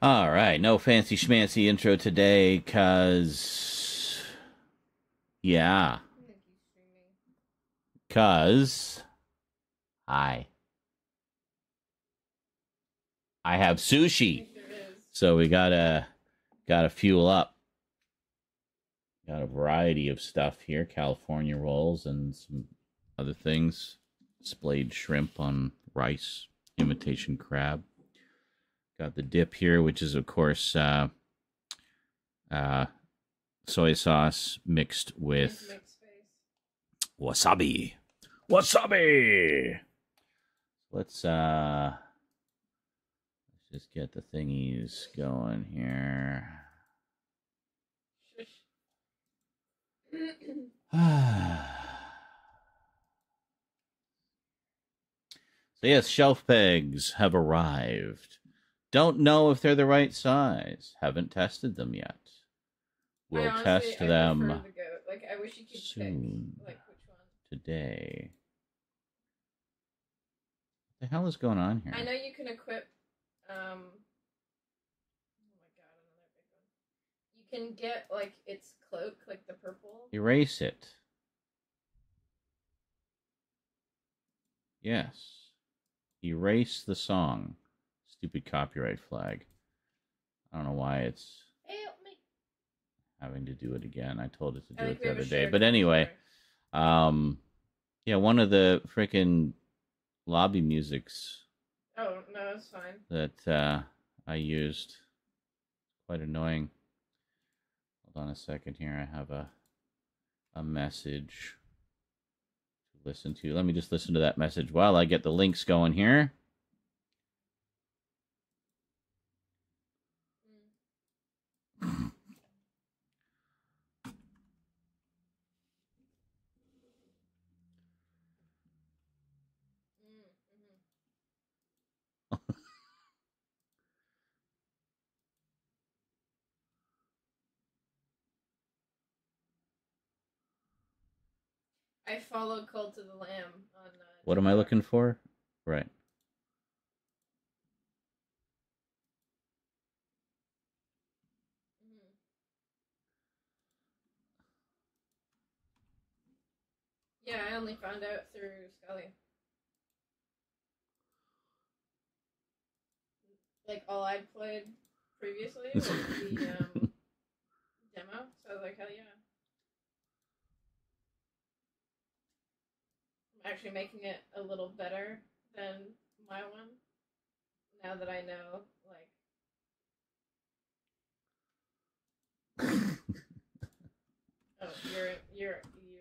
All right, no fancy schmancy intro today, cause yeah, cause I have sushi, so we gotta fuel up. Got a variety of stuff here: California rolls and some other things, splayed shrimp on rice, imitation crab. Got the dip here, which is of course soy sauce mixed with wasabi. Wasabi. Let's just get the thingies going here. So yes, shelf pegs have arrived. Don't know if they're the right size. Haven't tested them yet. We'll test them I wish you could soon. pick, which one. Today. What the hell is going on here? I know you can equip. Oh my god, another big one. You can get its cloak, the purple. Erase it. Yes. Erase the song. Stupid copyright flag. I don't know why it's having to do it again. I told it to do it the other day. But anyway, yeah, one of the freaking lobby musics. Oh, no, it's fine. That I used. Quite annoying. Hold on a second here. I have a message to listen to. Let me just listen to that message while I get the links going here. I follow Cult of the Lamb on. What am I looking for? Right. Yeah, I only found out through Scully. All I'd played previously was the demo, so I was like, hell yeah. I'm actually making it a little better than my one, now that I know, oh, you're you.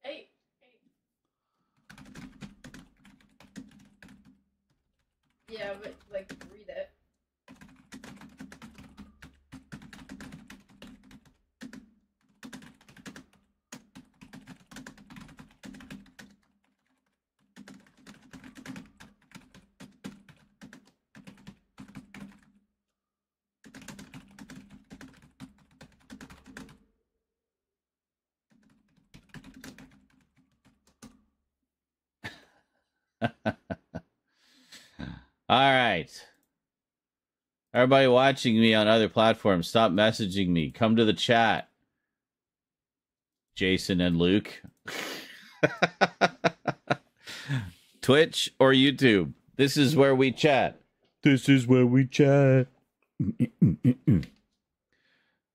Hey. Yeah, but read it. All right. Everybody watching me on other platforms, stop messaging me. Come to the chat. Jason and Luke. Twitch or YouTube. This is where we chat. This is where we chat.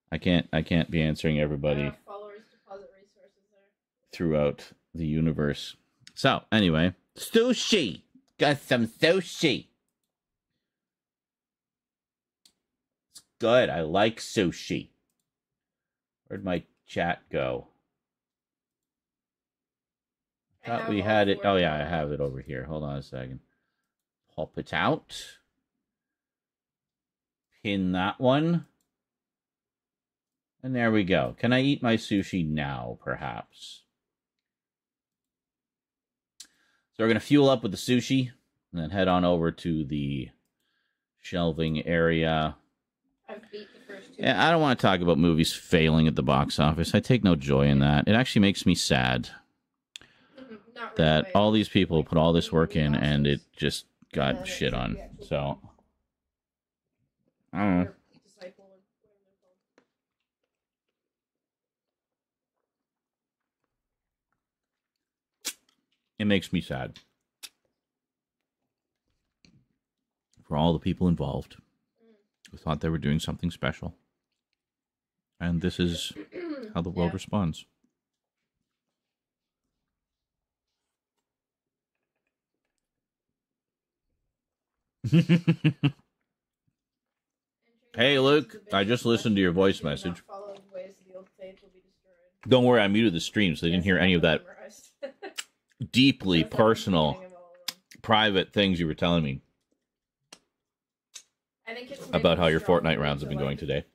I can't be answering everybody Followers deposit resources there throughout the universe. So, anyway, sushi. Got some sushi. It's good. I like sushi. Where'd my chat go? I thought we had it. Oh, yeah, I have it over here. Hold on a second. Pop it out. Pin that one. And there we go. Can I eat my sushi now, perhaps? So we're going to fuel up with the sushi and then head on over to the shelving area. I've beat the first two. Yeah, I don't want to talk about movies failing at the box office. I take no joy in that. It actually makes me sad Not that really. all these people put all this work in and it just got shit on. So, I don't know. Disciple or whatever they're called. It makes me sad for all the people involved who thought they were doing something special. And this is how the world responds. Hey, Luke, I just listened to your voice message. Don't worry, I muted the stream, so they didn't hear any of that deeply personal, private things you were telling me about how your Fortnite rounds have been going today.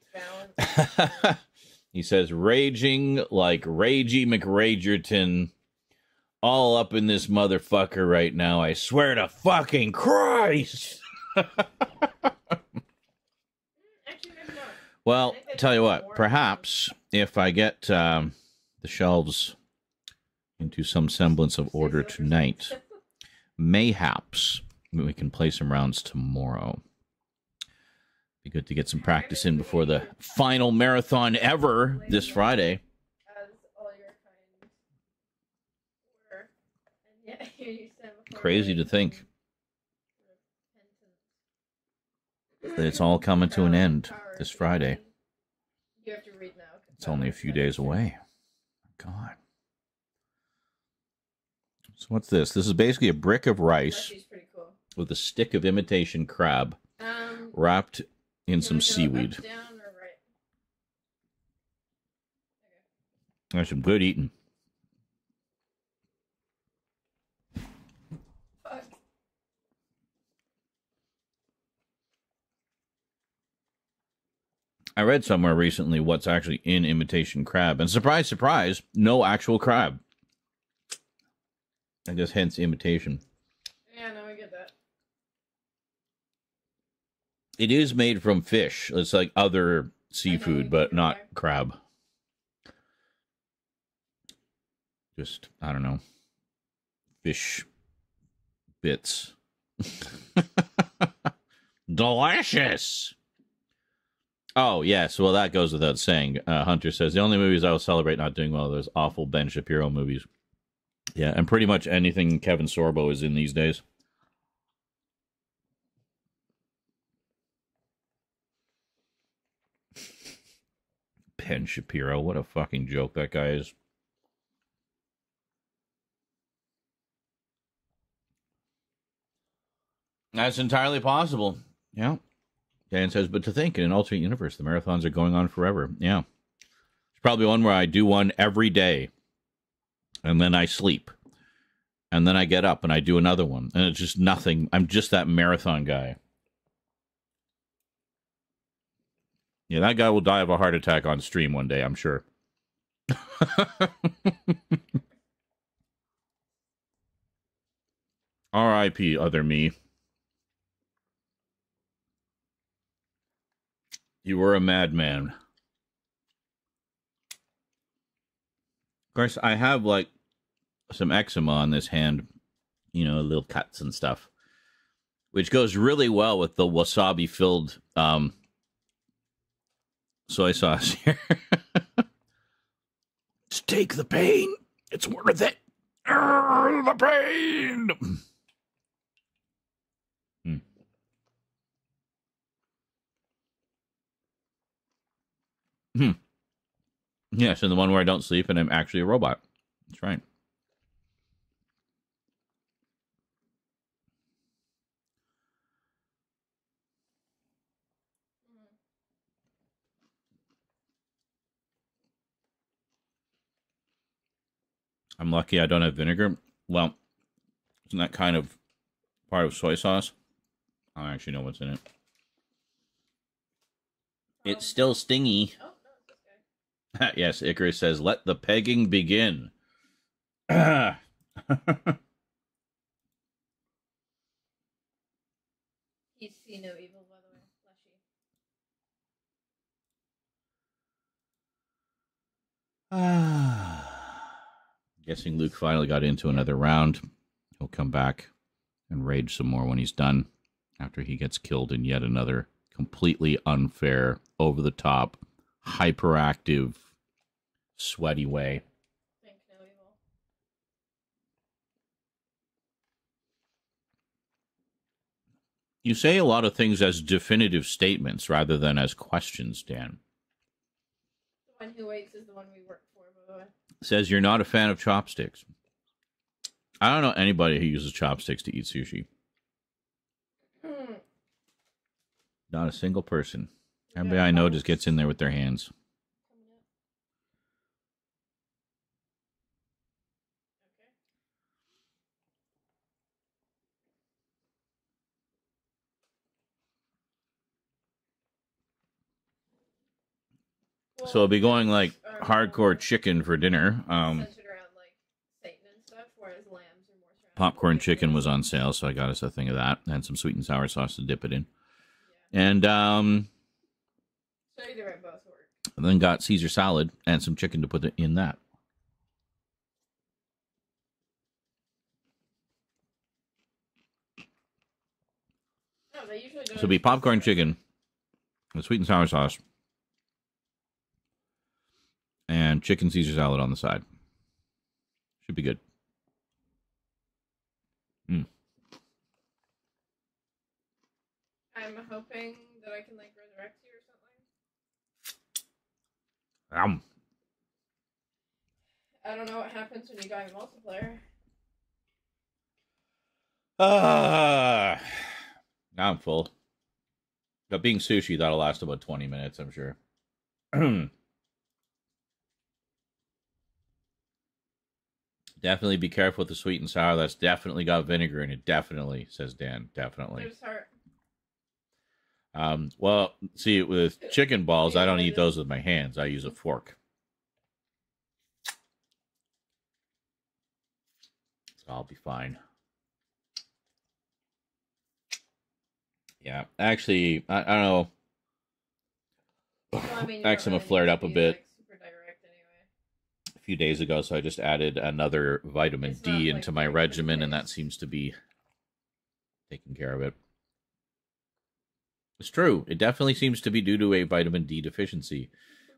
He says, raging like Ragey McRagerton, all up in this motherfucker right now. I swear to fucking Christ. Well, tell you what, perhaps if I get the shelves into some semblance of order tonight, mayhaps we can play some rounds tomorrow. Be good to get some practice in before the final marathon ever this Friday. Crazy to think that it's all coming to an end this Friday. It's only a few days away. God. So what's this? This is basically a brick of rice with a stick of imitation crab wrapped in some seaweed. That's some good eating. I read somewhere recently what's actually in imitation crab. And surprise, surprise, no actual crab. I guess hence imitation. Yeah, no, I get that. It is made from fish. It's like other seafood, but not crab. Just, I don't know. Fish bits. Delicious! Oh, yes. Well, that goes without saying. Hunter says, the only movies I will celebrate not doing well are those awful Ben Shapiro movies. Yeah, and pretty much anything Kevin Sorbo is in these days. Ben Shapiro, what a fucking joke that guy is. That's entirely possible. Yeah. Dan says, but to think, in an alternate universe, the marathons are going on forever. Yeah. It's probably one where I do one every day, and then I sleep. And then I get up and I do another one. And it's just nothing. I'm just that marathon guy. Yeah, that guy will die of a heart attack on stream one day, I'm sure. R.I.P. other me. You were a madman. Of course, I have, like, some eczema on this hand. You know, little cuts and stuff. Which goes really well with the wasabi-filled soy sauce here. Just take the pain. It's worth it. The pain. Yes, and the one where I don't sleep and I'm actually a robot. That's right. I'm lucky I don't have vinegar. Well, isn't that kind of part of soy sauce? I don't actually know what's in it. It's still stingy. Oh, no, it's this guy. Yes, Icarus says, let the pegging begin. see no evil, by the way. Fleshy. Guessing Luke finally got into another round. He'll come back and rage some more when he's done, after he gets killed in yet another completely unfair, over-the-top, hyperactive, sweaty way. Think no evil. You say a lot of things as definitive statements rather than as questions, Dan. The one who waits is the one we work for, by the way. Says you're not a fan of chopsticks. I don't know anybody who uses chopsticks to eat sushi. Not a single person. Everybody I know just gets in there with their hands. Well, so I'll be going like hardcore chicken for dinner. Centered around like Satan and stuff, whereas lambs are more Popcorn chicken was on sale, so I got us a thing of that and some sweet and sour sauce to dip it in. Yeah. And so either way, both work. And then got Caesar salad and some chicken to put in that. No, they usually don't. So it'll be popcorn chicken with sweet and sour sauce and chicken Caesar salad on the side. Should be good. I'm hoping that I can like resurrect you or something. I don't know what happens when you die in multiplayer. Now I'm full. But being sushi, that'll last about 20 minutes, I'm sure. Definitely be careful with the sweet and sour. That's definitely got vinegar in it. Definitely, says Dan. Definitely. There's heart. Well, see, with chicken balls, I don't eat those with my hands. I use a fork. So I'll be fine. Yeah, actually, I don't know. Well, I mean, eczema flared up a bit like, super direct anyway. a few days ago, so I just added another vitamin D into my regimen, and that seems to be taking care of it. It's true. It definitely seems to be due to a vitamin D deficiency,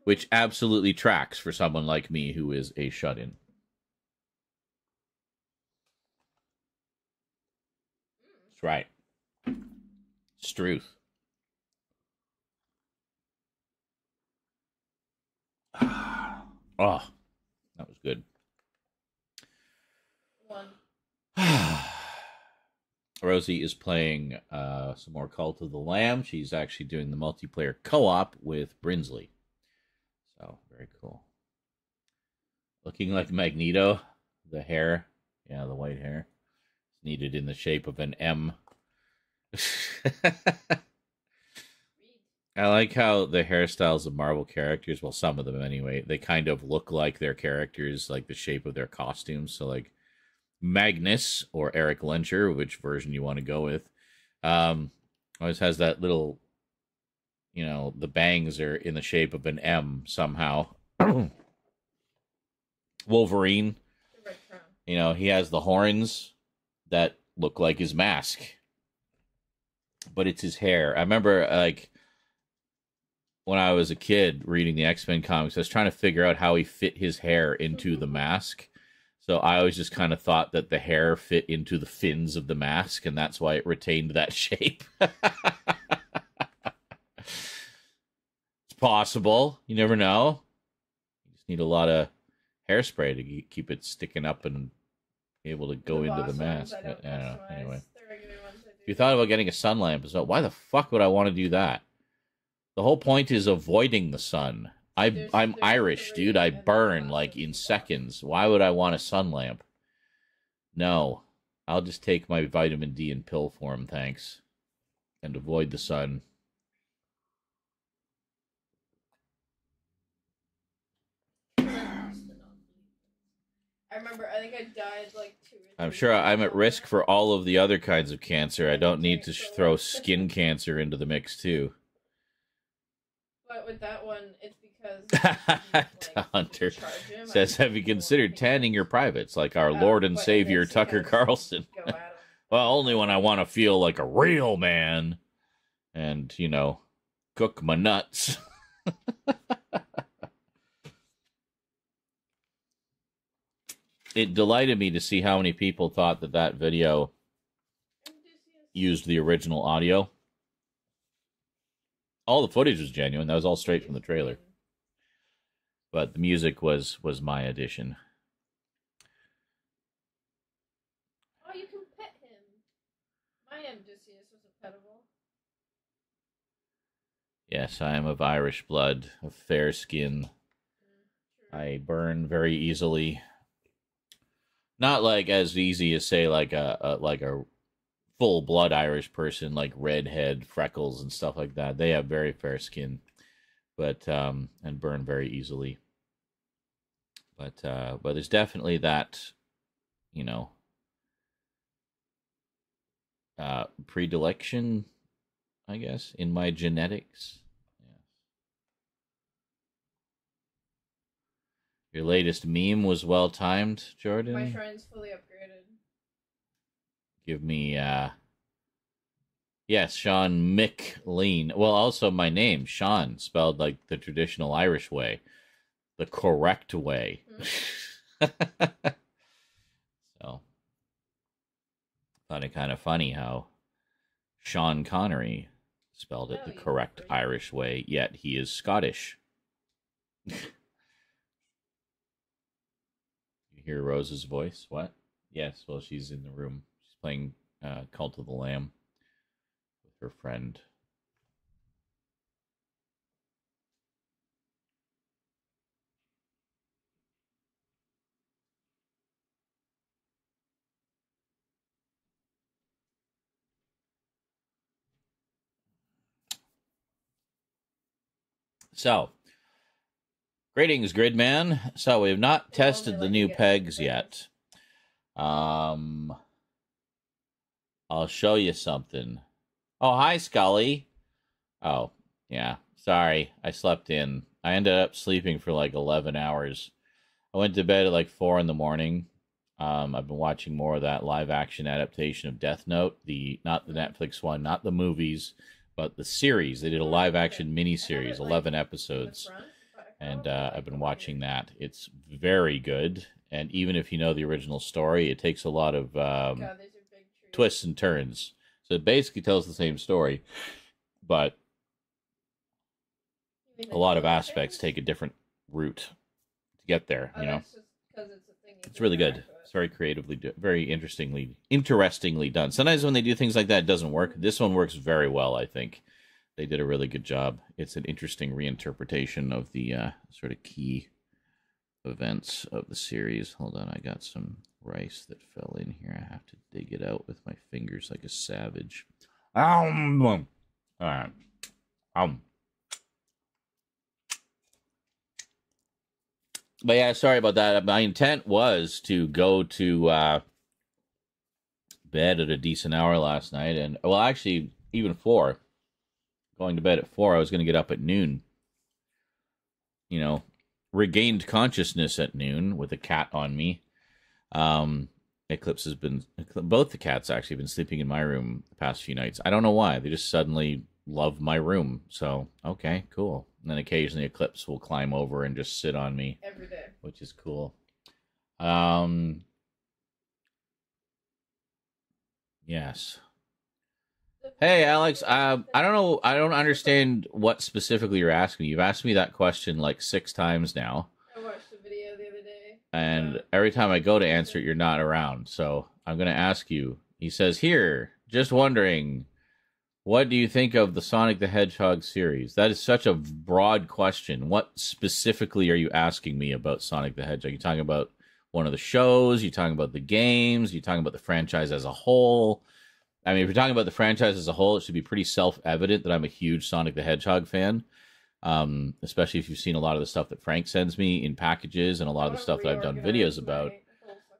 which absolutely tracks for someone like me who is a shut-in. That's right. It's truth. Oh, that was good. Rosie is playing some more Cult of the Lamb. She's actually doing the multiplayer co-op with Brinsley. So, very cool. Looking like Magneto. The hair. Yeah, the white hair. It's needed in the shape of an M. I like how the hairstyles of Marvel characters, well, some of them anyway, they kind of look like their characters, like the shape of their costumes. So, like, Magnus or Eric Lencher, which version you want to go with, always has that little, you know, the bangs are in the shape of an M somehow. Wolverine, you know, he has the horns that look like his mask, but it's his hair. I remember, like, when I was a kid reading the X-Men comics, I was trying to figure out how he fit his hair into the mask. So I always just kind of thought that the hair fit into the fins of the mask, and that's why it retained that shape. It's possible. You never know. You just need a lot of hairspray to keep it sticking up and be able to go into the mask. I don't know. Anyway, if you thought about getting a sun lamp, so why the fuck would I want to do that? The whole point is avoiding the sun. I'm Irish, dude. I burn like in seconds. Why would I want a sun lamp? No. I'll just take my vitamin D in pill form, thanks. And avoid the sun. I remember. I think I died like 2 or 3 I'm sure I'm at risk for all of the other kinds of cancer. I don't need to throw skin cancer into the mix too. But with that one, it's because Hunter says, "Have you considered tanning your privates like our Lord and Savior Tucker Carlson?" Well, only when I want to feel like a real man, and cook my nuts. It delighted me to see how many people thought that video used the original audio. All the footage was genuine. That was all straight from the trailer. But the music was my addition. Oh, you can pet him. My Odysseus wasn't pettable. Yes, I am of Irish blood, of fair skin. I burn very easily. Not like as easy as say like a full blood Irish person, like redhead, freckles and stuff like that. They have very fair skin, but and burn very easily. But there's definitely that, predilection, I guess, in my genetics. Your latest meme was well timed, Jordan. My shrine's fully upgraded. Give me, yes, Sean McLean. Well, also my name, Sean, spelled like the traditional Irish way, the correct way. So, thought it kind of funny how Sean Connery spelled it the correct Irish way, yet he is Scottish. Hear Rose's voice? What? Yes, well, she's in the room. She's playing Cult of the Lamb with her friend. So, greetings, Gridman. So, we have not tested the new pegs yet. I'll show you something. Oh, hi, Scully. Oh, yeah. Sorry, I slept in. I ended up sleeping for like 11 hours. I went to bed at like 4 in the morning. I've been watching more of that live-action adaptation of Death Note. Not the Netflix one, not the movies, but the series. They did a live-action mini-series, 11 episodes. And I've been watching that. It's very good. And even if you know the original story, it takes a lot of twists and turns. So it basically tells the same story, but a lot of aspects take a different route to get there, It's really good. It's very creatively, very interestingly done. Sometimes when they do things like that, it doesn't work. This one works very well, I think. They did a really good job. It's an interesting reinterpretation of the sort of key events of the series. Hold on, I got some rice that fell in here. I have to dig it out with my fingers like a savage. All right. But yeah, sorry about that. My intent was to go to bed at a decent hour last night, and well, actually, even 4. Going to bed at 4, I was going to get up at noon. Regained consciousness at noon with a cat on me. Eclipse has been, both the cats actually have been sleeping in my room the past few nights. I don't know why. They just suddenly love my room. So, okay, cool. And then occasionally Eclipse will climb over and just sit on me. Every day. Which is cool. Yes. Hey, Alex, I don't know. I don't understand what specifically you're asking. You've asked me that question like 6 times now. I watched the video the other day. And every time I go to answer it, you're not around. So I'm going to ask you. He says, here, just wondering, what do you think of the Sonic the Hedgehog series? That is such a broad question. What specifically are you asking me about Sonic the Hedgehog? Are you talking about one of the shows? Are you talking about the games? Are you talking about the franchise as a whole? I mean, if you're talking about the franchise as a whole, it should be pretty self-evident that I'm a huge Sonic the Hedgehog fan, especially if you've seen a lot of the stuff that Frank sends me in packages and a lot of the stuff that I've done videos about.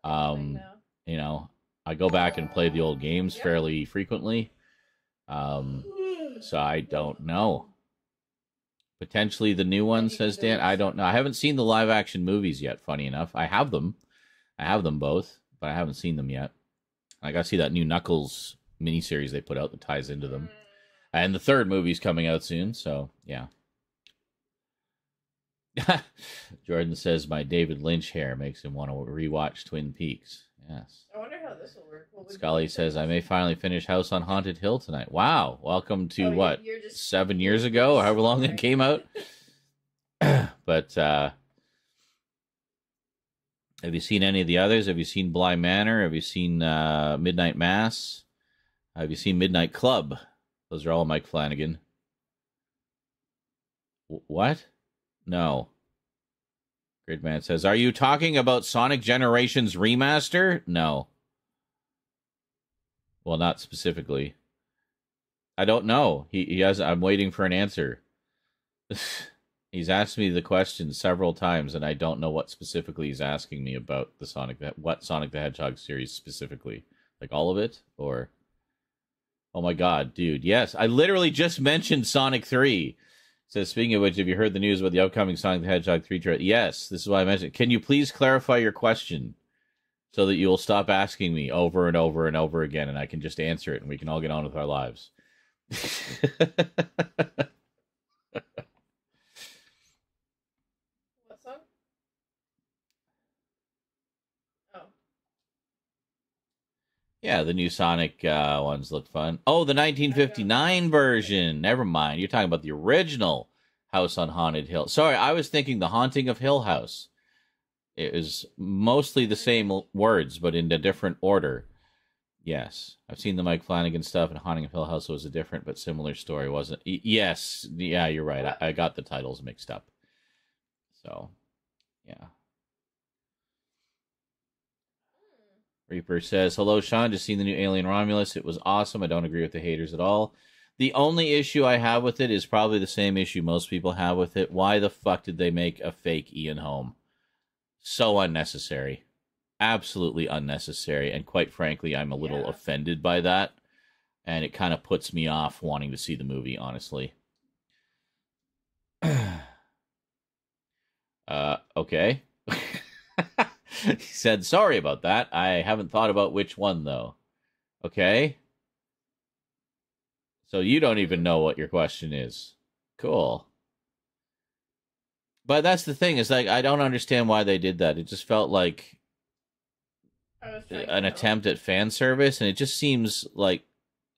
now. You know, I go back and play the old games Yep. fairly frequently. So I don't know. Potentially the new one, says Dan. I don't know. I haven't seen the live action movies yet, funny enough. I have them. I have them both, but I haven't seen them yet. I got to see that new Knuckles miniseries they put out that ties into them. And the third movie's coming out soon, so yeah. Jordan says my David Lynch hair makes him want to rewatch Twin Peaks. Yes. I wonder how this will work. Scully says I may finally finish House on Haunted Hill tonight. Wow. Welcome to what? 7 years ago, or however long it came out. But have you seen any of the others? Have you seen Bly Manor? Have you seen Midnight Mass? Have you seen Midnight Club? Those are all Mike Flanagan. What? No. Gridman says, are you talking about Sonic Generations Remaster? No. Well, not specifically. I don't know. He has. I'm waiting for an answer. He's asked me the question several times, and I don't know what specifically he's asking me about the Sonic the Hedgehog series specifically. Like all of it? Or... Oh my god, dude. Yes, I literally just mentioned Sonic 3. Says, speaking of which, have you heard the news about the upcoming Sonic the Hedgehog 3 trailer? Yes, this is why I mentioned it. Can you please clarify your question so that you will stop asking me over and over and over again, and I can just answer it, and we can all get on with our lives. What song? Oh. Yeah, the new Sonic ones look fun. Oh, the 1959 version. Never mind. You're talking about the original House on Haunted Hill. Sorry, I was thinking The Haunting of Hill House. It is mostly the same words, but in a different order. Yes. I've seen the Mike Flanagan stuff, and Haunting of Hill House was a different but similar story, wasn't it? Yes. Yeah, you're right. I got the titles mixed up. So, yeah. Reaper says, hello, Sean. Just seen the new Alien Romulus. It was awesome. I don't agree with the haters at all. The only issue I have with it is probably the same issue most people have with it. Why the fuck did they make a fake Ian Holm? So unnecessary. Absolutely unnecessary. And quite frankly, I'm a little offended by that. And it kind of puts me off wanting to see the movie, honestly. Okay. He said, sorry about that. I haven't thought about which one, though. Okay. So you don't even know what your question is. Cool. But that's the thing, is like, I don't understand why they did that. It just felt like an attempt at fan service, and it just seems like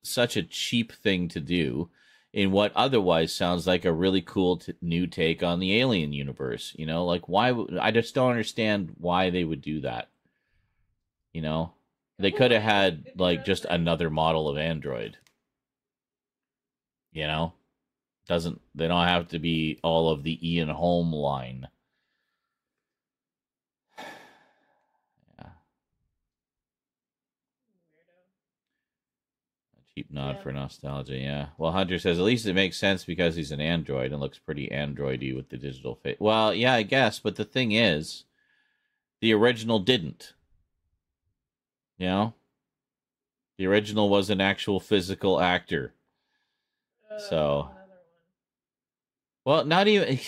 such a cheap thing to do in what otherwise sounds like a really cool new take on the Alien universe. You know, like, why? I just don't understand why they would do that. You know, they could have had like just another model of android. You know, they don't have to be all of the Ian Holm line. Yeah. Cheap nod for nostalgia, yeah. Well, Hunter says, at least it makes sense because he's an android and looks pretty androidy with the digital face. Well, yeah, I guess, but the thing is, the original didn't. You know? The original was an actual physical actor. So... Well, not even...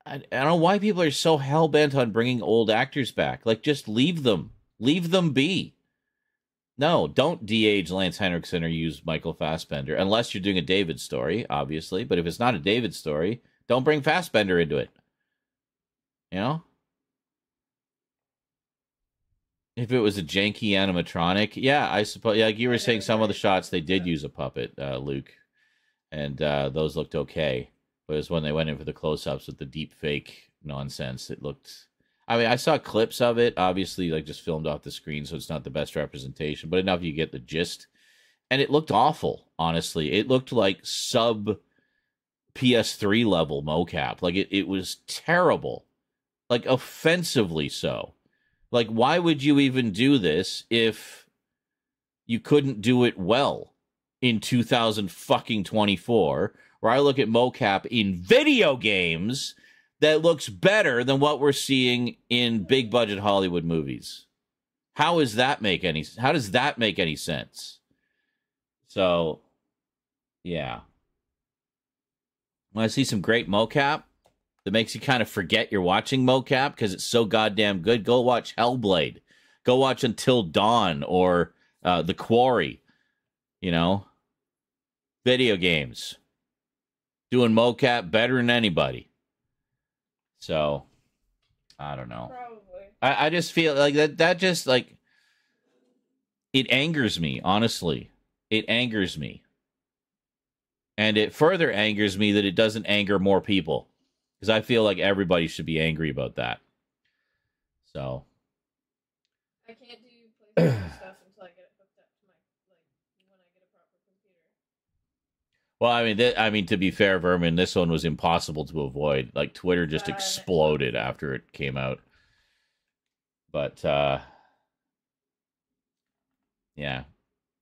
I don't know why people are so hell-bent on bringing old actors back. Like, just leave them. Leave them be. No, don't de-age Lance Henriksen or use Michael Fassbender, unless you're doing a David story, obviously. But if it's not a David story, don't bring Fassbender into it. You know? If it was a janky animatronic, yeah, I suppose, like you were saying, some of the shots, they did use a puppet, Luke. And those looked okay. But it was when they went in for the close-ups with the deep fake nonsense, it looked... I mean, I saw clips of it, obviously, like, just filmed off the screen, so it's not the best representation, but enough you get the gist. And it looked awful, honestly. It looked like sub-PS3 level mocap. Like, it was terrible. Like, offensively so. Like, why would you even do this if you couldn't do it well in 2024, where I look at mocap in video games that looks better than what we're seeing in big budget Hollywood movies? How does that make any sense? So, yeah. When I see some great mocap that makes you kind of forget you're watching mocap because it's so goddamn good, go watch Hellblade. Go watch Until Dawn or The Quarry. You know? Video games. Doing mocap better than anybody. So, I don't know. Probably. I just feel like that just like it angers me, honestly. It angers me. And it further angers me that it doesn't anger more people. Because I feel like everybody should be angry about that. So I can't do PlayStation stuff until I get it hooked up to my when I get a proper computer. well, I mean to be fair, Vermin, this one was impossible to avoid. Like Twitter just exploded after it came out. But yeah.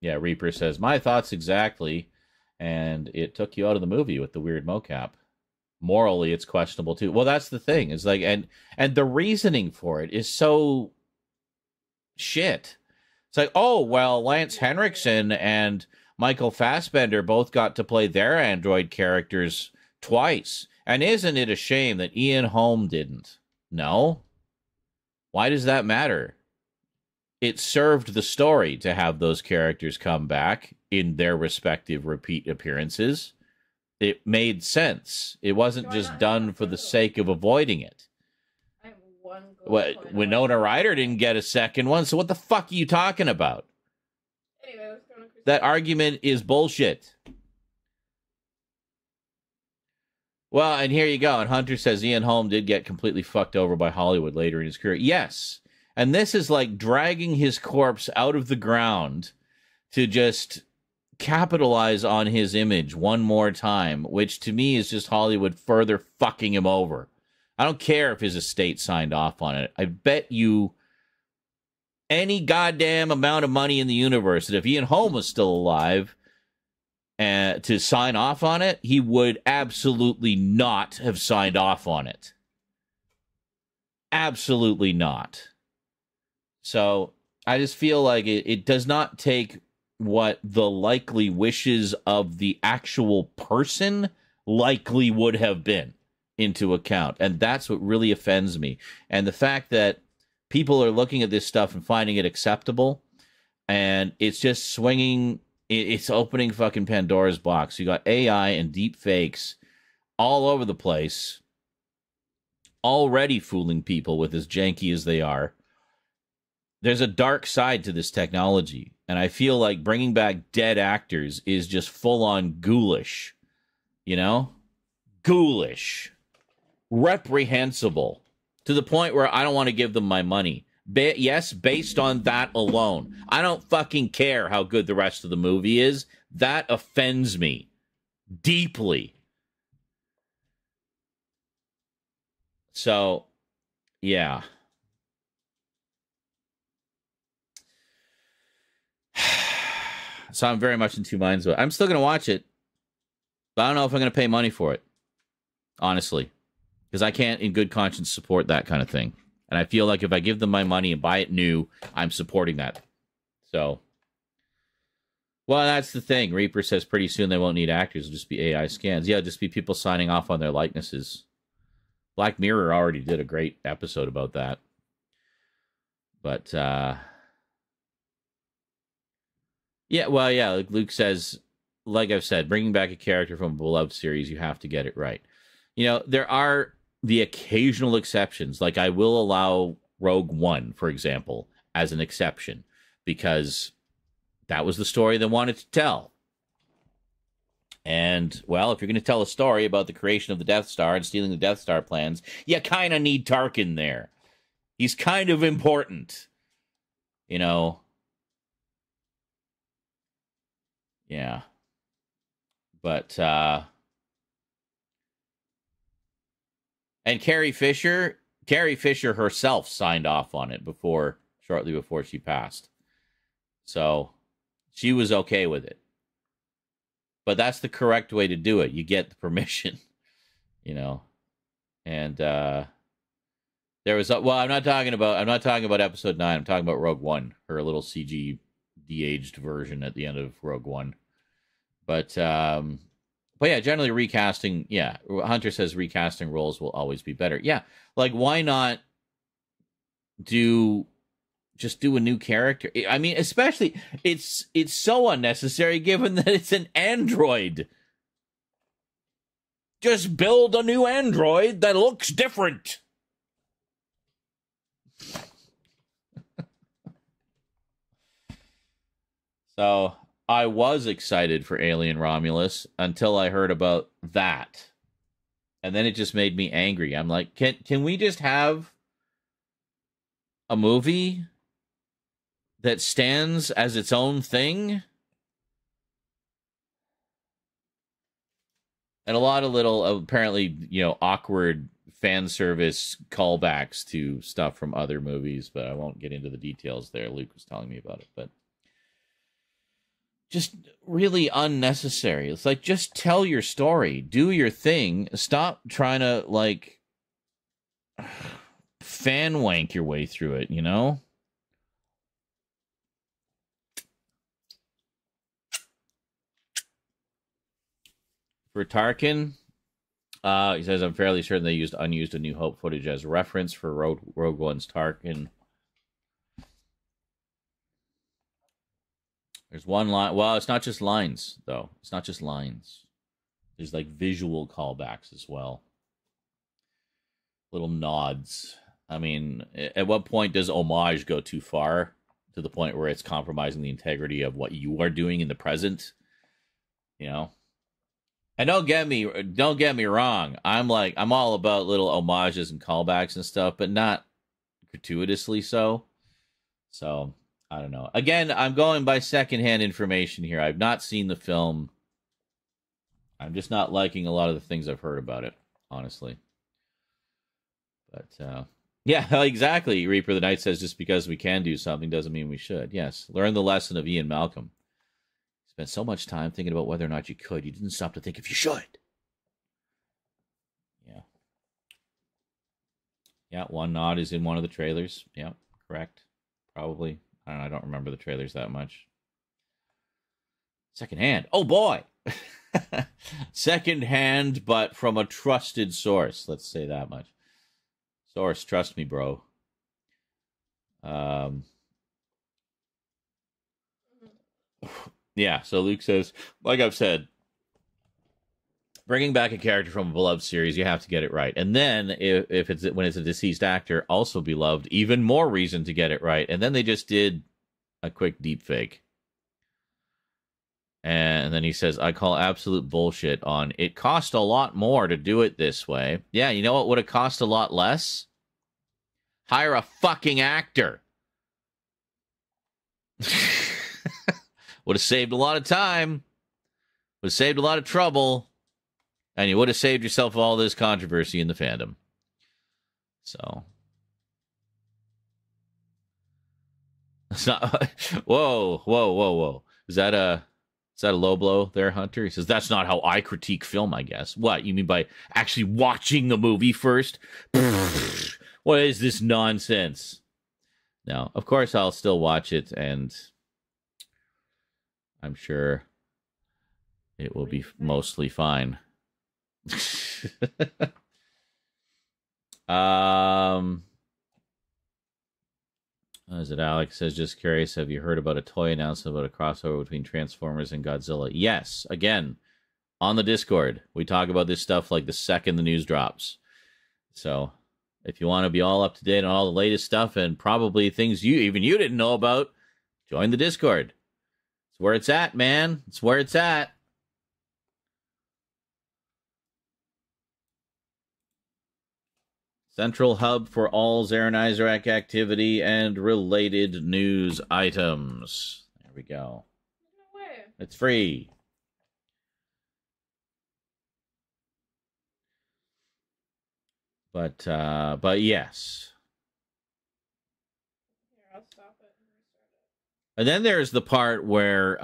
Yeah, Reaper says, my thoughts exactly. And it took you out of the movie with the weird mocap. Morally, it's questionable too. Well, that's the thing. It's like, and the reasoning for it is so shit. It's like, oh, well, Lance Henriksen and Michael Fassbender both got to play their android characters twice. And isn't it a shame that Ian Holm didn't? No. Why does that matter? It served the story to have those characters come back in their respective repeat appearances. It made sense. It wasn't just done for the sake of avoiding it. I have one gold coin. Winona Ryder didn't get a second one, so what the fuck are you talking about? Anyway, let's go to Christmas. That argument is bullshit. Well, and here you go. And Hunter says Ian Holm did get completely fucked over by Hollywood later in his career. Yes. And this is like dragging his corpse out of the ground to just capitalize on his image one more time, which to me is just Hollywood further fucking him over. I don't care if his estate signed off on it. I bet you any goddamn amount of money in the universe that if Ian Holm was still alive to sign off on it, he would absolutely not have signed off on it. Absolutely not. So I just feel like it does not take what the likely wishes of the actual person likely would have been into account. And that's what really offends me. And the fact that people are looking at this stuff and finding it acceptable, and it's just swinging, it's opening fucking Pandora's box. You got AI and deep fakes all over the place, already fooling people with as janky as they are. There's a dark side to this technology, and I feel like bringing back dead actors is just full-on ghoulish, you know? Ghoulish. Reprehensible. To the point where I don't want to give them my money. Yes, based on that alone. I don't fucking care how good the rest of the movie is. That offends me. Deeply. So, yeah. So I'm very much in two minds. But I'm still going to watch it. But I don't know if I'm going to pay money for it. Honestly. Because I can't in good conscience support that kind of thing. And I feel like if I give them my money and buy it new, I'm supporting that. So. Well, that's the thing. Reaper says pretty soon they won't need actors. It'll just be AI scans. Yeah, it'll just be people signing off on their likenesses. Black Mirror already did a great episode about that. But, yeah, well, yeah, like Luke says, like I've said, bringing back a character from a beloved series, you have to get it right. You know, there are the occasional exceptions. Like, I will allow Rogue One, for example, as an exception, because that was the story they wanted to tell. And, well, if you're going to tell a story about the creation of the Death Star and stealing the Death Star plans, you kind of need Tarkin there. He's kind of important. You know? Yeah. But, and Carrie Fisher herself signed off on it shortly before she passed. So, she was okay with it. But that's the correct way to do it. You get the permission, you know. And There was well, I'm not talking about episode 9. I'm talking about Rogue One, her little CG de-aged version at the end of Rogue One. But yeah, generally recasting. Yeah, Hunter says recasting roles will always be better. Yeah, like why not just do a new character? I mean, especially it's so unnecessary given that it's an android. Just build a new android that looks different. So I was excited for Alien Romulus until I heard about that. And then it just made me angry. I'm like, can we just have a movie that stands as its own thing? And a lot of little, apparently, awkward fan service callbacks to stuff from other movies, but I won't get into the details there. Luke was telling me about it, but just really unnecessary. It's like, just tell your story, do your thing, stop trying to like fan wank your way through it, For Tarkin, he says, I'm fairly certain they used unused A New Hope footage as reference for Rogue One's Tarkin. There's one line. Well, it's not just lines, though. It's not just lines. There's like visual callbacks as well. Little nods. I mean, at what point does homage go too far to the point where it's compromising the integrity of what you are doing in the present? And don't get me wrong. I'm all about little homages and callbacks and stuff, but not gratuitously so. So I don't know. Again, I'm going by secondhand information here. I've not seen the film. I'm just not liking a lot of the things I've heard about it, honestly. But yeah, exactly. Reaper the Night says just because we can do something doesn't mean we should. Yes, learn the lesson of Ian Malcolm. Spent so much time thinking about whether or not you could. You didn't stop to think if you should. Yeah. Yeah, one nod is in one of the trailers. Yeah, correct. Probably. I don't know. I don't remember the trailers that much. Secondhand. Oh, boy. Secondhand, but from a trusted source. Let's say that much. Source, trust me, bro. Yeah, so Luke says, like I've said, bringing back a character from a beloved series, you have to get it right. And then if it's when it's a deceased actor, also beloved, even more reason to get it right. And then they just did a quick deep fake. And then he says, I call absolute bullshit on it cost a lot more to do it this way. Yeah, you know what would have cost a lot less? Hire a fucking actor. Would have saved a lot of time. Would have saved a lot of trouble. And you would have saved yourself all this controversy in the fandom. So. It's not. Whoa. Is that a low blow there, Hunter? He says, that's not how I critique film, I guess. What? You mean by actually watching the movie first? What is this nonsense? No, of course I'll still watch it, and I'm sure it will be mostly fine. Is it Alex says, just curious, have you heard about a toy announcement about a crossover between Transformers and Godzilla? Yes, again, on the Discord. We talk about this stuff like the second the news drops. So if you want to be all up to date on all the latest stuff and probably things you didn't know about, join the Discord. It's where it's at, man. It's where it's at. Central hub for all Zarin Isaac activity and related news items. There we go. No way. It's free. But yes. Here, I'll stop it and restart it. And then there's the part where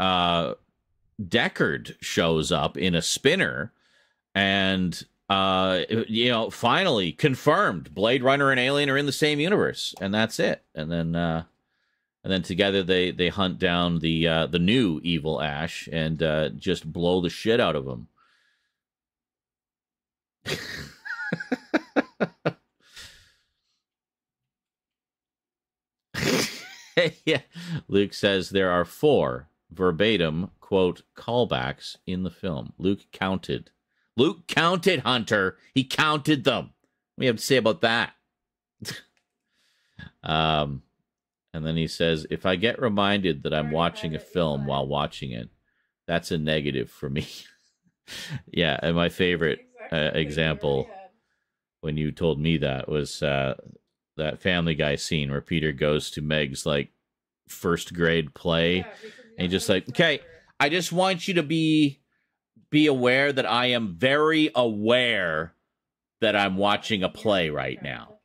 Deckard shows up in a spinner and finally confirmed Blade Runner and Alien are in the same universe, and that's it. And then together they hunt down the new evil Ash and just blow the shit out of him. Yeah. Luke says there are 4 verbatim quote callbacks in the film. Luke counted, Hunter. He counted them. What do you have to say about that? And then he says, if I get reminded that I'm watching a film while watching it, that's a negative for me. Yeah, and my favorite example when you told me that was that Family Guy scene where Peter goes to Meg's like first grade play, and he's just like, okay, I just want you to be aware that I am very aware that I'm watching a play right now.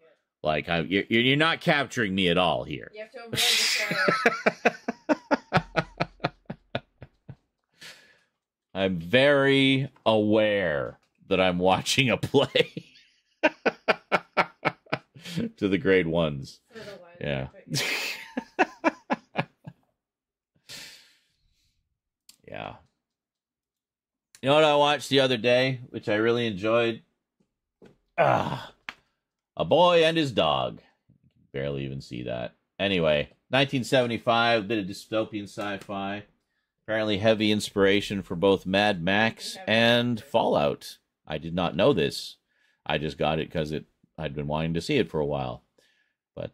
Like you're not capturing me at all here. You have to avoid the I'm very aware that I'm watching a play. To the grade 1s. Yeah. Yeah. You know what I watched the other day, which I really enjoyed? A Boy and His Dog. Barely even see that. Anyway, 1975, bit of dystopian sci-fi. Apparently heavy inspiration for both Mad Max and Fallout. I did not know this. I just got it because I'd been wanting to see it for a while. But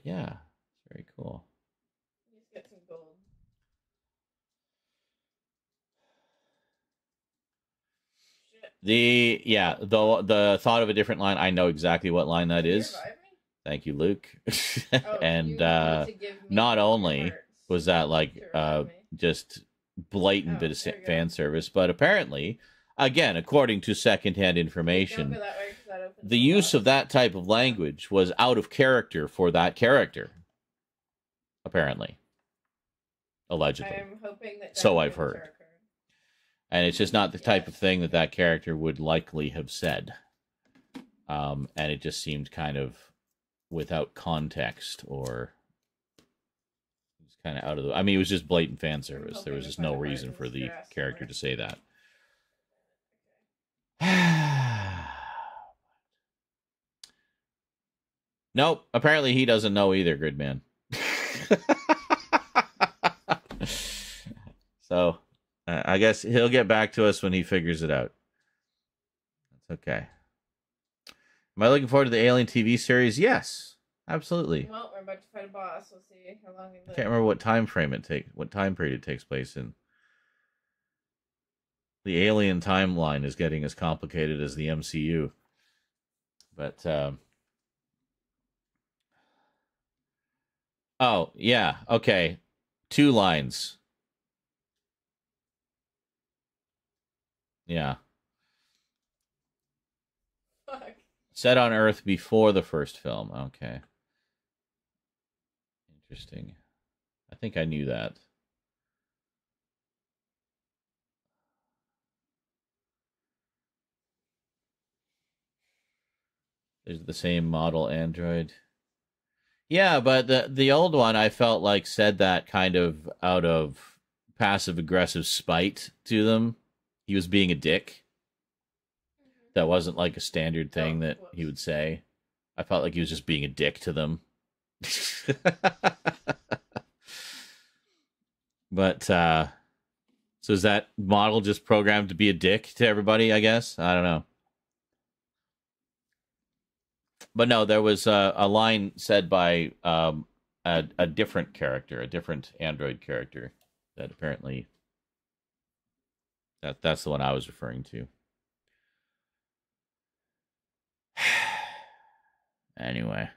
yeah, very cool. Just get some gold. The thought of a different line, I know exactly what line that is. Thank you, Luke. And not only was that like just blatant bit of fan service, but apparently, again, according to secondhand information, the use of that type of language was out of character for that character. Apparently. Allegedly. I'm hoping that so I've heard. And it's just not the type of thing that character would likely have said. And it just seemed kind of without context or kind of out of the... I mean, it was just blatant fan service. There was just no reason for the character to say that. Nope. Apparently he doesn't know either, Gridman. So, I guess he'll get back to us when he figures it out. That's okay. Am I looking forward to the Alien TV series? Yes, absolutely. Well, we're about to fight a boss. We'll see how long we live. I can't remember what time period it takes place in. The Alien timeline is getting as complicated as the MCU. But, oh, yeah, okay. 2 lines. Yeah. Fuck. Set on Earth before the first film. Okay. Interesting. I think I knew that. Is the same model android? Yeah, but the old one I felt like said that kind of out of passive aggressive spite to them. He was being a dick. That wasn't like a standard thing that he would say. I felt like he was just being a dick to them. But so is that model just programmed to be a dick to everybody, I guess? I don't know. But no, there was a line said by a different character, a different android character, that apparently that's the one I was referring to. Anyway.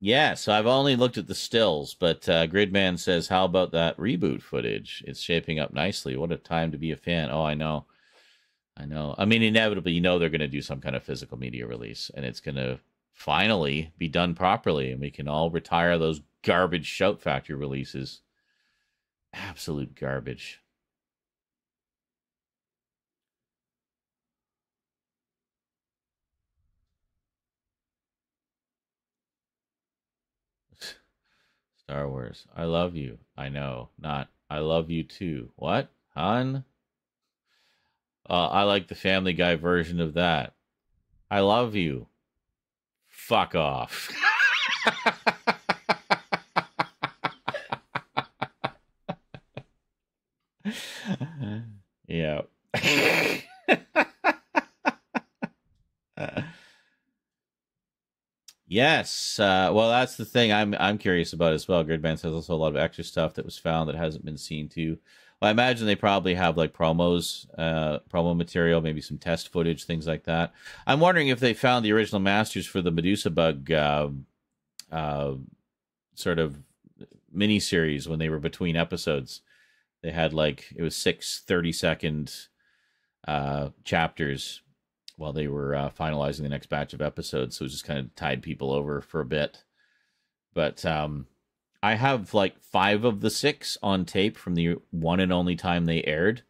Yeah, so I've only looked at the stills, but Gridman says, how about that reboot footage? It's shaping up nicely. What a time to be a fan. Oh, I know. I mean, inevitably, they're going to do some kind of physical media release, and it's going to finally be done properly, and we can all retire those garbage Shout Factory releases. Absolute garbage. Star Wars. I love you. I know. Not I love you too. What? Hun? I like the Family Guy version of that. I love you. Fuck off. Yeah. Yes. Well, that's the thing I'm curious about as well. Gridman says also a lot of extra stuff that was found that hasn't been seen too. Well, I imagine they probably have like promos, promo material, maybe some test footage, things like that. I'm wondering if they found the original masters for the Medusa Bug uh, sort of mini series when they were between episodes. They had like it was 6 30-second chapters while they were finalizing the next batch of episodes. So it just kind of tied people over for a bit. But I have like 5 of the 6 on tape from the one and only time they aired.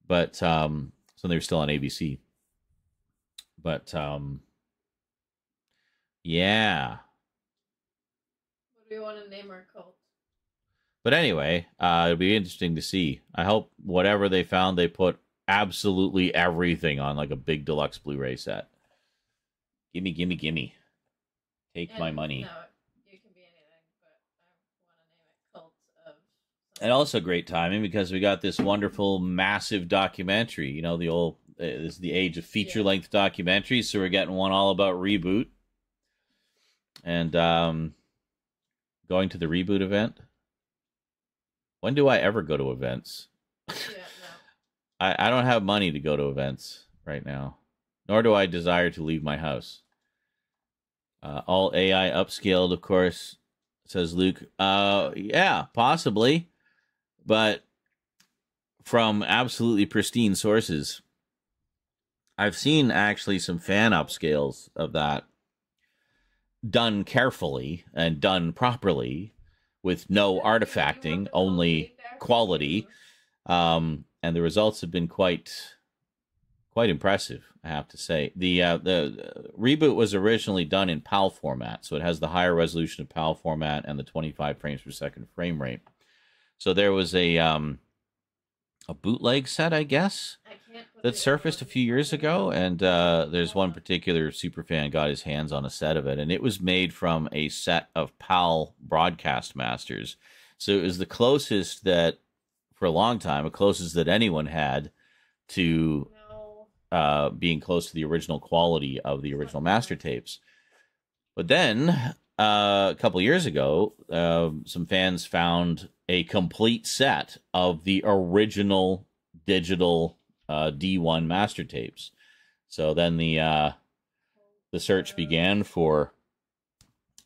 But so they were still on ABC. But yeah. What do we want to name our cult? But anyway, it'll be interesting to see. I hope whatever they found, they put absolutely everything on like a big deluxe Blu-ray set. Gimme, gimme, gimme. Take my money. No, it can be anything, but I want to name it Cult of. And also great timing because we got this wonderful, massive documentary. You know, the old this is the age of feature-length documentaries, so we're getting one all about Reboot. And going to the Reboot event. When do I ever go to events? Yeah, no. I don't have money to go to events right now, nor do I desire to leave my house. All AI upscaled, of course, says Luke. Yeah, possibly, but from absolutely pristine sources. I've seen actually some fan upscales of that done carefully and done properly with no artifacting, only quality. And the results have been quite impressive, I have to say. The Reboot was originally done in PAL format, so it has the higher resolution of PAL format and the 25 frames per second frame rate. So there was a bootleg set, I guess, that surfaced a few years ago, and there's one particular superfan got his hands on a set of it, and it was made from a set of PAL broadcast masters. So it was the closest that, for a long time, the closest that anyone had to being close to the original quality of the original master tapes. But then, a couple years ago, some fans found a complete set of the original digital D1 master tapes. So then the search began for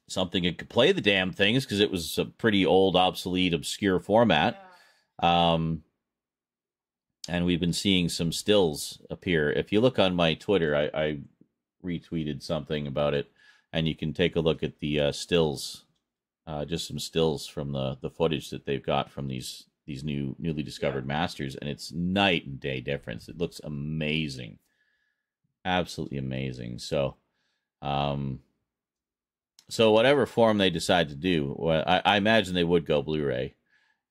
something that could play the damn things, because it was a pretty old, obsolete, obscure format. And we've been seeing some stills appear. If you look on my Twitter, I retweeted something about it, and you can take a look at the stills, just some stills from the footage that they've got from these newly discovered masters, and it's night and day difference. It looks amazing, absolutely amazing. So, so whatever form they decide to do, I imagine they would go Blu-ray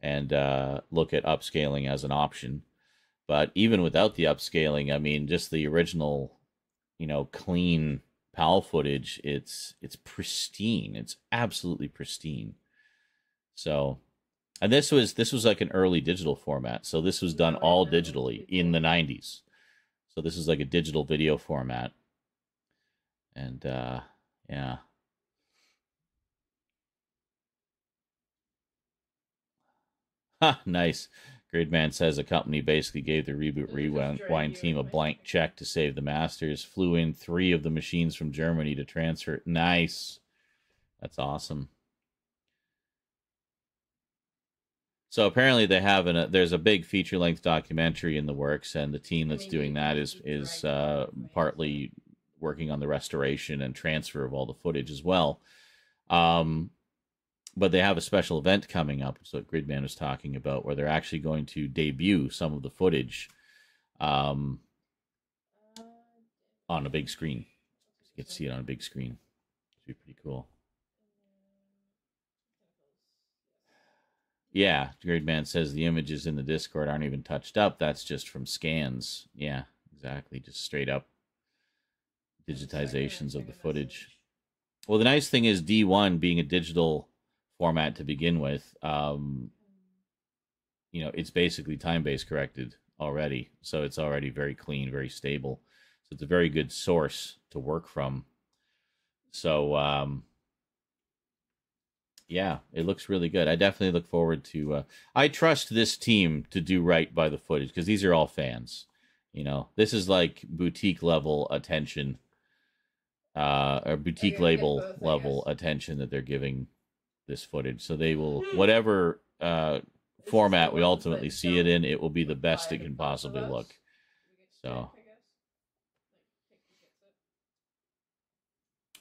and look at upscaling as an option. But even without the upscaling, I mean, just the original, clean PAL footage, it's pristine. It's absolutely pristine. So, and this was like an early digital format. So this was done all digitally in the 90s. So this is like a digital video format. And yeah. Ha, nice. Gridman says a company basically gave the Reboot Rewind team a blank check to save the masters. Flew in 3 of the machines from Germany to transfer. Nice. That's awesome. So apparently they have there's a big feature-length documentary in the works, and the team that's doing that is partly working on the restoration and transfer of all the footage as well. But they have a special event coming up, so Gridman was talking about, where they're actually going to debut some of the footage on a big screen. You get to see it on a big screen. It'd be pretty cool. Yeah, Gridman says the images in the Discord aren't even touched up. That's just from scans. Yeah, exactly. Just straight up digitizations of the footage. Well, the nice thing is D1 being a digital format to begin with, it's basically time-based corrected already. So it's already very clean, very stable. So it's a very good source to work from. So, yeah, it looks really good. I definitely look forward to... I trust this team to do right by the footage, because these are all fans. This is like boutique level attention, or boutique level attention that they're giving this footage. So they will, whatever format we ultimately see it in, it will be the best it can possibly look. So...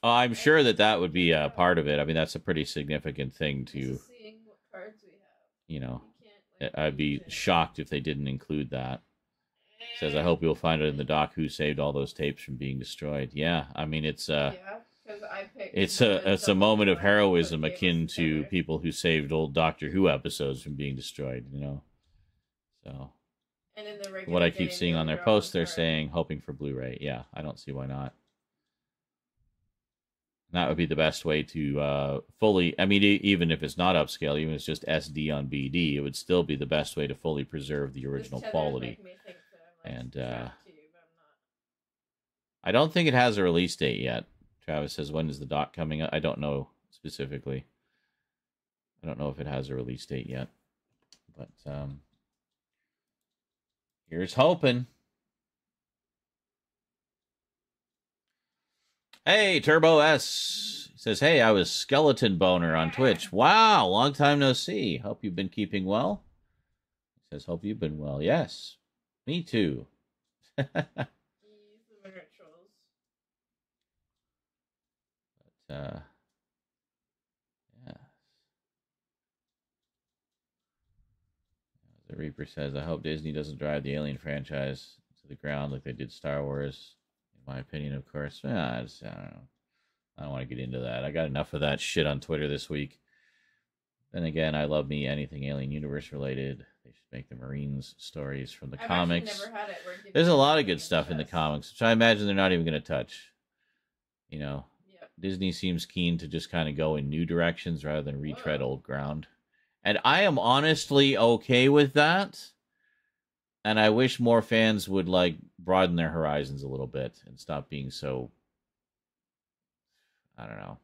I'm sure that would be a part of it. I mean, that's a pretty significant thing to, seeing what cards we have. I'd be shocked if they didn't include that. It says, I hope you'll find it in the doc who saved all those tapes from being destroyed. Yeah, I mean, it's a moment of heroism akin to people who saved old Doctor Who episodes from being destroyed, So, and in the what I keep seeing on their posts, they're saying, hoping for Blu-ray. Yeah, I don't see why not. That would be the best way to fully... I mean, even if it's not upscale, even if it's just SD on BD, it would still be the best way to fully preserve the original quality. And I don't think it has a release date yet. Travis says, when is the doc coming up? I don't know specifically. I don't know if it has a release date yet. But here's hoping. Hey, Turbo S says, hey, I was Skeleton Boner on Twitch. Wow, long time no see. Hope you've been keeping well. He says, hope you've been well. Yes, me too. But, yeah. The Reaper says, I hope Disney doesn't drive the Alien franchise to the ground like they did Star Wars. My opinion, of course. I don't know. I don't want to get into that. I got enough of that shit on Twitter this week. Then again, I love me anything Alien Universe related. They should make the Marines stories from the comics. Never had it. There's a lot of good stuff in the comics, which I imagine they're not even going to touch. Yep. Disney seems keen to just kind of go in new directions rather than retread old ground. And I am honestly okay with that. And I wish more fans would, broaden their horizons a little bit and stop being so, I don't know,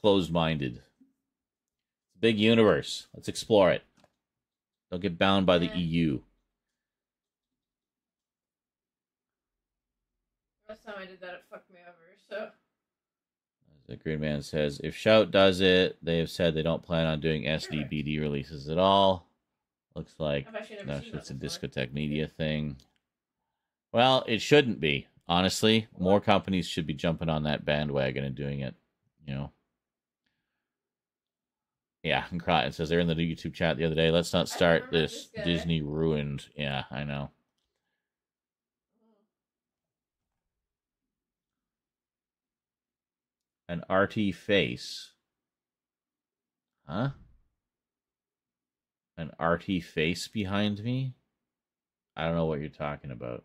closed-minded. It's a big universe. Let's explore it. Don't get bound by the EU. Last time I did that, it fucked me over, so... The Green Man says, if Shout does it, they have said they don't plan on doing SD-BD releases at all. Looks like it's a Discotheque Media thing. Well, it shouldn't be. Honestly, more companies should be jumping on that bandwagon and doing it. Yeah, and Crichton says they're in the YouTube chat the other day. Let's not start this. Disney ruined. Yeah, I know. An arty face. Huh? An arty face behind me? I don't know what you're talking about.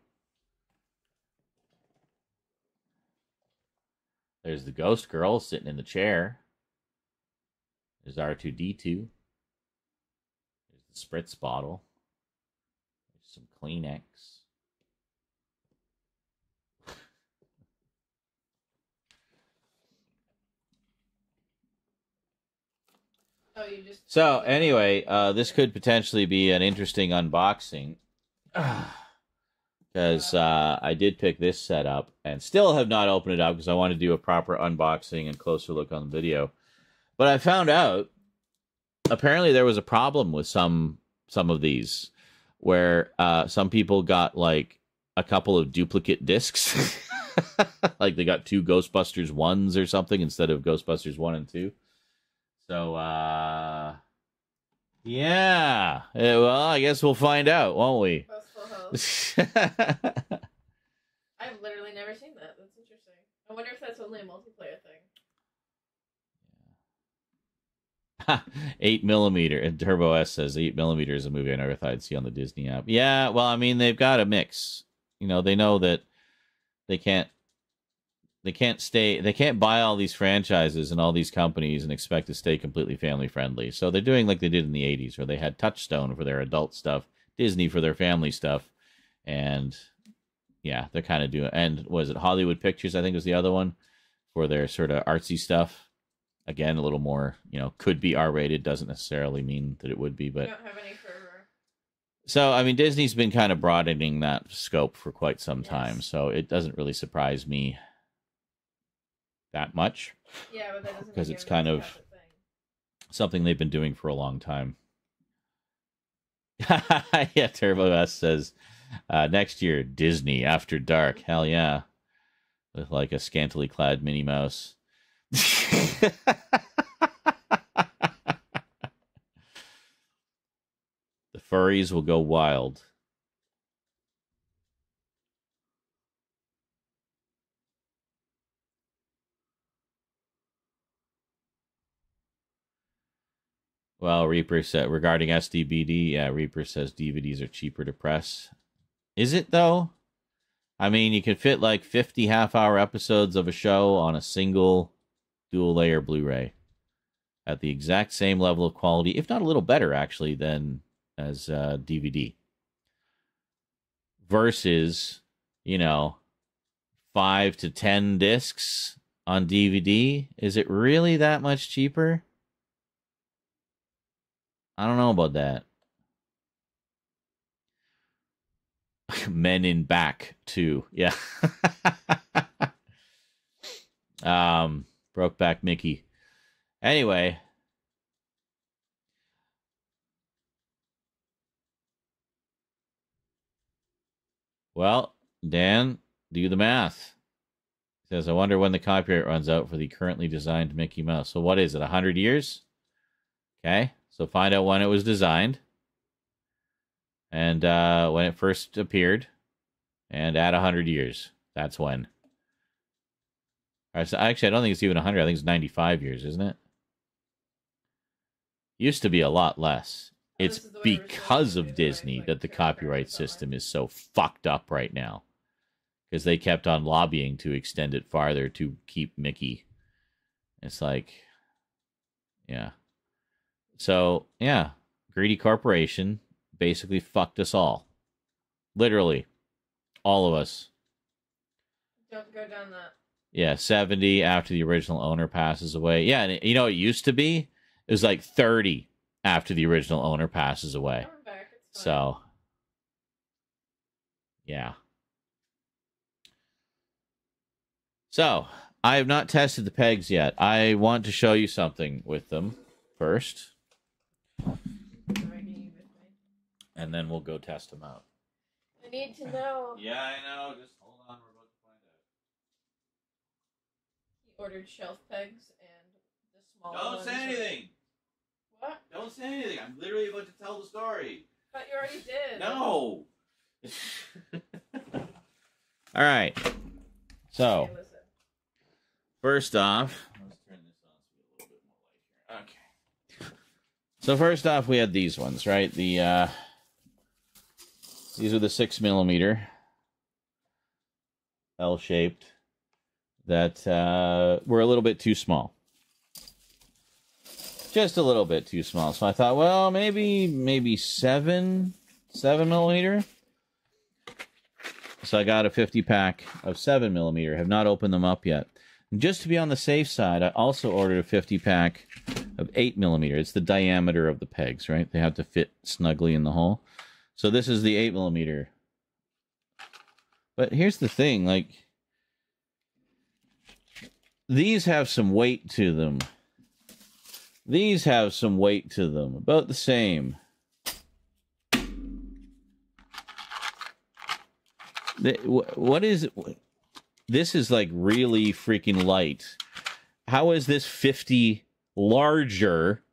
There's the ghost girl sitting in the chair. There's R2-D2. There's the spritz bottle. There's some Kleenex. So, anyway, this could potentially be an interesting unboxing. Because I did pick this setup and still have not opened it up because I want to do a proper unboxing and closer look on the video. But I found out, apparently there was a problem with some of these, where some people got, a couple of duplicate discs. Like, they got 2 Ghostbusters 1s or something instead of Ghostbusters 1 and 2. So, yeah. Well, I guess we'll find out, won't we? I've literally never seen that. That's interesting. I wonder if that's only a multiplayer thing. 8mm. And Turbo S says 8mm is a movie I never thought I'd see on the Disney app. Yeah, well, I mean, they've got a mix. You know, they know that they can't buy all these franchises and all these companies and expect to stay completely family friendly. So they're doing like they did in the 80s, where they had Touchstone for their adult stuff, Disney for their family stuff, and yeah, they're kind of doing. And was it Hollywood Pictures? I think was the other one for their sort of artsy stuff. Again, a little more, could be R-rated, doesn't necessarily mean that it would be, but. You don't have any for... So, I mean, Disney's been kind of broadening that scope for quite some time, so it doesn't really surprise me that much. Yeah, but that doesn't because it's kind of something they've been doing for a long time. Yeah, Turbo S says, next year, Disney After Dark. Hell yeah. With like a scantily clad Minnie Mouse. The furries will go wild. Well, Reaper said regarding SDBD, yeah, Reaper says DVDs are cheaper to press. Is it though? I mean, you can fit like 50 half-hour episodes of a show on a single dual-layer Blu-ray at the exact same level of quality, if not a little better, actually, than as DVD. Versus, 5 to 10 discs on DVD. Is it really that much cheaper? I don't know about that. Men in Back 2. Yeah. Brokeback Mickey. Anyway. Well, Dan, do the math. He says, I wonder when the copyright runs out for the currently designed Mickey Mouse. So what is it, 100 years? Okay, so find out when it was designed. And when it first appeared. And add 100 years. That's when. All right, so actually, I don't think it's even 100. I think it's 95 years, isn't it? Used to be a lot less. It's because of Disney that the copyright system is so fucked up right now. Because they kept on lobbying to extend it farther to keep Mickey. It's like, yeah. So, yeah. Greedy corporation basically fucked us all. Literally. All of us. Don't go down that. Yeah, 70 after the original owner passes away. Yeah, and it used to be? It was like 30 after the original owner passes away. So, yeah. So, I have not tested the pegs yet. I want to show you something with them first. And then we'll go test them out. I need to know. Yeah, I know. Just hold on. We're about to find out. He ordered shelf pegs and the small ones. Don't say anything. What? Don't say anything. I'm literally about to tell the story. But you already did. No. All right. So, okay, listen. First off, let's turn this on so we get a little bit more light here. Okay. So first off, we had these ones, right? These are the 6mm L-shaped that were a little bit too small. Just a little bit too small. So I thought, well, maybe 7mm. So I got a 50-pack of 7mm. Have not opened them up yet. And just to be on the safe side, I also ordered a 50-pack of 8mm. It's the diameter of the pegs, right? They have to fit snugly in the hole. So this is the 8mm. But here's the thing, like, these have some weight to them. These have some weight to them, about the same. What is it? This is like really freaking light. How is this 50 larger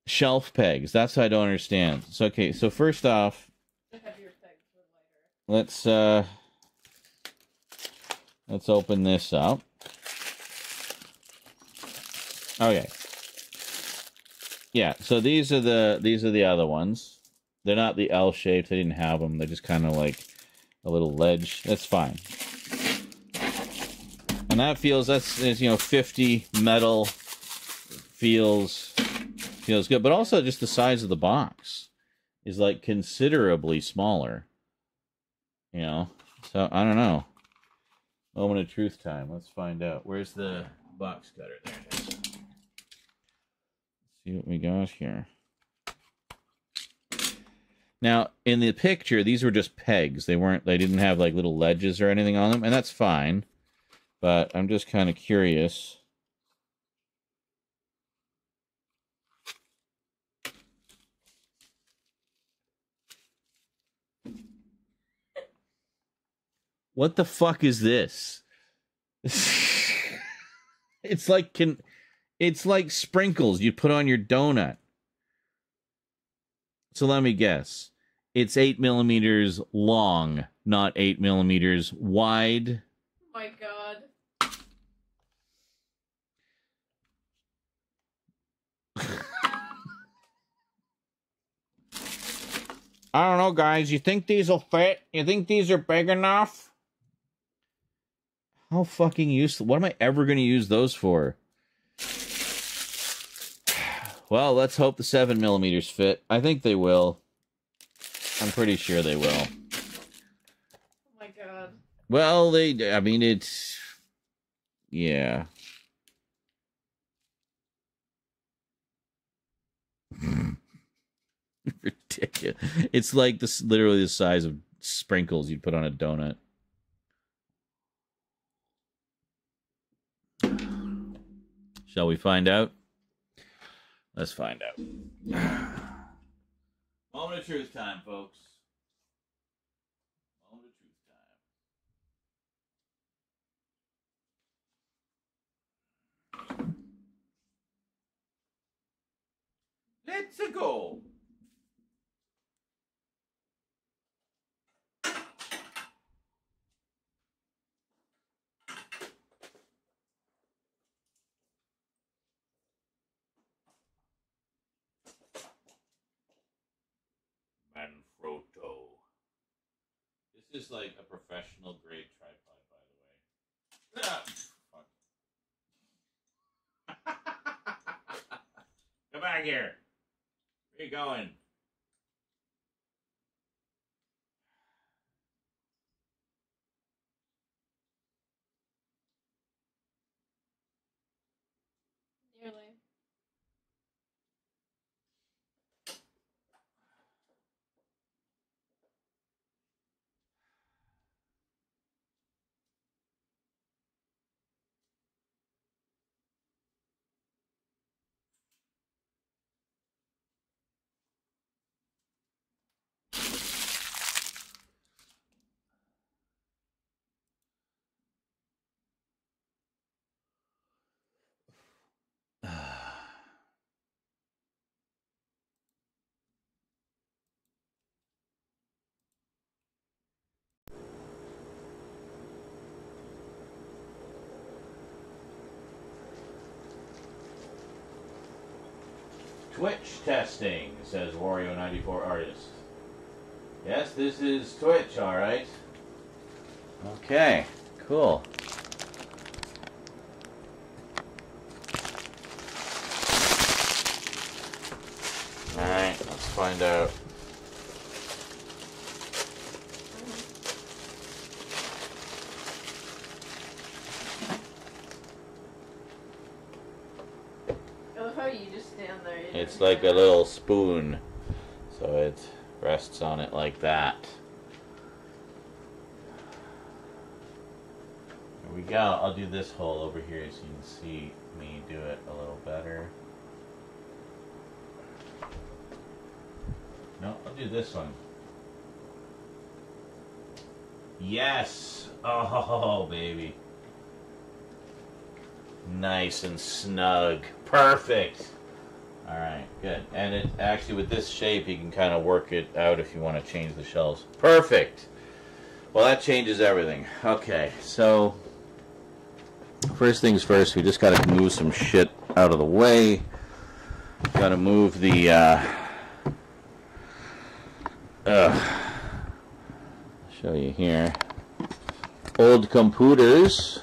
shelf pegs? That's what I don't understand. So okay, so first off, let's open this up. Okay. Yeah, so these are the other ones. They're not the L shaped. They didn't have them. They're just kind of like a little ledge. That's fine. And that feels, that's 50 metal, feels good. But also just the size of the box is like considerably smaller. So I don't know. Moment of truth time. Let's find out. Where's the box cutter? There it is. Let's see what we got here. Now, in the picture, these were just pegs. They didn't have like little ledges or anything on them, and that's fine. But I'm just kind of curious. What the fuck is this? It's like sprinkles you put on your donut. So let me guess. It's 8 millimeters long, not 8 millimeters wide. Oh my god. I don't know, guys. You think these will fit? You think these are big enough? How fucking useless. What am I ever going to use those for? Well, let's hope the 7 millimeters fit. I think they will. I'm pretty sure they will. Oh my god. Well, it's... Yeah. Ridiculous. It's like literally the size of sprinkles you'd put on a donut. Shall we find out? Let's find out. Moment of truth time, folks. Moment of truth time. Let's go. Manfrotto. This is like a professional grade tripod, by the way. Fuck. Come back here. Where are you going? Nearly. Twitch testing, says Wario94 Artist. Yes, this is Twitch, alright. Okay, cool. Alright, let's find out. It's like a little spoon, so it rests on it like that. There we go. I'll do this hole over here so you can see me do it a little better. No, I'll do this one. Yes! Oh, baby. Nice and snug. Perfect! Alright, good. And it actually, with this shape, you can kind of work it out if you want to change the shells. Perfect! Well, that changes everything. Okay, so first things first, we just got to move some shit out of the way. got to move the show you here. Old computers.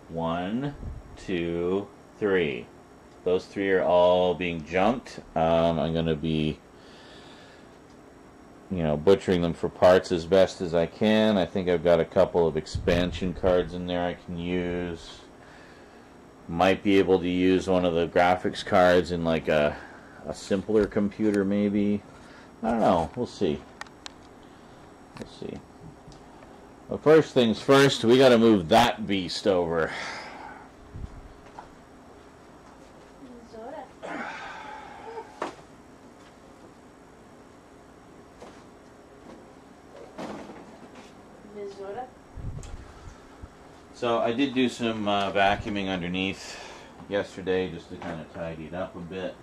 One, two, three. Those three are all being junked. I'm going to be, butchering them for parts as best as I can. I think I've got a couple of expansion cards in there I can use. Might be able to use one of the graphics cards in like a simpler computer maybe. I don't know. We'll see. We'll see. But first things first, we got to move that beast over. So I did do some vacuuming underneath yesterday just to kind of tidy it up a bit.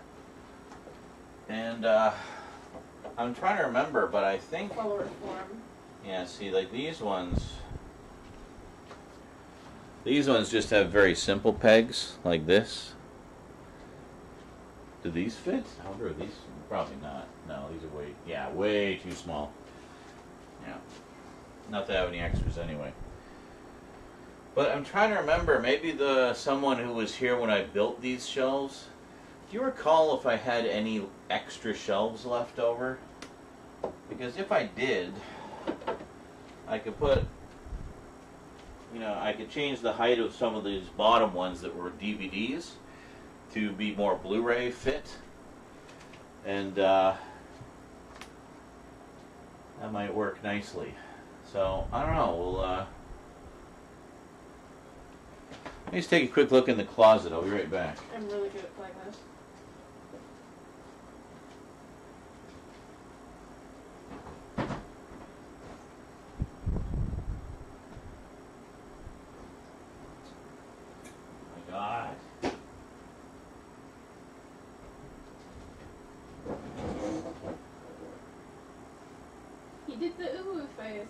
And I'm trying to remember, but I think... Color form. Yeah, see, like these ones just have very simple pegs, like this. Do these fit? I wonder if these... Probably not. No, these are way too small. Yeah. Not to have any extras anyway. But I'm trying to remember, maybe someone who was here when I built these shelves, do you recall if I had any extra shelves left over? Because if I did, I could put, I could change the height of some of these bottom ones that were DVDs to be more Blu-ray fit. And that might work nicely. So, I don't know, we'll... Let's take a quick look in the closet. I'll be right back. I'm really good at playing this. Oh my God. He did the ooh face.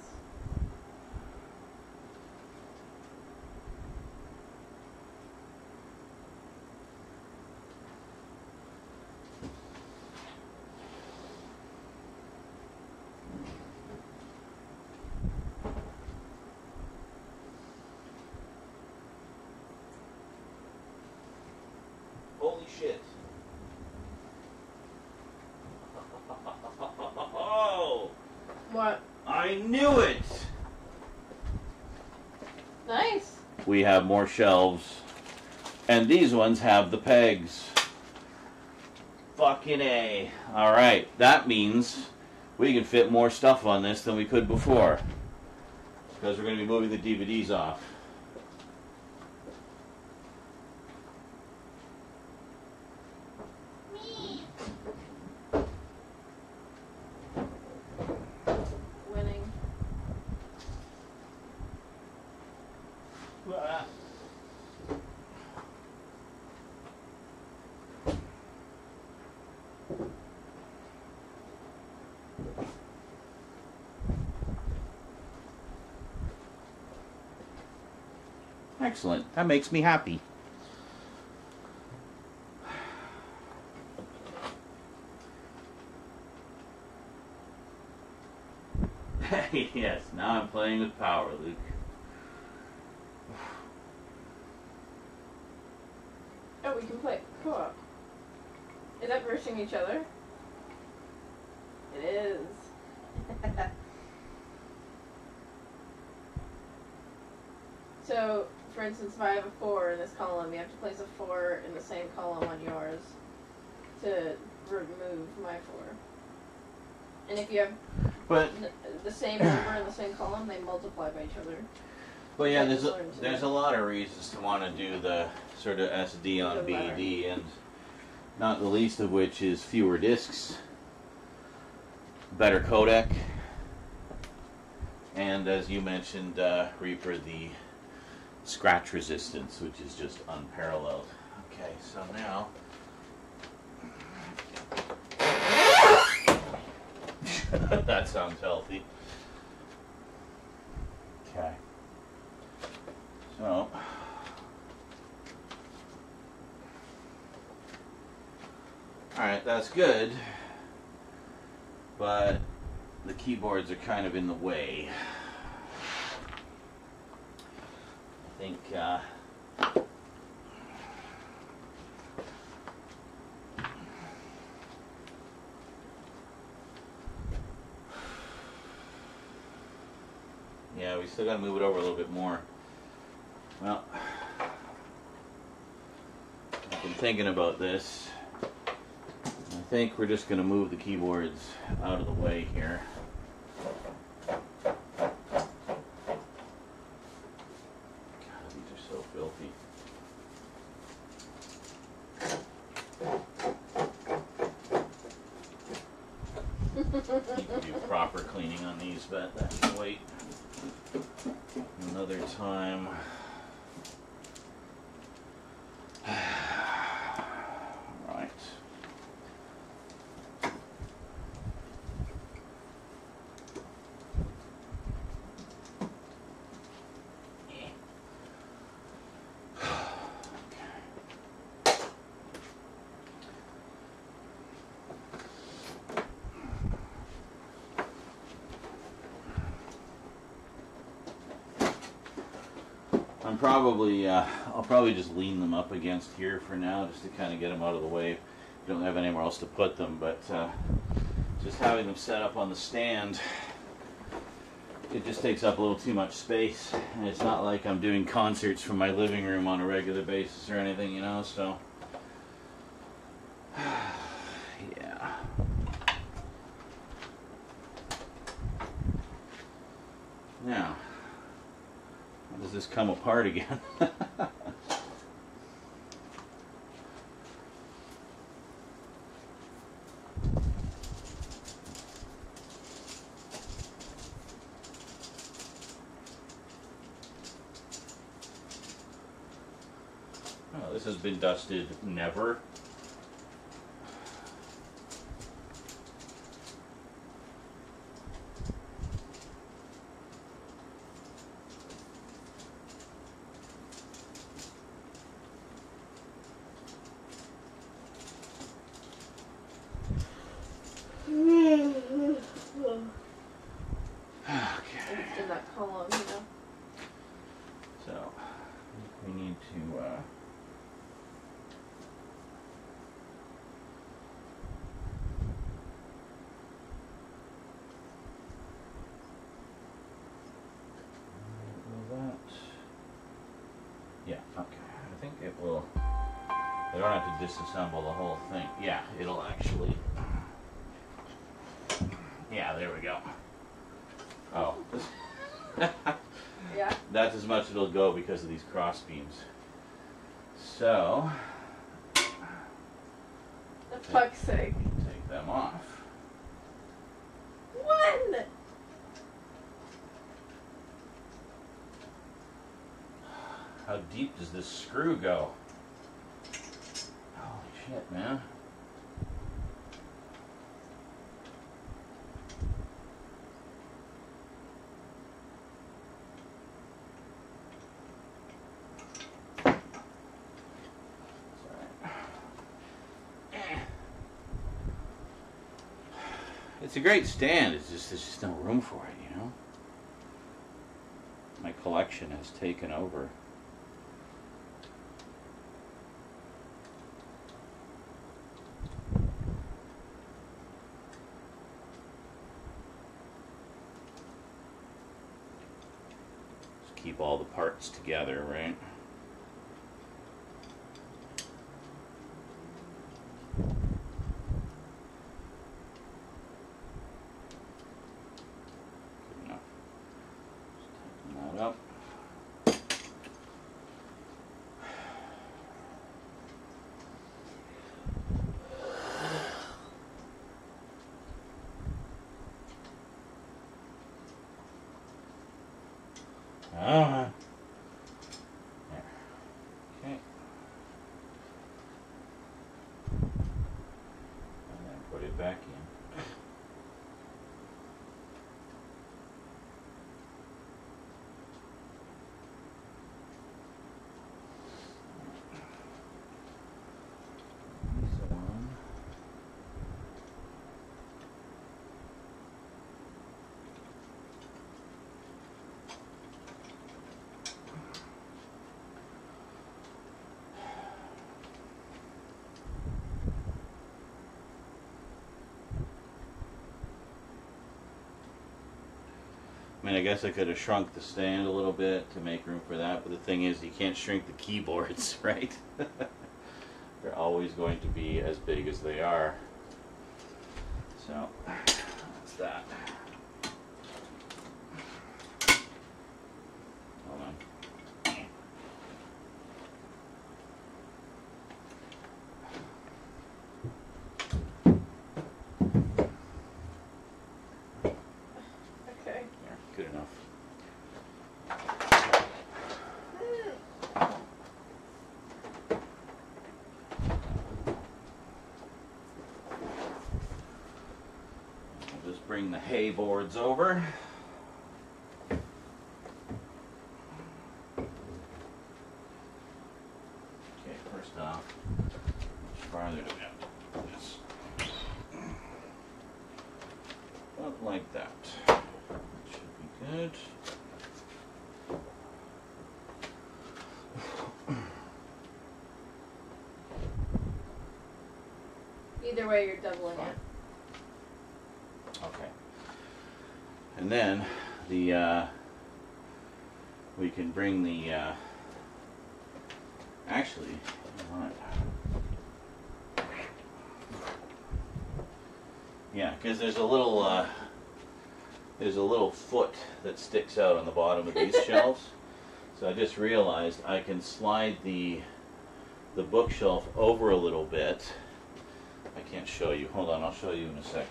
Holy shit. What? I knew it! Nice. We have more shelves. And these ones have the pegs. Fucking A. Alright, that means we can fit more stuff on this than we could before. Because we're going to be moving the DVDs off. Winning. Excellent. That makes me happy. Yes, now I'm playing with power, Luke. Oh, we can play co-op. Is that versing each other? It is. So, for instance, if I have a 4 in this column, you have to place a 4 in the same column on yours to remove my 4. And if you have the same number in the same column, they multiply by each other. Well, yeah, there's a lot of reasons to want to do the sort of SD on BD, and not the least of which is fewer discs, better codec, and as you mentioned, Reaper, the scratch resistance, which is just unparalleled. Okay, so now... That sounds healthy. Okay. So... Alright, that's good. But the keyboards are kind of in the way. I think, yeah, we still got to move it over a little bit more. Well, I've been thinking about this. I think we're just going to move the keyboards out of the way here. God, these are so filthy. You can do proper cleaning on these, but that can wait another time. Right. I'll probably just lean them up against here for now, just to kind of get them out of the way. You don't have anywhere else to put them, but just having them set up on the stand, it just takes up a little too much space. And it's not like I'm doing concerts from my living room on a regular basis or anything, you know, so yeah. Now, how does this come apart again? Oh, this has been dusted never. In that column, you know. So, we need to, that. Yeah, okay. I think it will, I don't have to disassemble the whole thing. Yeah, it'll actually, yeah, there we go. Oh. Yeah. That's as much as it'll go because of these cross beams. So, For fuck's sake. take them off. When? How deep does this screw go? Holy shit, man. It's a great stand, it's just there's just no room for it, you know? My collection has taken over. Just keep all the parts together, right? There. Okay. And then put it back in. This one. mean, I guess I could have shrunk the stand a little bit to make room for that, but the thing is, you can't shrink the keyboards, right? They're always going to be as big as they are. So, that's that. Hold on. Okay. Yeah, good enough. I'll just bring the hay boards over. Okay, first off, how farther do we have to put this? About like that. That should be good. Either way, you're doubling Fine. it. Okay. And then the we can bring the actually, you know what? Yeah, because there's a little foot that sticks out on the bottom of these shelves. So I just realized I can slide the bookshelf over a little bit. I can't show you. Hold on, I'll show you in a sec.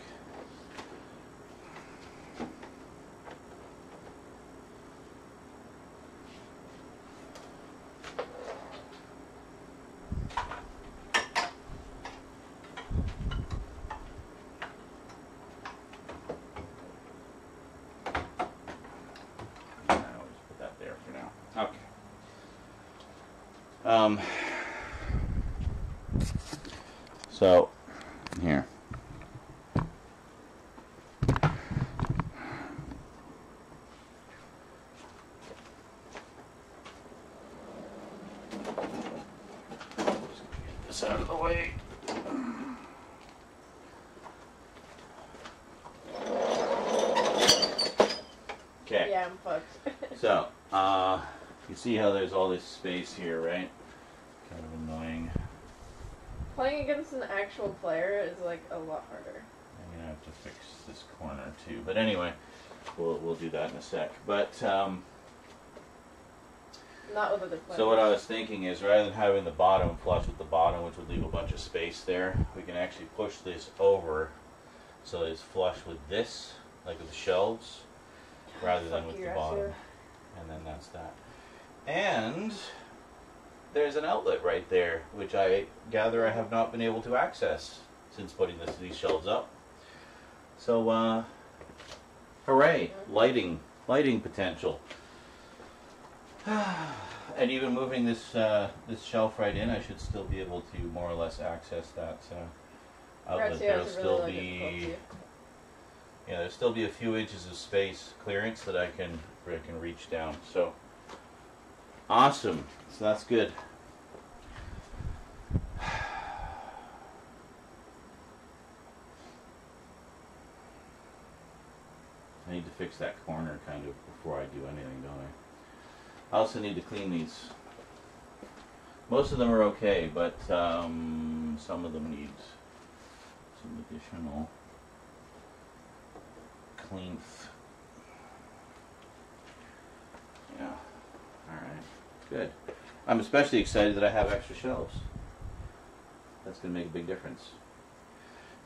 I'll just put that there for now. Okay. So, here. Just get this out of the way. Okay. Yeah, I'm fucked. So, you see how there's all this space here, right? Kind of annoying. Playing against an actual player is like a lot harder. I'm gonna have to fix this corner too. But anyway, we'll do that in a sec. But Not with other players. so what I was thinking is, rather than having the bottom flush with the bottom, which would leave a bunch of space there, we can actually push this over so it's flush with this, like with the shelves, rather than Fuck with you, the bottom. Arthur. And then that's that. And there's an outlet right there, which I gather I have not been able to access since putting these shelves up. So, hooray! Lighting potential. And even moving this this shelf right in, I should still be able to more or less access that outlet. Right, so you There'll have to still really look at the be, yeah, there'll still be a few inches of space clearance that I can reach down. So awesome. So that's good. I need to fix that corner kind of before I do anything, don't I? I also need to clean these. Most of them are okay, but some of them need some additional clean. Yeah. Alright. Good. I'm especially excited that I have extra shelves. That's going to make a big difference.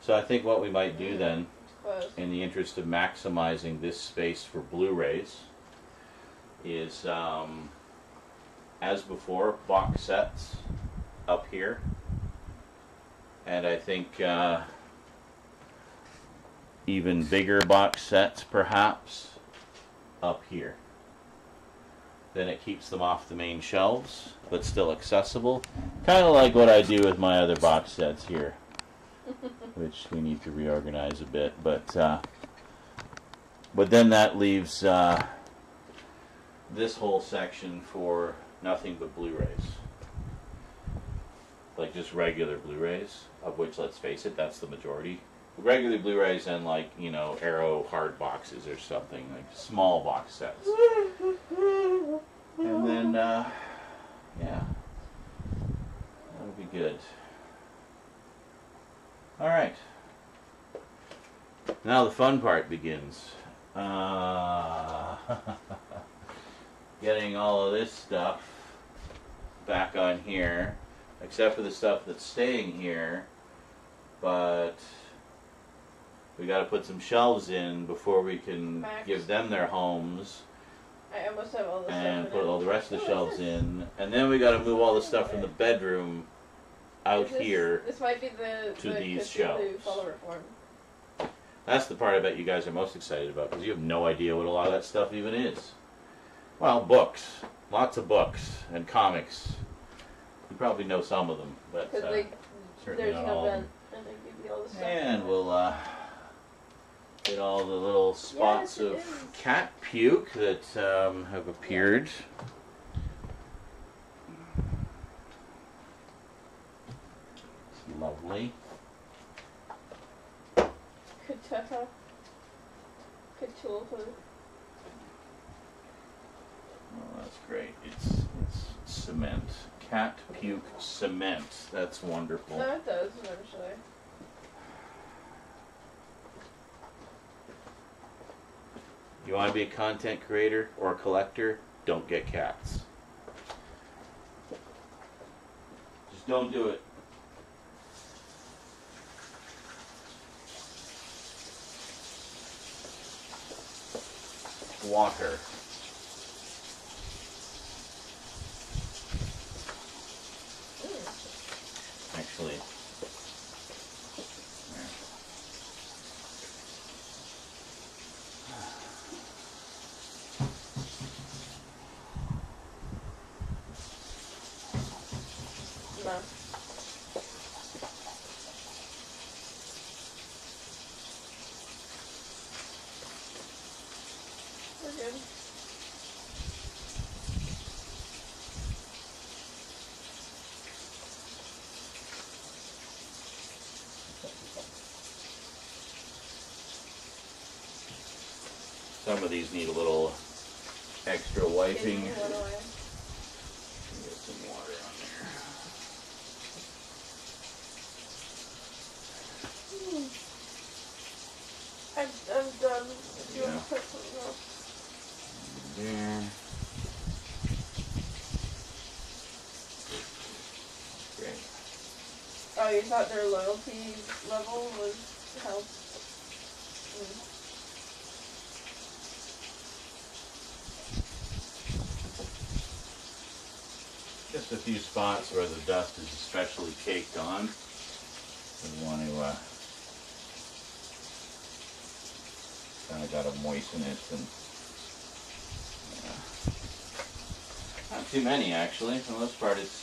So I think what we might do then, Close. in the interest of maximizing this space for Blu-rays, is, as before, box sets up here. And I think even bigger box sets, perhaps, up here. Then it keeps them off the main shelves, but still accessible. Kind of like what I do with my other box sets here, which we need to reorganize a bit. But then that leaves this whole section for nothing but Blu-rays. Like just regular Blu-rays, of which, let's face it, that's the majority regular Blu-rays and like, you know, Arrow hard boxes or something, like small box sets. And then, yeah, that'll be good. All right. Now the fun part begins. Getting all of this stuff back on here, except for the stuff that's staying here, but we got to put some shelves in before we can give them their homes. I almost have all the stuff and in put it. all the rest of the shelves in, and then we got to move all the stuff from the bedroom out here. This might be the these Cthulhu shelves. Follow Reform. That's the part I bet you guys are most excited about, because you have no idea what a lot of that stuff even is. Well, books. Lots of books and comics. You probably know some of them, but certainly there's not no all of vent, them. and they give you all the stuff. And we'll get all the little spots of cat puke that have appeared. It's lovely. Cthulhu. Cthulhu. Oh, that's great. It's cement. Cat puke cement. That's wonderful. No, it does eventually. You want to be a content creator or a collector? Don't get cats. Just don't do it. Water. Actually, No. We're good. some of these need a little extra wiping. Get one away. Get some water on there. I'm done. If you want to put something else. There. Great. Oh, you thought their loyalty level was help? Just a few spots where the dust is especially caked on. We want to kind of got to moisten it, and not too many actually. For the most part, it's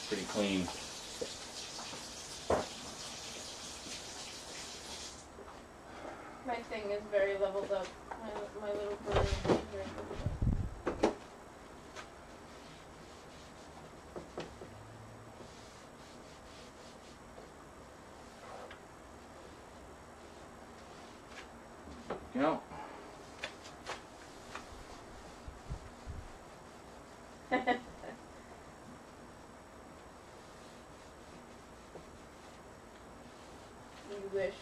pretty clean. My thing is very leveled up. My little bird is very leveled up. Go. You wish.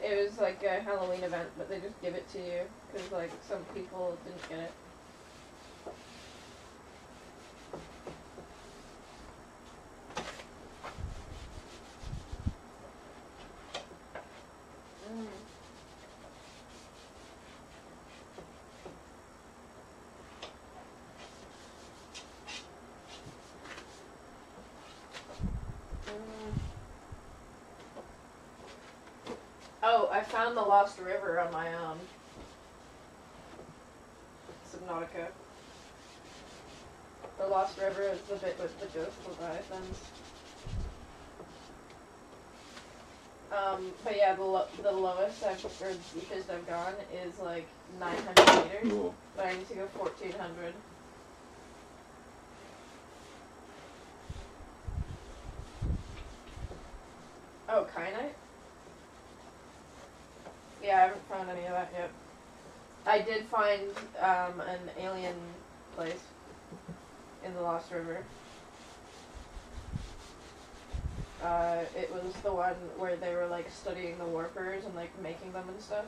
It was like a Halloween event, but they just give it to you because like some people didn't get it. Oh, I found the Lost River on my Subnautica. The Lost River is the bit with the ghost leviathans. But yeah, the lowest or deepest I've gone is like 900 meters, Cool. but I need to go 1,400. Oh, Kyanite? Yeah, I haven't found any of that yet. I did find an alien place in the Lost River. It was the one where they were like studying the warpers and like making them and stuff.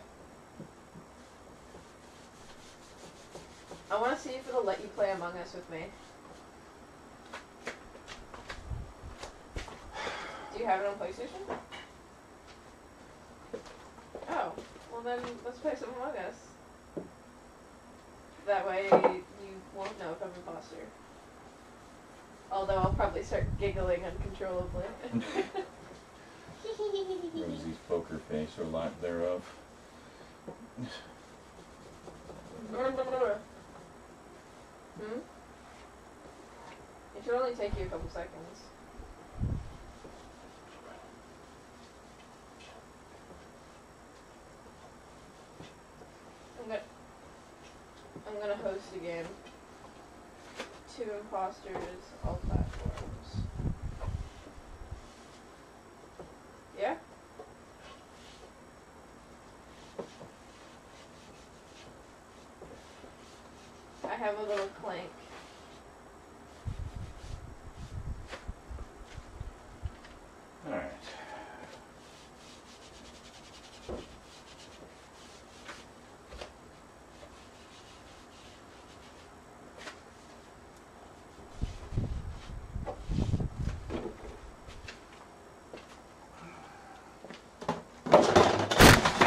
I want to see if it'll let you play Among Us with me. Do you have it on PlayStation? Oh, well then let's play some Among Us. That way you won't know if I'm an imposter. Although I'll probably start giggling uncontrollably. Rosie's poker face, or lack thereof. It should only take you a couple seconds. I'm gonna host a game. 2 imposters, all platforms. Yeah? I have a little clank. Alright.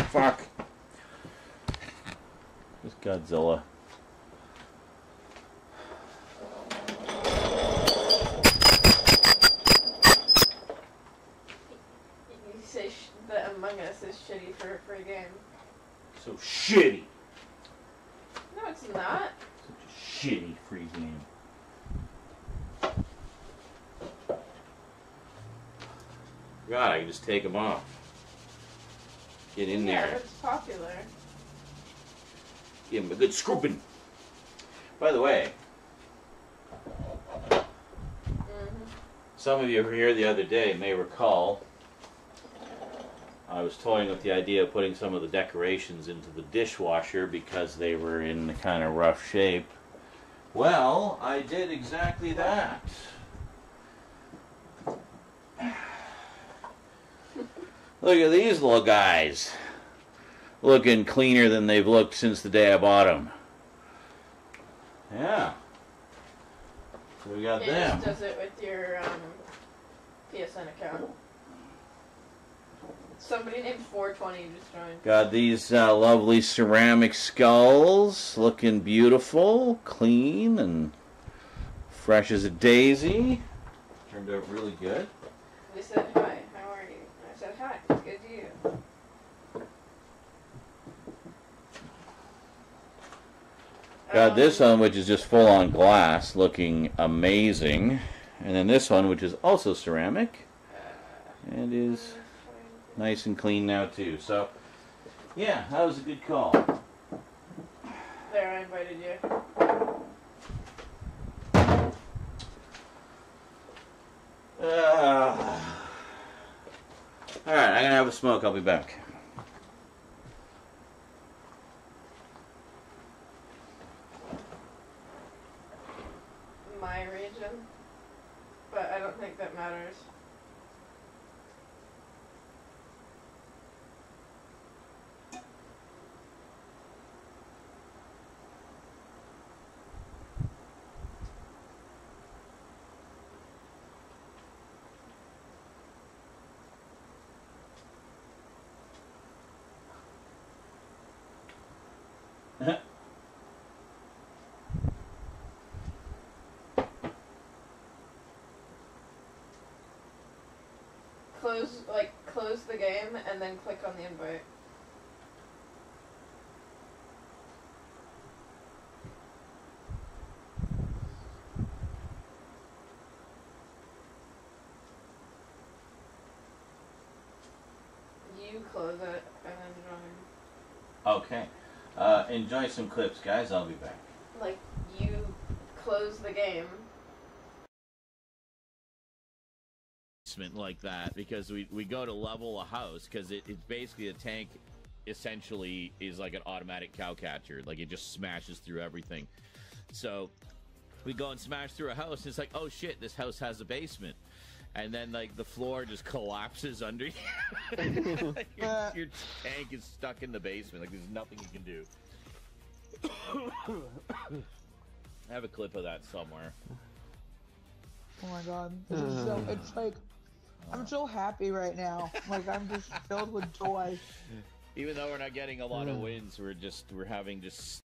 Fuck. This Godzilla. You say that Among Us is shitty for a free game. So shitty. No, it's not. Such a shitty free game. God, I can just take them off. Get in Yeah, there. it's popular. Give him a good scrubbing. By the way, some of you who were here the other day may recall I was toying with the idea of putting some of the decorations into the dishwasher because they were in kind of rough shape. Well, I did exactly that. Look at these little guys. Looking cleaner than they've looked since the day I bought them. Yeah. So we got It them. just does it with your PSN account. Somebody named 420 just joined. Got these lovely ceramic skulls. Looking beautiful, clean, and fresh as a daisy. Turned out really good. They said hi, how are you? I said hi, good to you. Got this one, which is just full on glass, looking amazing. And then this one, which is also ceramic, and is nice and clean now too. So, yeah, that was a good call. There, I invited you. Alright, I'm gonna have a smoke. I'll be back. My region, but I don't think that matters. Close the game and then click on the invite. You close it and then join. Okay. Enjoy some clips, guys. I'll be back. Like, you close the game like that because we go to level a house because it's basically a tank essentially is like an automatic cow catcher. Like it just smashes through everything. So we go and smash through a house and it's like, oh shit, this house has a basement. And then like the floor just collapses under you. your tank is stuck in the basement. Like there's nothing you can do. I have a clip of that somewhere. Oh my god. This is so, it's like, I'm so happy right now. Like, I'm just filled with joy. Even though we're not getting a lot of wins, we're having just...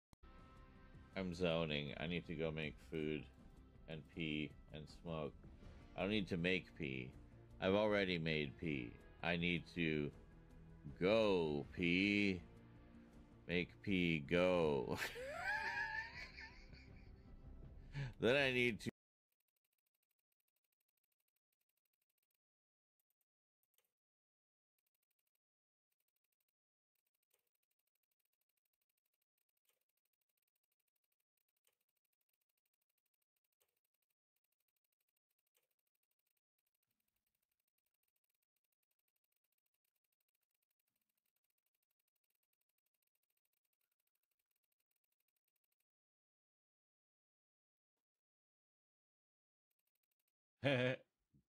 I'm zoning. I need to go make food and pee and smoke. I don't need to make pee. I've already made pee. I need to go pee. Make pee go. Then I need to...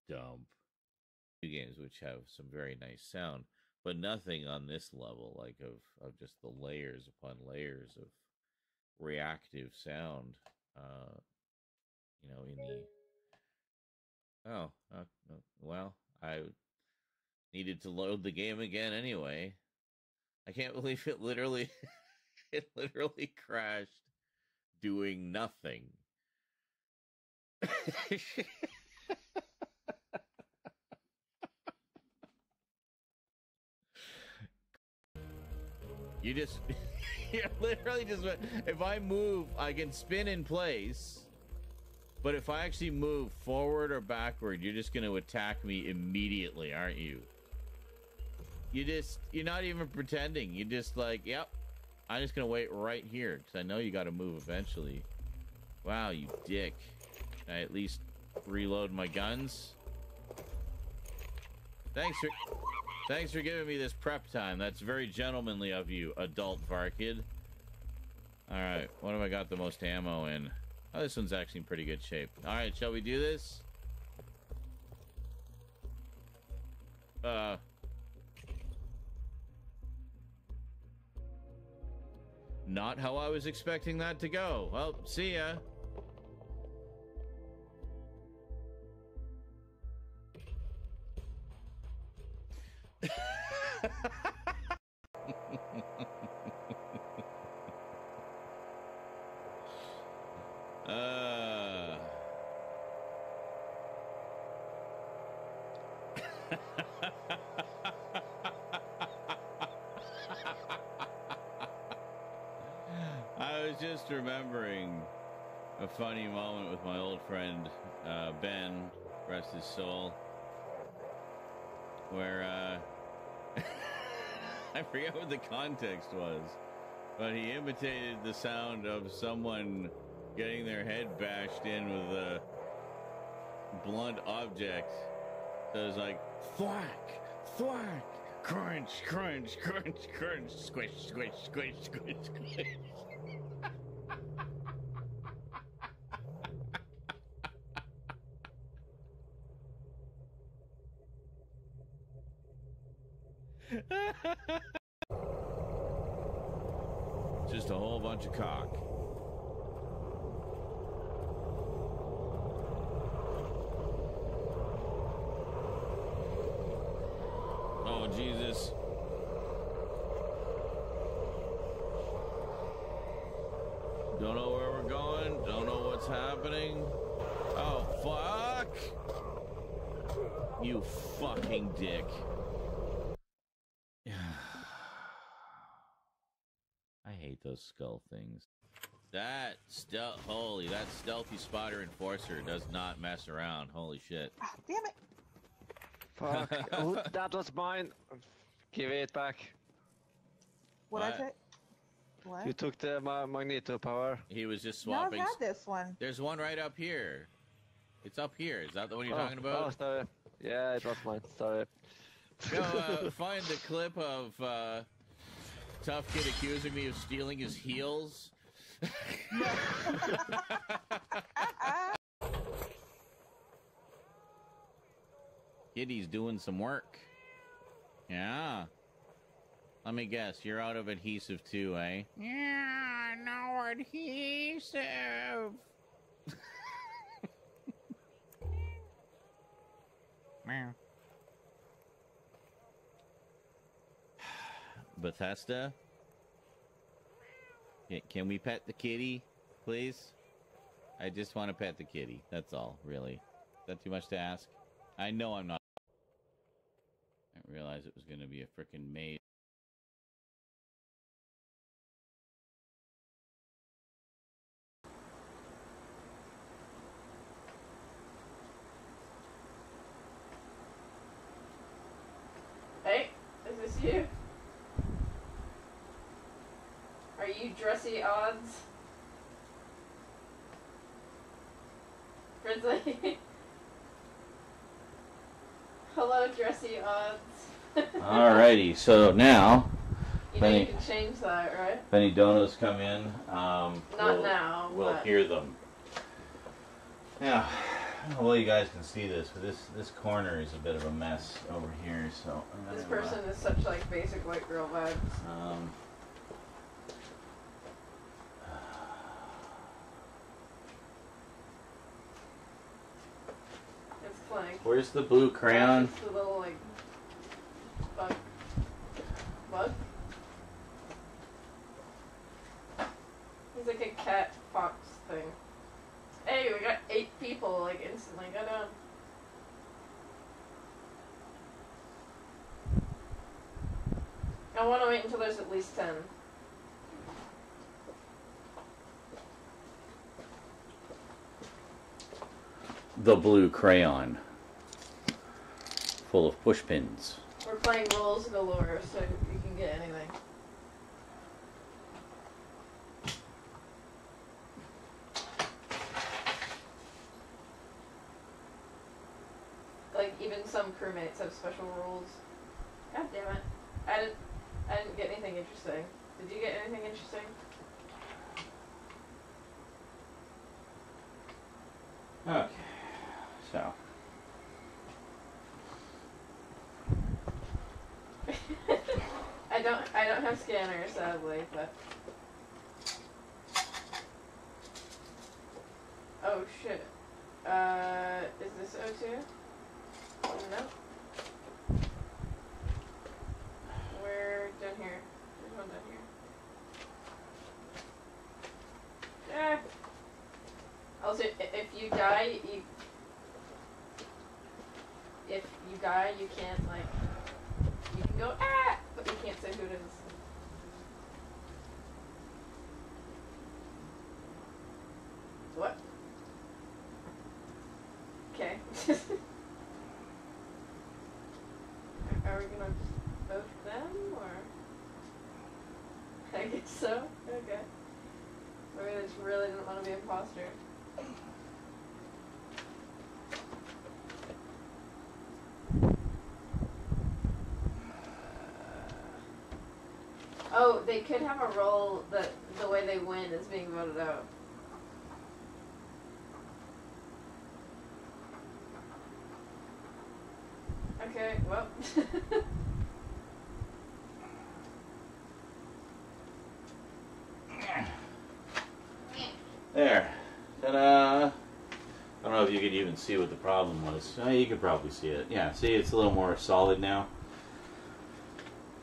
Dump. Games which have some very nice sound, but nothing on this level, like of just the layers upon layers of reactive sound. You know, in the well, I needed to load the game again anyway. I can't believe it literally it literally crashed doing nothing. You just, you literally just, if I move, I can spin in place. But if I actually move forward or backward, you're just going to attack me immediately, aren't you? You're not even pretending. You're just like, yep, I'm just going to wait right here because I know you got to move eventually. Wow, you dick. Can I at least reload my guns? Thanks for giving me this prep time. That's very gentlemanly of you, adult Varkid. Alright, what have I got the most ammo in? Oh, this one's actually in pretty good shape. Alright, shall we do this? Not how I was expecting that to go. Well, see ya. I was just remembering a funny moment with my old friend Ben, rest his soul, where I forget what the context was, but he imitated the sound of someone getting their head bashed in with a blunt object. So it was like thwack, thwack, crunch, crunch, crunch, crunch, squish, squish, squish, squish, squish. Just a whole bunch of cock. Oh, Jesus. Don't know where we're going. Don't know what's happening. Oh, fuck. You fucking dick. I hate those skull things. That stealthy spotter enforcer does not mess around. Holy shit. Ah, damn it. Fuck. Oh, that was mine. Give it back. What I take? What? You took the magneto power. He was just No, I've swapping. had this one. There's one right up here. It's up here. Is that the one you're Oh, talking about? Oh, sorry. Yeah, it was mine. Sorry. Go find the clip of Tough Kid accusing me of stealing his heels. Kitty's doing some work. Yeah. Let me guess, you're out of adhesive too, eh? Yeah, no adhesive. Meow. Bethesda? Can we pet the kitty, please? I just want to pet the kitty. That's all, really. Is that too much to ask? I know I'm not. I didn't realize it was going to be a frickin' maze. Hey, is this you? Are you Dressy Odds? Friendly? Hello, Dressy Odds. Alrighty, so now, You know you can change that, right? if any donos come in, Not now, we'll but... hear them. Now, well, you guys can see this, but this corner is a bit of a mess over here, so... This person is such, like, basic white girl vibes. It's Clank. Where's the blue crayon? It's the little, like, bug. Bug? He's like a cat fox thing. Hey, we got 8 people, like, instantly. Go down. I want to wait until there's at least 10. The blue crayon. Full of push pins. We're playing rolls galore, so you can get anything. Like, even some crewmates have special rules. God damn it. I didn't get anything interesting. Did you get anything interesting? Okay. So. I don't have scanners, sadly, but... Oh, shit. Is this O2? No. We're down here. There's one down here. Also, if you die, you can't, like, you can go, ah! But you can't say who it is. What? Okay. Are we gonna vote them, or? I guess so. Okay. Maybe they just really didn't want to be imposter. Oh, they could have a role that the way they win is being voted out. Okay, well. There. Ta-da! I don't know if you could even see what the problem was. You could probably see it. Yeah, see, it's a little more solid now.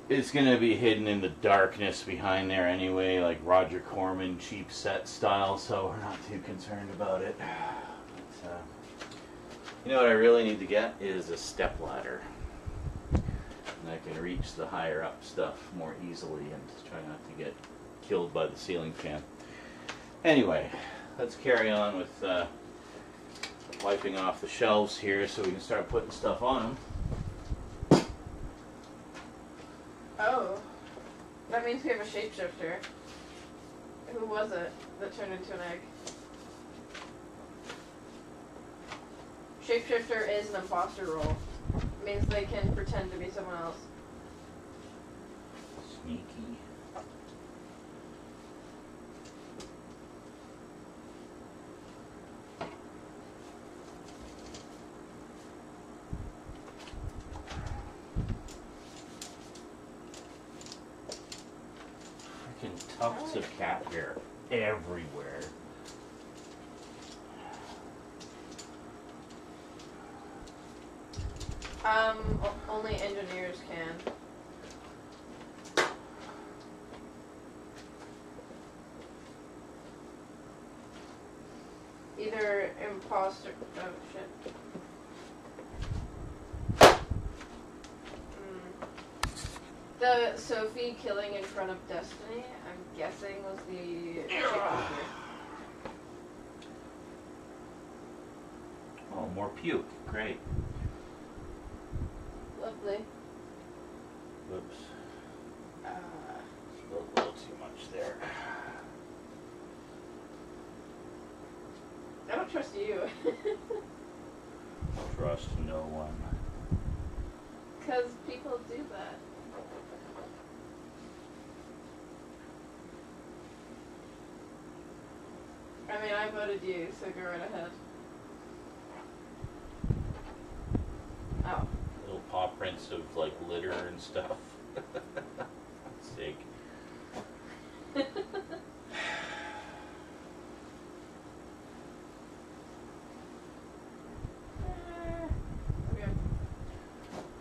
It's going to be hidden in the darkness behind there anyway, like Roger Corman cheap set style, so we're not too concerned about it. But, you know what I really need to get is a stepladder. And I can reach the higher up stuff more easily and try not to get killed by the ceiling fan. Anyway, let's carry on with wiping off the shelves here so we can start putting stuff on them. Oh. That means we have a shapeshifter. Who was it that turned into an egg? Shapeshifter is an imposter role. It means they can pretend to be someone else. Sneaky. Freaking tufts of cat hair everywhere. Only engineers can. Either imposter. Oh shit. The Sophie killing in front of Destiny, I'm guessing, was the shapeshifter. Oh, more puke. Great. Lovely. Whoops. Spilled a little too much there. I don't trust you. Trust no one. Because people do that. I mean, I voted you, so go right ahead. Oh. Little paw prints of like litter and stuff. Sick. Okay.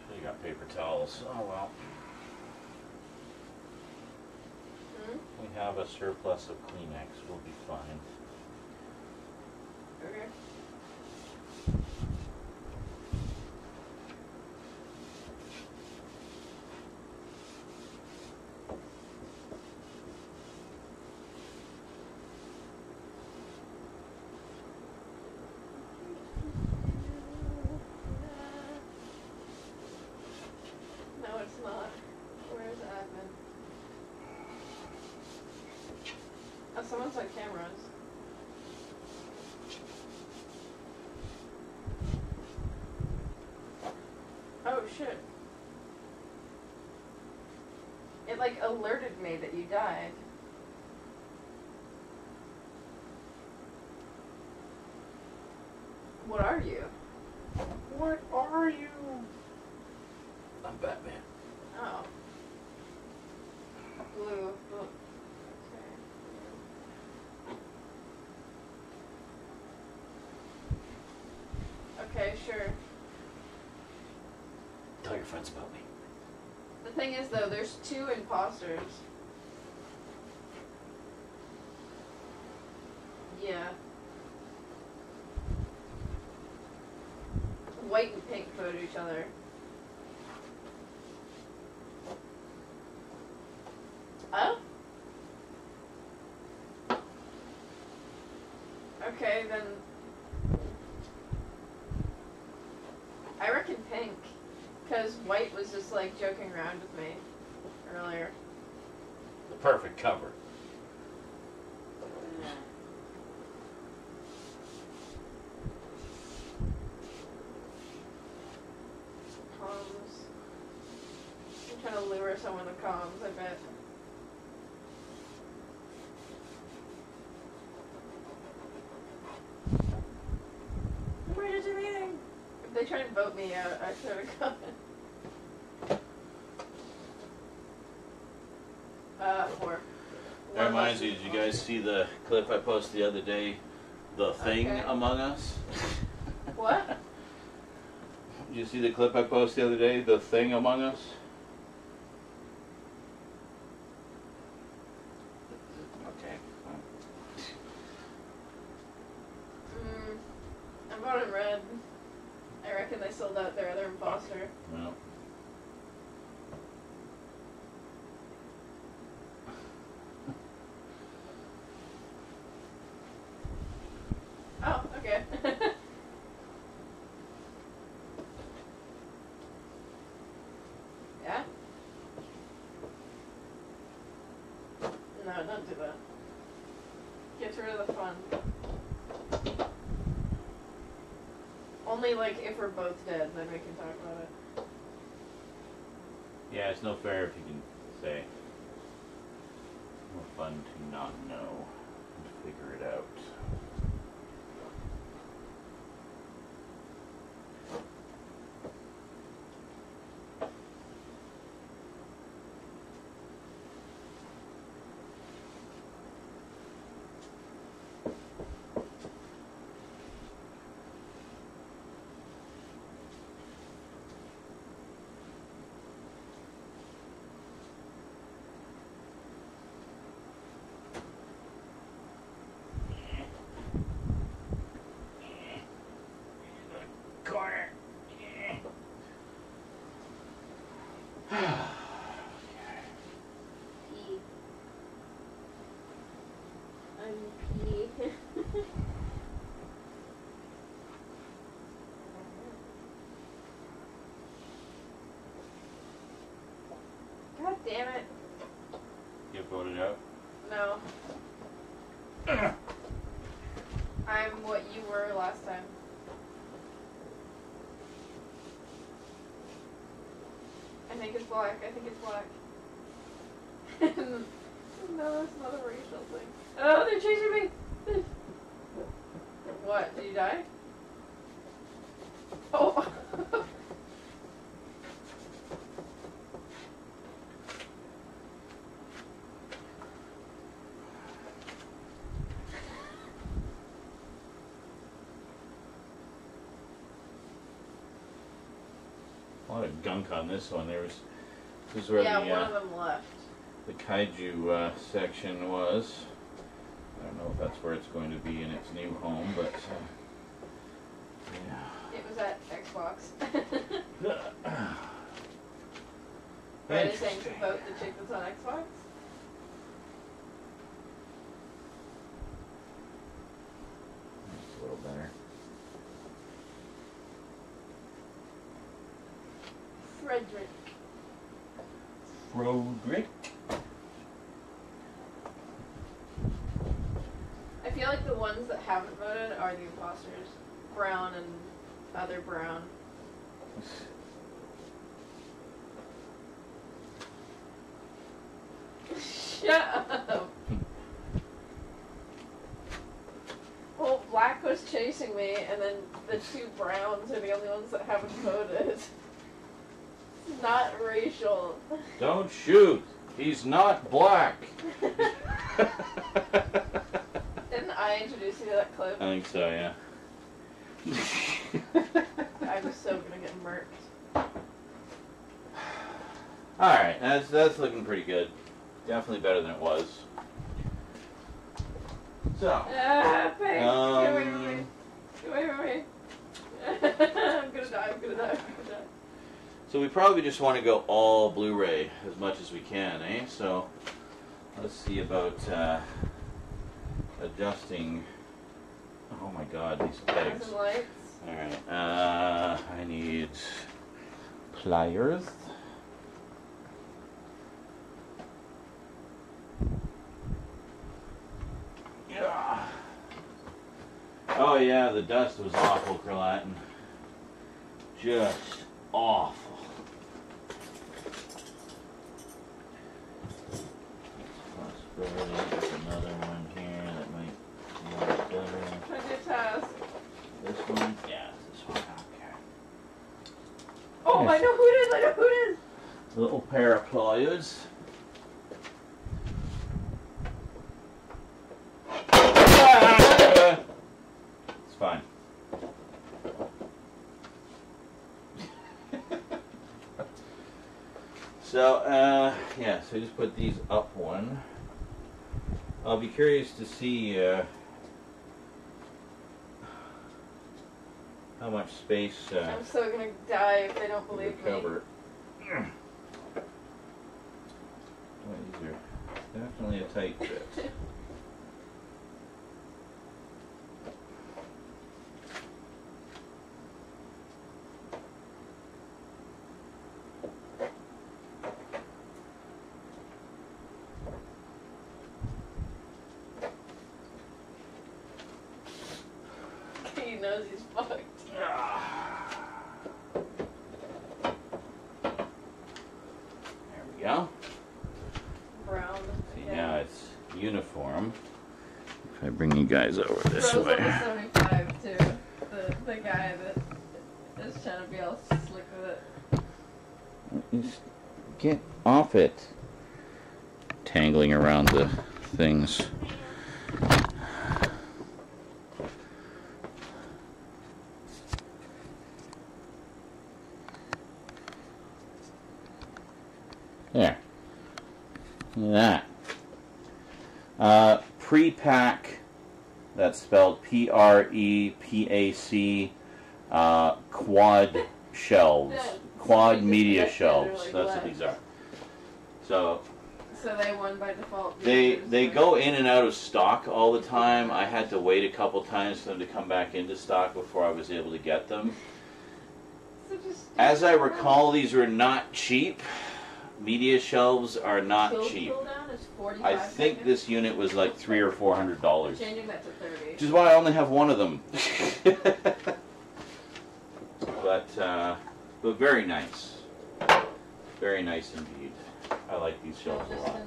Should've got paper towels. Oh well. We have a surplus of Kleenex. We'll be fine. Okay. No, it's not. Where's admin? Oh, someone's on cameras. Oh shit. It like alerted me that you died. What are you? What are you? I'm Batman. Oh. Blue. Blue. Okay, sure. Tell your friends about me. The thing is, though, there's two imposters. Yeah. White and pink voted each other. Oh? Okay, then... I reckon pink. Because white was just, like, joking around with me earlier. The perfect cover. Comms. I'm trying to lure someone to comms, I bet. Where did you meeting? If they try and vote me out, I should have gone. 4. That reminds me, did you guys see the clip I posted the other day? The Thing Okay. Among Us? What? Did you see the clip I posted the other day? The Thing Among Us? Okay. I'm voting red. I reckon they sold out their other imposter. Well. Oh, okay. Yeah? No, don't do that. Get rid of the fun. Only only like if we're both dead, then we can talk about it. Yeah, it's no fair if you can say. More fun to not know and figure it out. Corner. Pee. I'm pee. God damn it. Get voted out. No. I'm what you were last time. I think it's black. I think it's black. No, that's not a racial thing. Oh, they're chasing me! What? Did you die? Oh! A lot of gunk on this one. This is where Yeah, the one of them left. the kaiju section was. I don't know if that's where it's going to be in its new home, but yeah. It was at Xbox. Are they saying to vote the chick that's on Xbox? That's a little better. Frederick. Frodrick. I feel like the ones that haven't voted are the imposters. Brown and other Brown. Shut up! Well, Black was chasing me, and then the two Browns are the only ones that haven't voted. It's not racial. Don't shoot. He's not black. Didn't I introduce you to that clip? I think so, yeah. I'm so gonna get murked. Alright, that's looking pretty good. Definitely better than it was. So, Pig! Get away from me! Get away from me! I'm gonna die, I'm gonna die, I'm gonna die. so we probably just want to go all Blu-ray as much as we can, eh? So, let's see about adjusting. Oh my god, these pegs. Some lights. Alright, I need pliers. Yeah. Oh yeah, the dust was awful, Kralatin. Just awful. There's another one here that might work better. Try to do a task. This one? Yeah, this one. Okay. Oh, Yes. I know who it is! I know who it is! A little pair of pliers. It's fine. So, yeah, so just put these up one. I'll be curious to see how much space I'm so gonna die if they don't the believe me. cover. Well, these are definitely a tight fit. He knows he's fucked. Ah. If I bring you guys over this Throws way. up a 75 too. The guy that is trying to be all slick with it. Just get off it. Tangling around the things. There. Look at that. Pre-pack, that's spelled P-R-E-P-A-C, quad shelves. Quad media shelves. That's what these are. So they won by default. they go in and out of stock all the time. I had to wait a couple times for them to come back into stock before I was able to get them. As I recall, these were not cheap. Media shelves are not cheap. I think this unit was like $300 or $400. Changing that to 30. Which is why I only have one of them. But very nice. Very nice indeed. I like these shelves a lot.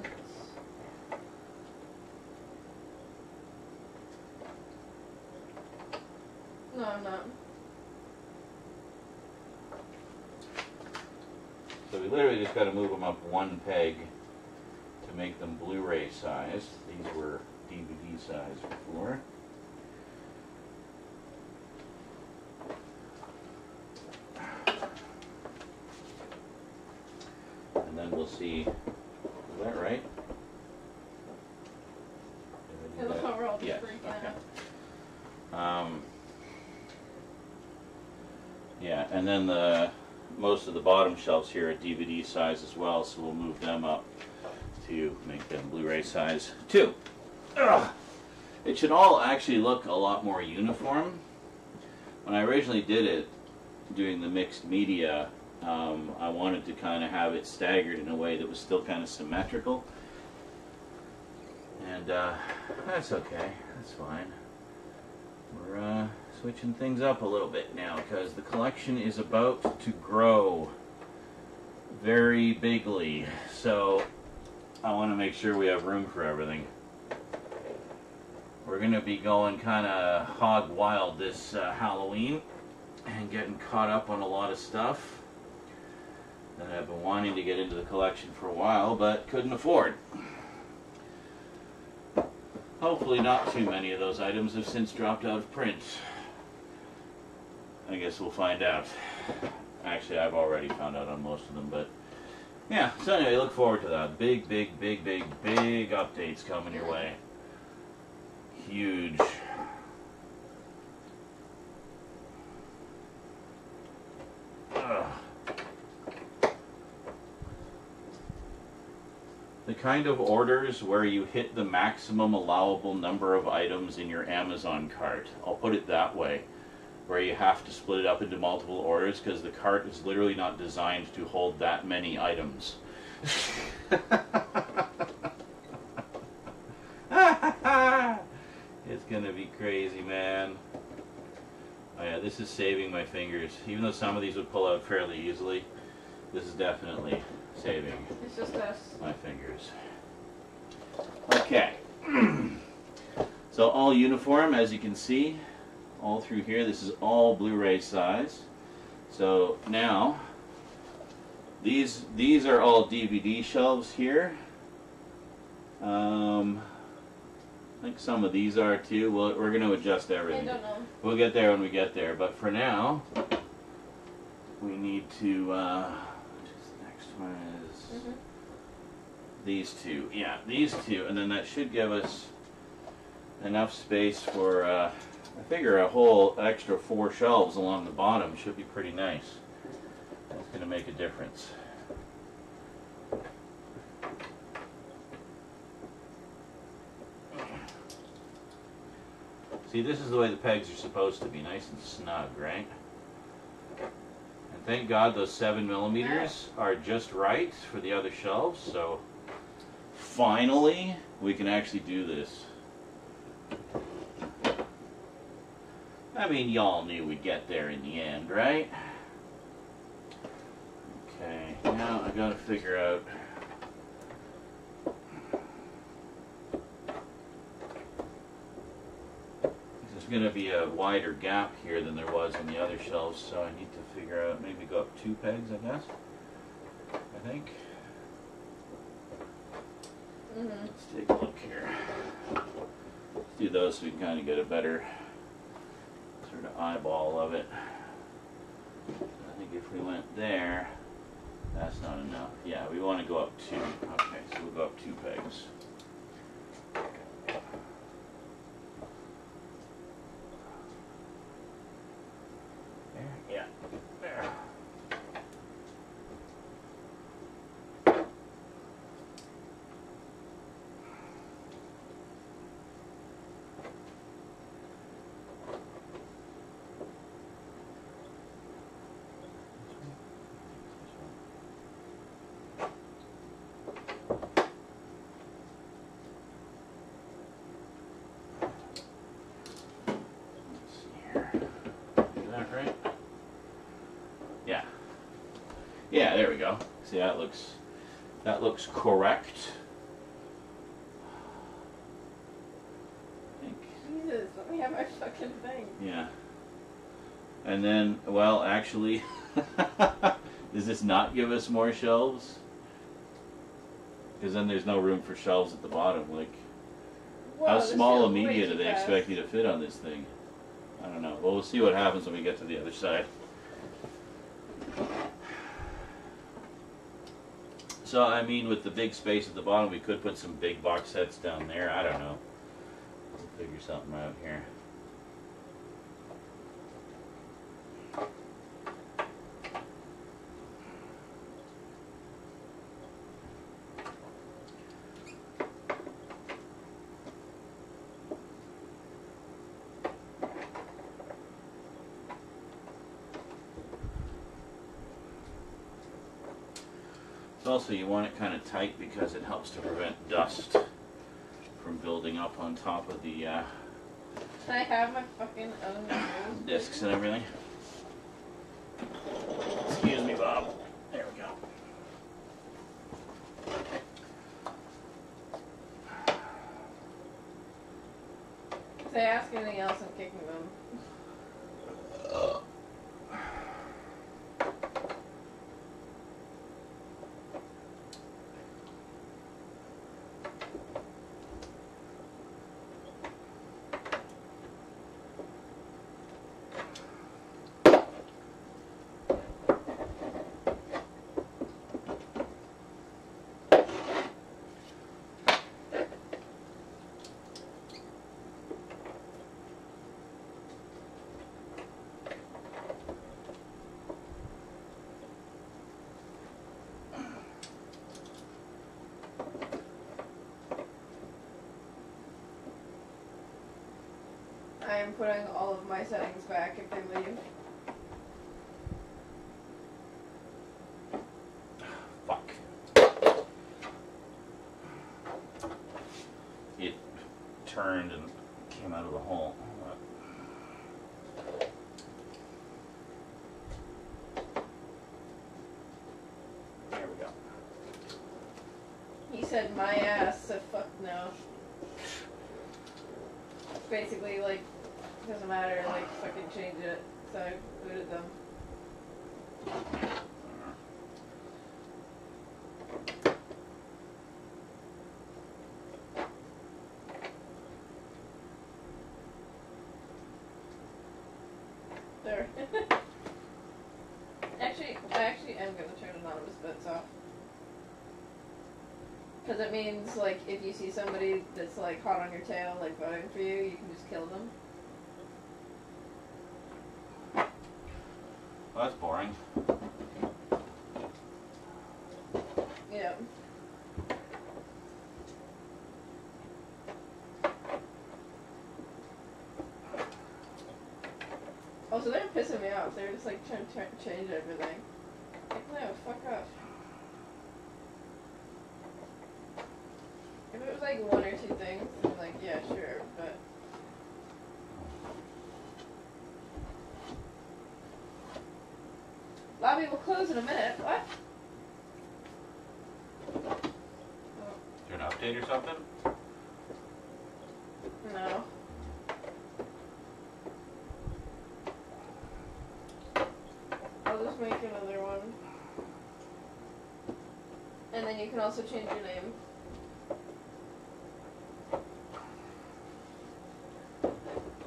No, I'm not. So we literally just got to move them up one peg to make them Blu-ray size. These were DVD size before. And then we'll see. Is that right? Did I do that? We're all just Yeah, freaking okay. out. Yeah, and then most of the bottom shelves here are DVD size as well, so we'll move them up to make them Blu-ray size too. Ugh. It should all actually look a lot more uniform. When I originally did it, doing the mixed media, I wanted to kind of have it staggered in a way that was still kind of symmetrical. And that's okay, that's fine. We're switching things up a little bit now because the collection is about to grow very bigly. So I want to make sure we have room for everything. We're going to be going kind of hog wild this Halloween and getting caught up on a lot of stuff that I've been wanting to get into the collection for a while but couldn't afford. Hopefully not too many of those items have since dropped out of print. I guess we'll find out. Actually, I've already found out on most of them, but yeah, so anyway, look forward to that. Big updates coming your way. Huge. Ugh. The kind of orders where you hit the maximum allowable number of items in your Amazon cart. I'll put it that way. Where you have to split it up into multiple orders because the cart is literally not designed to hold that many items. It's gonna be crazy, man. Oh yeah, this is saving my fingers. Even though some of these would pull out fairly easily, this is definitely saving It's just us. my fingers. Okay. So all uniform, as you can see, all through here. This is all Blu-ray size. So now, these are all DVD shelves here. I think some of these are too. We're going to adjust I everything. don't know. We'll get there when we get there. But for now, we need to. The next one is these two. Yeah, these two, and then that should give us enough space for. I figure a whole extra 4 shelves along the bottom should be pretty nice. That's going to make a difference. See, this is the way the pegs are supposed to be, nice and snug, right? And thank God those 7mm are just right for the other shelves, so finally we can actually do this. I mean, y'all knew we'd get there in the end, right? Okay, now I gotta figure out. going to be a wider gap here than there was on the other shelves, so I need to figure out, maybe go up 2 pegs, I guess. I think. Let's take a look here. Let's do those so we can kind of get a better sort of eyeball of it. I think if we went there, that's not enough. Yeah, we want to go up 2. Okay, so we'll go up 2 pegs. There, yeah, there. Right? Yeah. Yeah, there we go. See, that looks correct. I think. Jesus, let me have my fucking thing. Yeah. And then, well, actually, does this not give us more shelves? Because then there's no room for shelves at the bottom. Like, Whoa, how this small a feels way media too do they fast. expect you to fit on this thing? I don't know. Well, we'll see what happens when we get to the other side. So, I mean, with the big space at the bottom, we could put some big box sets down there. I don't know. We'll figure something out here. Also, you want it kind of tight because it helps to prevent dust from building up on top of the Can I have my fucking own discs and everything. Excuse me, Bob. There we go. If they ask anything else, I'm kicking them. I am putting all of my settings back if they leave. Fuck. It turned and came out of the hole. There we go. He said my ass, so fuck no. Basically, like, doesn't matter, like, fucking change it. So I booted them. There. I actually am gonna turn anonymous bets off. Because it means, like, if you see somebody that's, like, hot on your tail, like, voting for you, you can just kill them. Well, that's boring. Yeah. Oh, so they're pissing me off. They're just, like, trying to change everything. Like, no, fuck off. If it was like 1 or 2 things, I'm like, yeah, sure, but... Lobby will close in a minute. What? Oh, Is there an update or something? no. make another one. And then you can also change your name.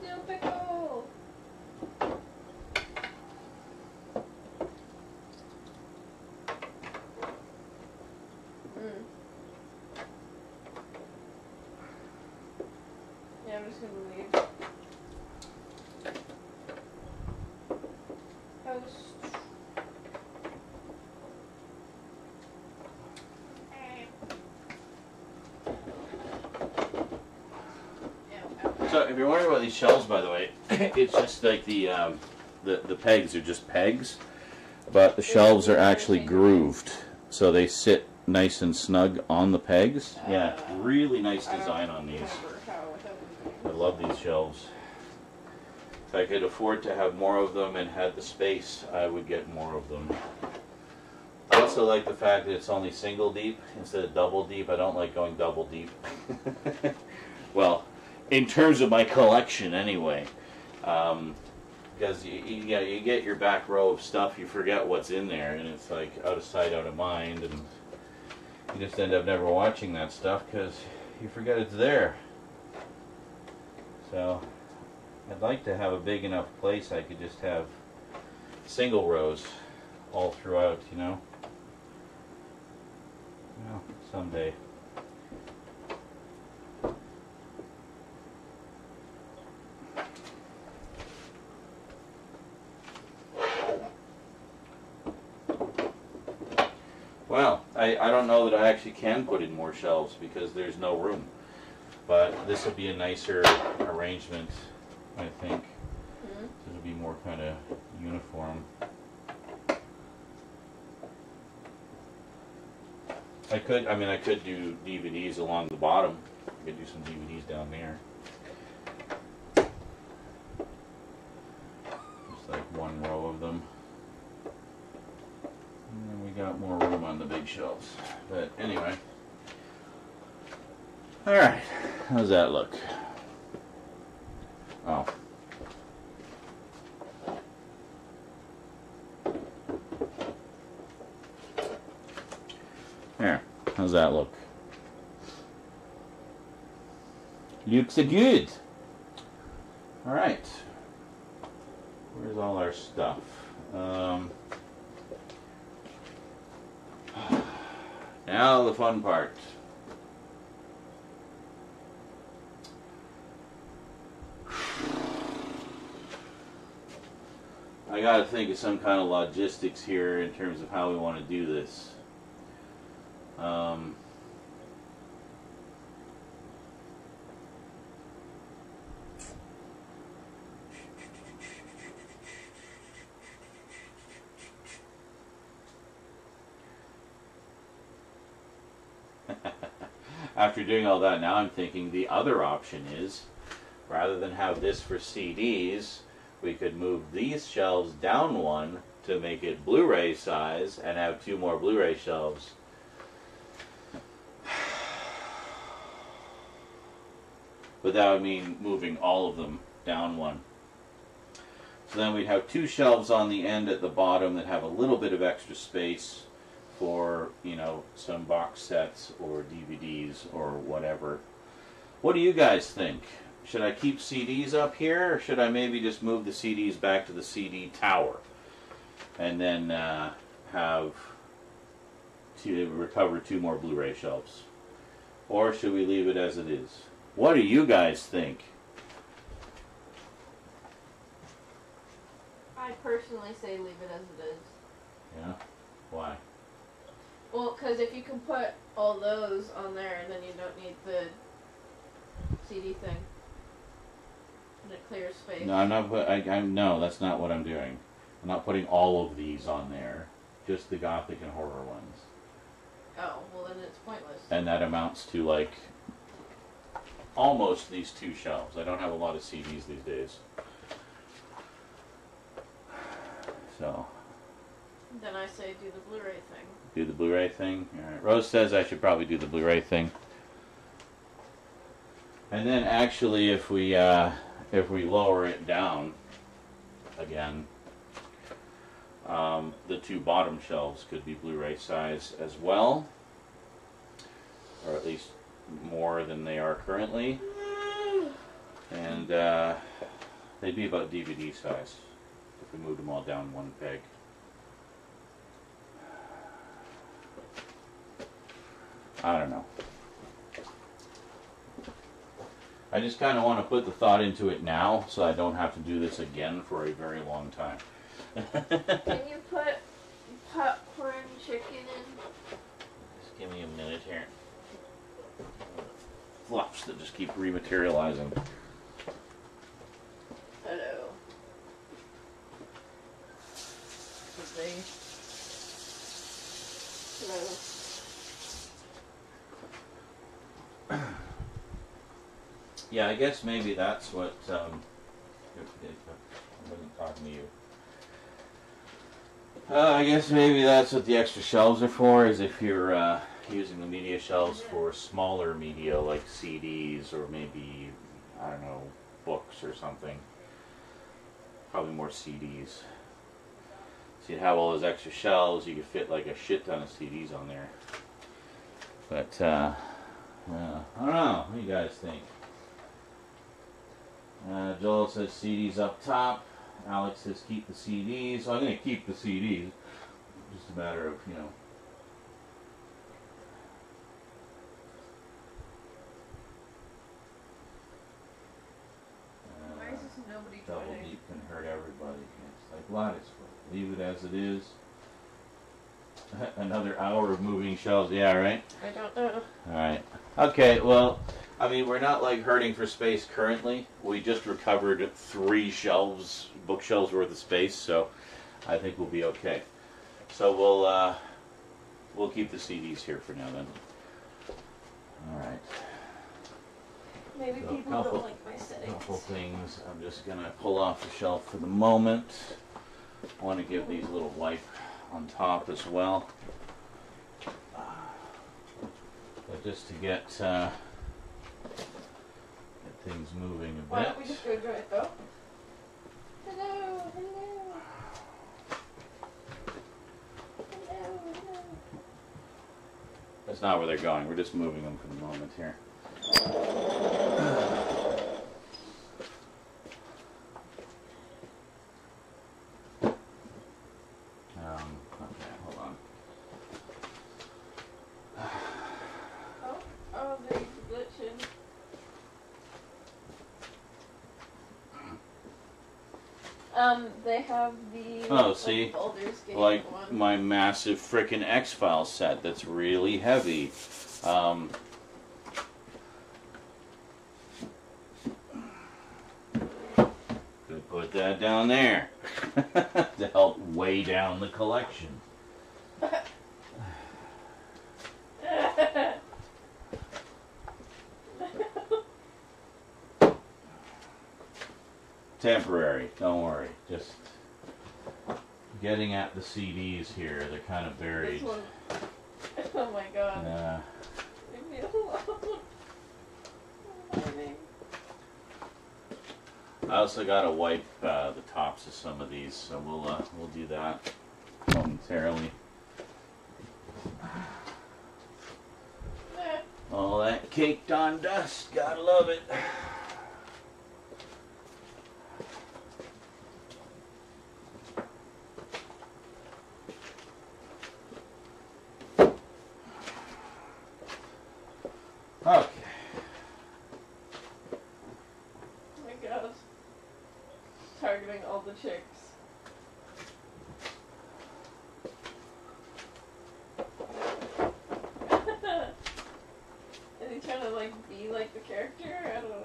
Dill Pickle! Yeah, I'm just gonna leave. Host. So, if you're wondering about these shelves, by the way, it's just like the pegs are just pegs, but the shelves are actually grooved, so they sit nice and snug on the pegs. Yeah, really nice design on these. I love these shelves. If I could afford to have more of them and had the space, I would get more of them. I also like the fact that it's only single deep instead of double deep. I don't like going double deep. Well, in terms of my collection anyway. Because you get your back row of stuff, you forget what's in there, and it's like out of sight, out of mind, and you just end up never watching that stuff because you forget it's there. So I'd like to have a big enough place I could just have single rows all throughout, you know. Well, someday. Well, I don't know that I actually can put in more shelves because there's no room. But this would be a nicer arrangement, I think. Mm-hmm. It'll be more kind of uniform. I could do DVDs along the bottom. I could do some DVDs down there. Just like one row of them. And then we got more room on the big shelves. But anyway. Alright. How's that look? Oh. There. How's that look? Looks good. Alright. Where's all our stuff? Now the fun part. I gotta think of some kind of logistics here in terms of how we want to do this. After doing all that, now I'm thinking the other option is, rather than have this for CDs, we could move these shelves down one to make it Blu-ray size and have two more Blu-ray shelves. But that would mean moving all of them down one. So then we'd have two shelves on the end at the bottom that have a little bit of extra space for, you know, some box sets or DVDs or whatever. What do you guys think? Should I keep CDs up here, or should I maybe just move the CDs back to the CD tower and then have to recover two more Blu-ray shelves? Or should we leave it as it is? What do you guys think? I personally say leave it as it is. Yeah? Why? Well, because if you can put all those on there, then you don't need the CD thing. And it clears space. No, I'm not. No, that's not what I'm doing. I'm not putting all of these on there. Just the Gothic and horror ones. Oh, well then it's pointless. And that amounts to like almost these two shelves. I don't have a lot of CDs these days. So. Then I say do the Blu-ray thing. Do the Blu-ray thing? Alright. Rose says I should probably do the Blu-ray thing. And then actually if we lower it down again, the two bottom shelves could be Blu-ray size as well, or at least more than they are currently, and they'd be about DVD size if we moved them all down one peg. I don't know. I just kind of want to put the thought into it now so I don't have to do this again for a very long time. Can you put popcorn chicken in? Just give me a minute here. Fluffs that just keep rematerializing. Hello. Hello. Yeah, I guess maybe that's what, I wasn't talking to you. I guess maybe that's what the extra shelves are for, is if you're using the media shelves for smaller media like CDs or maybe, I don't know, books or something. Probably more CDs. So you'd have all those extra shelves, you could fit like a shit ton of CDs on there. But, I don't know, what do you guys think? Joel says CDs up top. Alex says keep the CDs. So I'm going to keep the CDs. Just a matter of, you know. Why is this nobody Double joining? deep can hurt everybody. It's like Gladys. Leave it as it is. Another hour of moving shelves. Yeah, right? I don't know. Alright. Okay, well, I mean, we're not like hurting for space currently. We just recovered 3 shelves, bookshelves worth of space, so I think we'll be okay. So we'll keep the CDs here for now then. Alright. Maybe So people couple- don't like my settings. Couple things I'm just gonna pull off the shelf for the moment. I want to give these a little wipe on top as well. But just to get things moving a bit. Why don't we just go do it though? Hello, hello. Hello, hello. That's not where they're going. We're just moving them for the moment here. Okay, hold on. Oh, they're glitching. They have the Oh, see? Baldur's Gate Like one. my massive frickin' X-Files set that's really heavy. Could put that down there to help weigh down the collection. Temporary, don't worry. Just getting at the CDs here. They're kind of buried. This one. Oh my god. Leave me alone. I'm leaving. I also gotta wipe the tops of some of these, so we'll do that momentarily. Eh. All that caked on dust, gotta love it. Okay. Oh my god. Targeting all the chicks. Is he trying to like be like the character? I don't know.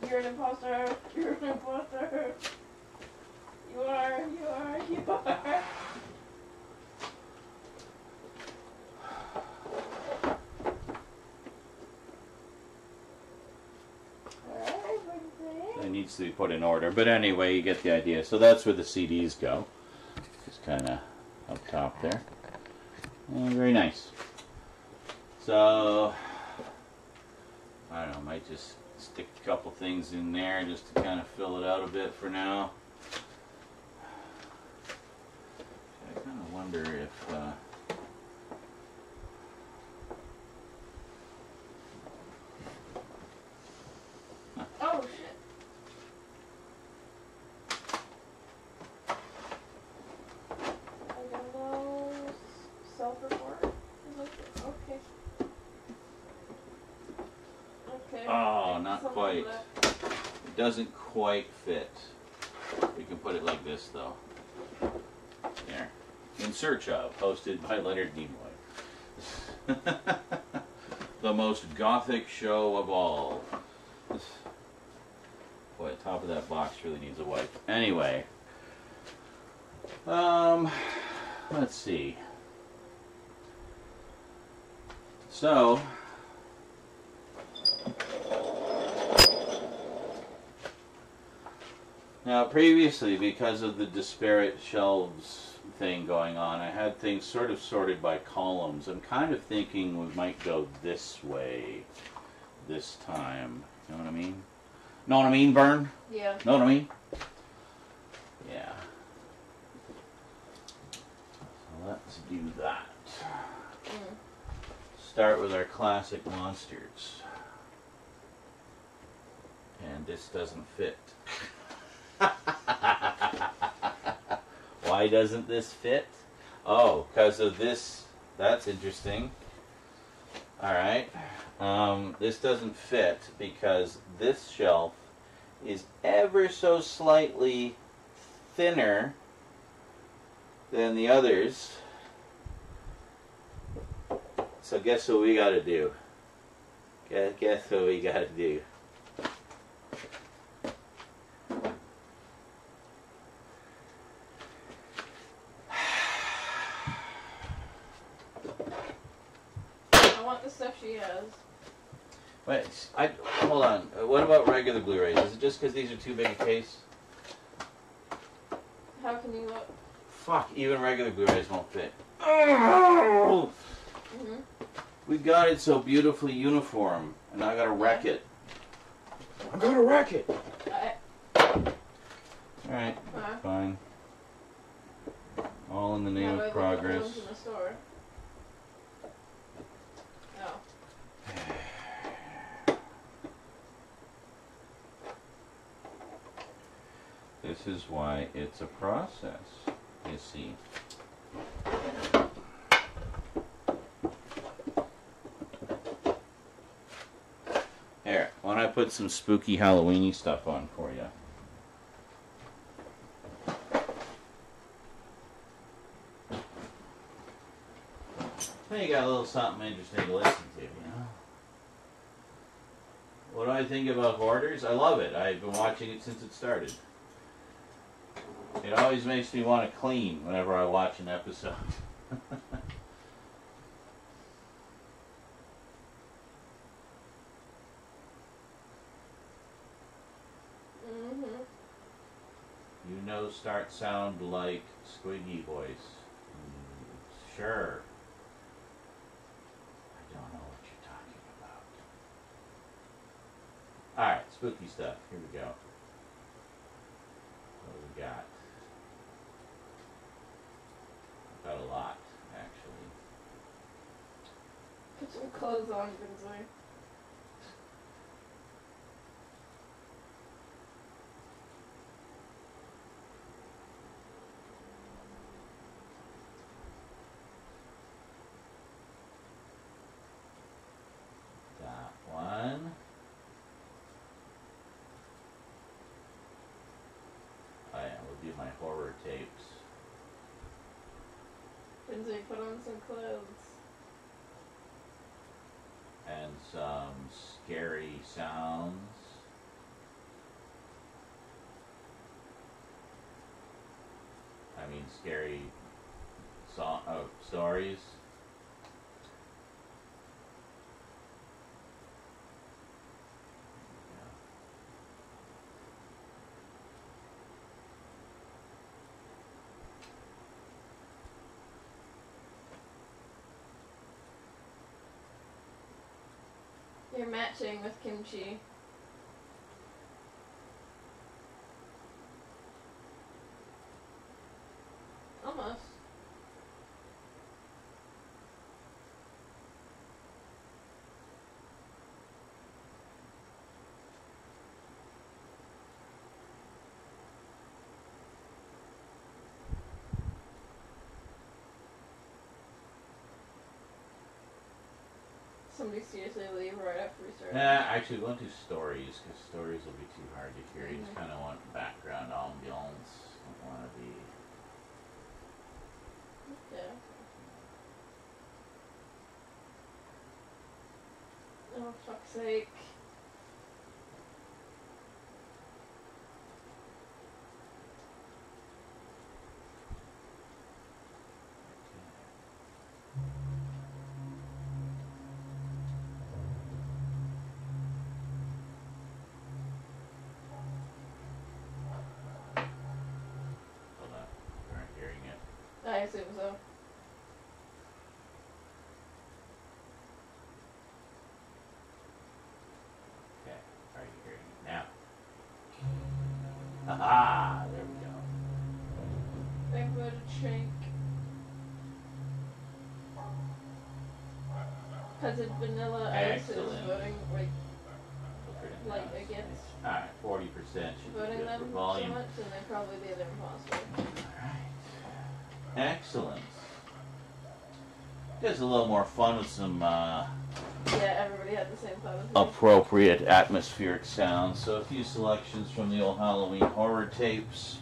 You're an imposter. You're an imposter. You are. It needs to be put in order, but anyway, you get the idea. So that's where the CDs go. Just kind of top there. And very nice. So, I don't know, might just stick a couple things in there just to kind of fill it out a bit for now. I kind of wonder if... Oh shit. I got a little self-report. Okay. Okay. Oh, not Something quite. left. It doesn't quite fit. We can put it like this, though. There. In Search Of, hosted by Leonard Nimoy. The most gothic show of all. Boy, the top of that box really needs a wipe. Anyway. Let's see. So... Now, previously, because of the disparate shelves thing going on, I had things sort of sorted by columns. I'm kind of thinking we might go this way this time. You know what I mean? Know what I mean, Vern? Yeah. Know what I mean? Yeah. So let's do that. Start with our classic monsters. And this doesn't fit. Why doesn't this fit? Oh, because of this. That's interesting. Alright. This doesn't fit because this shelf is ever so slightly thinner than the others. So guess what we gotta do? Guess what we gotta do? Stuff she has. Wait, hold on. What about regular Blu-rays? Is it just because these are too big a case? How can you look? Fuck, even regular Blu-rays won't fit. Oh! We got it so beautifully uniform, and I gotta wreck it. I'm gonna wreck it! Alright, fine. All in the name of progress. In the store? This is why it's a process, you see. Here, why don't I put some spooky Halloweeny stuff on for you? Well, you got a little something interesting to listen to, you know? What do I think about Hoarders? I love it. I've been watching it since it started. It always makes me want to clean whenever I watch an episode. You know, start sound like squiggy voice. Sure. I don't know what you're talking about. Alright, spooky stuff. Here we go. What do we got? Got a lot, actually. Put some clothes on, Vinsley. That one. Oh yeah, we'll do my horror tapes. Vinsley, put on some clothes. And some scary sounds. I mean, scary stories. matching with kimchi. Almost. Somebody seriously leave right after we start. Actually, we won't do stories, because stories will be too hard to hear. You just kind of want background ambiance. Don't want to be... Yeah. Oh, fuck's sake. Hold on. We aren't hearing it. I assume so. Okay. Are you hearing it now? Aha! There we go. I voted Shank. Because it's vanilla ice is Excellent. voting like Alright, against 40% should be voting good them for so volume. much, and they're probably the other imposter. Alright. Excellent. Gives a little more fun with some Yeah, everybody had the same thought as me. appropriate atmospheric sounds. So a few selections from the old Halloween horror tapes.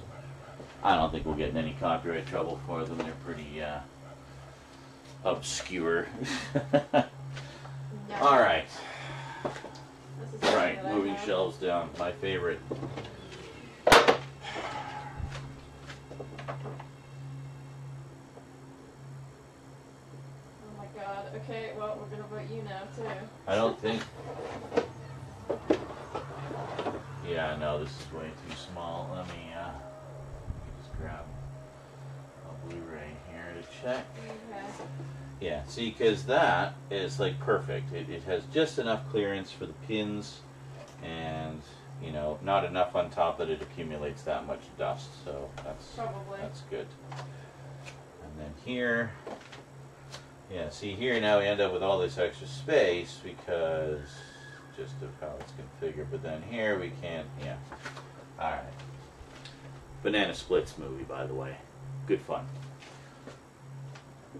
I don't think we'll get in any copyright trouble for them. They're pretty obscure. No. All right. This is something Right, that I moving have. shelves down. My favorite. Oh my god. Okay, well, we're gonna vote you now, too. I don't think. Yeah, no, this is way too small. Let me just grab a Blu-ray here to check. Okay. Yeah, see, because that is like perfect. It has just enough clearance for the pins, and you know, not enough on top that it accumulates that much dust. So Probably. that's good. And then here, yeah, see here now we end up with all this extra space because just of how it's configured. But then here we can't. Yeah. All right. Banana Splits movie, by the way, good fun.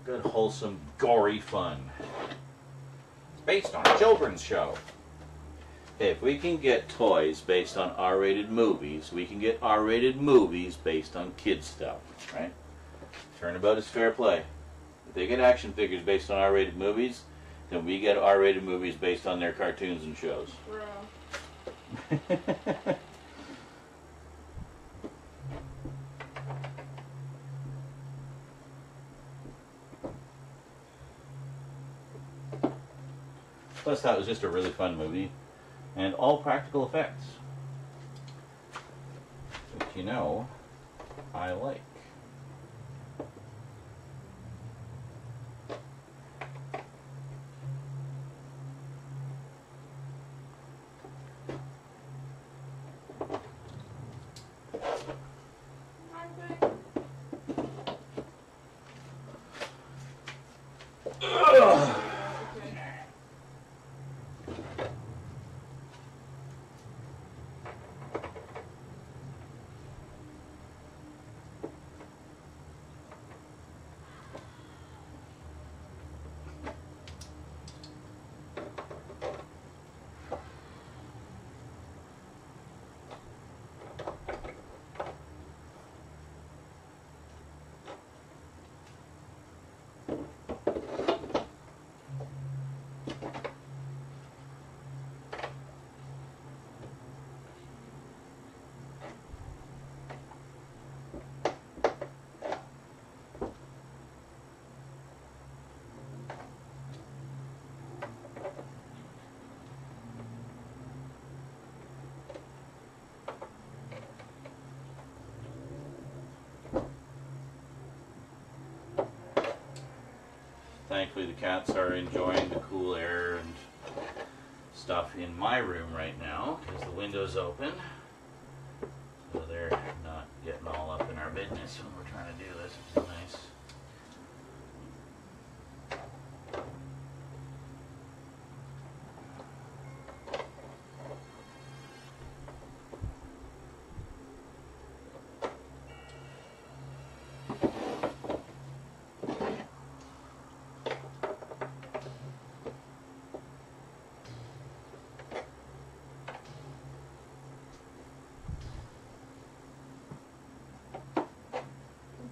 Good, wholesome, gory fun. It's based on a children's show. If we can get toys based on R-rated movies, we can get R-rated movies based on kids stuff, right? Turnabout is fair play. If they get action figures based on R-rated movies, then we get R-rated movies based on their cartoons and shows. Bro. Plus, that was just a really fun movie, and all practical effects, which you know I like. Thankfully, the cats are enjoying the cool air and stuff in my room right now because the window's open. So they're not getting all up in our business when we're trying to do this, which is nice.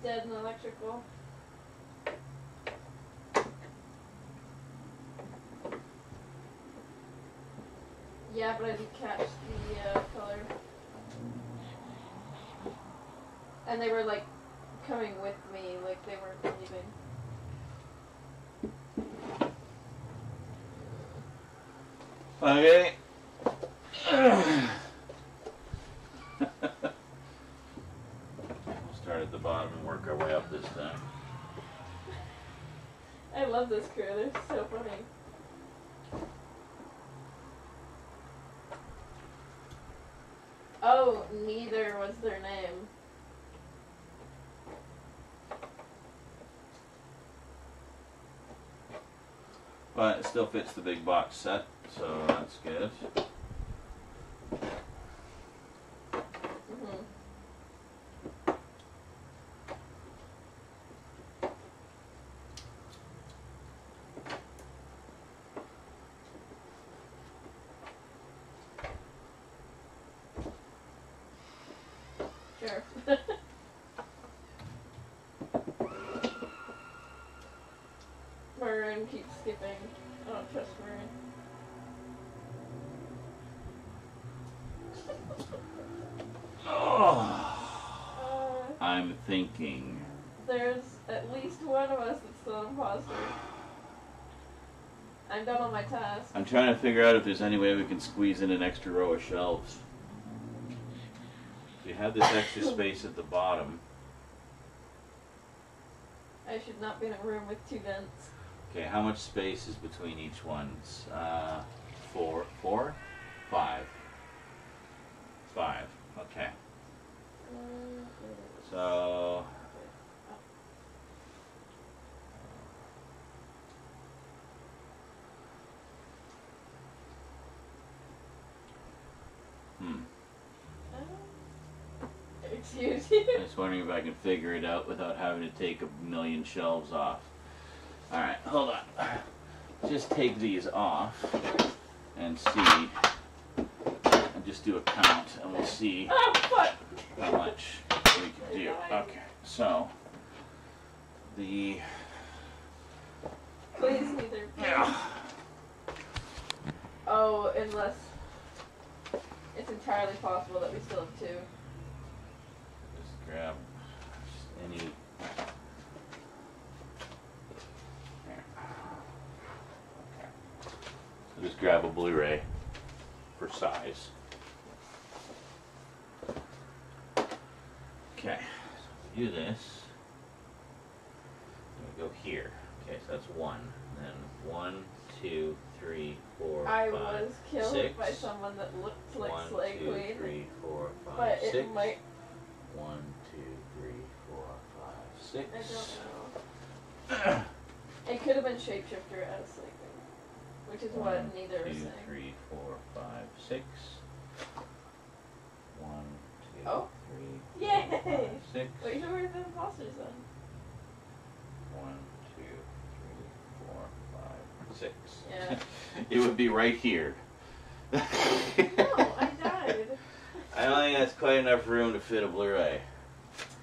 Dead and electrical. Yeah, but I didn't catch the color. And they were like coming with me, like they weren't leaving. Okay. We'll start at the bottom and work our way up this time. I love this crew, they're so funny. Oh, neither was their name. But it still fits the big box set, so that's good. Mm-hmm. Sure. Maroon keeps skipping. I don't trust Maroon. Oh, I'm thinking. There's at least one of us that's still an imposter. I'm done on my task. I'm trying to figure out if there's any way we can squeeze in an extra row of shelves. We have this extra space at the bottom. I should not be in a room with two vents. Okay, how much space is between each one's? 4, 4, 5. 5. Okay. So Excuse you. I'm just wondering if I can figure it out without having to take a million shelves off. Alright, hold on. Just take these off and see. And just do a count and we'll see Oh, fuck! how much we can do. Okay, so the Please, neither. yeah. Oh, unless it's entirely possible that we still have two. Just grab any. There. Okay. So just grab a Blu-ray for size. Okay, so we do this. We go here. Okay, so that's 1. Then 1, 2, 3, 4, I 5, was killed 6. by someone that looked like 1, Slay 2, Queen. 3, 4, 5, But 6. it might. 1, 2, 3, 4, 5, 6. I don't know. It could have been Shapeshifter as Slay Queen, which is what neither was 2, saying. 3, 4, 5, 6. 1, 2, Oh. 3, Yay! 4, 5, 6. Wait, who are the imposters then? 1, 2, 3, 4, 5, 6. Yeah. It would be right here. No, I died. I don't think that's quite enough room to fit a Blu-ray.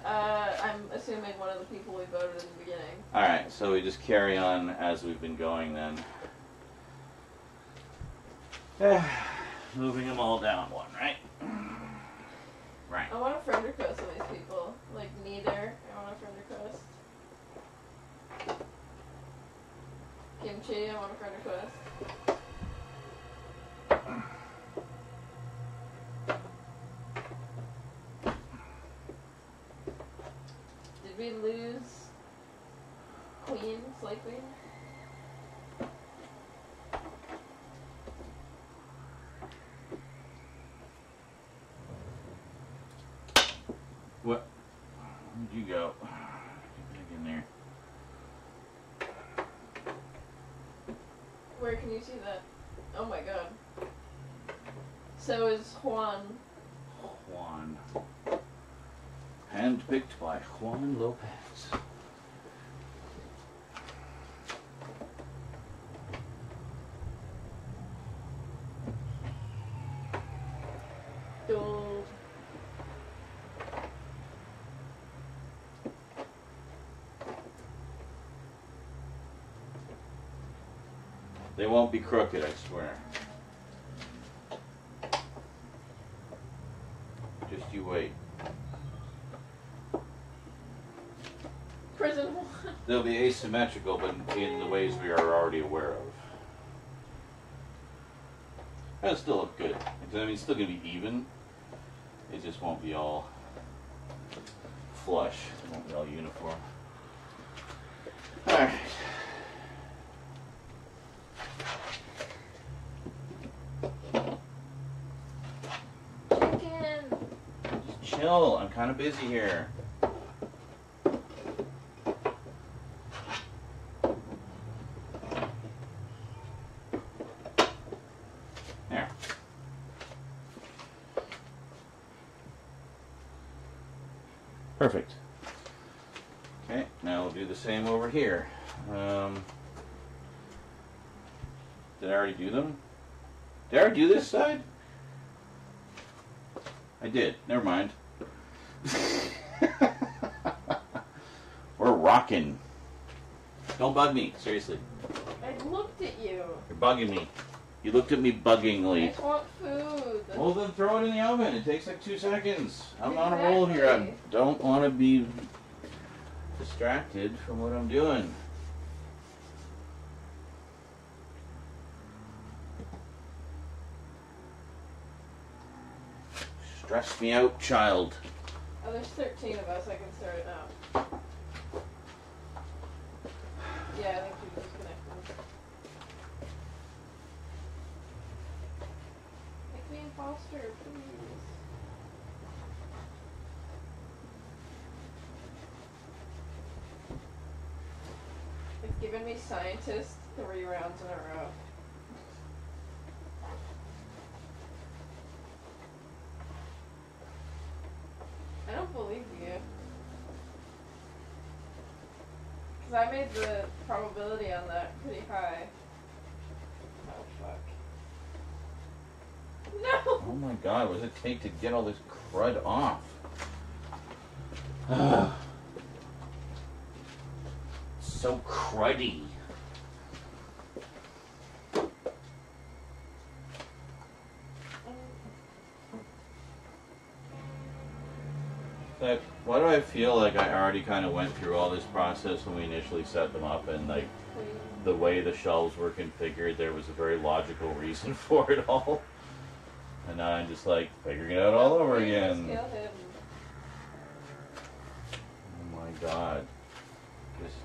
I'm assuming one of the people we voted in the beginning. Alright, so we just carry on as we've been going then. Moving them all down one, right? Right. I want a friend request of these people. Like, neither. I want a friend request. Kimchi, I want a friend request. Did we lose Queen, Slay Queen? Where can you see that? Oh my god. So is Juan. Juan. Handpicked by Juan Lopez. Dull. They won't be crooked, I swear. Just you wait. Prison Juan. They'll be asymmetrical, but in the ways we are already aware of. That'll still look good. I mean, it's still going to be even. It just won't be all flush. It won't be all uniform. Alright. Chicken. Just chill. I'm kind of busy here. There. Perfect. Okay, now we'll do the same over here. Did I already do them? Did I already do this side? I did. Never mind. We're rocking. Don't bug me, seriously. I looked at you. You're bugging me. You looked at me I buggingly. just want food. Well, then throw it in the oven. It takes like 2 seconds. I'm on a roll here. I don't want to be distracted from what I'm doing. Stress me out, child. Oh, there's 13 of us. I can start it now. Yeah, I think you disconnected. Make me imposter, please. It's given me scientist 3 rounds in a row. I don't believe you. Because I made the probability on that pretty high. Oh, fuck. No! Oh my god, what does it take to get all this crud off? So cruddy. Like, why do I feel like I already kind of went through all this process when we initially set them up, and like the way the shelves were configured, there was a very logical reason for it all. And now I'm just like figuring it out all over again. Kill him. Oh my god. Just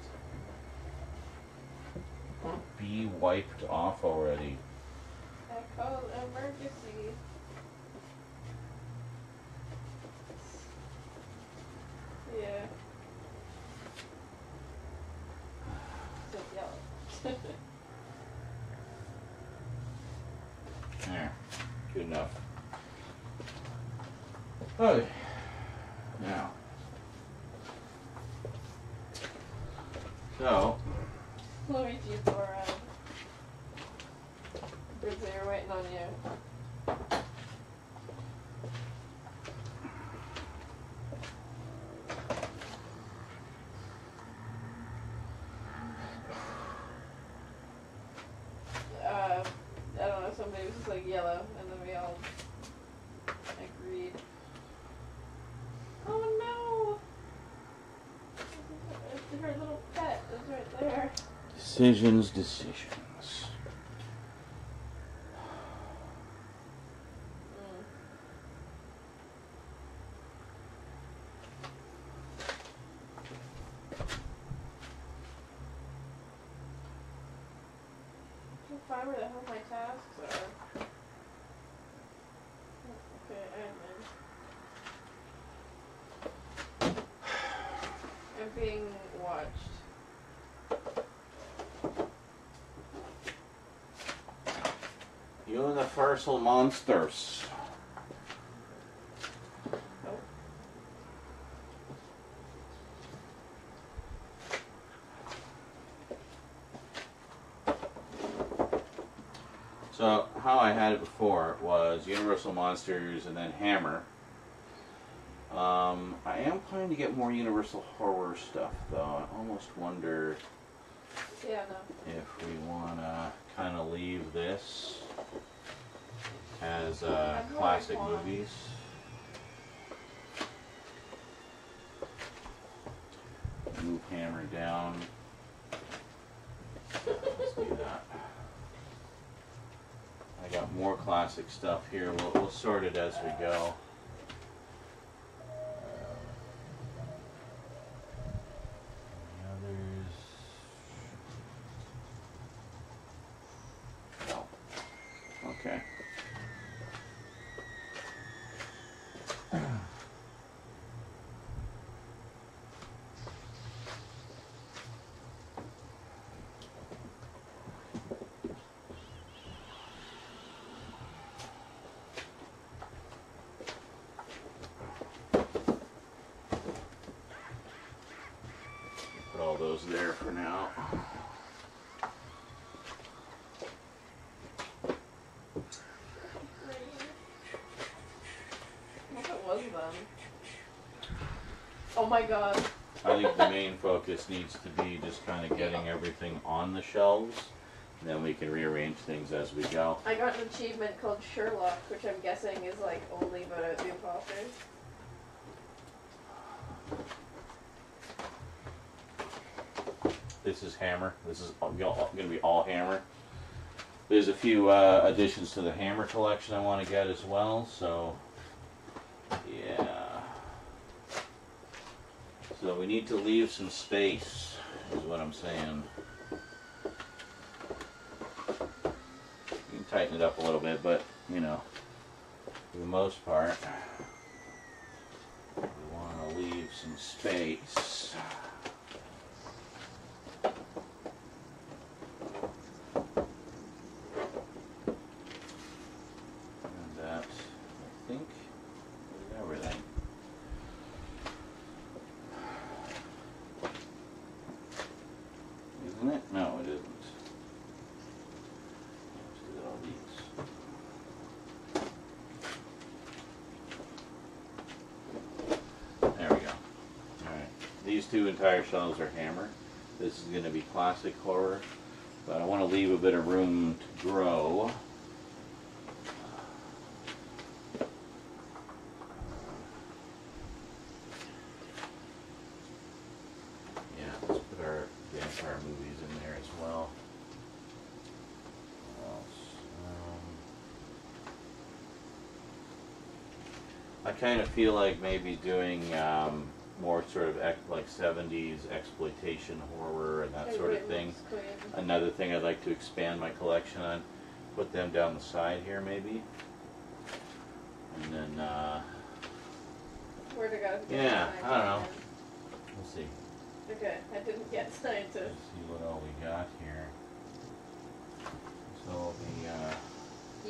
be wiped off already. I call emergency. Yeah. So yellow. There. Good enough. Okay. Now. So. Luigi's around. Brizzy, we're waiting on you. I don't know, somebody was just like yellow, and then we all agreed. Oh no! It's her little pet is right there. Decisions. Find where the hell my tasks are. Okay, I'm being watched. Universal Monsters. Oh. So how I had it before was Universal Monsters and then Hammer. I am planning to get more Universal Horror stuff though. I almost wonder Yeah, no. if we want to kind of leave this as I'd really classic want- movies. Move Hammer down. Let's do that. I got more classic stuff here. We'll sort it as we go. Any others? No. Okay. Put all those there for now. What if it was them? Oh my god. I think the main focus needs to be just kind of getting everything on the shelves, and then we can rearrange things as we go. I got an achievement called Sherlock, which I'm guessing is like only about the imposters. This is Hammer. This is going to be all Hammer. There's a few additions to the Hammer collection I want to get as well, so yeah. So we need to leave some space, is what I'm saying. You can tighten it up a little bit, but, you know, for the most part, we want to leave some space. And that, I think, is everything. Isn't it? No, it isn't. Let's do all these. There we go. Alright. These two entire shelves are Hammer. This is going to be classic horror. But I want to leave a bit of room to grow. Yeah, let's put our vampire movies in there as well. What else? I kind of feel like maybe doing more sort of like 70s exploitation horror and that sort of thing. Another thing I'd like to expand my collection on, put them down the side here maybe. And then, Where to go? Yeah, I don't know. We'll see. Okay, I didn't get signed to. Let's see what all we got here. So the,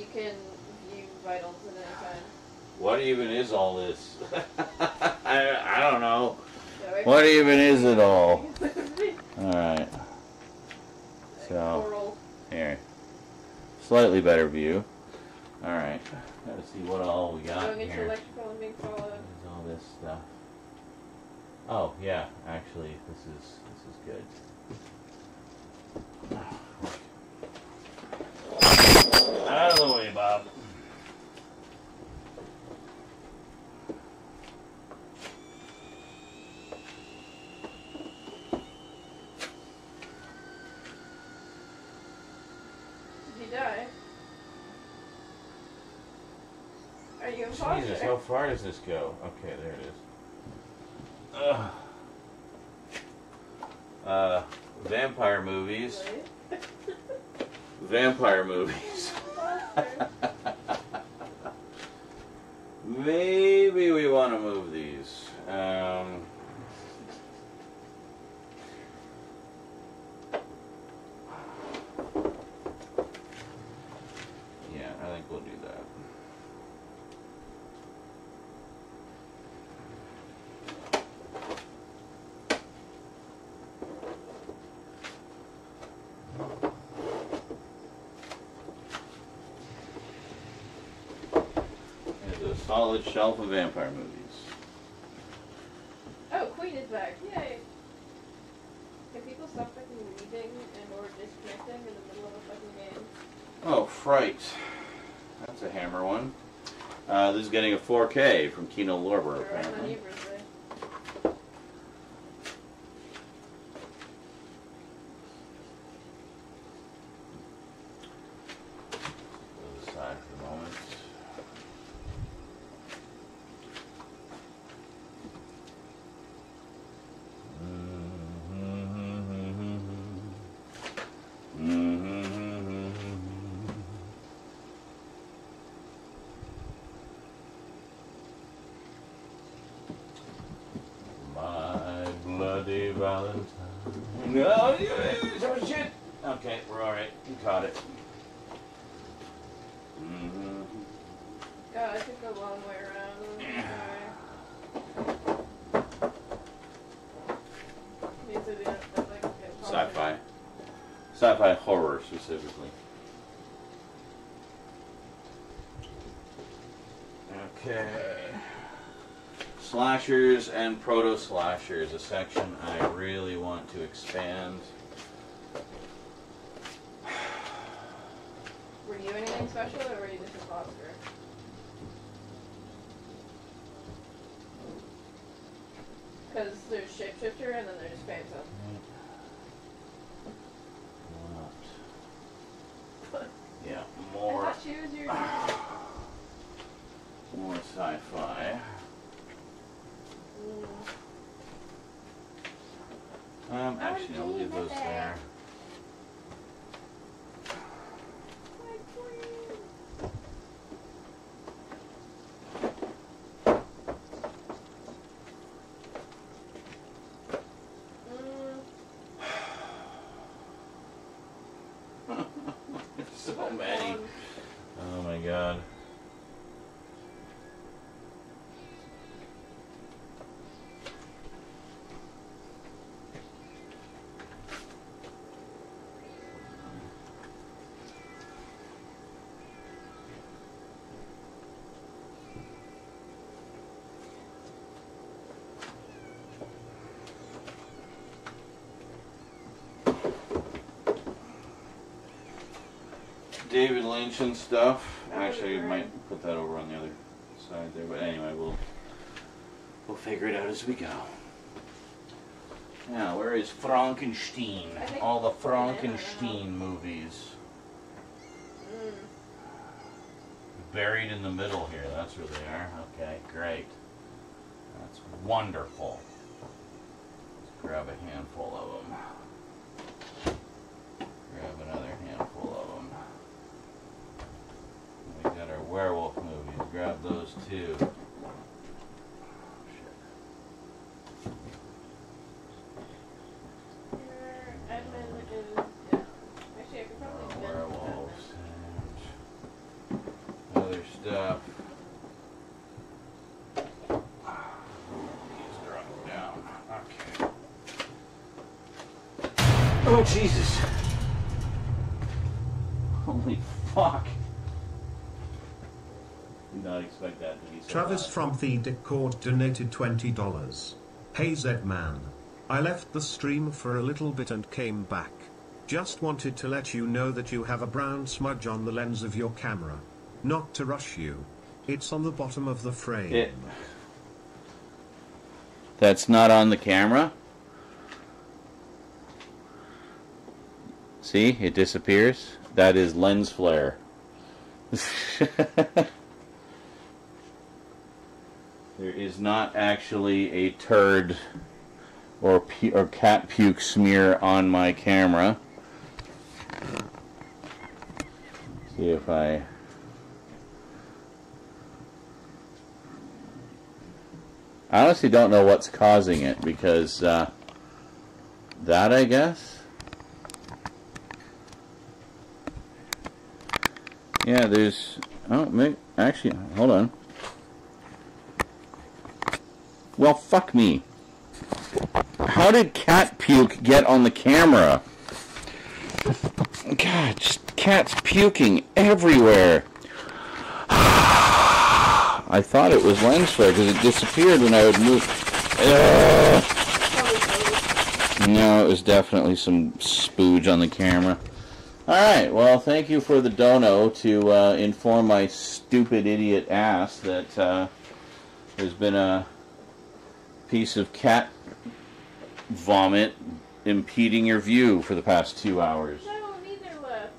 You can view vitals at any time. what even is all this? I don't know. So if- What even is it all? Alright. So, Coral. here. Slightly better view. Alright. Gotta see what all we got Going into here. electrical and being followed. There's all this stuff. Oh yeah, actually this is good. Out of the way, Bob. Did he die? Are you Jesus, imposter? how far does this go? Okay, there it is. Vampire movies. Really? Vampire movies. Imposter. Maybe we want to move these. Yeah, I think solid shelf of vampire movies. Oh, Queen is back. Yay. Can people stop fucking leaving and or disconnecting in the middle of a fucking game? Oh, fright. That's a hammer one. This is getting a 4K from Kino Lorber, Right on apparently. your birthday. Aside for the moment. My bloody Valentine. No, oh shit. Okay, we're all right. You caught it. God, I took a long way around. These are the like Sci-fi. Sci-fi horror, specifically. Okay. Slashers and proto-slashers, a section I really want to expand. Were you anything special, or were you just a foster? Because there's Shapeshifter, and then there's Phantom. Yeah, I more thought she was your... more sci-fi. Actually, I'll leave those there. So many. Oh my god. David Lynch and stuff. Actually, I might put that over on the other side there, but anyway, we'll figure it out as we go. Now, where is Frankenstein? All the Frankenstein movies. Buried in the middle here, that's where they are. Okay, great. That's wonderful. Let's grab a handful of them. Grab another handful of them. We got our werewolf movies. Grab those too. Edmund is down. Actually, I could probably spend Werewolves and other stuff. He's dropping down. Okay. Oh Jesus! Holy fuck! Did not expect that to be so Travis loud. from the Discord donated $20. Hey Zedman. I left the stream for a little bit and came back. Just wanted to let you know that you have a brown smudge on the lens of your camera. Not to rush you. It's on the bottom of the frame. That's not on the camera? See, it disappears. That is lens flare. There is not actually a turd or cat puke smear on my camera. See if I... I honestly don't know what's causing it, because that, I guess. Yeah, there's... Oh, actually, hold on. Well, fuck me. How did cat puke get on the camera? God, just cats puking everywhere. I thought it was lens flare because it disappeared when I would move. No, it was definitely some spooge on the camera. Alright, well, thank you for the dono to inform my stupid idiot ass that there's been a piece of cat vomit impeding your view for the past 2 hours. No, neither left.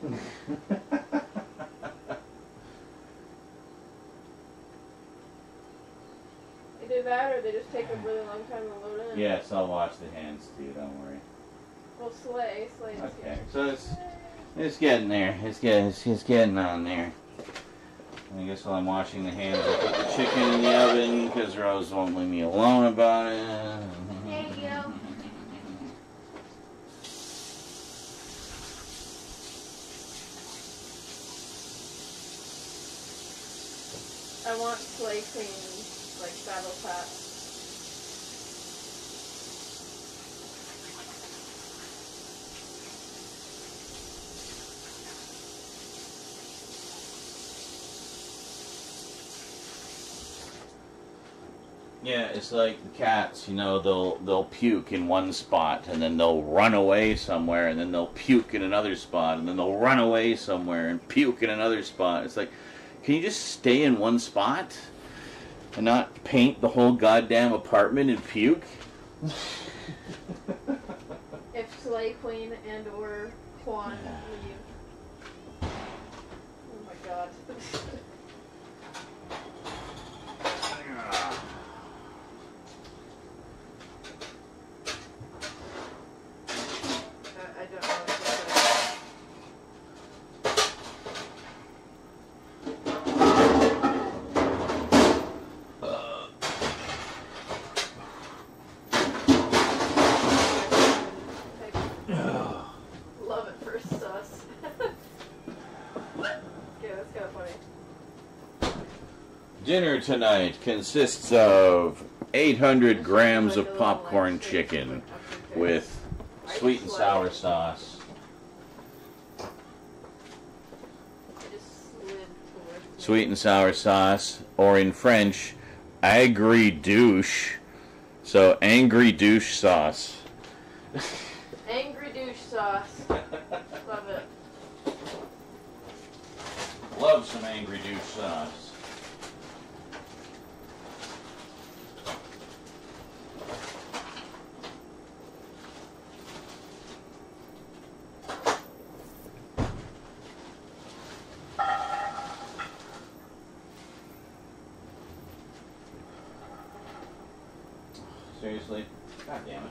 Either that or they just take a really long time to load in. Yes, I'll watch the hands too, don't worry. Well, Slay is Okay, here. so it's getting there. It's getting on there. And I guess while I'm washing the hands, I put the chicken in the oven because Rose won't leave me alone about it. There you go. I want Slay Queen, like, battle pass. Yeah, it's like the cats, you know, they'll puke in one spot and then they'll run away somewhere and then they'll puke in another spot and then they'll run away somewhere and puke in another spot. It's like, can you just stay in one spot and not paint the whole goddamn apartment and puke? If Slay Queen and or Juan leave. Oh my god. I don't know what to say. Love it for sus. Okay, that's kind of funny. Dinner tonight consists of 800 grams of popcorn chicken with sweet and sour sauce. I just slid towards Sweet and sour sauce, or in French, aigri douche. So, angry douche sauce. Angry douche sauce. Love it. Love some angry douche sauce. Seriously? God damn it.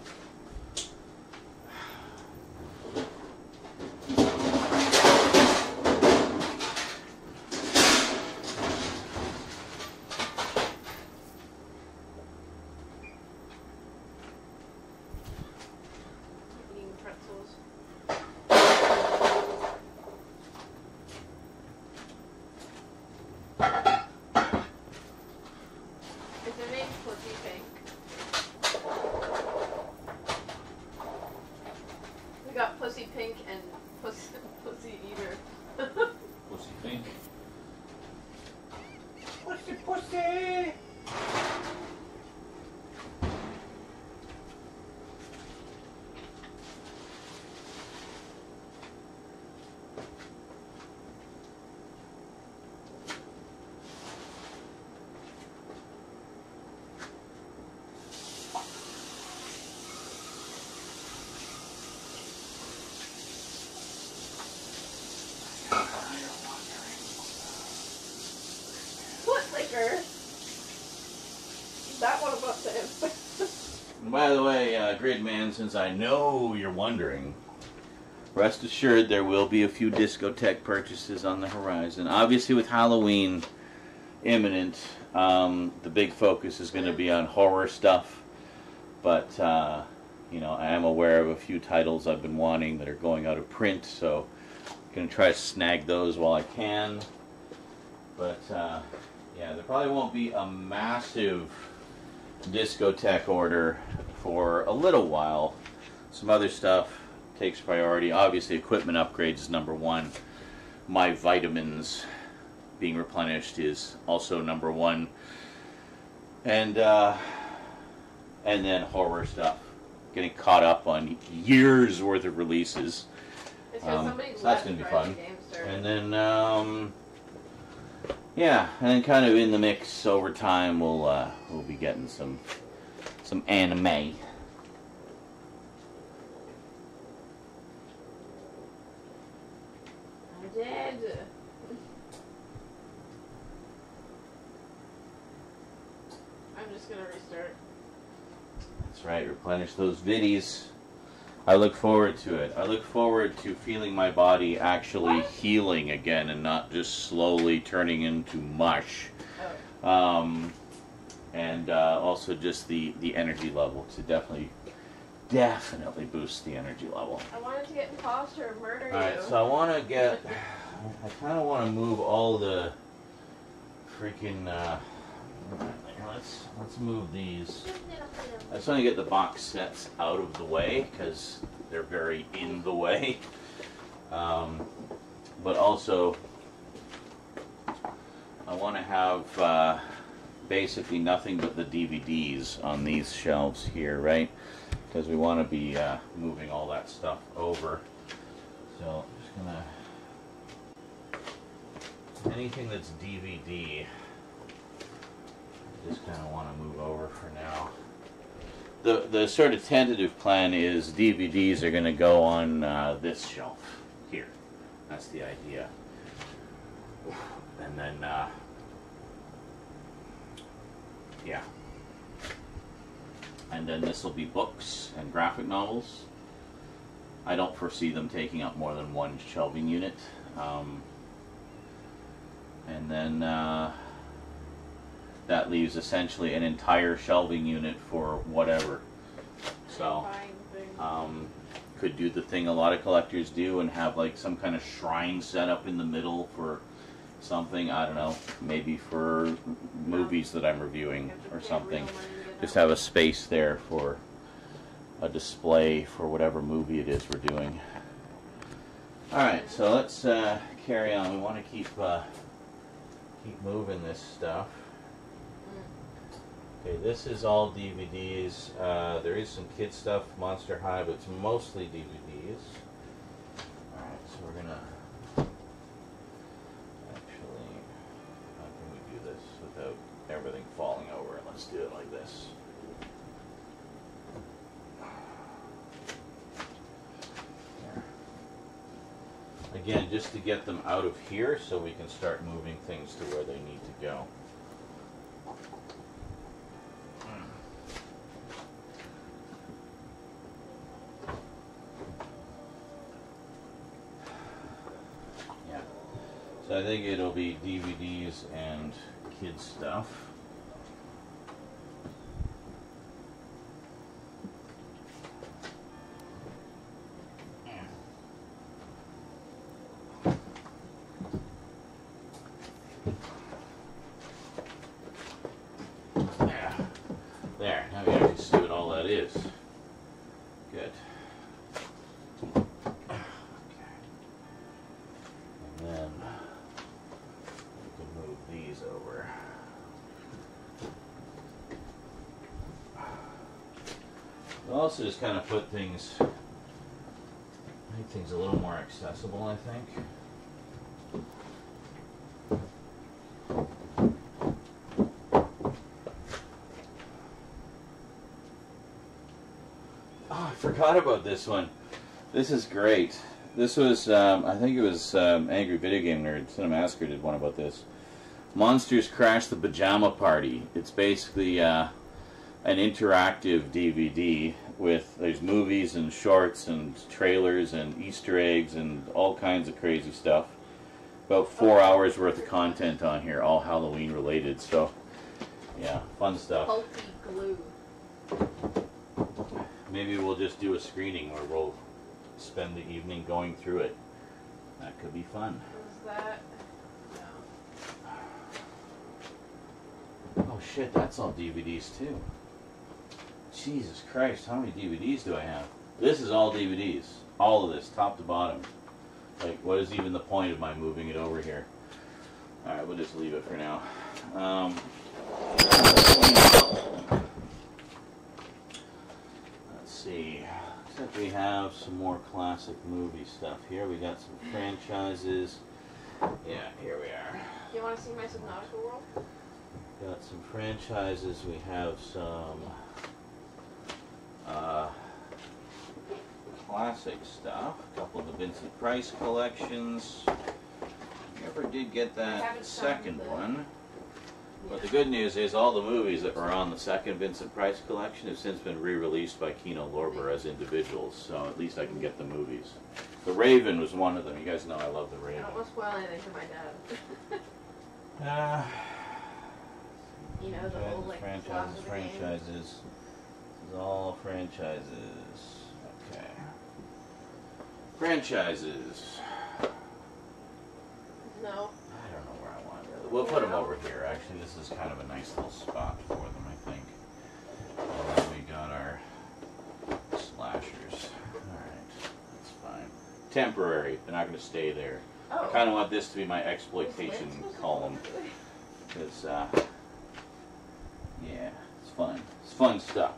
Eating pretzels. Is their name Pussy Pink? We got Pussy Pink and Pussy Eater. Pussy pink. Pussy, pussy! Foot liquor. That one about him. And by the way, Gridman, since I know you're wondering, rest assured there will be a few discotheque purchases on the horizon. Obviously, with Halloween imminent, the big focus is going to be on horror stuff. But, you know, I am aware of a few titles I've been wanting that are going out of print, so I'm going to try to snag those while I can. But, yeah, there probably won't be a massive discotheque order for a little while. Some other stuff takes priority. Obviously, equipment upgrades is number one. My vitamins being replenished is also number one. And then horror stuff. Getting caught up on years worth of releases. It's because somebody so that's left going to be Friday fun. Games, sir. And then, yeah, and then kind of in the mix over time, we'll be getting some anime. I did. I'm just gonna restart. That's right, replenish those viddies. I look forward to it. I look forward to feeling my body actually healing again and not just slowly turning into mush. Oh. And also just the energy level to definitely boost the energy level. I wanted to get imposter and murder you. Alright, so I kind of want to move all the freaking, let's move these. I just want to get the box sets out of the way because they're very in the way. But also, I want to have basically nothing but the DVDs on these shelves here, right? Because we want to be moving all that stuff over. So I'm just gonna, anything that's DVD, I just kind of want to move over for now. The sort of tentative plan is DVDs are going to go on this shelf here. That's the idea. And then, yeah. And then this will be books and graphic novels. I don't foresee them taking up more than one shelving unit. And then that leaves essentially an entire shelving unit for whatever. So, could do the thing a lot of collectors do and have like some kind of shrine set up in the middle for something, I don't know, maybe for movies that I'm reviewing or something. Just have a space there for a display for whatever movie it is we're doing. Alright, so let's carry on. We want to keep moving this stuff. Okay, this is all DVDs. There is some kid stuff, Monster High, but it's mostly DVDs. Alright, so we're gonna actually, how can we do this without everything falling over? Let's do it like this. There. Again, just to get them out of here so we can start moving things to where they need to go. So I think it'll be DVDs and kids stuff. There. Now we actually see what all that is. Good. Over. We'll also just kind of put things, make things a little more accessible, I think. Oh, I forgot about this one. This is great. This was, I think it was Angry Video Game Nerd, Cinemassacre did one about this. Monsters Crash the Pajama Party. It's basically an interactive DVD with, there's movies and shorts and trailers and Easter eggs and all kinds of crazy stuff. About 4 hours worth of content on here, all Halloween related, so yeah, fun stuff. Pulpy glue. Maybe we'll just do a screening where we'll spend the evening going through it. That could be fun. Was that? Oh shit, that's all DVDs too. Jesus Christ, how many DVDs do I have? This is all DVDs. All of this, top to bottom. Like, what is even the point of my moving it over here? Alright, we'll just leave it for now. Let's see. Looks like we have some more classic movie stuff here. We got some franchises. Yeah, here we are. Do you want to see my Subnautica world? Got some franchises. We have some classic stuff. A couple of the Vincent Price collections. Never did get that second one. But the good news is all the movies that were on the second Vincent Price collection have since been re-released by Kino Lorber as individuals, so at least I can get the movies. The Raven was one of them. You guys know I love The I Raven. don't want to spoil anything for my dad. You know, the whole like franchises. This is all franchises. Okay. Franchises. No. I don't know where I want it. We'll put them over here. Actually, this is kind of a nice little spot for them, I think. And then we got our slashers. Alright, that's fine. Temporary. They're not going to stay there. I kind of want this to be my exploitation column. Because, yeah, it's fun. It's fun stuff.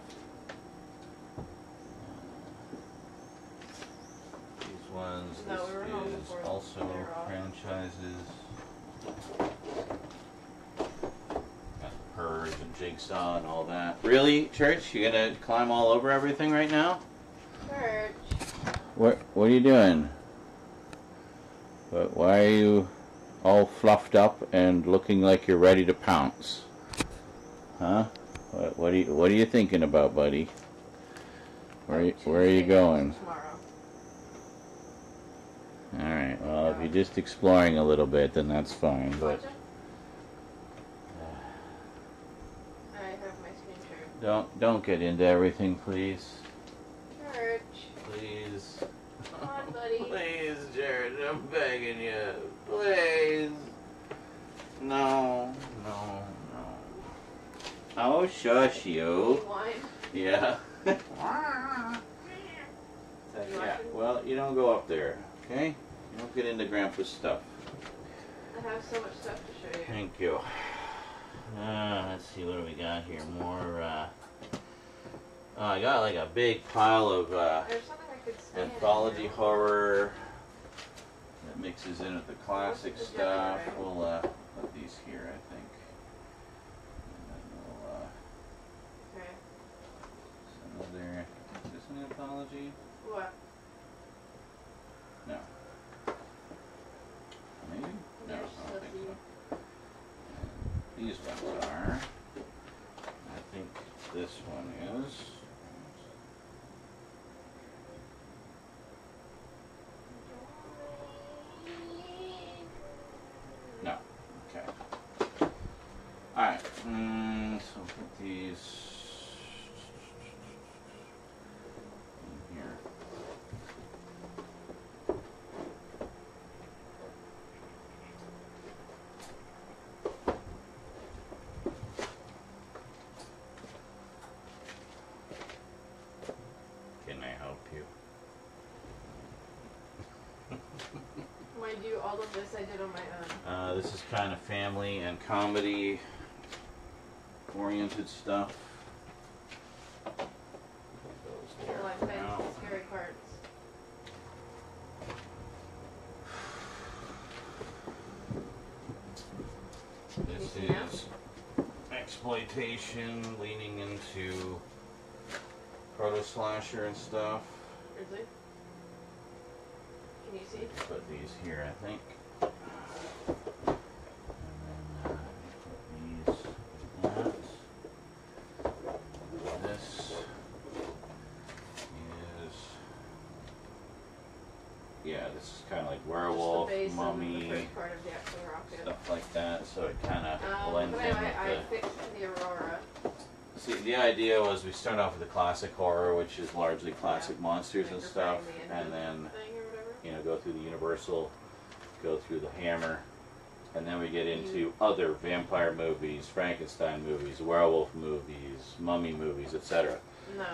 These ones, No, this we were home is before also they were off. franchises. Got the Purge and Jigsaw and all that. Really, Church? You gonna climb all over everything right now? Church. What are you doing? Why are you all fluffed up and looking like you're ready to pounce? Huh? What are you thinking about, buddy? Where are you going? Tomorrow. All right. Well, if you're just exploring a little bit, then that's fine. But I have my screen shared. don't get into everything, please. Church. Please. Come on, buddy. Please, Jared. I'm begging you. Please. No. Oh, shush you. Wine. Yeah. Yeah, well, you don't go up there, okay? You don't get into Grandpa's stuff. I have so much stuff to show you. Thank you. Let's see, what do we got here? More, I got like a big pile of There's something I could stand anthology in. horror that mixes in with the classic What's the stuff. generator? We'll put these here, I think. And then we'll, Okay. some other, is this an anthology? What? No. Maybe? No, There's I don't think Sophie. so. And these ones are. I think this one is. No. Okay. Alright. So put these in here. Can I help you? When I do all of this, I did on my own. This is kind of family and comedy oriented stuff. Put those there Well, I for found now. the scary parts. This Anything else? is exploitation leaning into proto slasher and stuff. Grizzly? Can you see? Put these here, I think. And then put these like that. This is, yeah, this is kind of like werewolf, Just the base and the mummy, first part of the actual rocket. stuff like that. So it kind of blends But in anyway, I with the. fixed the Aurora. See, the idea was we start off with the classic horror, which is largely classic monsters and Like stuff, repairing the and engine then thing or whatever. you know, go through the Universal, go through the Hammer, and then we get into other vampire movies, Frankenstein movies, werewolf movies, mummy movies, etc. No.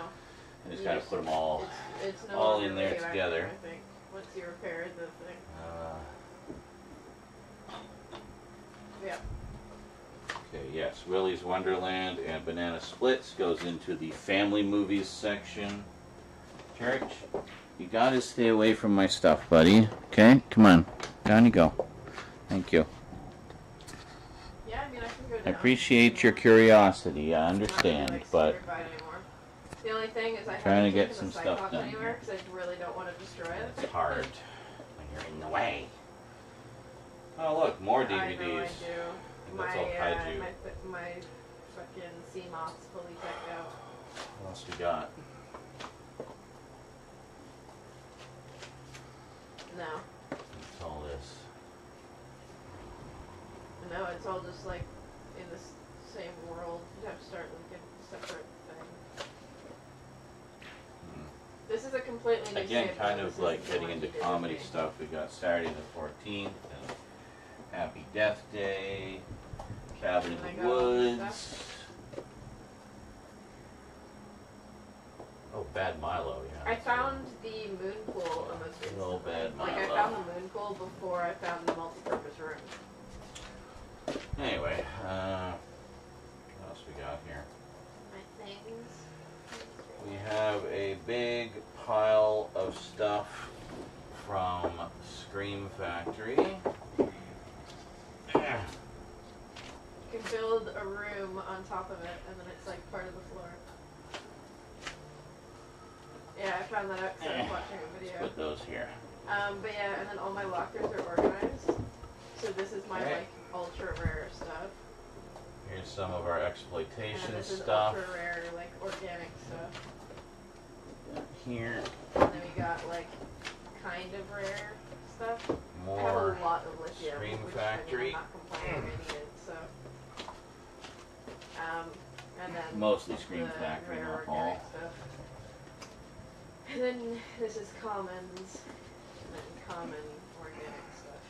And just kind of put them all. It's no all longer in there radioactive, together. I think, once you repair the thing. yes, Willy's Wonderland and Banana Splits goes into the family movies section. Church, you gotta stay away from my stuff, buddy. Okay? Come on. Down you go. Thank you. Yeah, I mean, I can go down. I appreciate your curiosity. I understand, but the only thing is I trying to haven't get taken some the stuff Cyclops done anywhere because I really don't want to destroy it. it's hard when you're in the way. Oh, look, more DVDs. I know I do. That's all kaiju. My fucking CMOS fully checked out. What else we got? No. What's all this? No, it's all just like in the same world. You'd have to start like a separate thing. This is a completely new Again, sample. kind This of is like the getting one into you did comedy with me. stuff. We got Saturday the 14th, and Happy Death Day, Cabin in And I the got all this Woods. Oh, Bad Milo, yeah. I found the moon pool almost Good old instantly. Bad Like I Milo. found the moon pool before I found the multi-purpose room. Anyway, what else we got here? My things. We have a big pile of stuff from Scream Factory. You can build a room on top of it, and then it's like part of the floor. Yeah, I found that out because I was watching a video. Put those here. But yeah, and then all my lockers are organized. So this is my Okay. like ultra rare stuff, Here's some of our and exploitation this is stuff. ultra rare like organic stuff. Here, And then we got like kind of rare stuff. I have more a lot of lithium, Scream which Factory. I'm not complaining I needed, so. And then Mostly Scream the Factory, rare not organic all. stuff. And then this is commons, and then common organic stuff.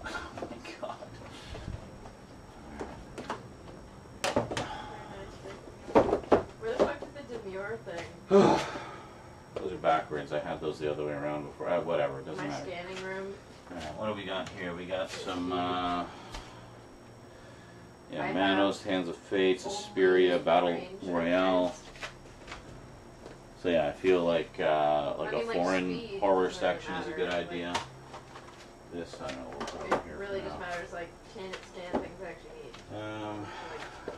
Oh my god. Very nice. Where the fuck did the demure thing? Those are backwards. I had those the other way around before. Whatever, it doesn't My matter. scanning room. What do we got here? We got some, I Manos, Hands of Fate, Old Suspiria, Leaf, Battle Range, Royale. Fence. So yeah, I feel like I a mean, like, foreign speed horror doesn't really section is a matter, good like- idea. This, I don't know, we'll put It up here really for just now. matters, like, can it scan things I actually need? Like,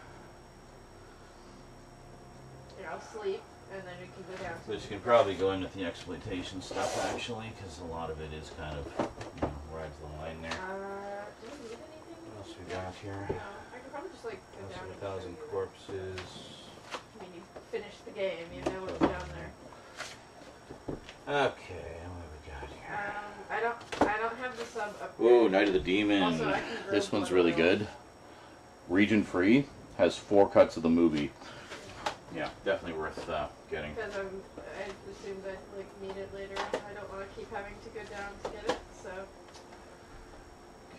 here, I'll sleep, and then we can go down to Which can probably go in with the exploitation stuff actually, because a lot of it is kind of, rides the line there. do we need anything? What else we got here? No, I could probably just, like, go House down of and a Thousand show you. Corpses. I mean, you finished the game, you know what's down there. Okay, what have we got here? I don't have the sub up there. Ooh, Night of the Demon. Also, I can grow This one's blood really oil. good. Region free, has 4 cuts of the movie. Yeah, definitely worth getting. Because I assumed I'd, like, need it later. I don't want to keep having to go down to get it, so.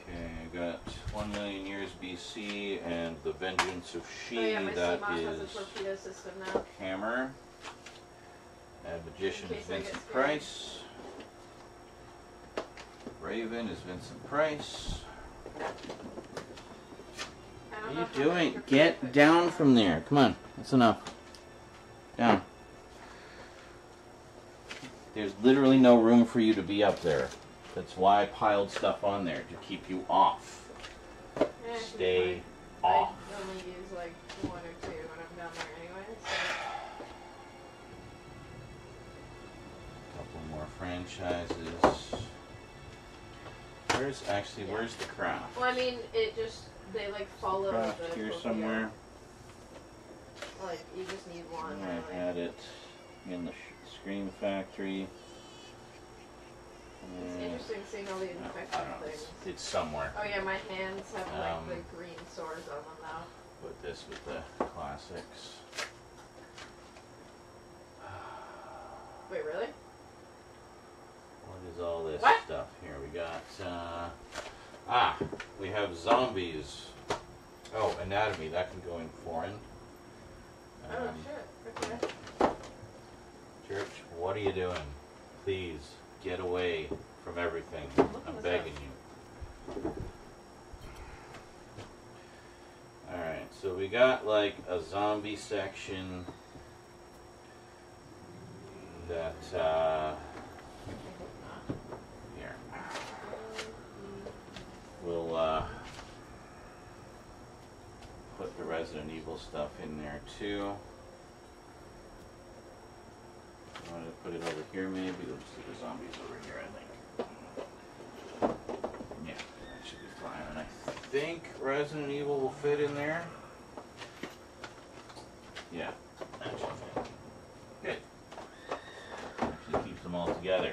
Okay, I got 1 million years BC and The Vengeance of She. Oh yeah, my That CMOS has a is torpedo system now. Hammer. And Magician In is case I get Vincent scared. Price. Raven is Vincent Price. I What don't are know you if I'm doing? gonna Get put down it from there. Come on. That's enough. Down. There's literally no room for you to be up there. That's why I piled stuff on there, to keep you off. Yeah, it should be Stay fine. off. I only use like 1 or 2 when I'm down there anyway, so. Couple more franchises. Where's the craft? Well, I mean, it just, they like follow Craft the here torpedo. somewhere. Like, you just need one. I really. had it in the Scream Factory. It's interesting seeing all the I infection don't know. things. It's somewhere. Oh yeah, my hands have like Um, the green sores on them now. Put this with the classics. Wait, really? What is all this What? stuff here? We got, we have zombies. Oh, anatomy, that can go in foreign. Oh shit, okay. Church, what are you doing? Please, get away from everything. looking I'm this begging you. So we got like a zombie section that here we'll put the Resident Evil stuff in there too. I wanted to put it over here maybe. Let's see the zombies over here, I think. Yeah, that should be fine. And I think Resident Evil will fit in there. Yeah, that should fit. Good. Actually keeps them all together.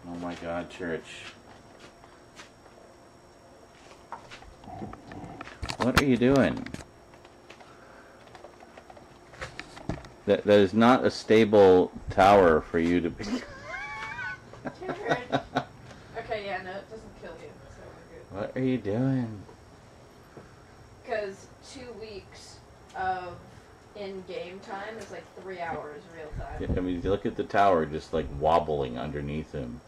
Oh my God, church. What are you doing? That is not a stable tower for you to be. Jared. Okay, yeah, no, it doesn't kill you, so we're good. What are you doing? Because 2 weeks of in-game time is like 3 hours real time. I mean, look at the tower just like wobbling underneath him.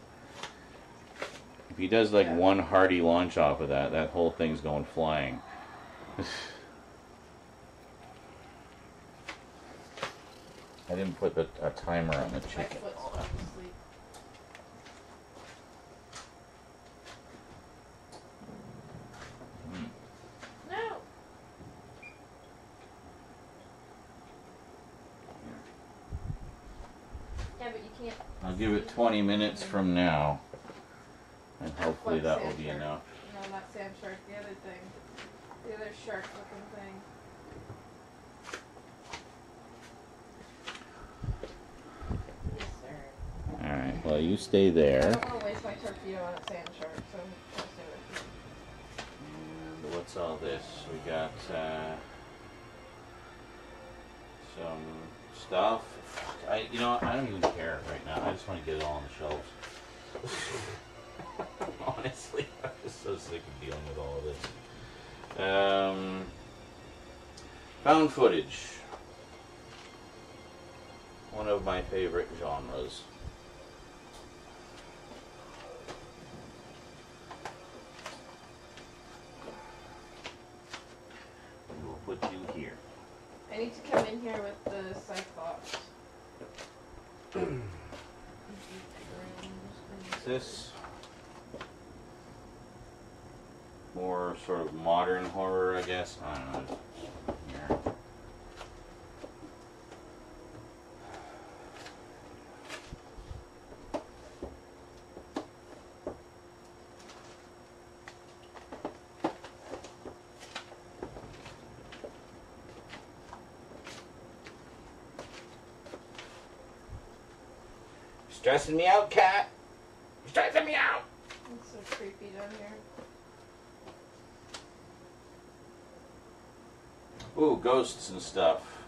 If he does like one hearty launch off of that, that whole thing's going flying. I didn't put a timer on the My chicken. foot's falling asleep. No! Yeah, but you can't. I'll give it 20 minutes from now, and hopefully that will be enough. No, not sand shark, the other thing. The other shark looking thing. Yes, sir. Alright, well, you stay I there. don't want to waste my torpedo on a sand shark, so I'll stay with you. And what's all this? We got some stuff. You know, I don't even care right now. I just want to get it all on the shelves. Honestly, I'm just so sick of dealing with all of this. Found footage. One of my favorite genres. We'll put you here. I need to come in here with the Cyclops. This more sort of modern horror, I guess. I don't know. Here. Stressing me out, cat. You're stressing me out. It's so creepy down here. Ooh, ghosts and stuff.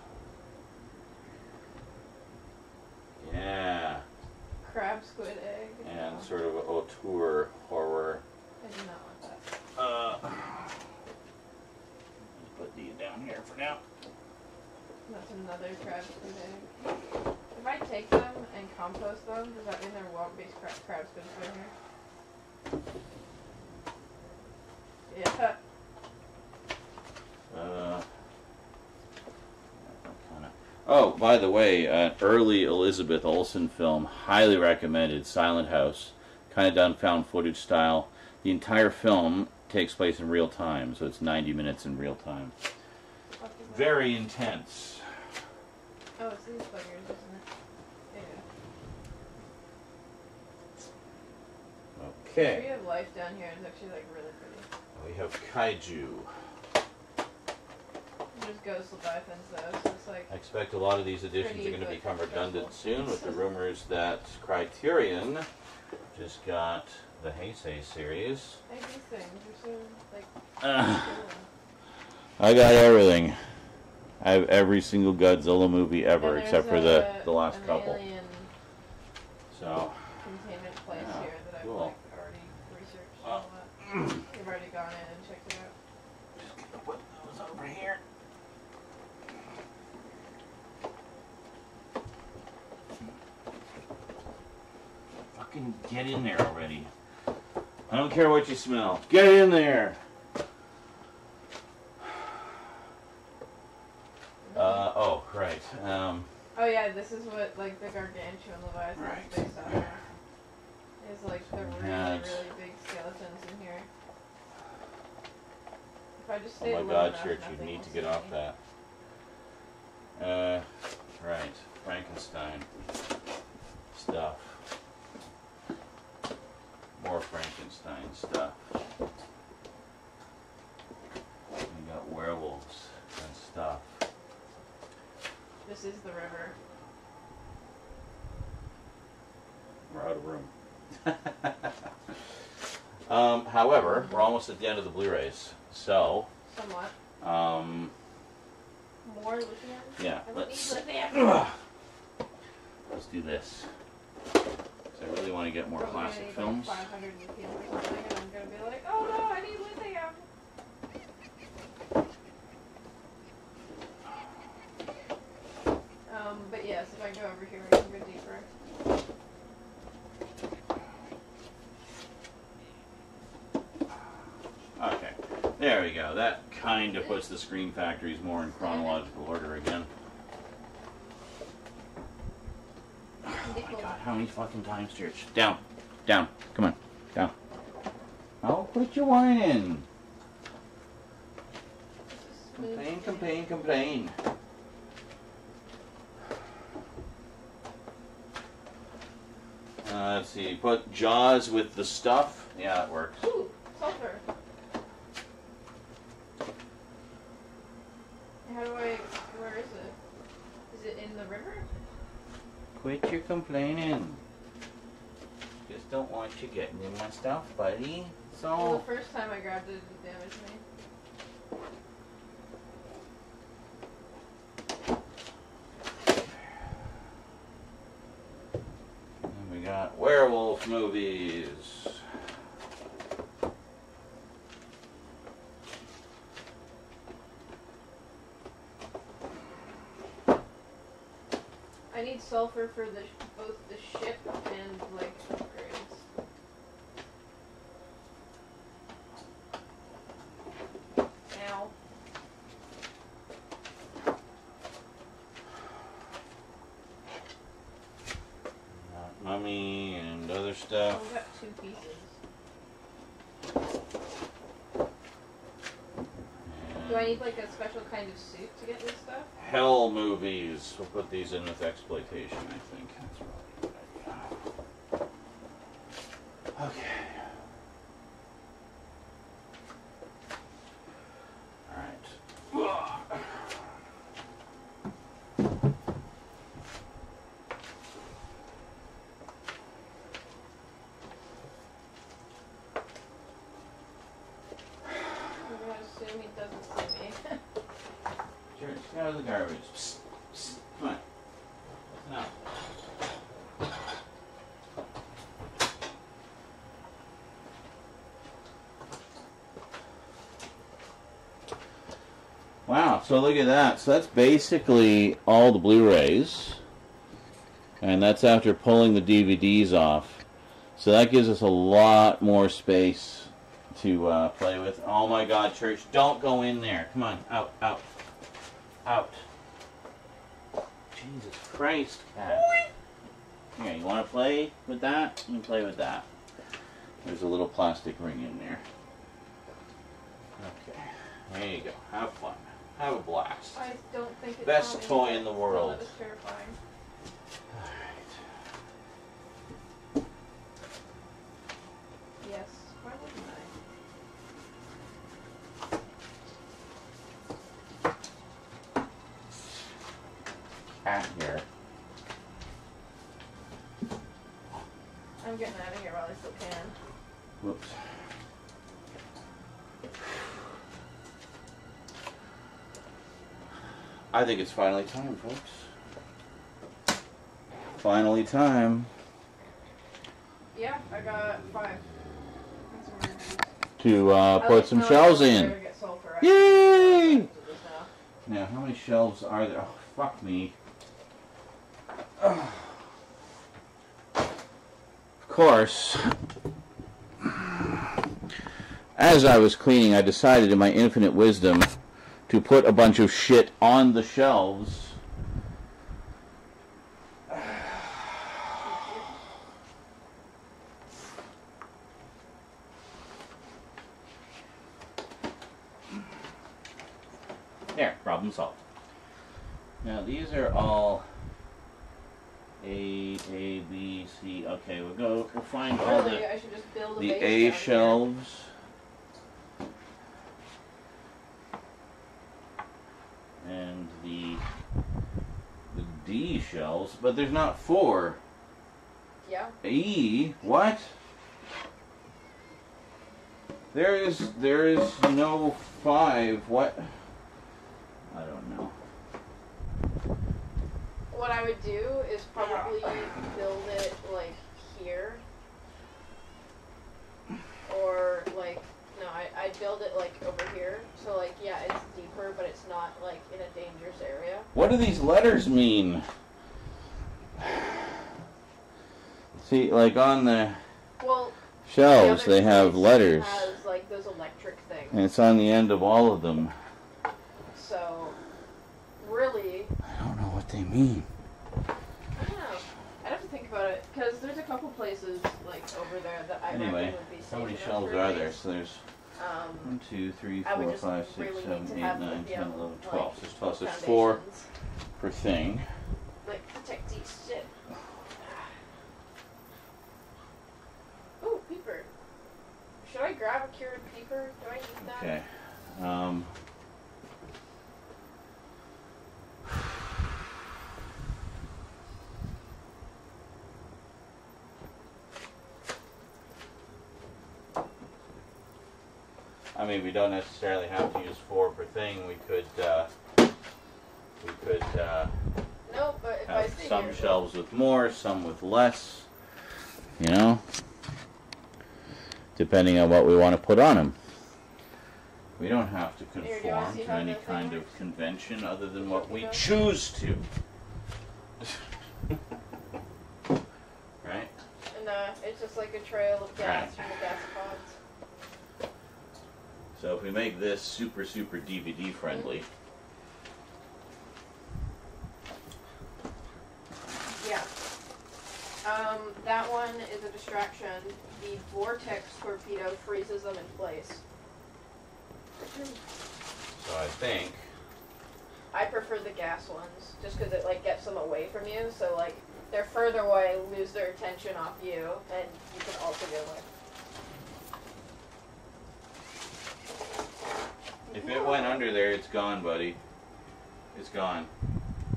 Yeah. Crab squid egg. And No, sort of auteur horror. I do not want that. Put these down here for now. That's another crab squid egg. If I take them and compost them, does that mean they're wild-based crab squid in here? Yeah. Oh, by the way, an early Elizabeth Olsen film, highly recommended, Silent House, kind of done found footage style. The entire film takes place in real time, so it's 90 minutes in real time. Very intense. Oh, it's these buggers, isn't it? Yeah. The tree Okay, of life down here is actually like really pretty. we have Kaiju. There's ghost leviathans though, so it's like I expect a lot of these editions Pretty, are going to but become stressful. redundant soon with the rumors that Criterion just got the Heisei series. these things are so like Uh, cool. I got everything. I have every single Godzilla movie ever, And except for there's the last an couple. alien So, containment place Yeah, here that I've cool. like already researched all that. You've already gone in and checked it out. just gonna put those over here. Fucking get in there already. I don't care what you smell. Get in there. Oh, right. Oh yeah, this is what like the gargantuan leviathan Right. is based off of. Is like the really, Yeah, really big skeletons in here. If I just Oh stay my low God, enough, Church, you nothing need will to get see off me. that. Right. Frankenstein stuff. More Frankenstein stuff. We got werewolves and stuff. This is the river. We're out of room. However, we're almost at the end of the Blu-rays, so Somewhat. More lithium? yeah, I don't need let's lithium. let's do this. 'Cause I really want to get more Probably gonna classic need, films. Like 500 lithium or something, and I'm gonna be like, oh no, I need lithium. But yes, if I go over here, we can go deeper. Okay, there we go. That kind of puts the Scream Factories more in chronological order again. Oh my God, how many fucking times, Church? Down, down, come on, down. Oh, quit your whining. Complain, complain, complain. Let's see, put Jaws with the stuff. Yeah, it works. Ooh, sulfur. How do I, where is it? Is it in the river? Quit your complaining. Just don't want you getting in my stuff, buddy. Well, So, the first time I grabbed it, it damaged me. and we got werewolf movies. I need sulfur for the both the ship and like upgrades. Ow. Got Mummy and other Oh, stuff. we got 2 pieces. Do I need like a special kind of suit to get this stuff? Hell movies. We'll put these in with exploitation, I think. That's probably a good idea. Okay. Alright. I'm gonna assume he doesn't see me. Sure, get out of the garbage. Psst, psst, come on. Listen up. Wow, so look at that. So that's basically all the Blu-rays. And that's after pulling the DVDs off. So that gives us a lot more space to play with. Oh my God, Church, don't go in there. Come on, out, out, out. Jesus Christ, cat. Here, you want to play with that? You can play with that. There's a little plastic ring in there. Okay, there you go. Have fun. Have a blast. I don't think it's Best on me, toy but in the still, world. That was terrifying. Alright. Yes. Why wouldn't I? Cat here. I'm getting out of here while I still can. Whoops. I think it's finally time, folks. Finally time Yeah, I got 5. That's to I put like some smelling shelves sulfur in. to get sulfur. Yay! Just now. Now, how many shelves are there? Oh, fuck me. Of course. as I was cleaning, I decided in my infinite wisdom to put a bunch of shit on the shelves. There, problem solved. Now these are all A, B, C. Okay, we'll find all Really, I should just build a the base A down shelves. And the D shelves, but there's not 4. here. E, what? There is no 5. What? I don't know. What I would do is probably build it like here. Or like, no, I'd build it like over here. So like, yeah, it's deeper, but it's not like in a dangerous area. What do these letters mean? See, like on the Well, shelves, the other they have place letters. has like those electric things. And it's on the end of all of them. So, really, I don't know what they mean. I don't know. I'd have to think about it because there's a couple places like over there that I Anyway, reckon would be safe how many enough shelves for are base. there? So there's 1, 2, 3, I would 4, just 5, 6, really 7, need to 8, have 9, them, 10, 11, like, 12. So there's 12. So there's 4 foundations. per thing. Like protect these shit. Ooh, peeper. Should I grab a cured peeper? Do I need that? Okay. I mean, we don't necessarily have to use 4 per thing. We could No, but if I have stay some here, shelves with more, some with less. You know, depending on what we want to put on them. We don't have to Here, do you wanna conform see to how any the thing kind of works? convention other than what we Okay. choose to. Right? and it's just like a trail of gas Right. from the gas pods. So if we make this super, super DVD friendly, Yeah. That one is a distraction. The vortex torpedo freezes them in place. so I think, I prefer the gas ones, just because it like gets them away from you. So like they're further away, lose their attention off you, and you can also get away. if it went under there, it's gone, buddy. It's gone.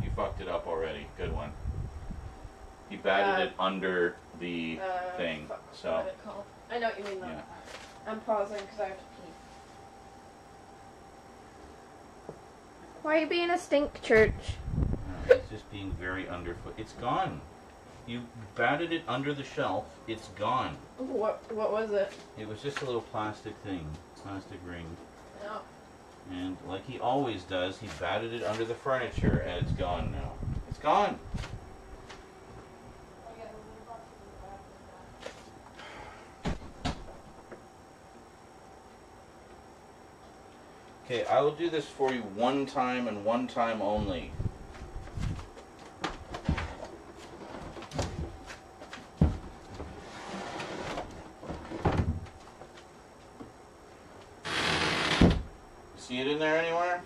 You fucked it up already. Good one. He batted it under the thing. Fuck, So, what is it called? I know what you mean though. yeah. I'm pausing because I have to pee. Why are you being a stink church? It's just being very underfoot. It's gone. You batted it under the shelf. It's gone. What was it? It was just a little plastic thing, plastic ring. No. And like he always does, he batted it under the furniture and it's gone now. It's gone. Okay, I will do this for you one time and one time only. See it in there anywhere?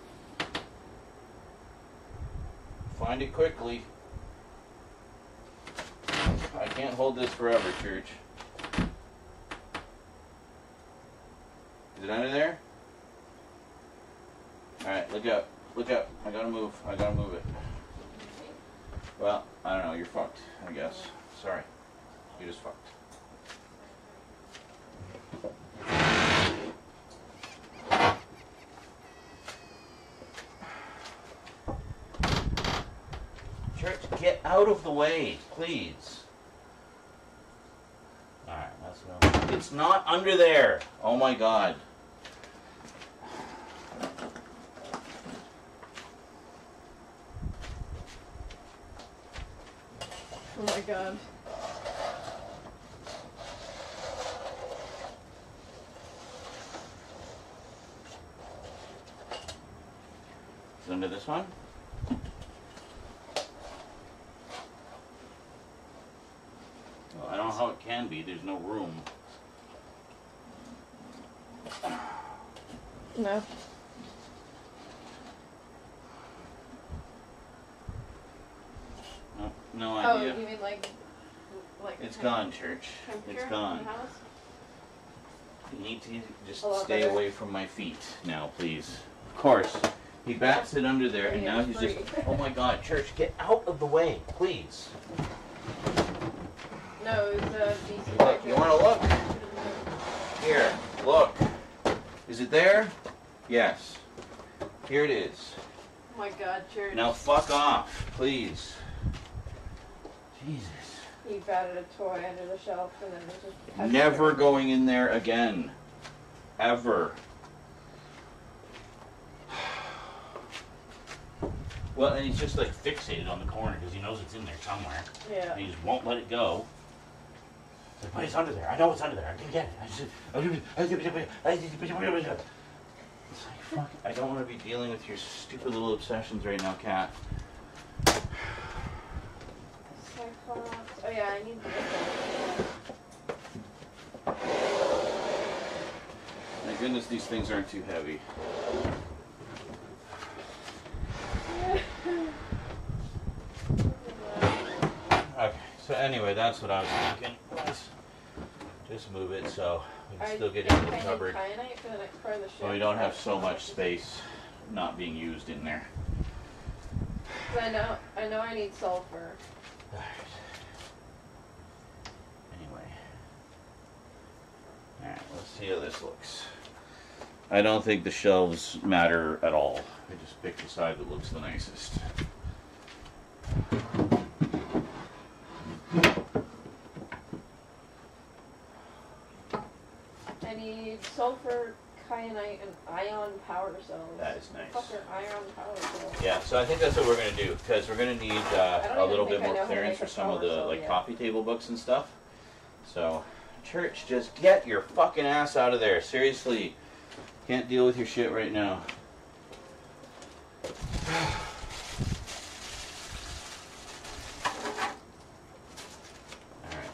Find it quickly. I can't hold this forever, church. Is it under there? Alright, look out. Look out. I gotta move. I gotta move it. Well, I don't know. You're fucked, I guess. Sorry. You're just fucked. Church, get out of the way, please. Alright, that's no. It's not under there. Oh my god. Oh my god. under this one. Well, I don't know how it can be. There's no room. No. No, no Oh, idea. you mean like It's gone, Church. temperature It's in gone. the house? You need to just A lot stay better. away from my feet now, please. Of course. He bats it under there, and Yeah, now he's just... free. Oh my god, Church, get out of the way, please. No, it was DC. Look, you want to look? Here, look. Is it there? Yes. Here it is. Oh my god, Church. Now fuck off, please. Jesus. He batted a toy under the shelf and then it just... Never going in there again. Ever. Well, and he's just like fixated on the corner because he knows it's in there somewhere. Yeah. And he just won't let it go. It's like, but it's under there. I know it's under there. I'm gonna get it. It's like, fuck, I don't want to be dealing with your stupid little obsessions right now, Kat. Cyclops. Oh yeah, I need this. Thank goodness these things aren't too heavy. Okay, so anyway, that's what I was thinking. Let's just move it so we can still get into the cupboard. Kyanite for the next part of the ship. So we don't have so much space not being used in there. 'Cause I know I need sulfur. Alright. Anyway. Alright, let's see how this looks. I don't think the shelves matter at all. I just picked the side that looks the nicest. I need sulfur, kyanite, and ion power cells. That is nice. Fuck are ion power cells? Yeah, so I think that's what we're going to do, because we're going to need don't a even little think bit I more know how to clearance make for a some of power the cell like yet. coffee table books and stuff. So, Church, just get your fucking ass out of there. Seriously. Can't deal with your shit right now. Alright.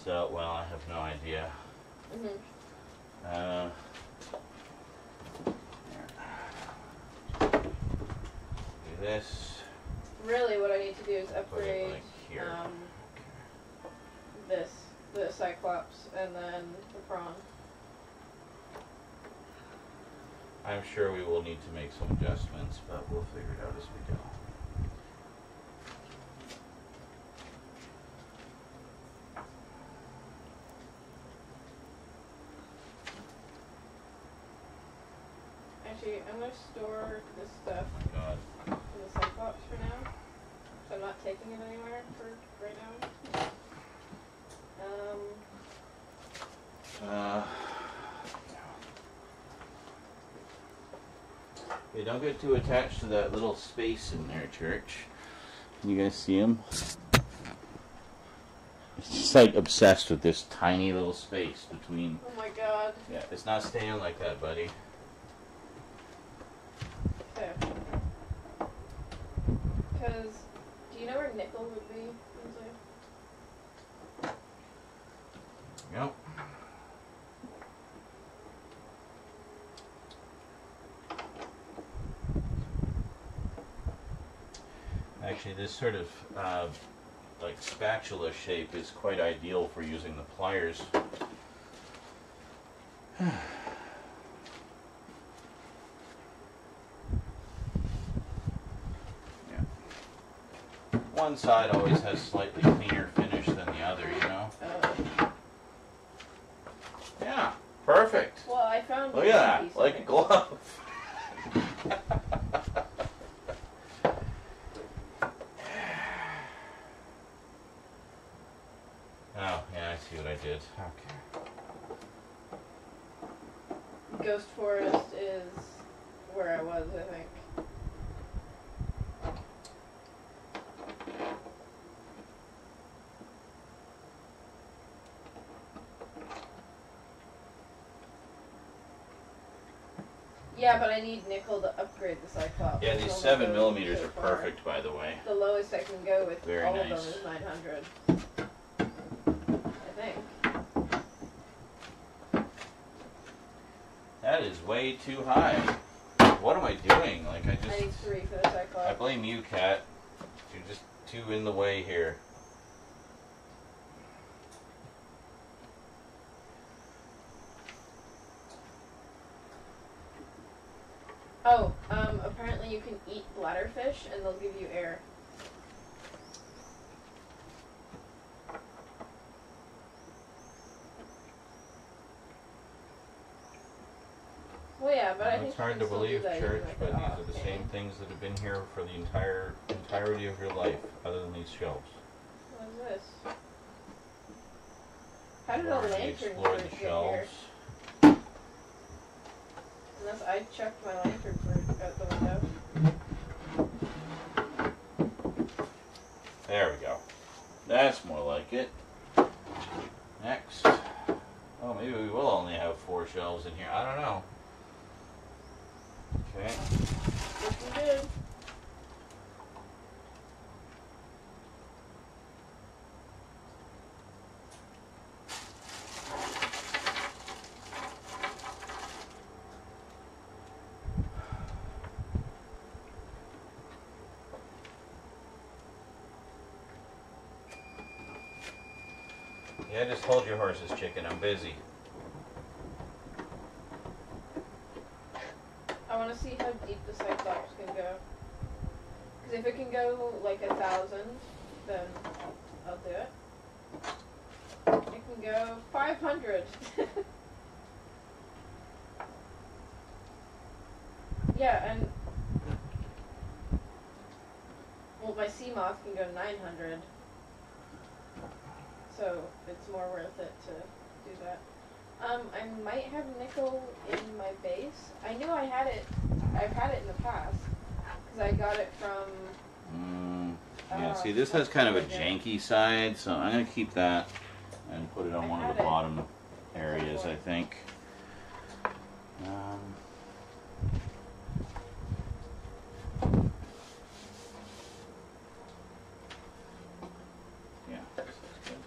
So, well, I have no idea. Mm-hmm. Do this. Really, what I need to do is Put it upgrade like here. the Cyclops, and then the prawn. I'm sure we will need to make some adjustments, but we'll figure it out as we go. Actually, I'm gonna store this stuff Oh my god. in the Cyclops for now. So I'm not taking it anywhere for right now. Okay, don't get too attached to that little space in there, Church. Can you guys see him? It's just like obsessed with this tiny little space between. Oh my god. Yeah, it's not staying like that, buddy. Okay. Because, do you know where nickel would be, Lindsay? Yep. Actually, this sort of like spatula shape is quite ideal for using the pliers. Yeah. One side always has slightly cleaner finish than the other, you know? Yeah, perfect. Well, I found Look one at piece that, of like a nickel. glove. Oh, yeah, I see what I did. Okay. Ghost Forest is where I was, I think. Yeah, but I need nickel to upgrade the Cyclops. Yeah, It's these only 7 goes millimeters so are far. perfect, by the way. The lowest I can go with Very all of nice. them is 900. I think. That is way too high. What am I doing? Like, I need 3 for the I Cyclops. blame you, Cat. You're just too in the way here. Oh, apparently you can eat bladderfish and they'll give you air. Well, yeah, but I think It's hard you to can still believe, do that Church, even with but it these off, are the can't same you? things that have been here for the entirety of your life, other than these shelves. What is this? How did a Already lantern explored fruit the get here? shelves. Unless I chucked my lantern fruit out the window. There we go. That's more like it. Next. Oh, maybe we will only have 4 shelves in here. I don't know. Okay. Which we did. Yeah, just hold your horses, chicken. I'm busy. I want to see how deep the Cyclops can go. Because if it can go like 1,000, then I'll do it. It can go 500. Yeah, and well, my sea moth can go 900. So it's more worth it to do that. I might have nickel in my base. I knew I had it. I've had it in the past because I got it from. Yeah, see, this has kind of a janky side, so I'm going to keep that and put it on one of the bottom areas, I think. Yeah, this is good.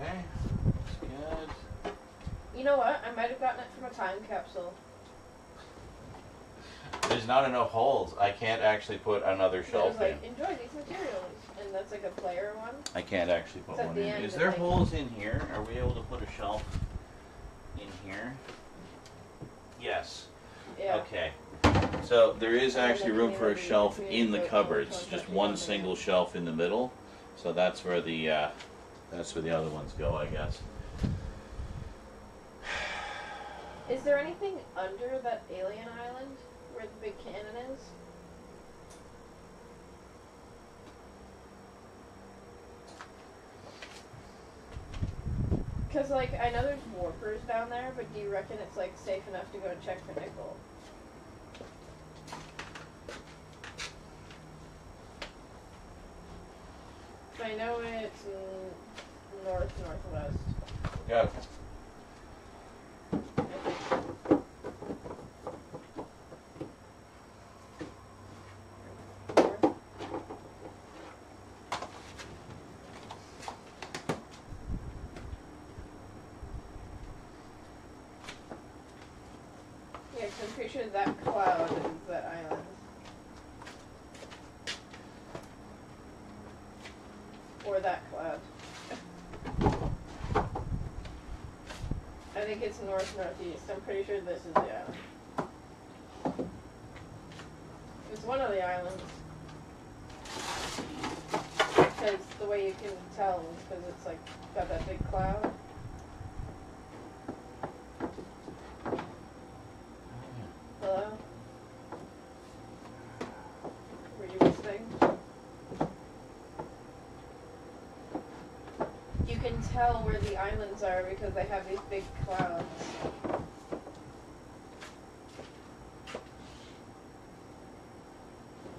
Okay, that's good. You know what? I might have gotten it from a time capsule. There's not enough holes. I can't actually put another It was shelf in. like, enjoy these materials, and that's like a player one. I can't actually put It's at one the in. end, Is I there think. holes in here? Are we able to put a shelf in here? Yes. Yeah. Okay. So there is And then actually the room for a community- shelf community in the vote cupboards. votes on Just something one on single there. shelf in the middle. So that's where the other ones go, I guess. Is there anything under that alien island where the big cannon is? Because, like, I know there's warpers down there, but do you reckon it's, like, safe enough to go and check for nickel? I know it's northwest. Yeah. I think. North. Yeah, 'cause I'm pretty sure that cloud is that island. Or that cloud. I think it's northeast. I'm pretty sure this is the island. It's one of the islands. Because the way you can tell is because it's like got that big cloud. Hello? Were you listening? You can tell where the islands are because they have these big clouds.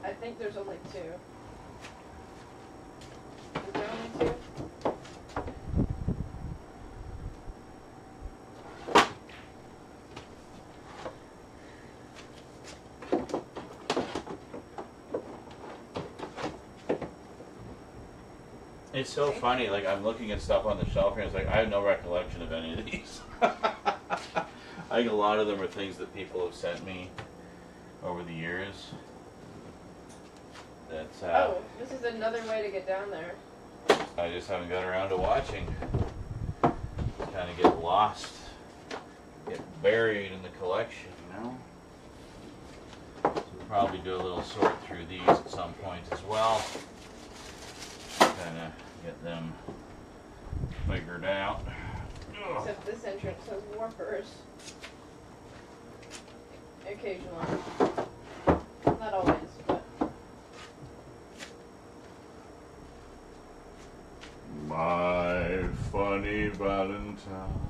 I think there's only 2. Is there only 2? It's so funny, like I'm looking at stuff on the shelf here, it's like I have no recollection of any of these. I think a lot of them are things that people have sent me over the years. That's Oh, this is another way to get down there. I just haven't got around to watching. Kind of get lost, get buried in the collection, you know? So we'll probably do a little sort through these at some point as well. Kind of get them figured out. Except this entrance has warpers. Occasionally. Not always, but. My funny Valentine.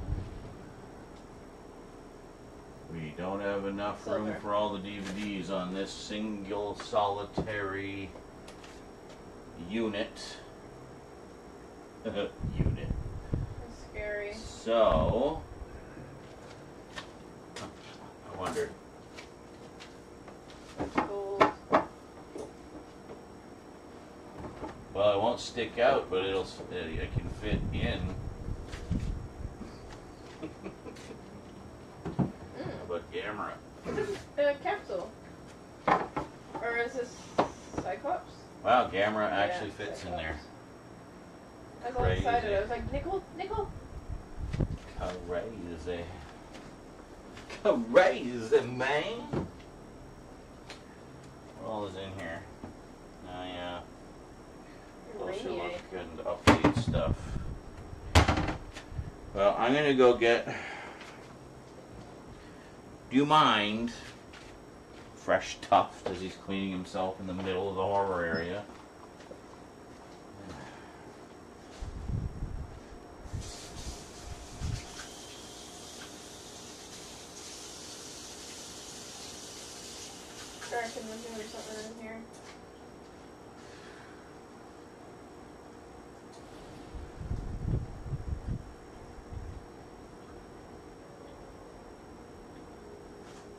We don't have enough room Silver. for all the DVDs on this single solitary unit. Unit. It's scary. So, I wonder. It's gold. Well, it won't stick out, but it can fit in. How about Gamera? Is this a capsule? Or is this Cyclops? Wow, Gamera actually Yeah, fits in there. I was all Crazy. excited. I was like, nickel, nickel. Crazy. Crazy, man. What all is in here? Oh, yeah. Bullshit Rainier. look and update stuff. Well, I'm gonna go get. Do you mind? Fresh Tuft as he's cleaning himself in the middle of the horror area. I reckon there's gonna be something in here.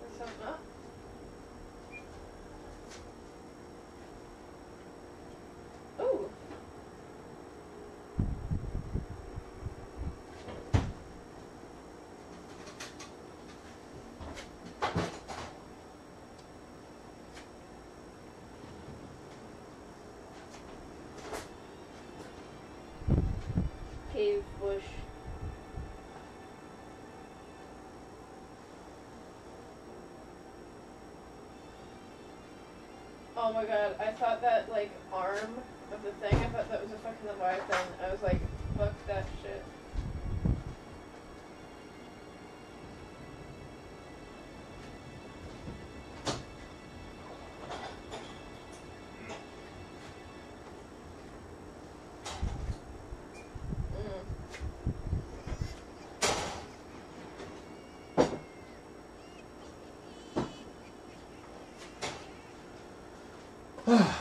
There's something up. Ooh. Cave bush. Oh my god, I thought that, like, arm of the thing, I thought that was a fucking Leviathan. I was like, fuck that shit.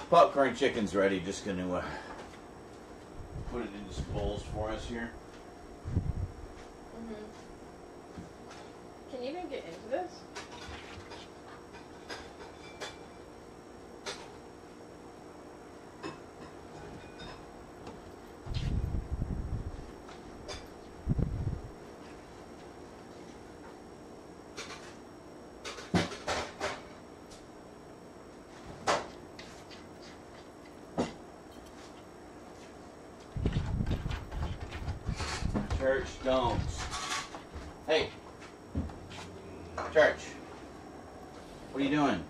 Popcorn chicken's ready. Just gonna put it into some bowls for us here. Mm-hmm. Can you even get into this? Church, don't. Hey, Church. What are you doing?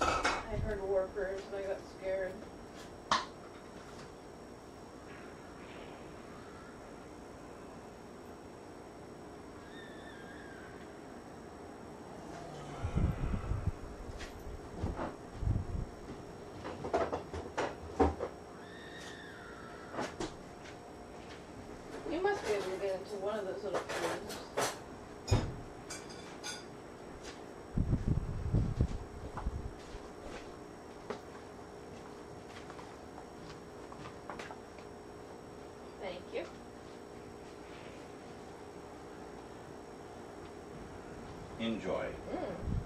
I heard warpers and I got scared. You must be able to get into one of those little caves. Thank you. Enjoy. Mm.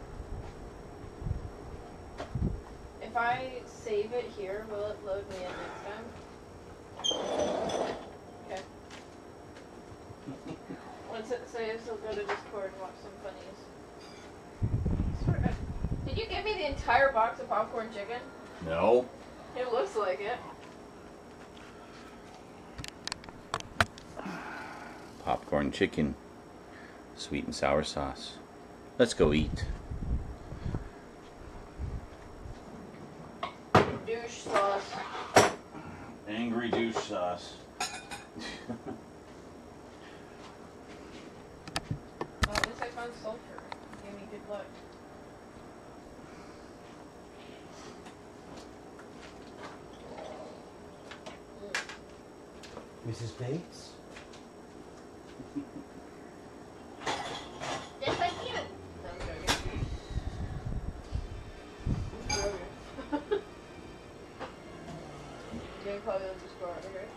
if I save it here, will it load me in next time? Okay. Once it saves, I'll go to Discord and watch some funnies. Did you give me the entire box of popcorn chicken? No. It looks like it. Popcorn chicken. Sweet and sour sauce. Let's go eat. Douche sauce. Angry douche sauce. Oh, at least I found sulfur. Gave me good luck. Mrs. Bates? Just like you. No, I'm joking. You're probably just go over here.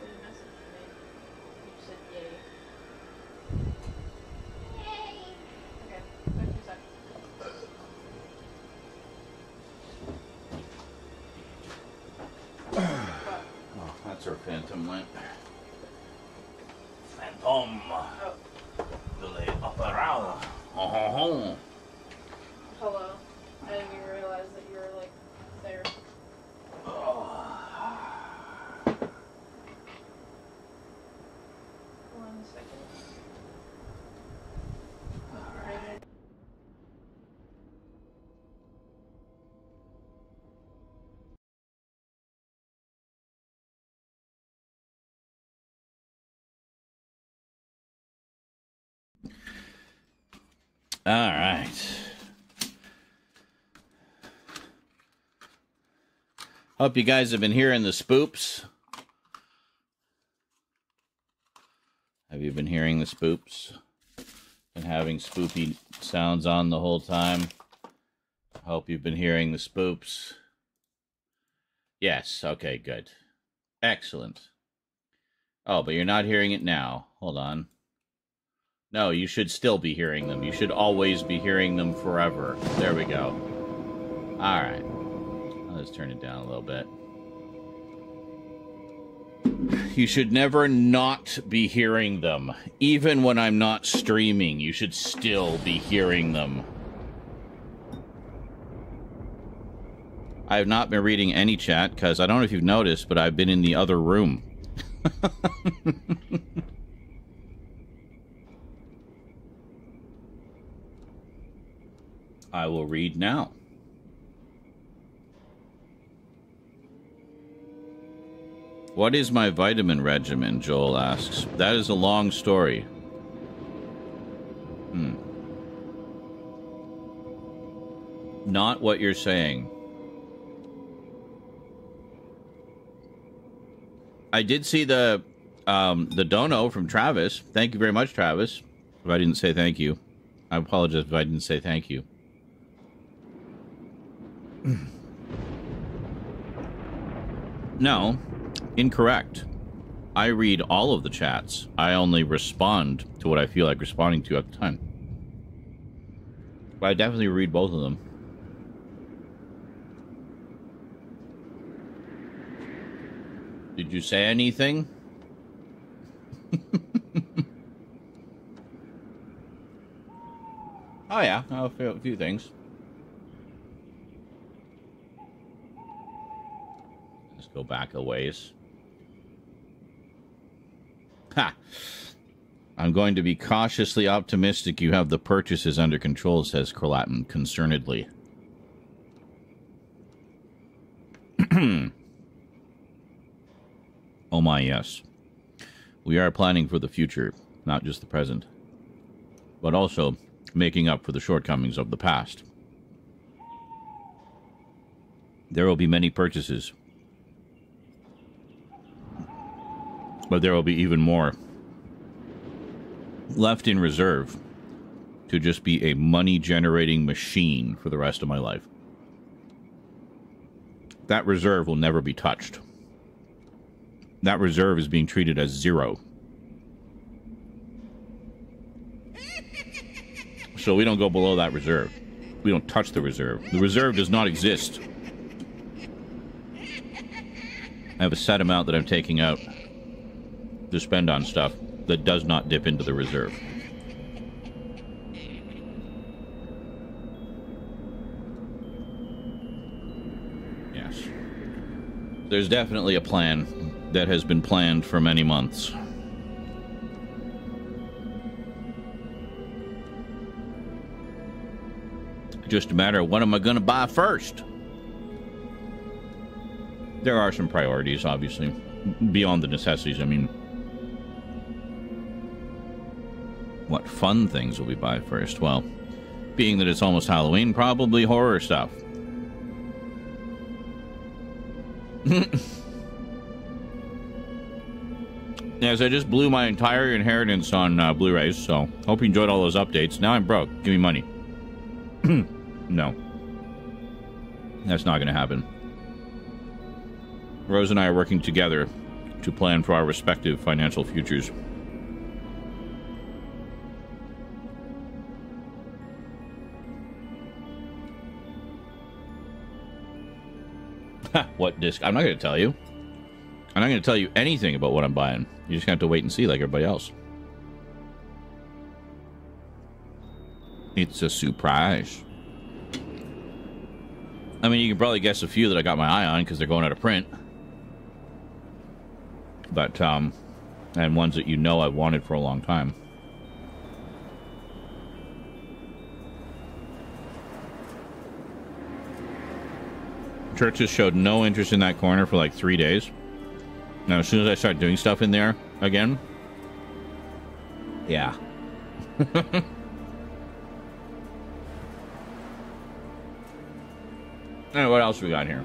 There's a message for me. You said yay. Yay! Okay, talk to you a sec. Oh, that's our phantom lamp. Phantom de l'opéra. Oh, ho, ho. Hello. I didn't even realize that you were like there. One second. Alright. All right. Hope you guys have been hearing the spoops. Have you been hearing the spoops? Been having spoopy sounds on the whole time? Hope you've been hearing the spoops. Yes, okay, good. Excellent. Oh, but you're not hearing it now. Hold on. No, you should still be hearing them. You should always be hearing them forever. There we go. All right. Let's turn it down a little bit. You should never not be hearing them. Even when I'm not streaming, you should still be hearing them. I have not been reading any chat because I don't know if you've noticed, but I've been in the other room. I will read now. What is my vitamin regimen? Joel asks. That is a long story. Not what you're saying. I did see the dono from Travis. Thank you very much, Travis. If I didn't say thank you, I apologize if I didn't say thank you. No, incorrect. I read all of the chats. I only respond to what I feel like responding to at the time. But I definitely read both of them. Did you say anything? Oh yeah, a few things. Let's go back a ways. Ha! I'm going to be cautiously optimistic you have the purchases under control, says Kralatin concernedly. Oh my, yes. We are planning for the future, not just the present, but also making up for the shortcomings of the past. There will be many purchases, but there will be even more left in reserve to just be a money-generating machine for the rest of my life. That reserve will never be touched. That reserve is being treated as zero. So we don't go below that reserve. We don't touch the reserve. The reserve does not exist. I have a set amount that I'm taking out to spend on stuff that does not dip into the reserve. Yes. There's definitely a plan that has been planned for many months. Just a matter of what am I going to buy first? There are some priorities, obviously, beyond the necessities. I mean, what fun things will we buy first? Well, being that it's almost Halloween, probably horror stuff. Yes, I just blew my entire inheritance on Blu-rays, so hope you enjoyed all those updates. Now I'm broke. Give me money. No. That's not going to happen. Rose and I are working together to plan for our respective financial futures. What disc? I'm not going to tell you. I'm not going to tell you anything about what I'm buying. You just have to wait and see like everybody else. It's a surprise. I mean, you can probably guess a few that I got my eye on because they're going out of print. But, and ones that you know I've wanted for a long time. Churches showed no interest in that corner for like 3 days. Now, as soon as I start doing stuff in there again, yeah. Alright, what else we got here?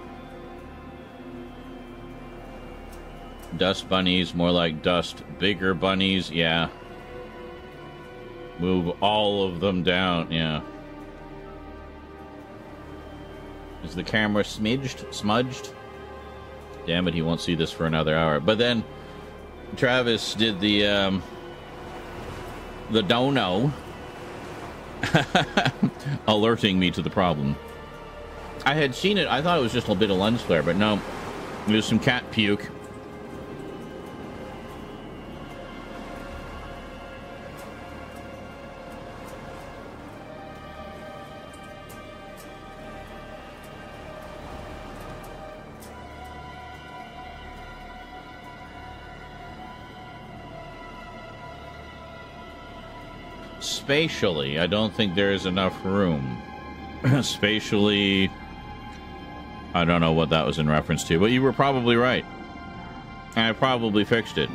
Dust bunnies, more like dust bigger bunnies, yeah. Move all of them down, yeah. Is the camera smudged? Damn it, he won't see this for another hour. But then Travis did the dono alerting me to the problem. I had seen it. I thought it was just a bit of lens flare, but no. It was some cat puke. Spatially, I don't think there is enough room. Spatially, I don't know what that was in reference to, but you were probably right. I probably fixed it.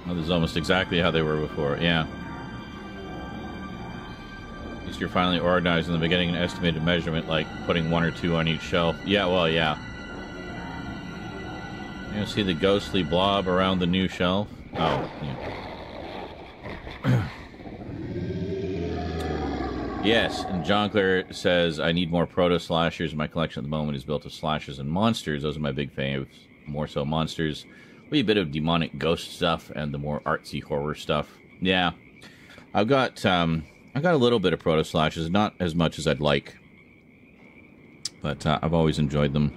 Well, this is almost exactly how they were before, yeah. You're finally organized in the beginning, an estimated measurement, like putting 1 or 2 on each shelf. Yeah, well, yeah. You gonna see the ghostly blob around the new shelf? Oh, yeah. Yes, and John Clare says, I need more proto-slashers. My collection at the moment is built of slashers and monsters. Those are my big faves. More so monsters. Maybe a bit of demonic ghost stuff and the more artsy horror stuff. Yeah. I've got a little bit of proto slashes, not as much as I'd like, but I've always enjoyed them.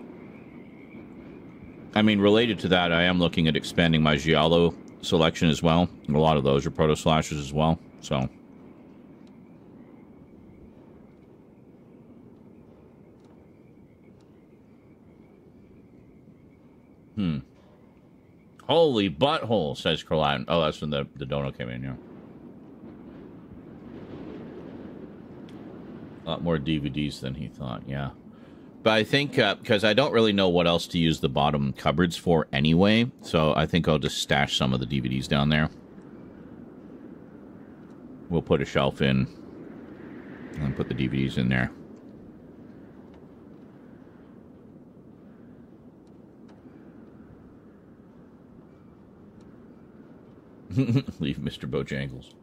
I mean, related to that, I am looking at expanding my Giallo selection as well. A lot of those are proto slashes as well, so. Holy butthole, says Caroline. Oh, that's when the dono came in, yeah. A lot more DVDs than he thought, yeah. But I think, because I don't really know what else to use the bottom cupboards for anyway, so I think I'll just stash some of the DVDs down there. We'll put a shelf in and put the DVDs in there. Leave Mr. Bojangles.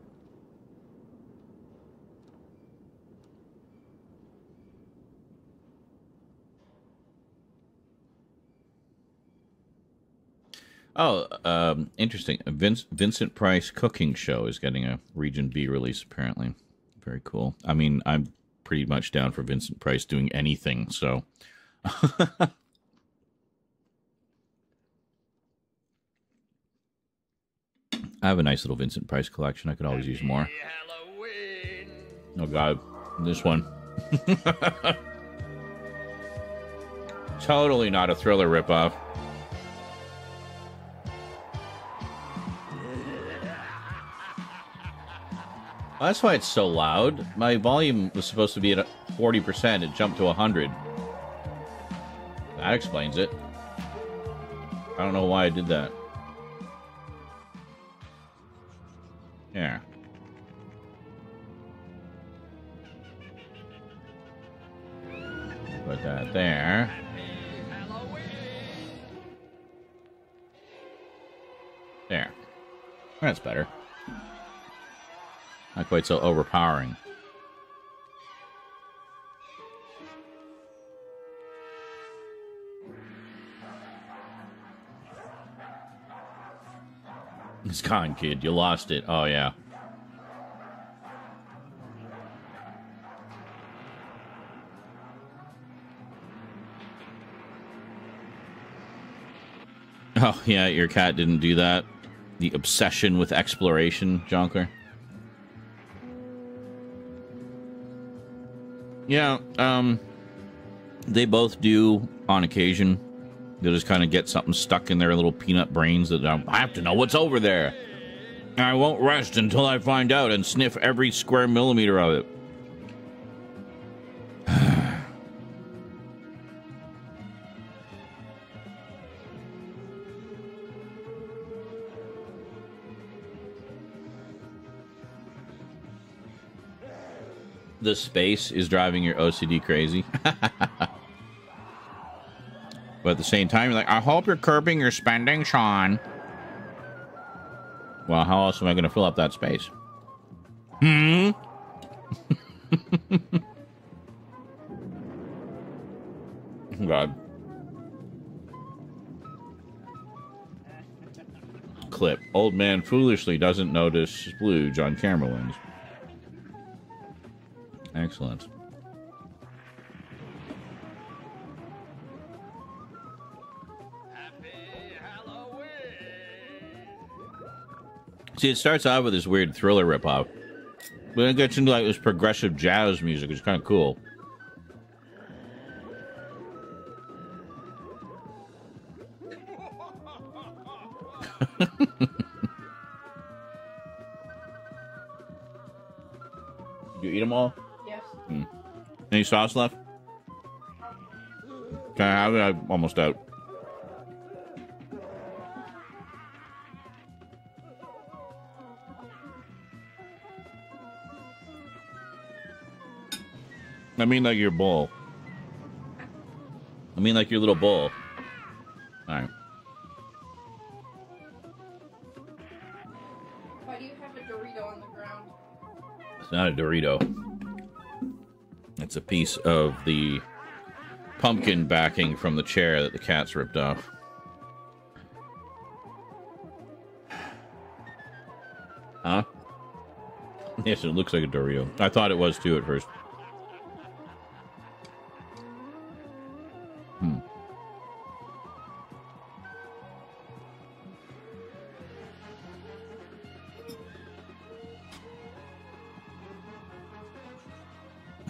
Oh, interesting. Vincent Price Cooking Show is getting a Region B release, apparently. Very cool. I mean, I'm pretty much down for Vincent Price doing anything, so. I have a nice little Vincent Price collection. I could always use more. Oh, God. This one. Totally not a Thriller ripoff. That's why it's so loud. My volume was supposed to be at 40%. It jumped to 100. That explains it. I don't know why I did that. Yeah. Put that there. There. That's better. Not quite so overpowering. It's gone, kid. You lost it. Oh, yeah. Oh, yeah, your cat didn't do that. The obsession with exploration, Jonkler. Yeah, they both do on occasion. They'll just kind of get something stuck in their little peanut brains that I have to know what's over there. I won't rest until I find out and sniff every square millimeter of it. The space is driving your OCD crazy. But at the same time, you're like, I hope you're curbing your spending, Sean. Well, how else am I going to fill up that space? God. Clip. Old man foolishly doesn't notice splooge on camera lens. Excellent. See, it starts out with this weird Thriller ripoff, but then it gets into like this progressive jazz music, which is kind of cool. You eat them all? Yes. Any sauce left? Can I have it? I'm almost out. I mean like your bowl. I mean like your little bowl. Alright. Why do you have a Dorito on the ground? It's not a Dorito. It's a piece of the pumpkin backing from the chair that the cats ripped off. Huh? Yes, it looks like a Dorito. I thought it was too at first.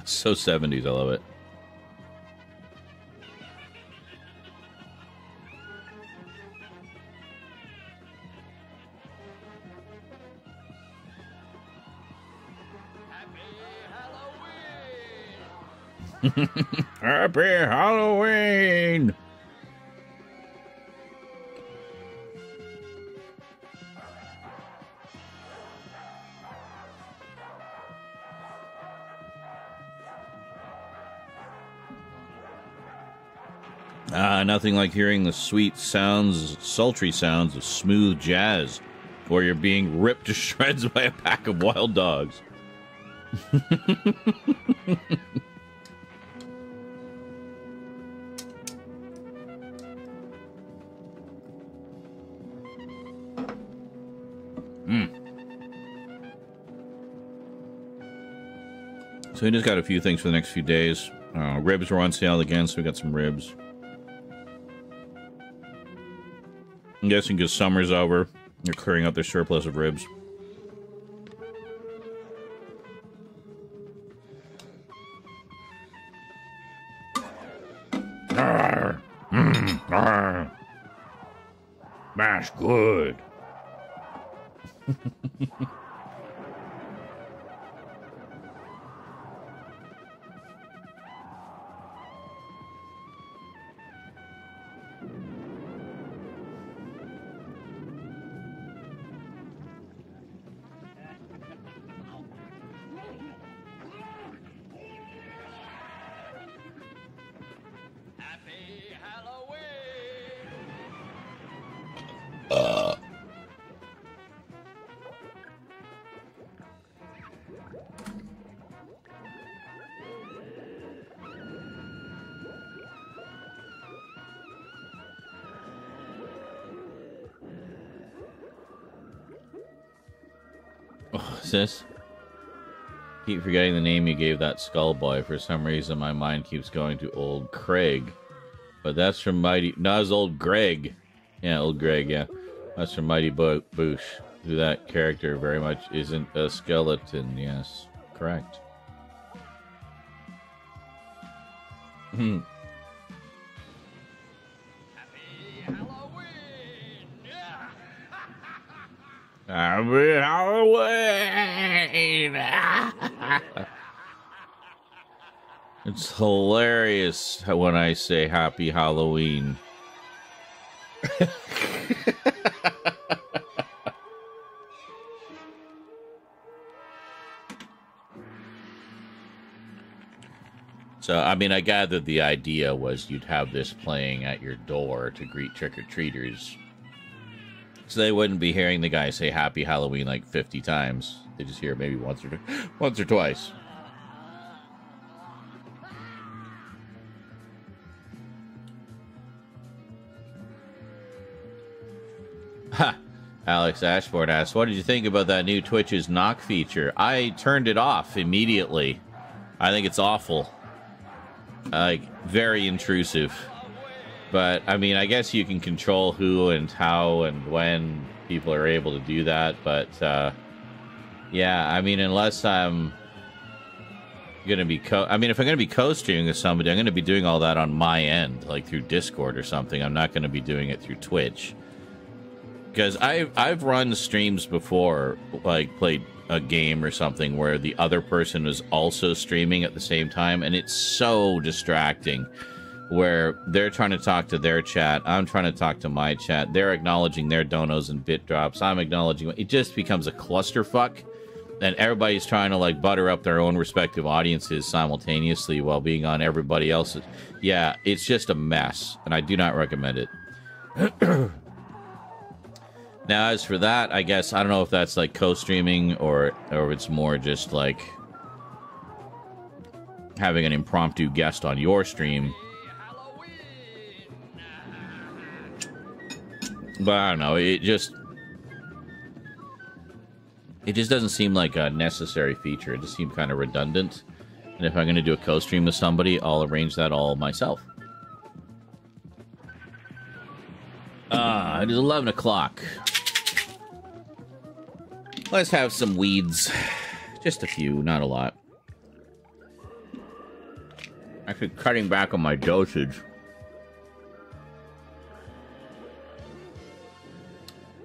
So 70s, I love it. Happy Halloween! Nothing like hearing the sweet sounds, sultry sounds of smooth jazz, or you're being ripped to shreds by a pack of wild dogs. So we just got a few things for the next few days. Ribs were on sale again, so we got some ribs. I'm guessing because summer's over, they're clearing out their surplus of ribs. Arr, arr. Mash good. Sis, keep forgetting the name you gave that skull boy. For some reason, my mind keeps going to old Craig, but that's from Mighty. No, it's old Greg. Yeah, old Greg. Yeah, that's from Mighty Boosh. Who that character very much isn't a skeleton. Yes, correct. Hmm. Happy Halloween! It's hilarious when I say Happy Halloween. So, I mean, I gathered the idea was you'd have this playing at your door to greet trick-or-treaters. So they wouldn't be hearing the guy say Happy Halloween like 50 times. They just hear it maybe once or twice. Ha! Alex Ashford asks, what did you think about that new Twitch's knock feature? I turned it off immediately. I think it's awful. Like, very intrusive. But, I mean, I guess you can control who and how and when people are able to do that. But, yeah, I mean, unless I'm going to be... if I'm going to be co-streaming with somebody, I'm going to be doing all that on my end, like through Discord or something. I'm not going to be doing it through Twitch. Because I've run streams before, like, played a game or something where the other person was also streaming at the same time, and it's so distracting. Where they're trying to talk to their chat, I'm trying to talk to my chat, they're acknowledging their donos and bit drops, I'm acknowledging... It just becomes a clusterfuck, and everybody's trying to, like, butter up their own respective audiences simultaneously while being on everybody else's. Yeah, it's just a mess, and I do not recommend it. Now, as for that, I guess, I don't know if that's, like, co-streaming, or if it's more just, like, having an impromptu guest on your stream. But I don't know, it just doesn't seem like a necessary feature. It just seemed kind of redundant. And if I'm going to do a co-stream with somebody, I'll arrange that all myself. It is 11 o'clock. Let's have some weeds. Just a few, not a lot. Actually, cutting back on my dosage.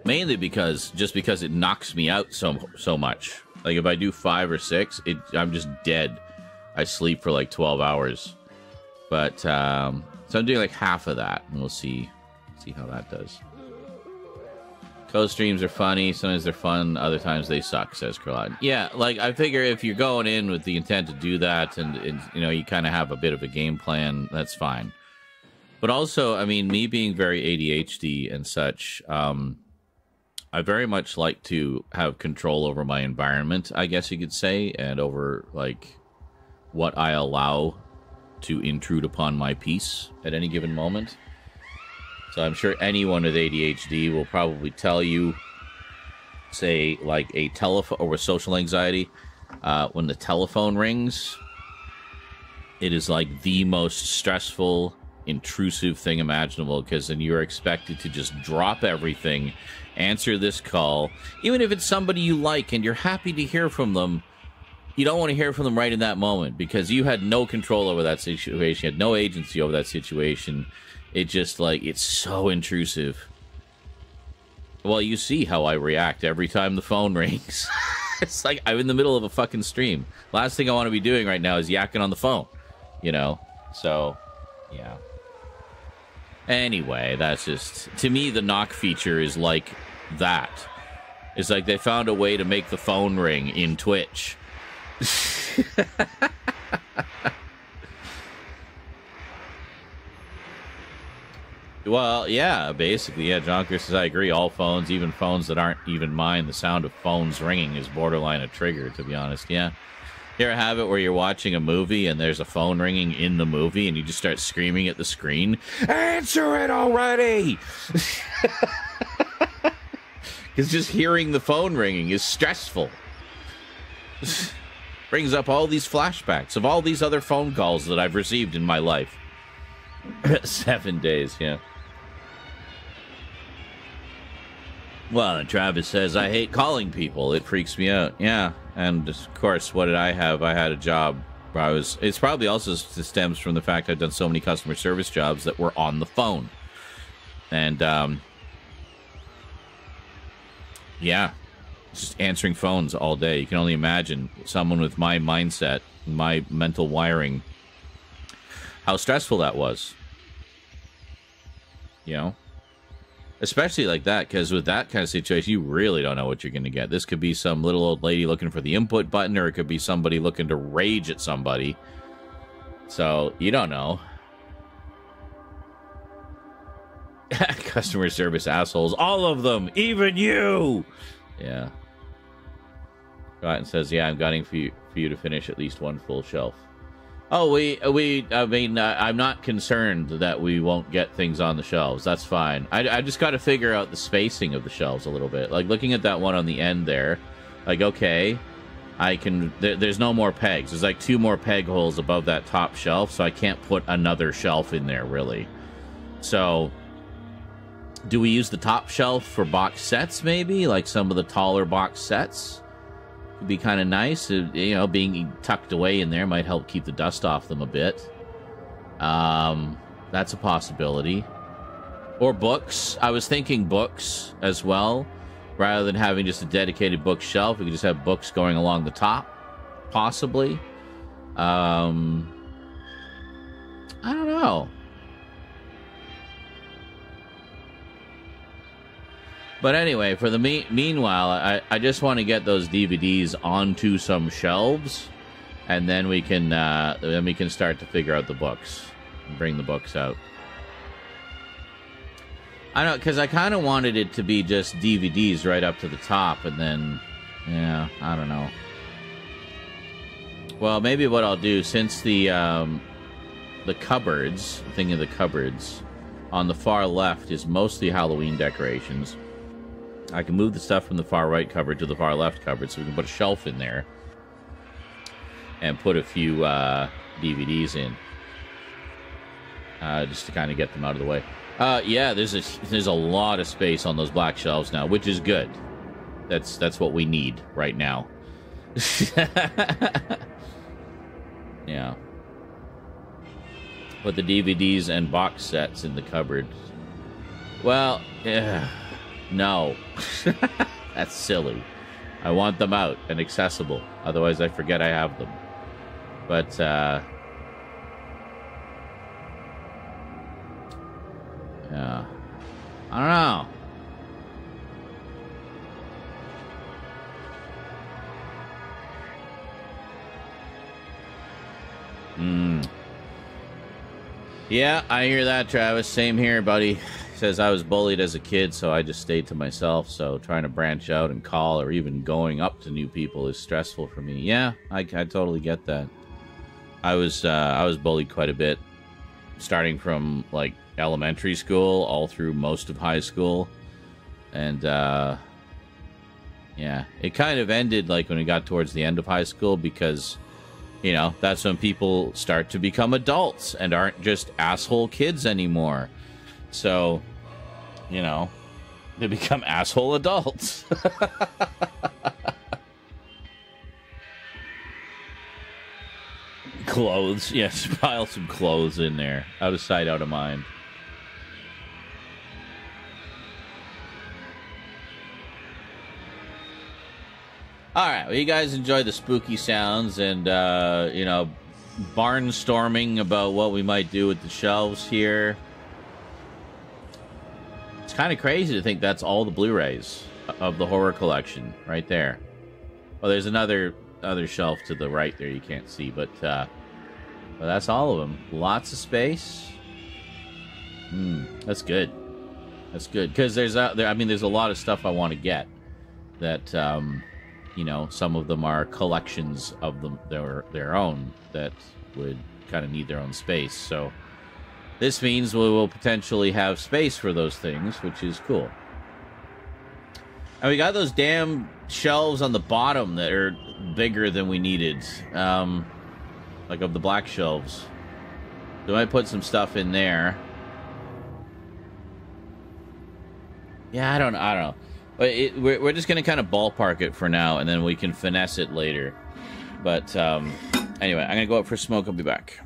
Mainly because it knocks me out so much. Like if I do 5 or 6, I'm just dead. I sleep for like 12 hours. But so I'm doing like half of that, and we'll see how that does. Co-streams are funny. Sometimes they're fun. Other times they suck, says Carlot. Yeah, like I figure if you're going in with the intent to do that, and you know you kind of have a bit of a game plan, that's fine. But also, I mean, me being very ADHD and such. I very much like to have control over my environment, I guess you could say, and over, like, what I allow to intrude upon my peace at any given moment. So I'm sure anyone with ADHD will probably tell you, say, like, a telephone, or with social anxiety, when the telephone rings, It is like the most stressful, intrusive thing imaginable, because then you're expected to just drop everything, answer this call, even if it's somebody you like and you're happy to hear from them. You don't want to hear from them right in that moment because you had no control over that situation, you had no agency over that situation. It just, like, it's so intrusive. Well, you see how I react every time the phone rings. It's like I'm in the middle of a fucking stream. Last thing I want to be doing right now is yakking on the phone, you know? So, yeah. Anyway, that's just... To me, the knock feature is like that. It's like they found a way to make the phone ring in Twitch. Well, yeah, basically, yeah. John Chris says, I agree. All phones, even phones that aren't even mine, the sound of phones ringing is borderline a trigger, to be honest, yeah. You ever have it where you're watching a movie and there's a phone ringing in the movie and you just start screaming at the screen, answer it already! Because just hearing the phone ringing is stressful. Brings up all these flashbacks of all these other phone calls that I've received in my life. 7 days, yeah. Well, and Travis says, I hate calling people. It freaks me out. Yeah, and of course, what did I have? I had a job where I was... It's probably also stems from the fact I've done so many customer service jobs that were on the phone. And, yeah, just answering phones all day. You can only imagine someone with my mindset, my mental wiring, how stressful that was. You know? Especially like that, because with that kind of situation, you really don't know what you're going to get. This could be some little old lady looking for the input button, or it could be somebody looking to rage at somebody. So, you don't know. Customer service assholes. All of them! Even you! Yeah. Cotton says, yeah, I'm gunning for you to finish at least one full shelf. Oh, I mean, I'm not concerned that we won't get things on the shelves. That's fine. I just got to figure out the spacing of the shelves a little bit. Like, looking at that one on the end there, like, okay, I can... There's no more pegs. There's, like, 2 more peg holes above that top shelf, so I can't put another shelf in there, really. So, do we use the top shelf for box sets, maybe? Like, some of the taller box sets? Be kind of nice, you know, being tucked away in there might help keep the dust off them a bit. That's a possibility. Or books. I was thinking books as well. Rather than having just a dedicated bookshelf, we could just have books going along the top. Possibly. I don't know. But anyway, for the meanwhile, I just want to get those DVDs onto some shelves, and then we can start to figure out the books, and bring the books out. I don't, because I kind of wanted it to be just DVDs right up to the top, and then, yeah, I don't know. Well, maybe what I'll do, since the cupboards, thing of the cupboards, on the far left is mostly Halloween decorations. I can move the stuff from the far right cupboard to the far left cupboard, so we can put a shelf in there and put a few DVDs in, just to kind of get them out of the way. Yeah, there's a lot of space on those black shelves now, which is good. That's what we need right now. Yeah. Put the DVDs and box sets in the cupboard. Well, yeah. No. That's silly. I want them out and accessible. Otherwise, I forget I have them. But, yeah. I don't know. Yeah, I hear that, Travis. Same here, buddy. Says I was bullied as a kid, so I just stayed to myself. So trying to branch out and call, or even going up to new people, is stressful for me. Yeah, I totally get that. I was bullied quite a bit, starting from like elementary school all through most of high school, and yeah, it kind of ended like when we got towards the end of high school, because You know, that's when people start to become adults and aren't just asshole kids anymore. So, you know, they become asshole adults. Clothes. Yes, pile some clothes in there. Out of sight, out of mind. All right, well, you guys enjoy the spooky sounds and, you know, barnstorming about what we might do with the shelves here. It's kind of crazy to think that's all the Blu-rays of the horror collection right there. Well, there's other shelf to the right there you can't see, but that's all of them. Lots of space. That's good. That's good because there's a lot of stuff I want to get that. You know, some of them are collections of them, their own, that would kind of need their own space. So this means we will potentially have space for those things, which is cool. And we got those damn shelves on the bottom that are bigger than we needed, like of the black shelves. So I might put some stuff in there. Yeah, I don't know. But we're just going to kind of ballpark it for now, and then we can finesse it later. But anyway, I'm going to go out for a smoke. I'll be back.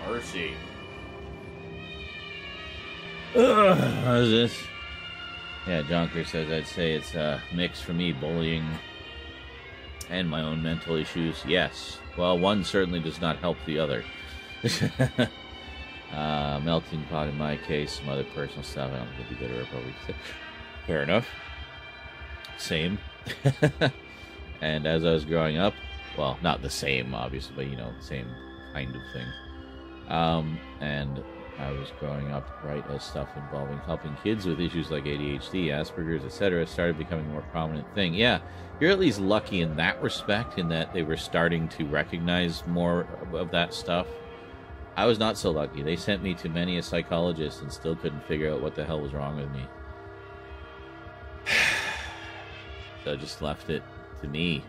Mercy. What is this? Yeah, Jonker says, I'd say it's a mix for me, bullying and my own mental issues. Yes. Well, one certainly does not help the other. Melting pot in my case, some other personal stuff. I don't think it'd be good or probably. Fair enough. Same. And as I was growing up, well, not the same, obviously, but, you know, the same kind of thing. And I was growing up, right, as stuff involving helping kids with issues like ADHD, Asperger's, etc. started becoming a more prominent thing. Yeah, you're at least lucky in that respect, in that they were starting to recognize more of that stuff. I was not so lucky. They sent me to many a psychologist and still couldn't figure out what the hell was wrong with me. So I just left it to me,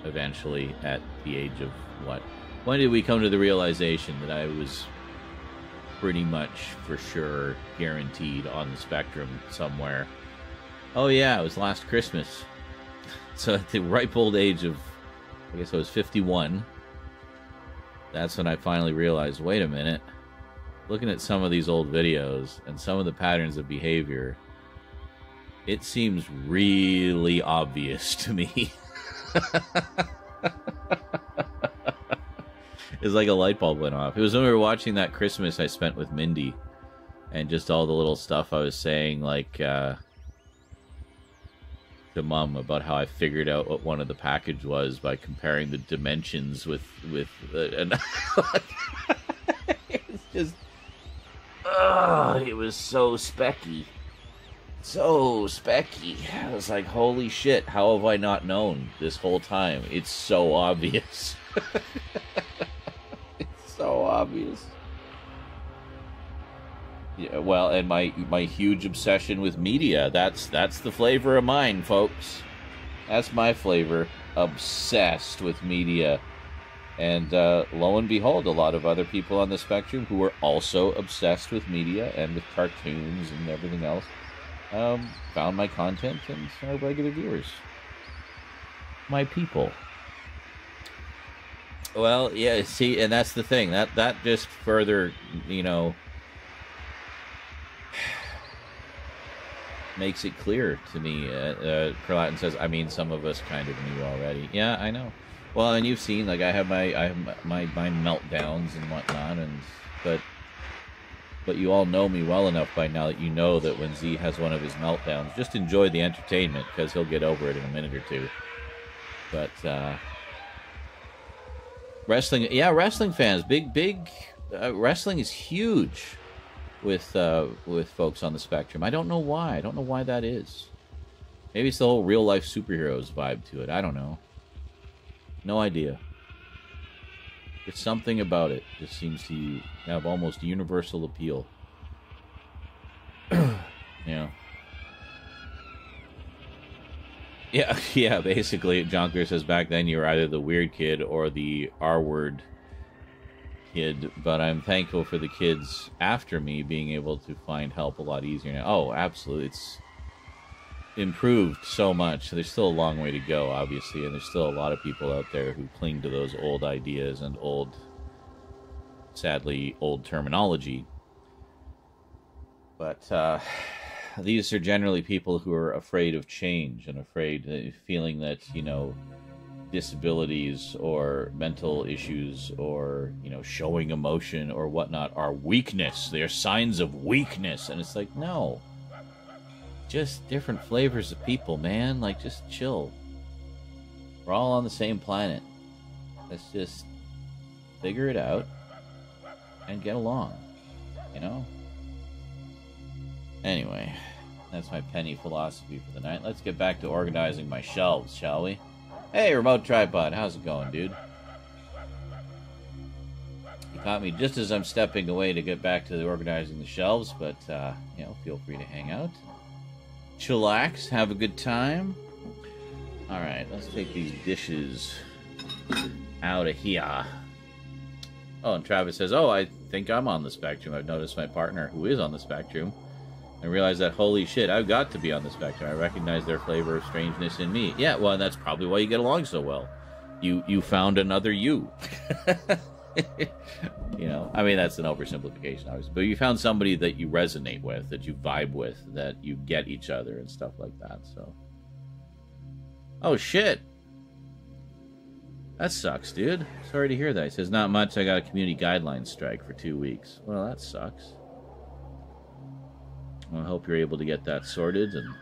eventually, at the age of, what? When did we come to the realization that I was pretty much for sure guaranteed on the spectrum somewhere? Oh yeah, it was last Christmas. So at the ripe old age of, I guess I was 51, that's when I finally realized, wait a minute, looking at some of these old videos and some of the patterns of behavior, it seems really obvious to me. It's like a light bulb went off. It was when we were watching that Christmas I spent with Mindy, and just all the little stuff I was saying, like, to Mom about how I figured out what one of the package was by comparing the dimensions with and it's just, it was so specky. So specky. I was like, holy shit, how have I not known this whole time? It's so obvious. It's so obvious. Yeah, well, and my huge obsession with media, that's the flavor of mine, folks. That's my flavor. Obsessed with media. And lo and behold, a lot of other people on the spectrum who were also obsessed with media and with cartoons and everything else found my content and are regular viewers. My people. Well, yeah, see, and that's the thing. That just further, you know, makes it clear to me. Carlatin says, I mean, some of us kind of knew already. Yeah, I know. Well, and you've seen, like, I have my meltdowns and whatnot, but you all know me well enough by now that you know that when Z has one of his meltdowns, just enjoy the entertainment, because he'll get over it in a minute or two. But wrestling fans, big wrestling is huge with folks on the spectrum. I don't know why. I don't know why that is. Maybe it's the whole real life superheroes vibe to it. I don't know. No idea. It's something about it. Just seems to have almost universal appeal. Yeah. Yeah, basically, Jonker says back then you were either the weird kid or the R-word kid, but I'm thankful for the kids after me being able to find help a lot easier now. Oh, absolutely. It's improved so much. There's still a long way to go, obviously, and there's still a lot of people out there who cling to those old ideas and sadly, old terminology. But these are generally people who are afraid of change and feeling that, you know, disabilities or mental issues or, you know, showing emotion or whatnot are weakness. They're signs of weakness. And it's like, no. Just different flavors of people, man. Like, just chill. We're all on the same planet. Let's just figure it out and get along, you know? Anyway, that's my penny philosophy for the night. Let's get back to organizing my shelves, shall we? Hey, Remote Tripod, how's it going, dude? You caught me just as I'm stepping away to get back to the organizing the shelves, but, you know, feel free to hang out. Chillax, have a good time. Alright, let's take these dishes out of here. Oh, and Travis says, oh, I think I'm on the spectrum. I've noticed my partner, who is on the spectrum, I realized that, holy shit, I've got to be on the spectrum. I recognize their flavor of strangeness in me. Yeah, well, that's probably why you get along so well. You found another you. You know, I mean, that's an oversimplification, obviously. But you found somebody that you resonate with, that you vibe with, that you get each other and stuff like that, so. Oh, shit. That sucks, dude. Sorry to hear that. He says, not much. I got a community guidelines strike for 2 weeks. Well, that sucks. Well, I hope you're able to get that sorted and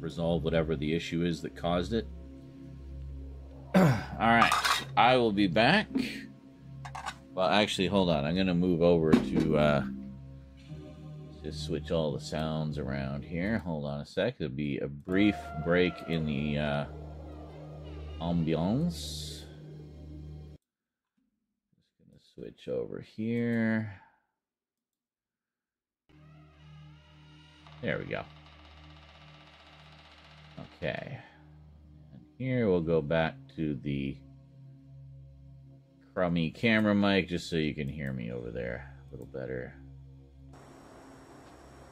resolve whatever the issue is that caused it. Alright, I will be back. Well, actually, hold on. I'm going to move over to just switch all the sounds around here. Hold on a sec. There'll be a brief break in the ambiance. Just going to switch over here. There we go. Okay. And here we'll go back to the crummy camera mic just so you can hear me over there a little better.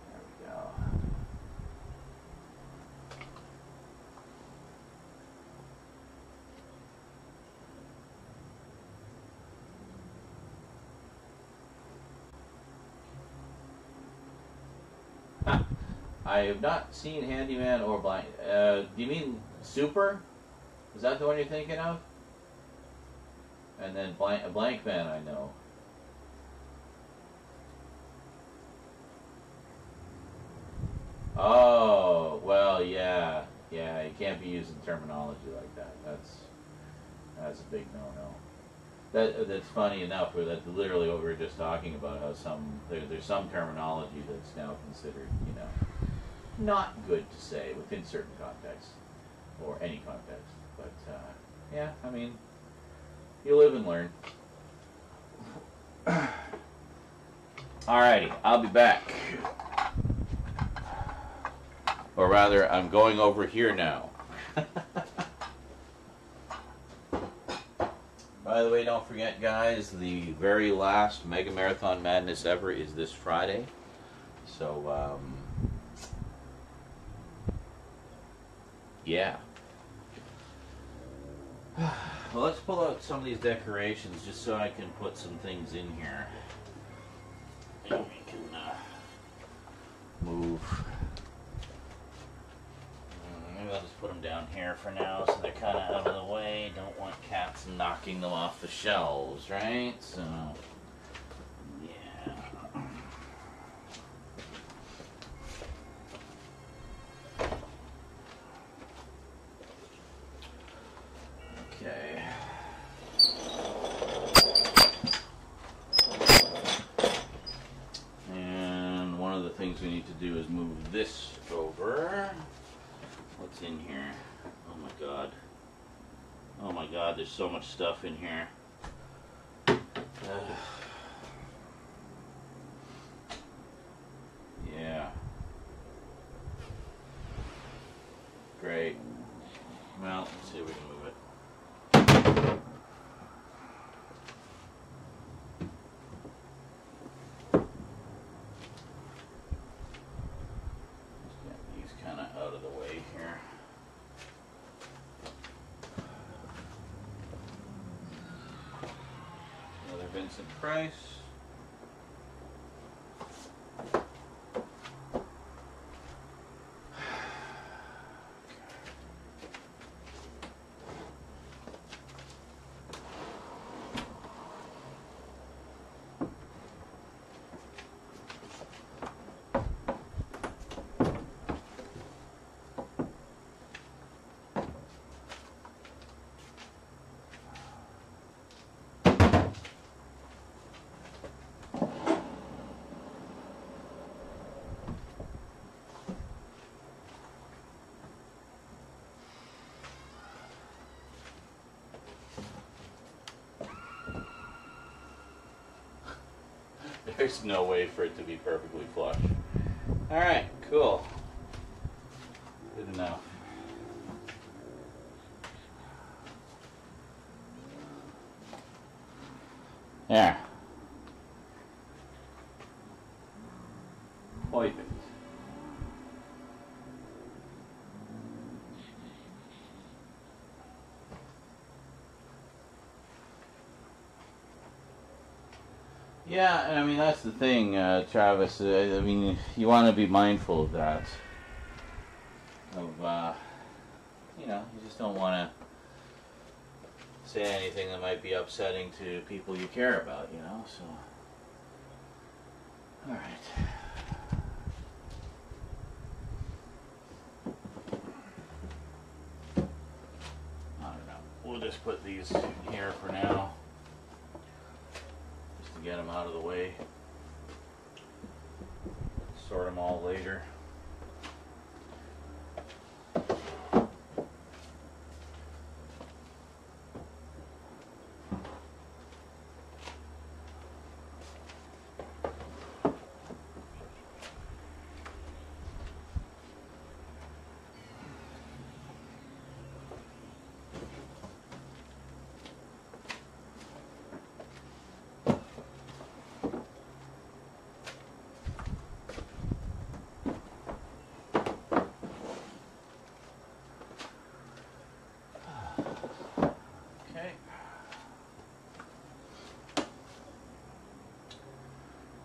There we go. I have not seen Handyman or Blank. Do you mean Super? Is that the one you're thinking of? And then Blank Man, I know. Oh, well, yeah. Yeah, you can't be using terminology like that. That's a big no-no. That's funny enough, where that's literally what we were just talking about, how there's some terminology that's now considered, you know, not good to say within certain contexts, or any context. But, yeah, I mean, you live and learn. Alrighty, I'll be back. Or rather, I'm going over here now. By the way, don't forget, guys, the very last Mega Marathon Madness ever is this Friday. So, yeah. Well, let's pull out some of these decorations just so I can put some things in here. And we can move. Maybe I'll just put them down here for now so they're kind of out of the way. Don't want cats knocking them off the shelves, right? So, yeah. Okay. And one of the things we need to do is move this over. What's in here? Oh my god. Oh my god, there's so much stuff in here. Yeah. Great. Well, let's see if we can move it. Let's get these kind of out of the way here. Another Vincent Price. There's no way for it to be perfectly flush. Alright, cool. Good enough. There. wipe it. Yeah, and I mean, that's the thing, Travis. I mean, you want to be mindful of that. You know, you just don't want to say anything that might be upsetting to people you care about, you know, so. Alright. I don't know. We'll just put these here for now. Just to get them out of the way. Sort them all later.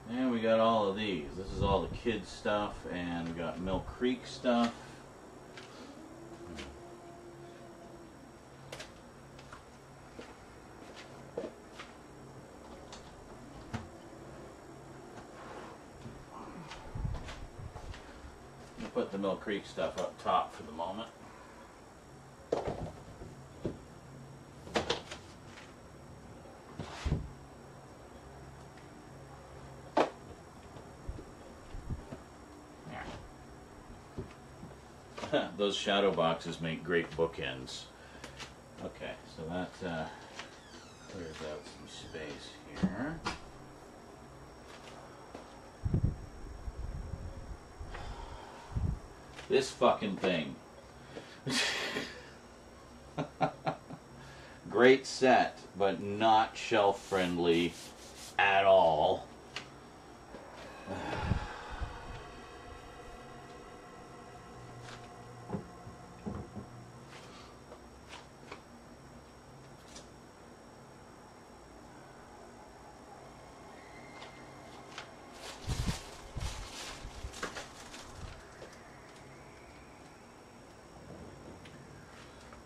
And we got all of these. This is all the kids stuff, and we got Mill Creek stuff. I'm gonna put the Mill Creek stuff up top for the moment. Those shadow boxes make great bookends. Okay, so that clears out some space here. This fucking thing. Great set, but not shelf friendly at all.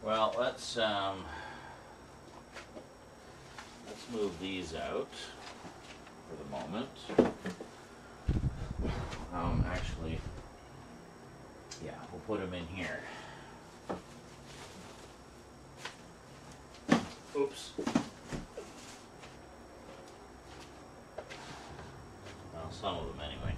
Well, let's move these out for the moment. Actually, yeah, we'll put them in here. Oops. Well, some of them anyway.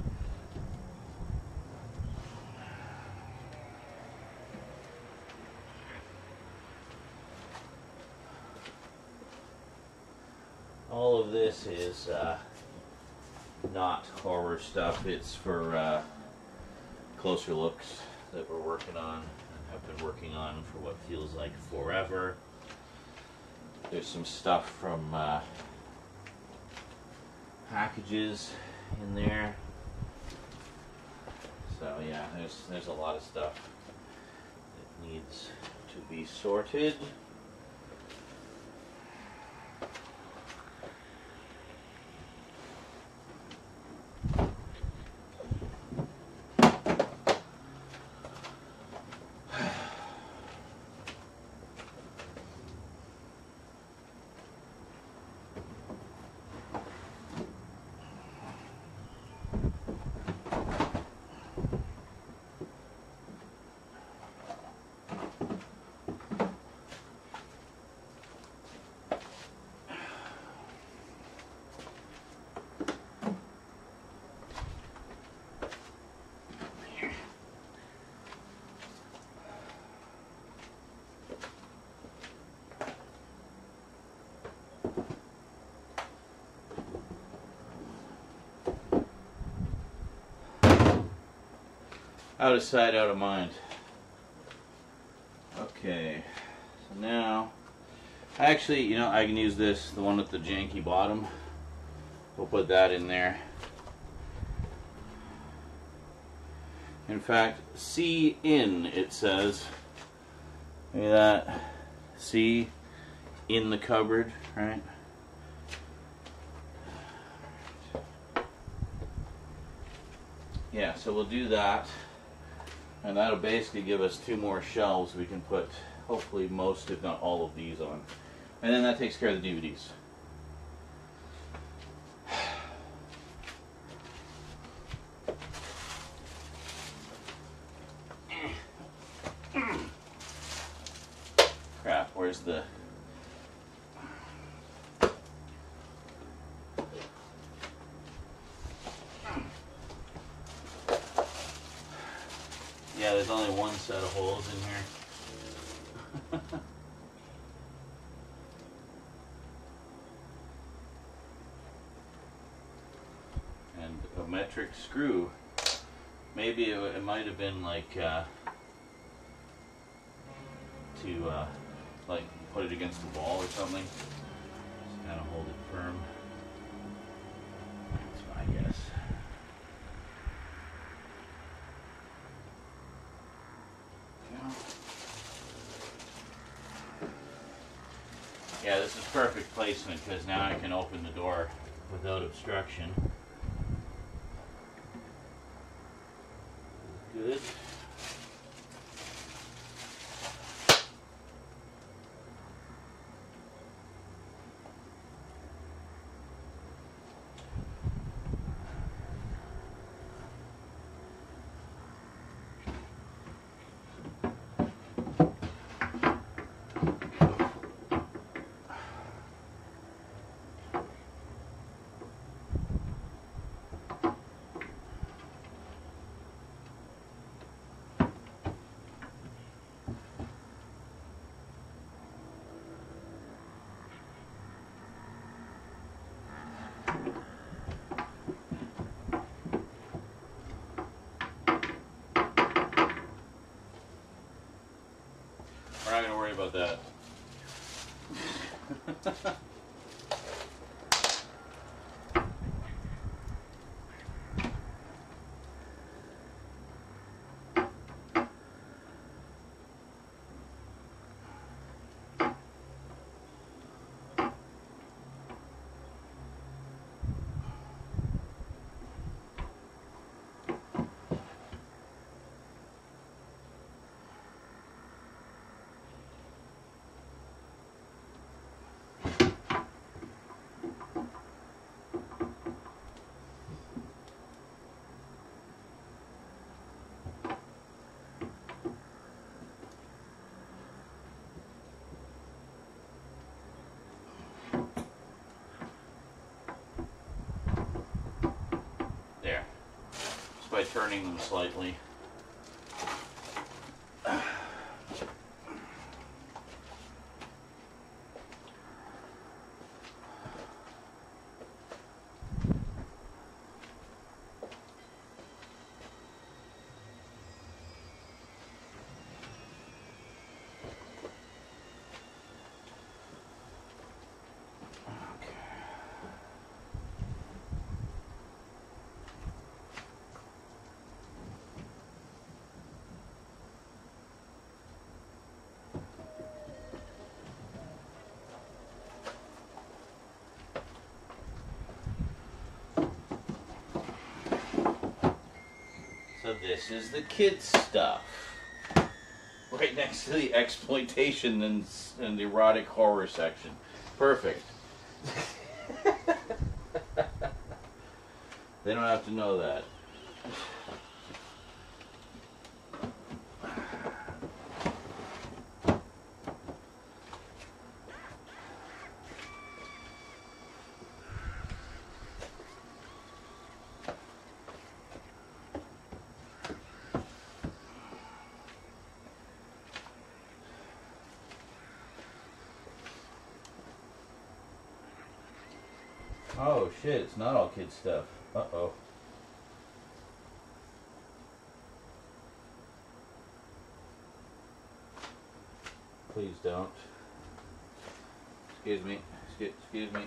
All of this is not horror stuff. It's for closer looks that we're working on and have been working on for what feels like forever. There's some stuff from packages in there. So yeah, there's a lot of stuff that needs to be sorted. Out of sight, out of mind. Okay, so now, actually, you know, I can use this, the one with the janky bottom. We'll put that in there. In fact, C in, it says. Look at that. C in the cupboard, right? Yeah, so we'll do that. And that'll basically give us 2 more shelves we can put, hopefully most, if not all of these on. And then that takes care of the DVDs. Crap, where's the... Yeah, there's only one set of holes in here. And a metric screw. Maybe it might have been like to like put it against the wall or something. Just kind of hold it firm. That's my guess. Yeah, this is perfect placement because now I can open the door without obstruction. Good. We're not going to worry about that. There. Just by turning them slightly. So this is the kids stuff. Right next to the exploitation and erotic horror section. Perfect. They don't have to know that. Oh shit, it's not all kid stuff. Uh-oh. Please don't. Excuse me. Excuse me.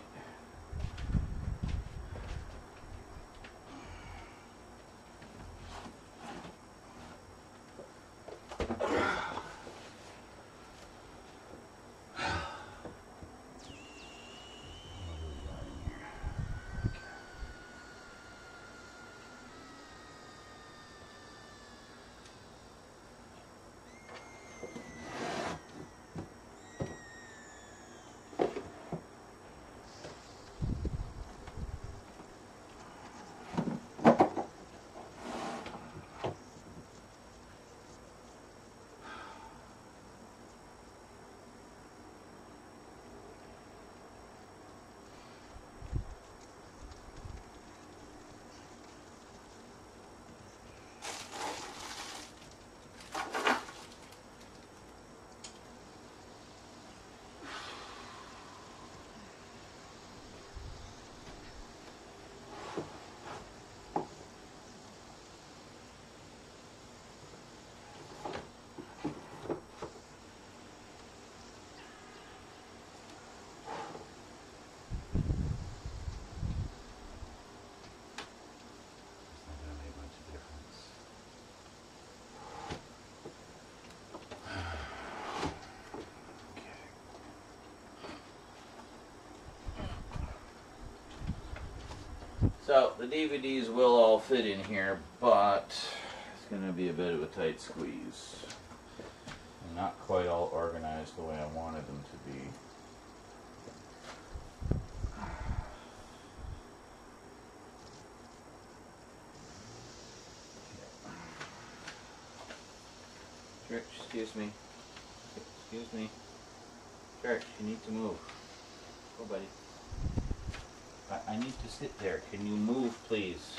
So the DVDs will all fit in here, but it's going to be a bit of a tight squeeze. And not quite all organized the way I wanted them to be. Church, excuse me. Excuse me. Church, you need to move. Go, buddy. I need to sit there. Can you move, please?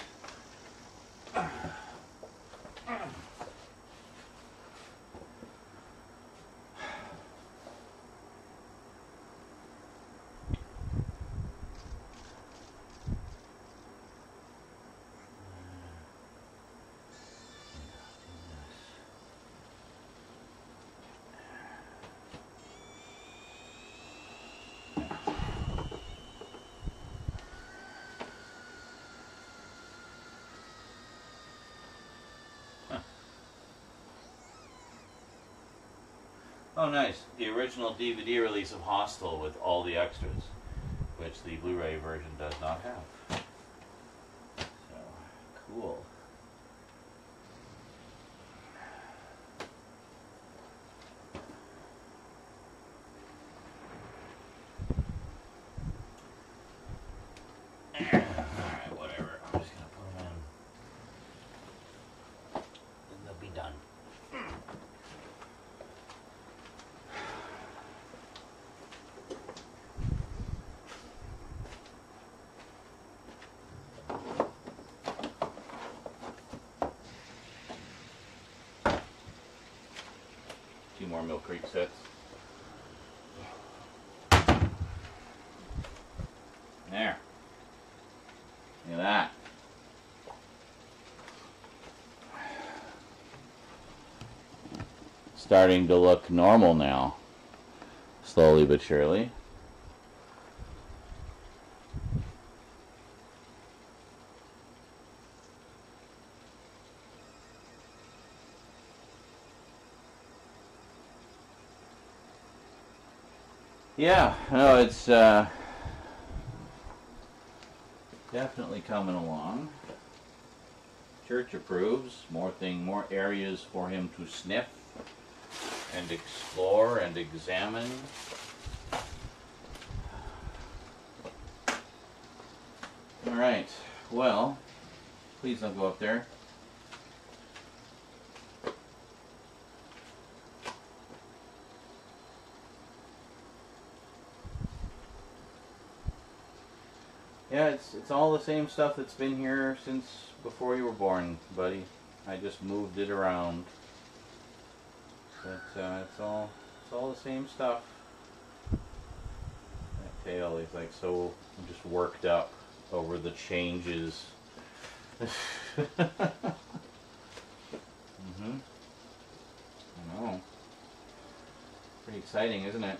Oh, nice. The original DVD release of Hostel with all the extras, which the Blu-ray version does not have. So, cool. Alright, whatever. I'm just going to put them in. And they'll be done. 2 more Mill Creek sets. There. Look at that. Starting to look normal now. Slowly but surely. Yeah, no, it's definitely coming along. Church approves. More areas for him to sniff and explore and examine. All right. Well, please don't go up there. Yeah, it's all the same stuff that's been here since before you were born, buddy. I just moved it around. But it's all the same stuff. That tail is like so just worked up over the changes. I know. Pretty exciting, isn't it?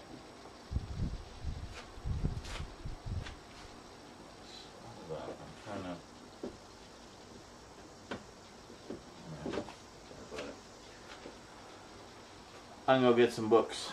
I'm gonna go get some books.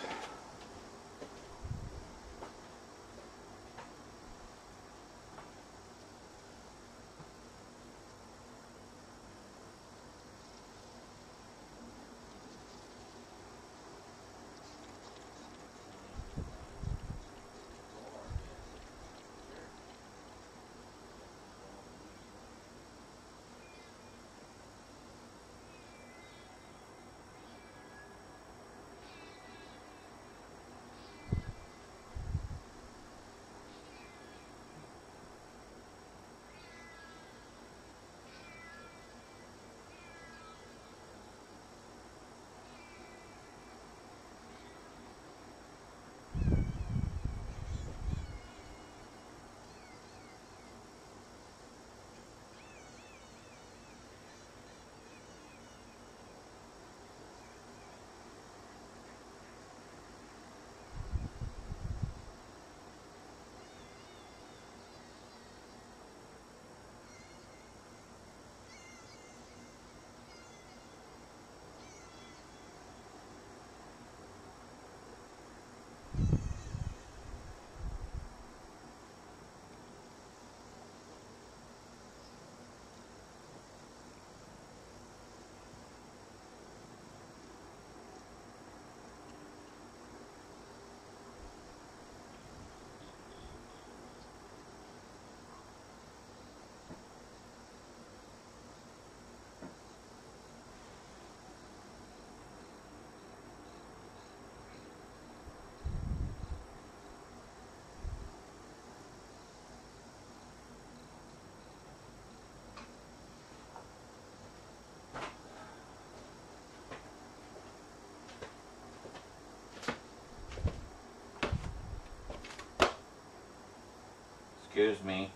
Excuse me.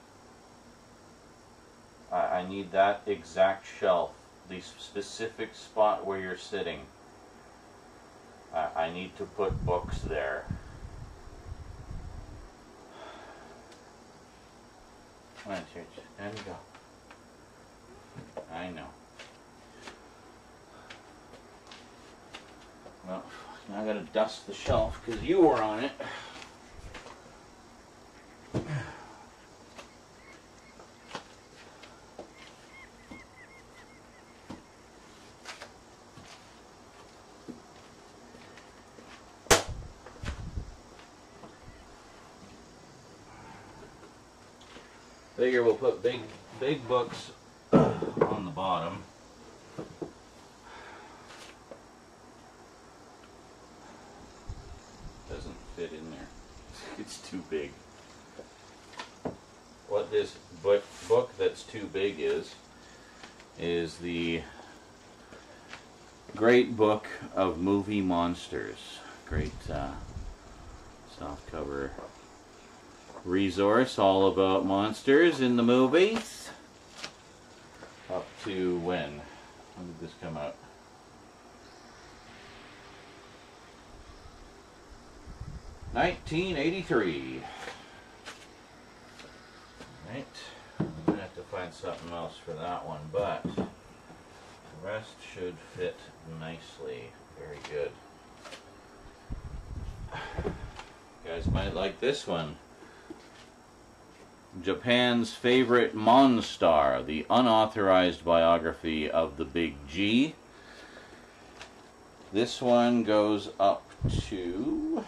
I need that exact shelf, the specific spot where you're sitting. I need to put books there. Come on, Church. There we go. I know. Well, now I gotta dust the shelf because you were on it. Figure we'll put big books on the bottom. Doesn't fit in there. It's too big. What this book that's too big is the Great Book of Movie Monsters. Great softcover resource all about monsters in the movies. Up to when? When did this come out? $1983. Right. I'm gonna have to find something else for that one, but the rest should fit nicely. Very good. You guys might like this one. Japan's Favorite Monstar, the unauthorized biography of the Big G. This one goes up to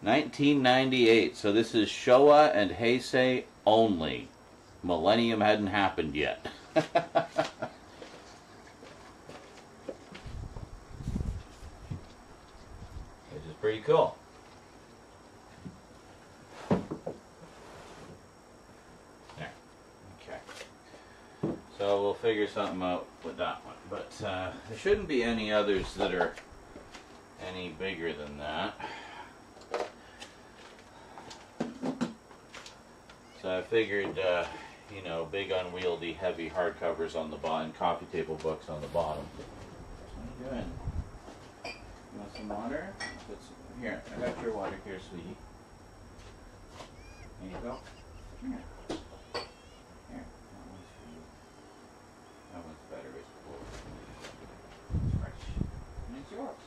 1998, so this is Showa and Heisei only. Millennium hadn't happened yet. Which is pretty cool. There. Okay. So we'll figure something out with that one. But there shouldn't be any others that are any bigger than that. So I figured, you know, big, unwieldy, heavy hardcovers on the bottom, coffee table books on the bottom. What are you doing? You want some water? Here, I got your water here, sweetie. There you go. Here. Here, that one's for you. That one's better, it's cool. It's fresh. And it's yours.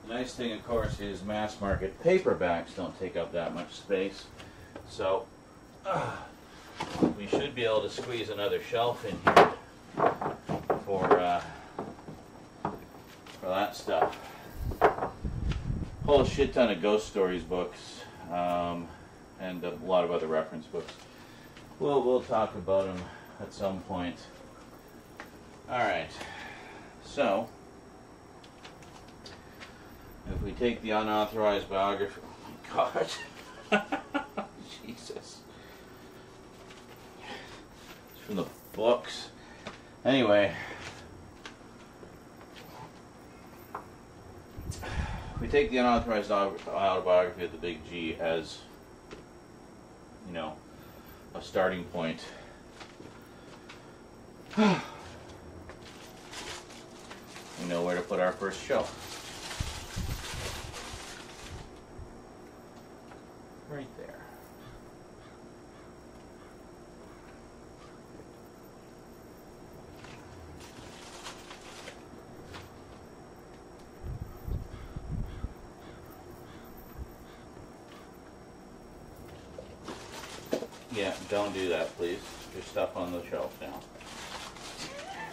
The nice thing, of course, is mass market paperbacks don't take up that much space. So we should be able to squeeze another shelf in here for that stuff. Whole shit ton of ghost stories books and a lot of other reference books. We'll talk about them at some point. All right, so. If we take the unauthorized biography, oh my God, Jesus, it's from the books. Anyway, if we take the unauthorized autobiography of the Big G as, you know, a starting point, we know where to put our first shelf. Right there. Yeah, don't do that, please. There's stuff on the shelf now.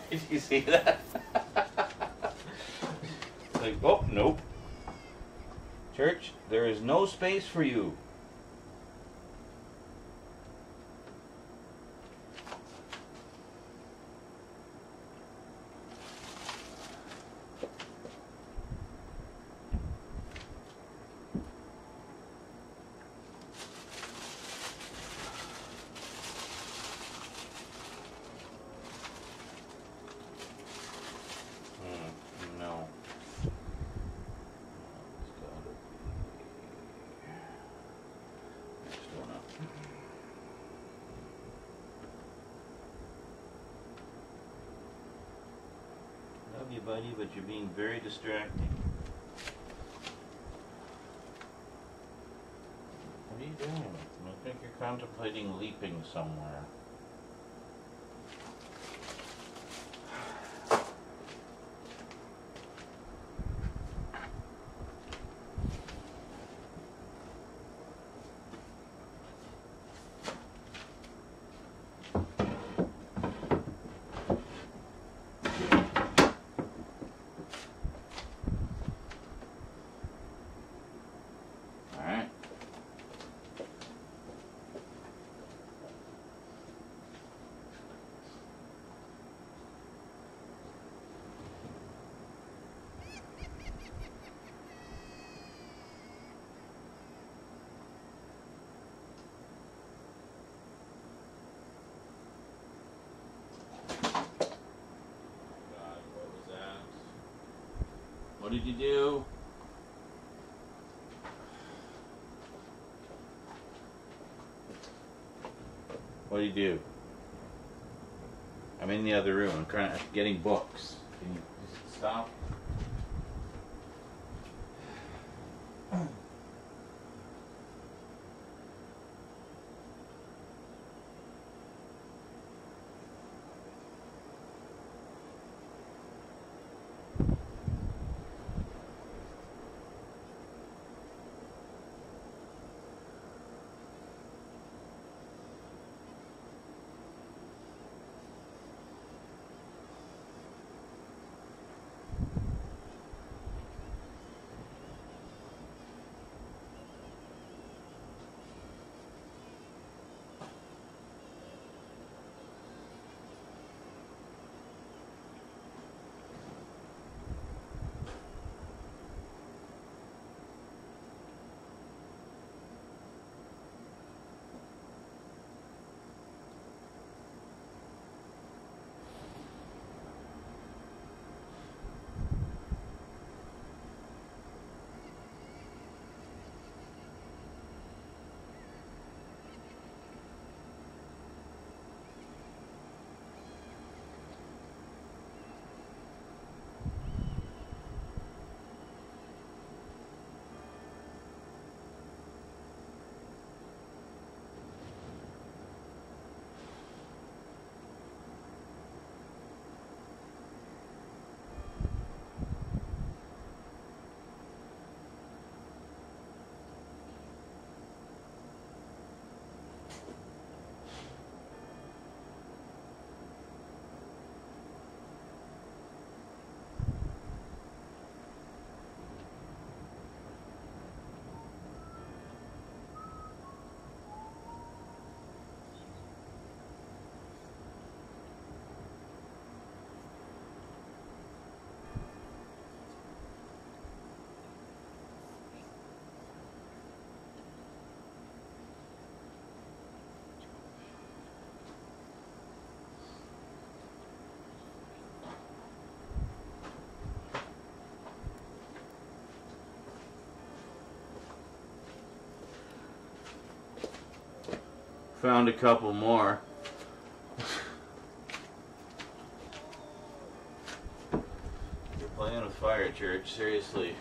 Did you see that? Like, oh, nope. Church, there is no space for you. buddy, but you're being very distracting. What are you doing? I think you're contemplating leaping somewhere. What did you do? What did you do? I'm in the other room. I'm getting books. Can you just stop? Found a couple more. You're playing with fire, Church. Seriously.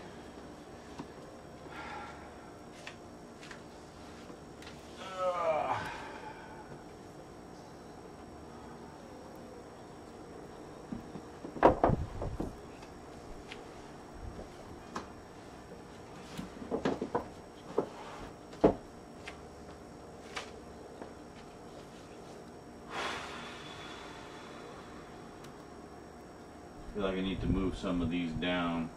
I feel like I need to move some of these down.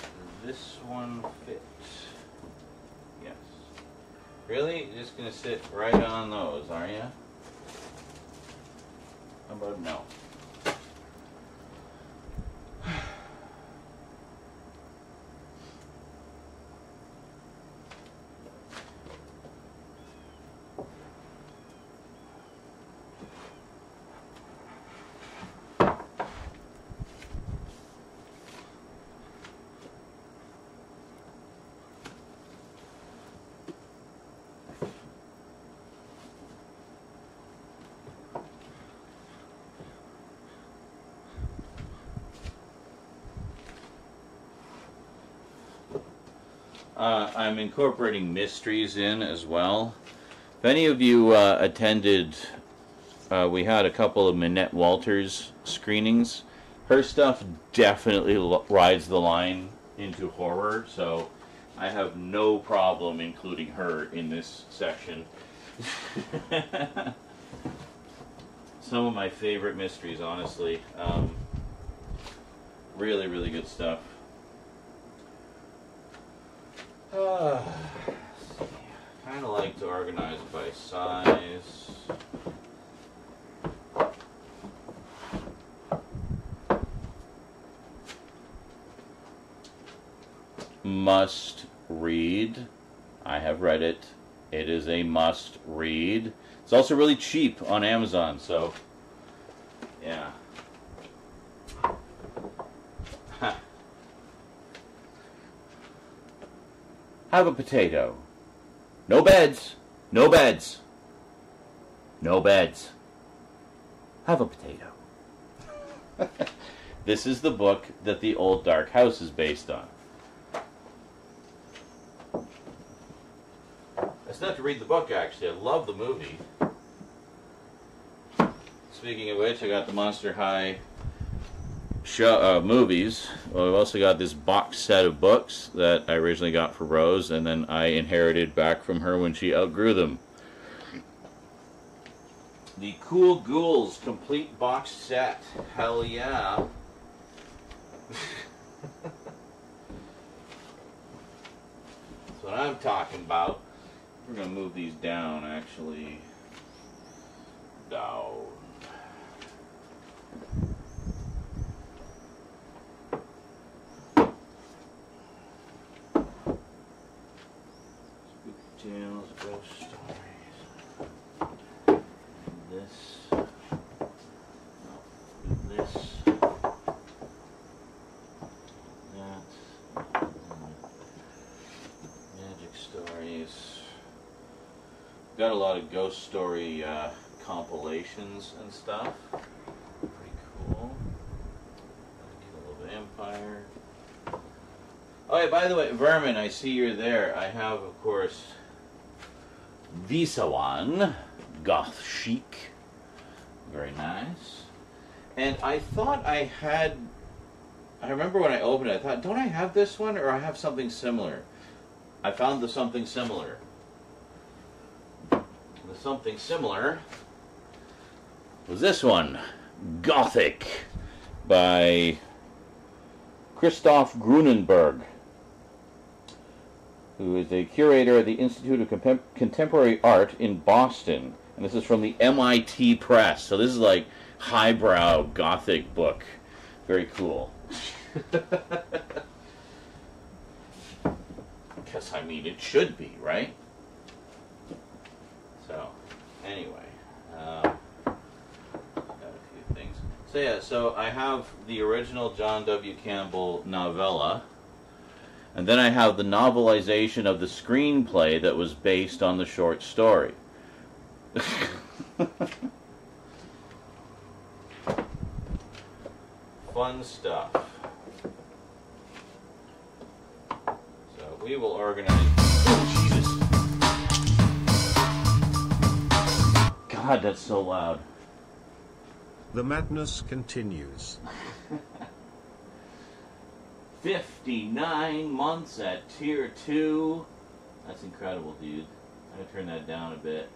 Does this one fit? Yes. Really? You're just gonna sit right on those, are you? How about no? I'm incorporating mysteries in as well. If any of you attended, we had a couple of Minette Walters screenings. Her stuff definitely rides the line into horror, so I have no problem including her in this section. Some of my favorite mysteries, honestly. Really, really good stuff. Kind of like to organize it by size. Must read. I have read it. It is a must read. It's also really cheap on Amazon, so yeah. Have a potato. No beds. No beds. No beds. Have a potato. This is the book that The Old Dark House is based on. I still have to read the book, actually. I love the movie. Speaking of which, I got the Monster High movies. Well, we've also got this box set of books that I originally got for Rose, and then I inherited back from her when she outgrew them. The Cool Ghouls complete box set. Hell yeah. That's what I'm talking about. We're going to move these down, actually. Down. Spooky Tales, Ghost Stories. This. This. That. Magic Stories. Got a lot of ghost story compilations and stuff. Pretty cool. Kill a Vampire. Oh, yeah, by the way, Vermin, I see you're there. I have, of course, Visawan, Goth Chic. Very nice. And I thought I had... I remember when I opened it, I thought, don't I have this one, or I have something similar? I found the something similar. The something similar was this one, Gothic, by Christoph Grunenberg, who is a curator at the Institute of Contemporary Art in Boston. And this is from the MIT Press. So this is like highbrow Gothic book. Very cool. Because, I mean, it should be, right? So, anyway, got a few things. So yeah, so I have the original John W. Campbell novella, and then I have the novelization of the screenplay that was based on the short story. Fun stuff. So we will organize... Oh, Jesus! God, that's so loud. The madness continues. 59 months at Tier 2. That's incredible, dude. I'm going to turn that down a bit.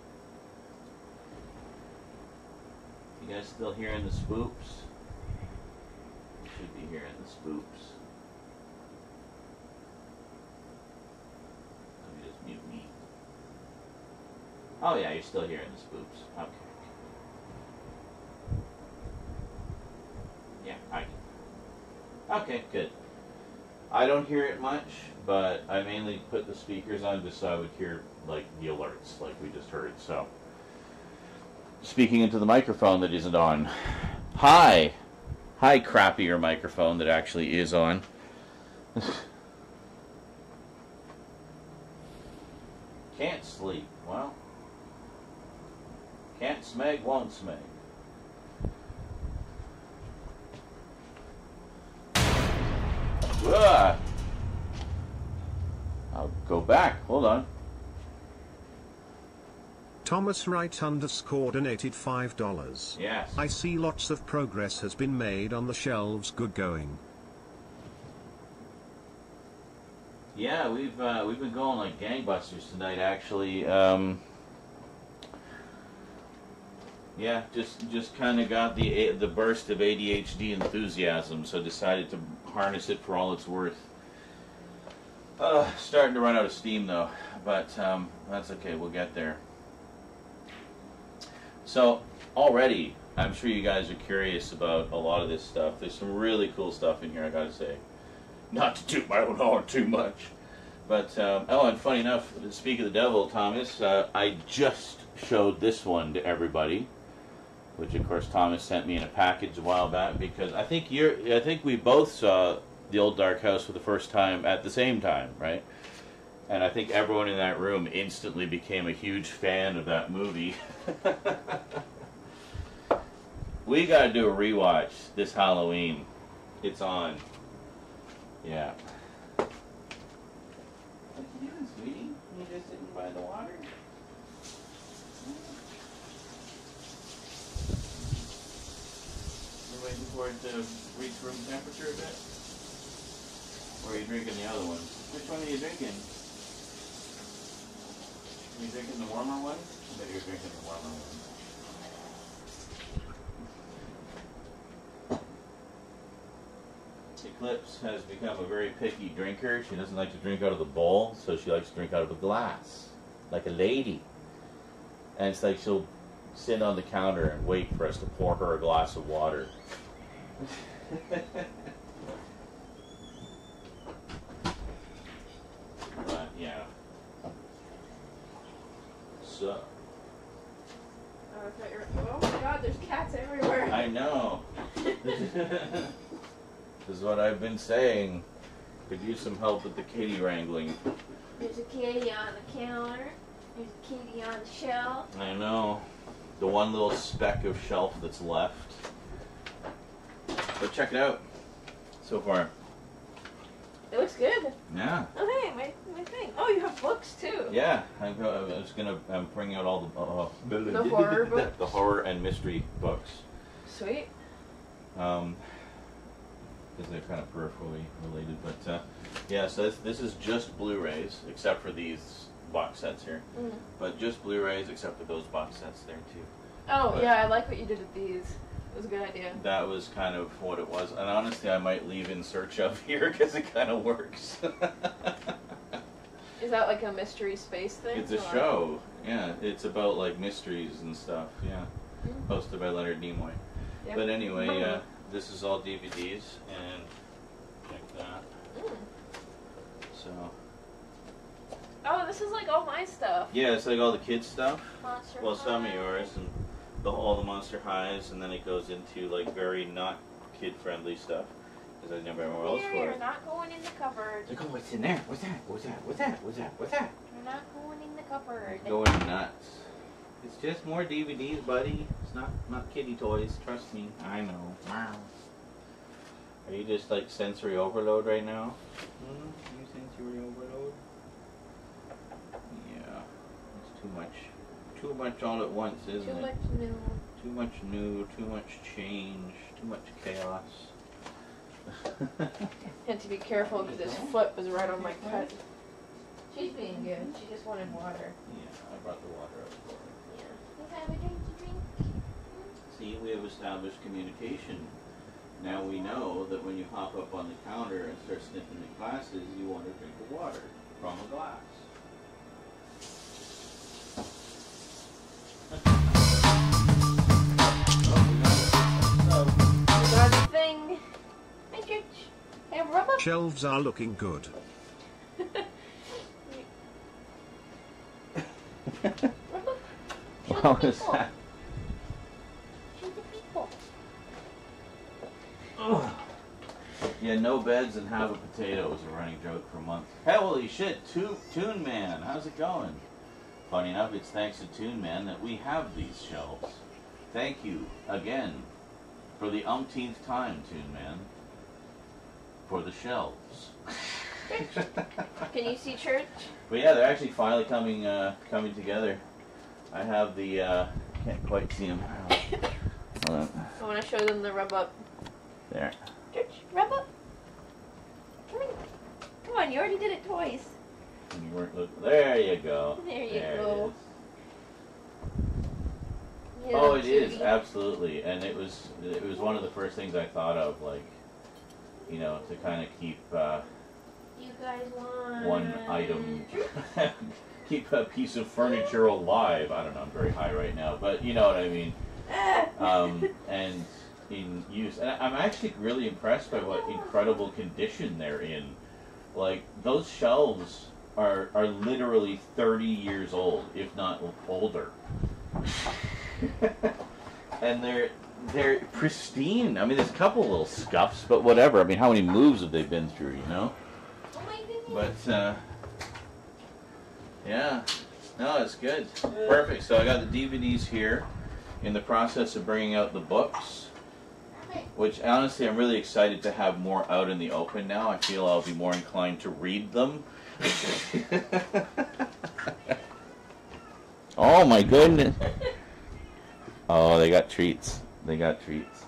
You guys still hearing the spoops? You should be hearing the spoops. Let me just mute me. Oh yeah, you're still hearing the spoops. Okay. Yeah, I can. Okay, good. I don't hear it much, but I mainly put the speakers on just so I would hear, like, the alerts, like we just heard, so. Speaking into the microphone that isn't on. Hi! Hi, crappier microphone that actually is on. Can't sleep. Well, can't smeg, won't smeg. Ugh. I'll go back. Hold on. Thomas Wright _ donated $5. Yes. I see lots of progress has been made on the shelves. Good going. Yeah, we've been going like gangbusters tonight, actually. Yeah, just kind of got the burst of ADHD enthusiasm, so decided to harness it for all it's worth. Starting to run out of steam though, but that's okay. We'll get there. So already, I'm sure you guys are curious about a lot of this stuff. There's some really cool stuff in here, I gotta say. Not to toot my own horn too much, but oh, and funny enough, to speak of the devil, Thomas, I just showed this one to everybody, which of course Thomas sent me in a package a while back, because I think we both saw The Old Dark House for the first time at the same time, right? And I think everyone in that room instantly became a huge fan of that movie. We gotta do a rewatch this Halloween. It's on. Yeah. What you doing, sweetie? You just sitting by the water? You're waiting for it to reach room temperature a bit? Or are you drinking the other one? Which one are you drinking? Are you drinking the warmer one? I bet you're drinking the warmer one. Eclipse has become a very picky drinker. She doesn't like to drink out of the bowl, so she likes to drink out of a glass, like a lady. And it's like she'll sit on the counter and wait for us to pour her a glass of water. But yeah. So. Oh my god, there's cats everywhere. I know. This is what I've been saying. Could use some help with the kitty wrangling. There's a kitty on the counter. There's a kitty on the shelf. I know. The one little speck of shelf that's left. But check it out. So far. It looks good. Yeah. Oh hey, my thing. Oh, you have books too. Yeah. I'm bringing out all The horror books? The horror and mystery books. Sweet. Because they're kind of peripherally related, but yeah. So this is just Blu-rays, except for these box sets here. Mm. But just Blu-rays, except for those box sets there too. Oh But yeah, I like what you did with these. It was a good idea. that was kind of what it was, and honestly, I might leave In Search Of here because it kind of works. Is that like a mystery space thing? It's a or- show. Yeah, it's about like mysteries and stuff. Yeah, Mm. hosted by Leonard Nimoy. Yep. But anyway, this is all DVDs, and check that. Mm. So Oh, this is like all my stuff. yeah, it's like all the kids stuff. Monster Well, some of High. yours, and all the Monster Highs, and then it goes into like very not kid-friendly stuff, because I never know where else Here, for you're it. not going in the cupboard. Look, what's in there? What's that? What's that? What's that? What's that? What's that? You're not going in the cupboard. Going nuts. It's just more DVDs, buddy. It's not kiddie toys. Trust me. I know. Wow. Are you just like sensory overload right now? You sensory overload? Yeah. It's too much. Too much all at once, isn't Too it? much new. Too much new, too much change, too much chaos. Had to be careful because his foot was right on my cut. She's being good. She just wanted water. Yeah, I brought the water up for her. Yeah. You have a drink to drink? See, we have established communication. Now we know that when you hop up on the counter and start sniffing the glasses, you want to drink the water from a glass. You got a thing. Hey, Church. Hey, rubber. Shelves are looking good. Rubber. Show What the was people. that? Show the people. Yeah, no beds and have a potato was a running joke for months. Hey, holy shit, Toon Man, how's it going? Funny enough, it's thanks to Toon Man that we have these shelves. Thank you again for the umpteenth time, Toon Man, for the shelves. Can you see church? But yeah, they're actually finally coming together. I have the can't quite see them. Hold on. I want to show them the rub up. There. Church, rub up. Come on. Come on, you already did it twice. You weren't looking. There you go. There you There go. It is. Yeah, Oh, it is cutie. absolutely, and it was one of the first things I thought of, like, you know, to kind of keep You guys want one item, keep a piece of furniture alive. I don't know, I'm very high right now, but you know what I mean. And in use, and I'm actually really impressed by what incredible condition they're in. Like, those shelves are literally 30 years old, if not older. And they're pristine. I mean, there's a couple little scuffs, but whatever. I mean, how many moves have they been through, you know? Oh my goodness. But, yeah. No, it's good. Perfect. So I got the DVDs here, in the process of bringing out the books, which honestly I'm really excited to have more out in the open now. I feel I'll be more inclined to read them. Oh my goodness. Oh, they got treats. They got treats.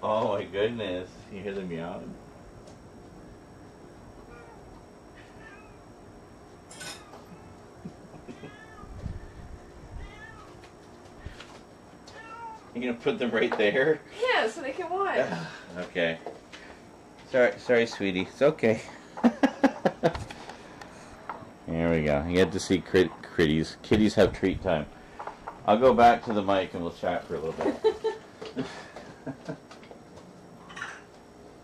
Oh my goodness. You hear them meowing? You're gonna put them right there? Yeah, so they can watch. Okay. Sorry, sweetie. It's okay. There we go. You get to see kitties. Kitties have treat time. I'll go back to the mic and we'll chat for a little bit.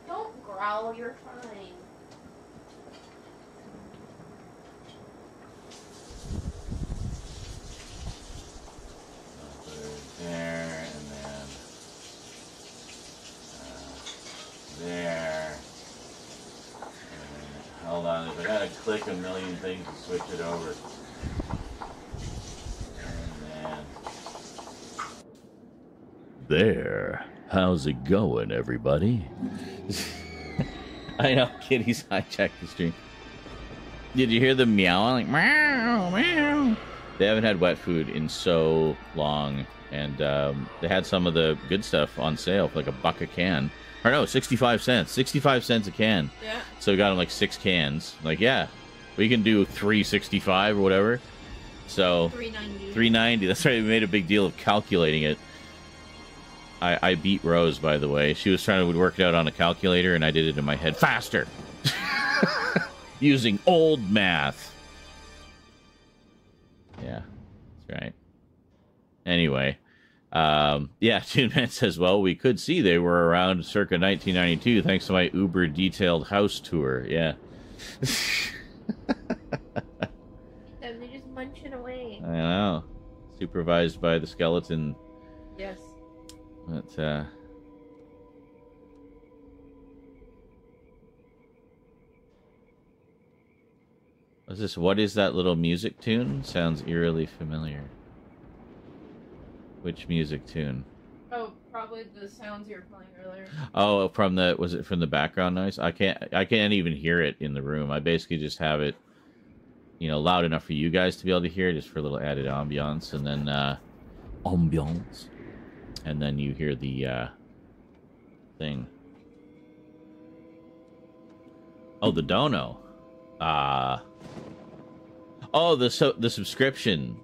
Don't growl, you're fine. There, and then there. And hold on, I gotta click a million things to switch it over. And then there. How's it going, everybody? I know, kitties hijacked the stream. Did you hear them meowing? Like, meow, meow. They haven't had wet food in so long, and they had some of the good stuff on sale for like $1 a can. Or no, 65 cents. 65 cents a can. Yeah. So we got them like 6 cans. Like, yeah, we can do 365 or whatever. So $3.90. $3.90. That's right. We made a big deal of calculating it. I beat Rose, by the way. She was trying to work it out on a calculator, and I did it in my head faster. Using old math. Yeah, that's right. Anyway, yeah, Tune Man says, well, we could see they were around circa 1992 thanks to my Uber detailed house tour. Yeah. They're just munching away. I know. Supervised by the skeleton. Yes. But, what's this? What is that little music tune? Sounds eerily familiar. Which music tune? Oh, probably the sounds you were playing earlier. Oh, was it from the background noise? I can't even hear it in the room. I basically just have it, you know, loud enough for you guys to be able to hear, just for a little added ambiance, and then ambiance, and then you hear the thing. Oh, the dono. Oh, the subscription.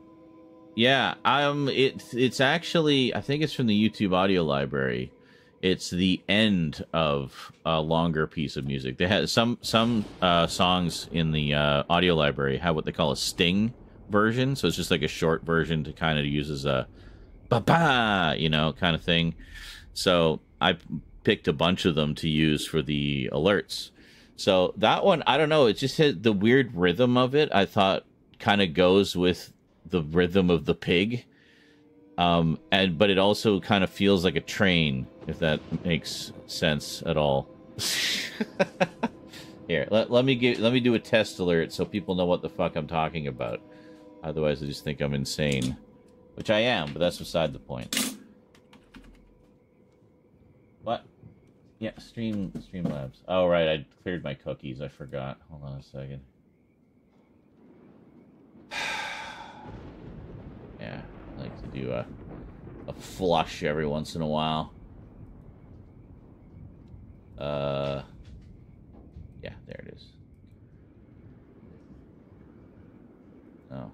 Yeah, it's actually, I think it's from the YouTube audio library. It's the end of a longer piece of music. They had some songs in the audio library have what they call a sting version, so it's just like a short version to kind of use as a ba-ba, you know, kind of thing. So I picked a bunch of them to use for the alerts. So that one, I don't know, it just had the weird rhythm of it. I thought kind of goes with the rhythm of the pig, but it also kind of feels like a train, if that makes sense at all. Here, let me do a test alert so people know what the fuck I'm talking about. Otherwise, I just think I'm insane, which I am, but that's beside the point. What? Yeah, Streamlabs. Oh, right, I cleared my cookies. I forgot. Hold on a second. Yeah, I like to do a flush every once in a while. Yeah, there it is. Oh.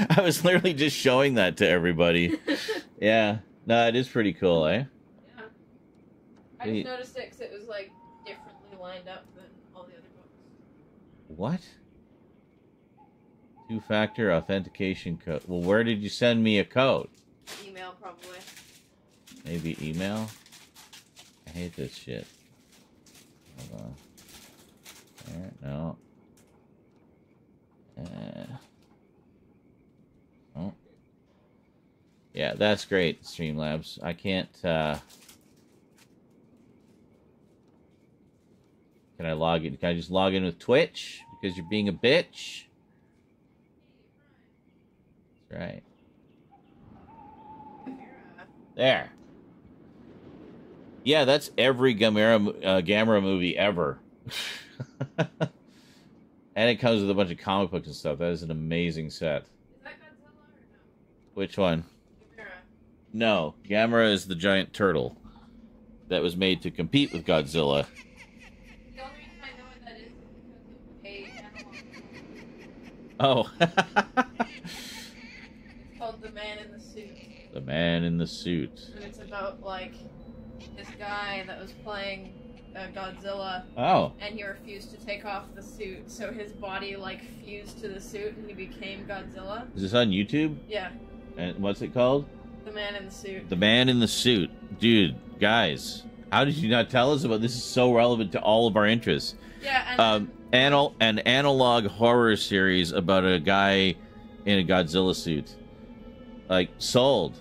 I was literally just showing that to everybody. Yeah. No, it is pretty cool, eh? Yeah. I just noticed it because it was like differently lined up than all the other books. What? Two-factor authentication code. Well, where did you send me a code? Email, probably. Maybe email? I hate this shit. Hold on. There, no. Oh. Yeah, that's great, Streamlabs. I can't, Can I log in? Can I just log in with Twitch? Because you're being a bitch? That's right. There. Yeah, that's every Gamera movie ever. And it comes with a bunch of comic books and stuff. That is an amazing set. Is that Godzilla or no? Which one? Gamera. No, Gamera is the giant turtle that was made to compete with Godzilla. The only reason I know what that is because of a analog. Oh. It's called The Man in the Suit. The Man in the Suit. And it's about, like, this guy that was playing Godzilla. Oh. And he refused to take off the suit, so his body, like, fused to the suit and he became Godzilla. Is this on YouTube? Yeah. And what's it called? The Man in the Suit. The Man in the Suit. Dude, guys, how did you not tell us about this? Is so relevant to all of our interests. Yeah, and an analog horror series about a guy in a Godzilla suit. Like, sold.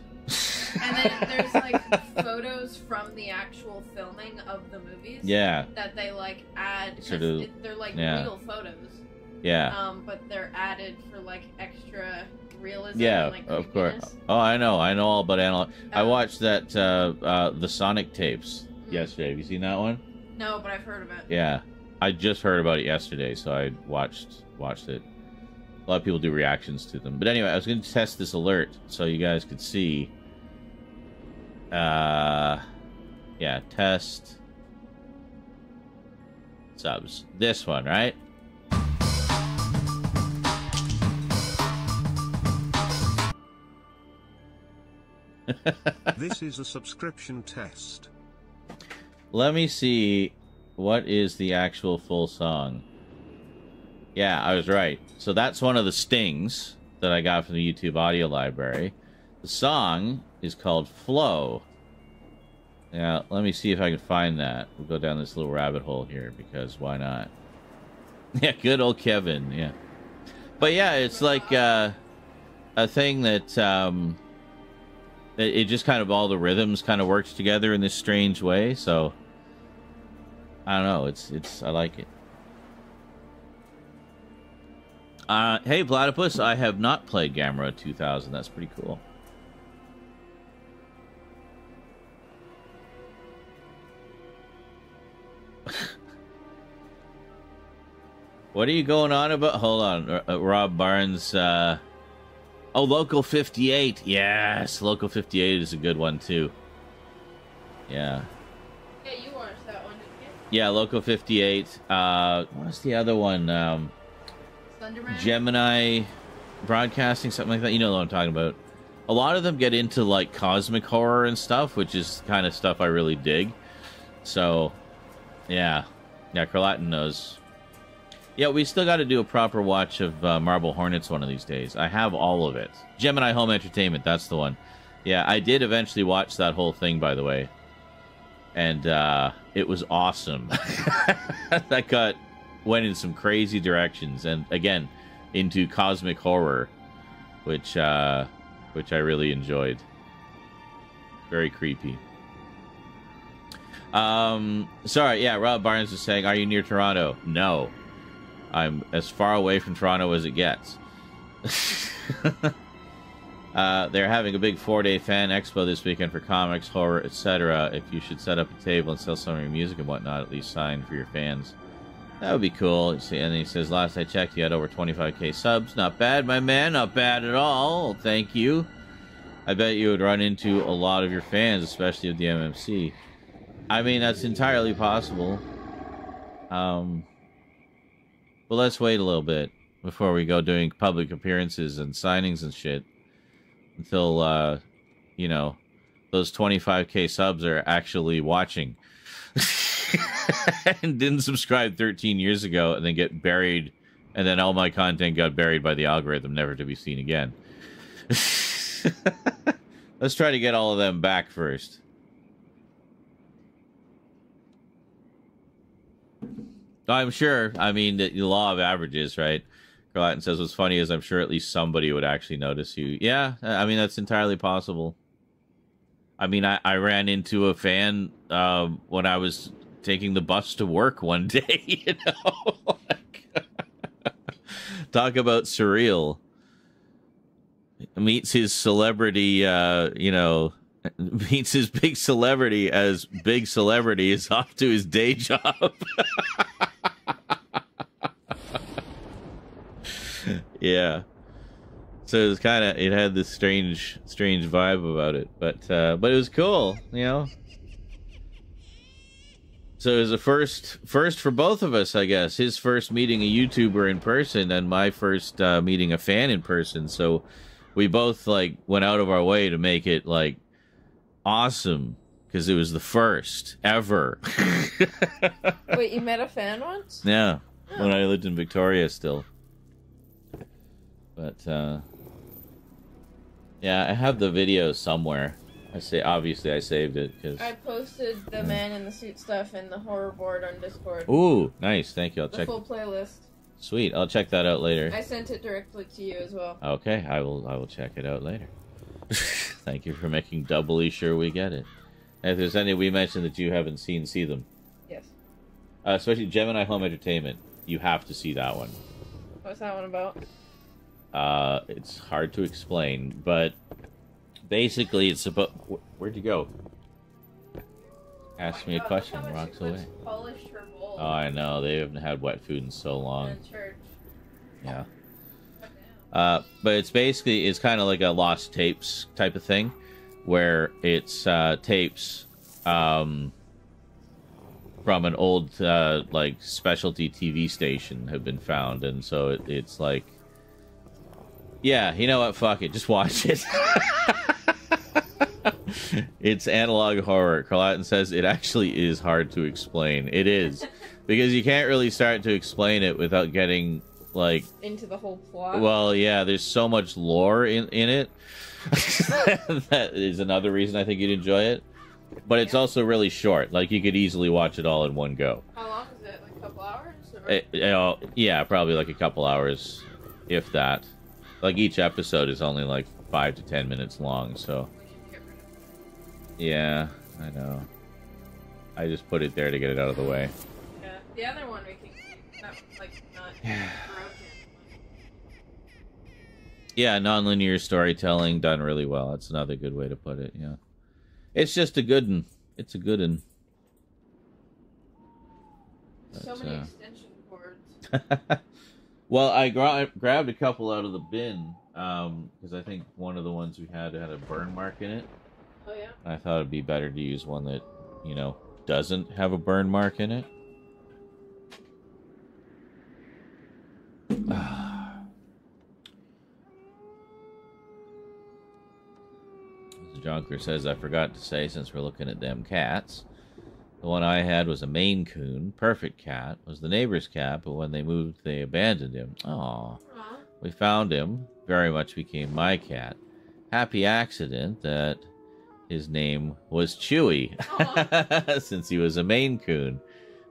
and then there's like photos from the actual filming of the movies. Yeah. That they like add. Sort of, they're like yeah. real photos. Yeah. But they're added for like extra realism. Yeah, and, like, of course. creepiness. Oh, I know all about analog. I watched that the Sonic tapes yesterday. Have you seen that one? No, but I've heard of it. Yeah, I just heard about it yesterday, so I watched it. A lot of people do reactions to them, but anyway, I was going to test this alert so you guys could see. Yeah, test subs. This one, right? This is a subscription test. Let me see what is the actual full song. Yeah, I was right. So that's one of the stings that I got from the YouTube audio library. The song is called Flow. Yeah, let me see if I can find that. We'll go down this little rabbit hole here because why not? Yeah, good old Kevin, yeah. But yeah, it's like a thing that it just kind of all the rhythms kind of works together in this strange way, so I don't know, it's I like it. Hey Platypus, I have not played Gamera 2000. That's pretty cool. What are you going on about? Hold on, Rob Barnes. Oh, Local 58. Yes, Local 58 is a good one too. Yeah. Yeah, you watched that one, didn't you? Yeah, Local 58. What's the other one? Thunderman? Gemini Broadcasting, something like that. You know what I'm talking about. A lot of them get into like cosmic horror and stuff, which is kind of stuff I really dig. So, yeah. Yeah, Carlatin knows. Yeah, we still got to do a proper watch of Marble Hornets one of these days. I have all of it. Gemini Home Entertainment, that's the one. Yeah, I did eventually watch that whole thing, by the way. And it was awesome. That went in some crazy directions. And again, into cosmic horror, which I really enjoyed. Very creepy. Sorry, yeah, Rob Barnes was saying, are you near Toronto? No. I'm as far away from Toronto as it gets. They're having a big 4-day fan expo this weekend for comics, horror, etc. If you should set up a table and sell some of your music and whatnot, at least sign for your fans. That would be cool. And he says, last I checked, you had over 25k subs. Not bad, my man. Not bad at all. Thank you. I bet you would run into a lot of your fans, especially of the MMC. I mean, that's entirely possible. But let's wait a little bit before we go doing public appearances and signings and shit. Until, you know, those 25k subs are actually watching. And didn't subscribe 13 years ago and then get buried. And then all my content got buried by the algorithm, never to be seen again. Let's try to get all of them back first. I'm sure. I mean, the law of averages, right? Carlatin says, what's funny is I'm sure at least somebody would actually notice you. Yeah, I mean, that's entirely possible. I mean, I ran into a fan when I was taking the bus to work one day, you know? Talk about surreal. Meets his celebrity, you know, meets his big celebrity as big celebrity is off to his day job. Yeah. So it was kind of, it had this strange vibe about it, but it was cool, you know. So it was a first for both of us, I guess. His first meeting a YouTuber in person, and my first meeting a fan in person. So we both like went out of our way to make it like awesome because it was the first ever. Wait, you met a fan once? Yeah, when I lived in Victoria still. But yeah, I have the video somewhere. Obviously I saved it because I posted the man in the suit stuff in the horror board on Discord. Ooh, nice. Thank you. I'll the check. full playlist. Sweet. I'll check that out later. I sent it directly to you as well. Okay, I will check it out later. Thank you for making doubly sure we get it. And if there's any we mentioned that you haven't seen, see them. Yes. Especially Gemini Home Entertainment. You have to see that one. What's that one about? It's hard to explain, but basically it's about... Where'd you go? Ask me a question, rocks away. Polished her bowl. Oh, I know. They haven't had wet food in so long. In church. Yeah. But it's basically, it's kind of like a lost tapes type of thing, where it's tapes from an old like specialty TV station have been found, and so it's like, yeah, you know what? Fuck it, just watch it. It's analog horror. Carlatin says it actually is hard to explain. It is, because you can't really start to explain it without getting like into the whole plot. Well, yeah, there's so much lore in it. That is another reason I think you'd enjoy it. But it's also really short. Like, you could easily watch it all in one go. How long is it? Like a couple hours? Or... Yeah, probably like a couple hours, if that. Like, each episode is only like 5 to 10 minutes long, so... Yeah, I know. I just put it there to get it out of the way. Yeah, the other one we can not broken. Yeah, non-linear storytelling done really well. That's another good way to put it, yeah. It's just a good one. It's a good one. So many extension cords. Well, I grabbed a couple out of the bin, because I think one of the ones we had a burn mark in it. Oh, yeah? I thought it'd be better to use one that, you know, doesn't have a burn mark in it. Jonker says, I forgot to say, since we're looking at them cats, the one I had was a Maine Coon, perfect cat, was the neighbor's cat, but when they moved, they abandoned him. Aww. We found him, very much became my cat. Happy accident that his name was Chewy, since he was a Maine Coon.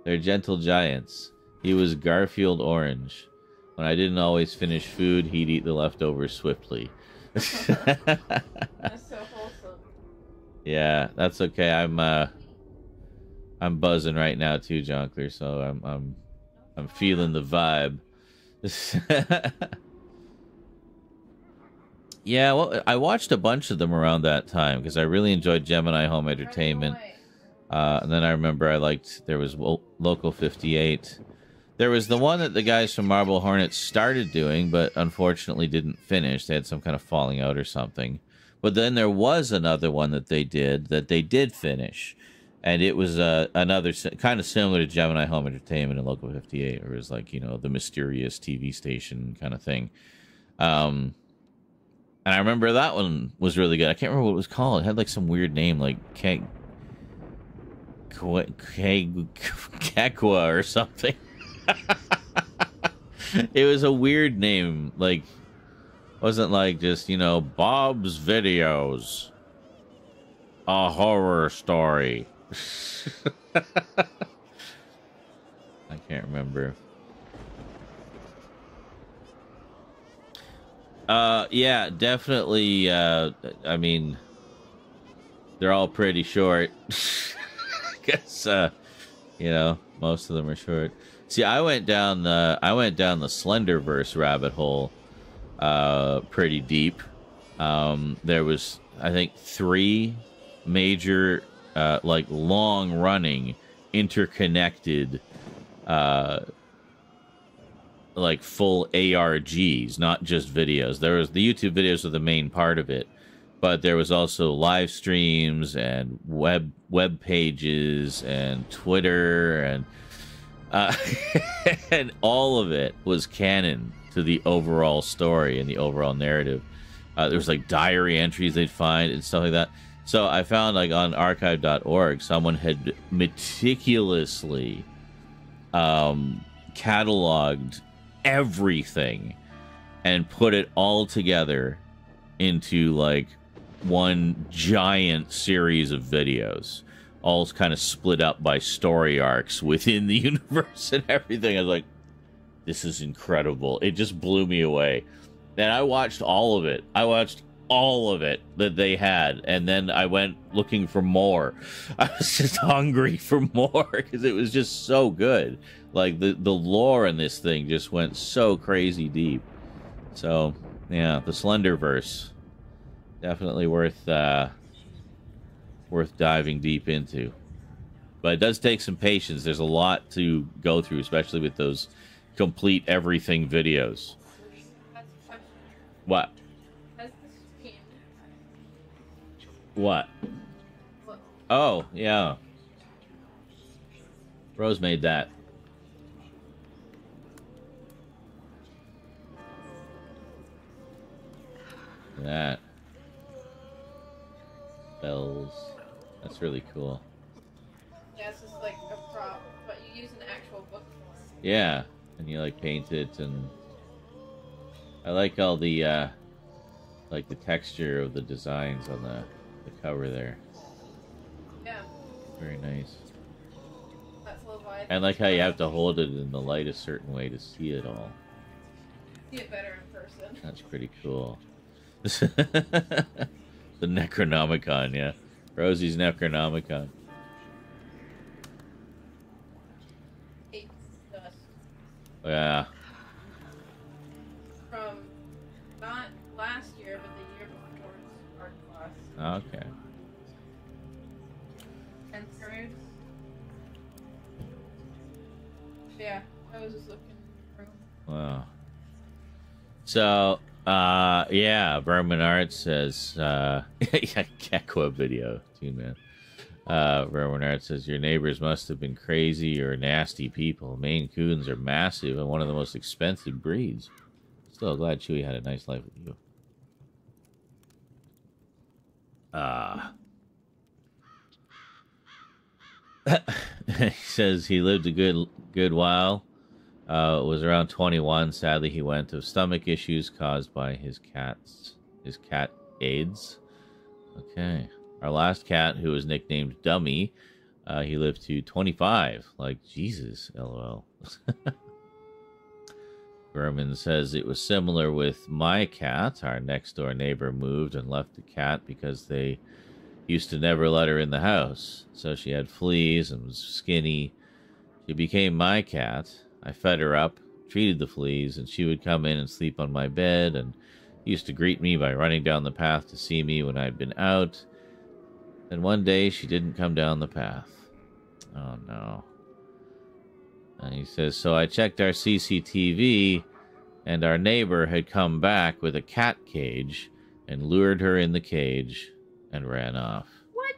They're gentle giants. He was Garfield Orange. When I didn't always finish food, he'd eat the leftovers swiftly. That's so wholesome. Yeah, that's okay. I'm buzzing right now too, Jonkler, so I'm feeling the vibe. Yeah, well, I watched a bunch of them around that time because I really enjoyed Gemini Home Entertainment. And then I remember there was Local 58. There was the one that the guys from Marble Hornets started doing, but unfortunately didn't finish. They had some kind of falling out or something. But then there was another one that they did finish. And it was another kind of similar to Gemini Home Entertainment and Local 58. It was like, the mysterious TV station kind of thing. And I remember that one was really good. I can't remember what it was called. It had like some weird name, like Kakwa or something. It was a weird name. Like, wasn't like just, Bob's Videos. A horror story. I can't remember. Yeah, definitely. I mean, they're all pretty short. I guess, most of them are short. See, I went down the Slenderverse rabbit hole, pretty deep. There was, I think, 3 major, long-running, interconnected, full ARGs, not just videos. There was the YouTube videos were the main part of it, but there was also live streams and web pages and Twitter and and all of it was canon to the overall story and the overall narrative. There was diary entries they'd find and stuff like that. So I found on archive.org someone had meticulously cataloged everything and put it all together into one giant series of videos, all kind of split up by story arcs within the universe and everything. I was like, this is incredible. It just blew me away. And I watched all of it. I watched all of it that they had, and then I went looking for more. I was just hungry for more because it was just so good. The lore in this thing just went so crazy deep. So yeah, the Slenderverse, definitely worth diving deep into. But it does take some patience. There's a lot to go through, especially with those complete everything videos. What? What? Oh, yeah. Rose made that. That. Bells. That's really cool. Yeah, it's just like a prop, but you use an actual book form. Yeah, and you paint it, and I like all the the texture of the designs on the cover there. Yeah. Very nice. That's Leviathan. I like how you have to hold it in the light a certain way to see it all. See it better in person. That's pretty cool. The Necronomicon, yeah. Rosie's Necronomicon. Hates dust. Yeah. From not last year, but the year before's art class. Okay. 10th grade. Yeah, I was just looking for Wow. So, yeah, Berman Art says, yeah, Gekko video, too, man. Berman Art says, your neighbors must have been crazy or nasty people. Maine Coons are massive and one of the most expensive breeds. Still glad Chewy had a nice life with you. He says he lived a good while. Was around 21. Sadly, he went of stomach issues caused by his cat AIDS. Okay. Our last cat, who was nicknamed Dummy, he lived to 25. Like, Jesus, LOL. Berman says it was similar with my cat. Our next door neighbor moved and left the cat because they used to never let her in the house. So she had fleas and was skinny. She became my cat. I fed her up, treated the fleas, and she would come in and sleep on my bed and used to greet me by running down the path to see me when I'd been out. Then one day she didn't come down the path. Oh no. And he says, so I checked our CCTV, and our neighbor had come back with a cat cage and lured her in the cage and ran off. What?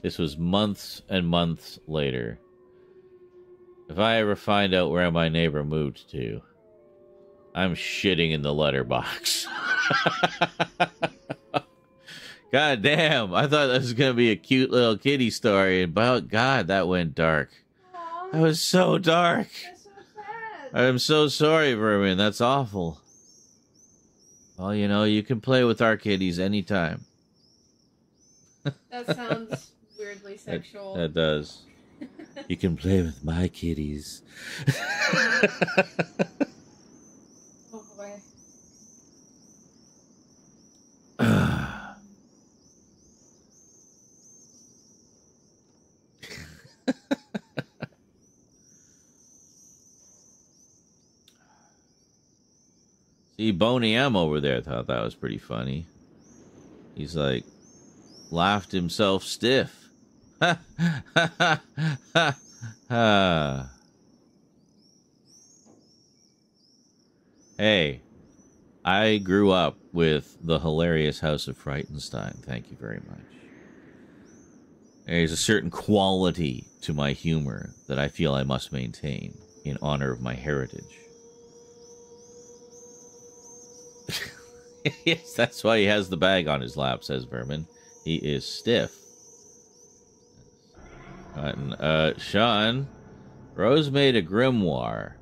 This was months and months later. If I ever find out where my neighbor moved to, I'm shitting in the letterbox. God damn, I thought that was going to be a cute little kitty story, and about God, that went dark. Aw, That was so dark. that's so sad. I'm so sorry, Vermin. That's awful. Well, you know, you can play with our kitties anytime. That sounds weirdly sexual. That does. You can play with my kitties. Oh boy. See, Boney M over there thought that was pretty funny. He's like, laughed himself stiff. Ha ha ha ha ha. Hey, I grew up with the hilarious House of Frightenstein. Thank you very much. There's a certain quality to my humor that I feel I must maintain in honor of my heritage. Yes, that's why he has the bag on his lap, says Vermin. He is stiff. Sean, Rose made a grimoire.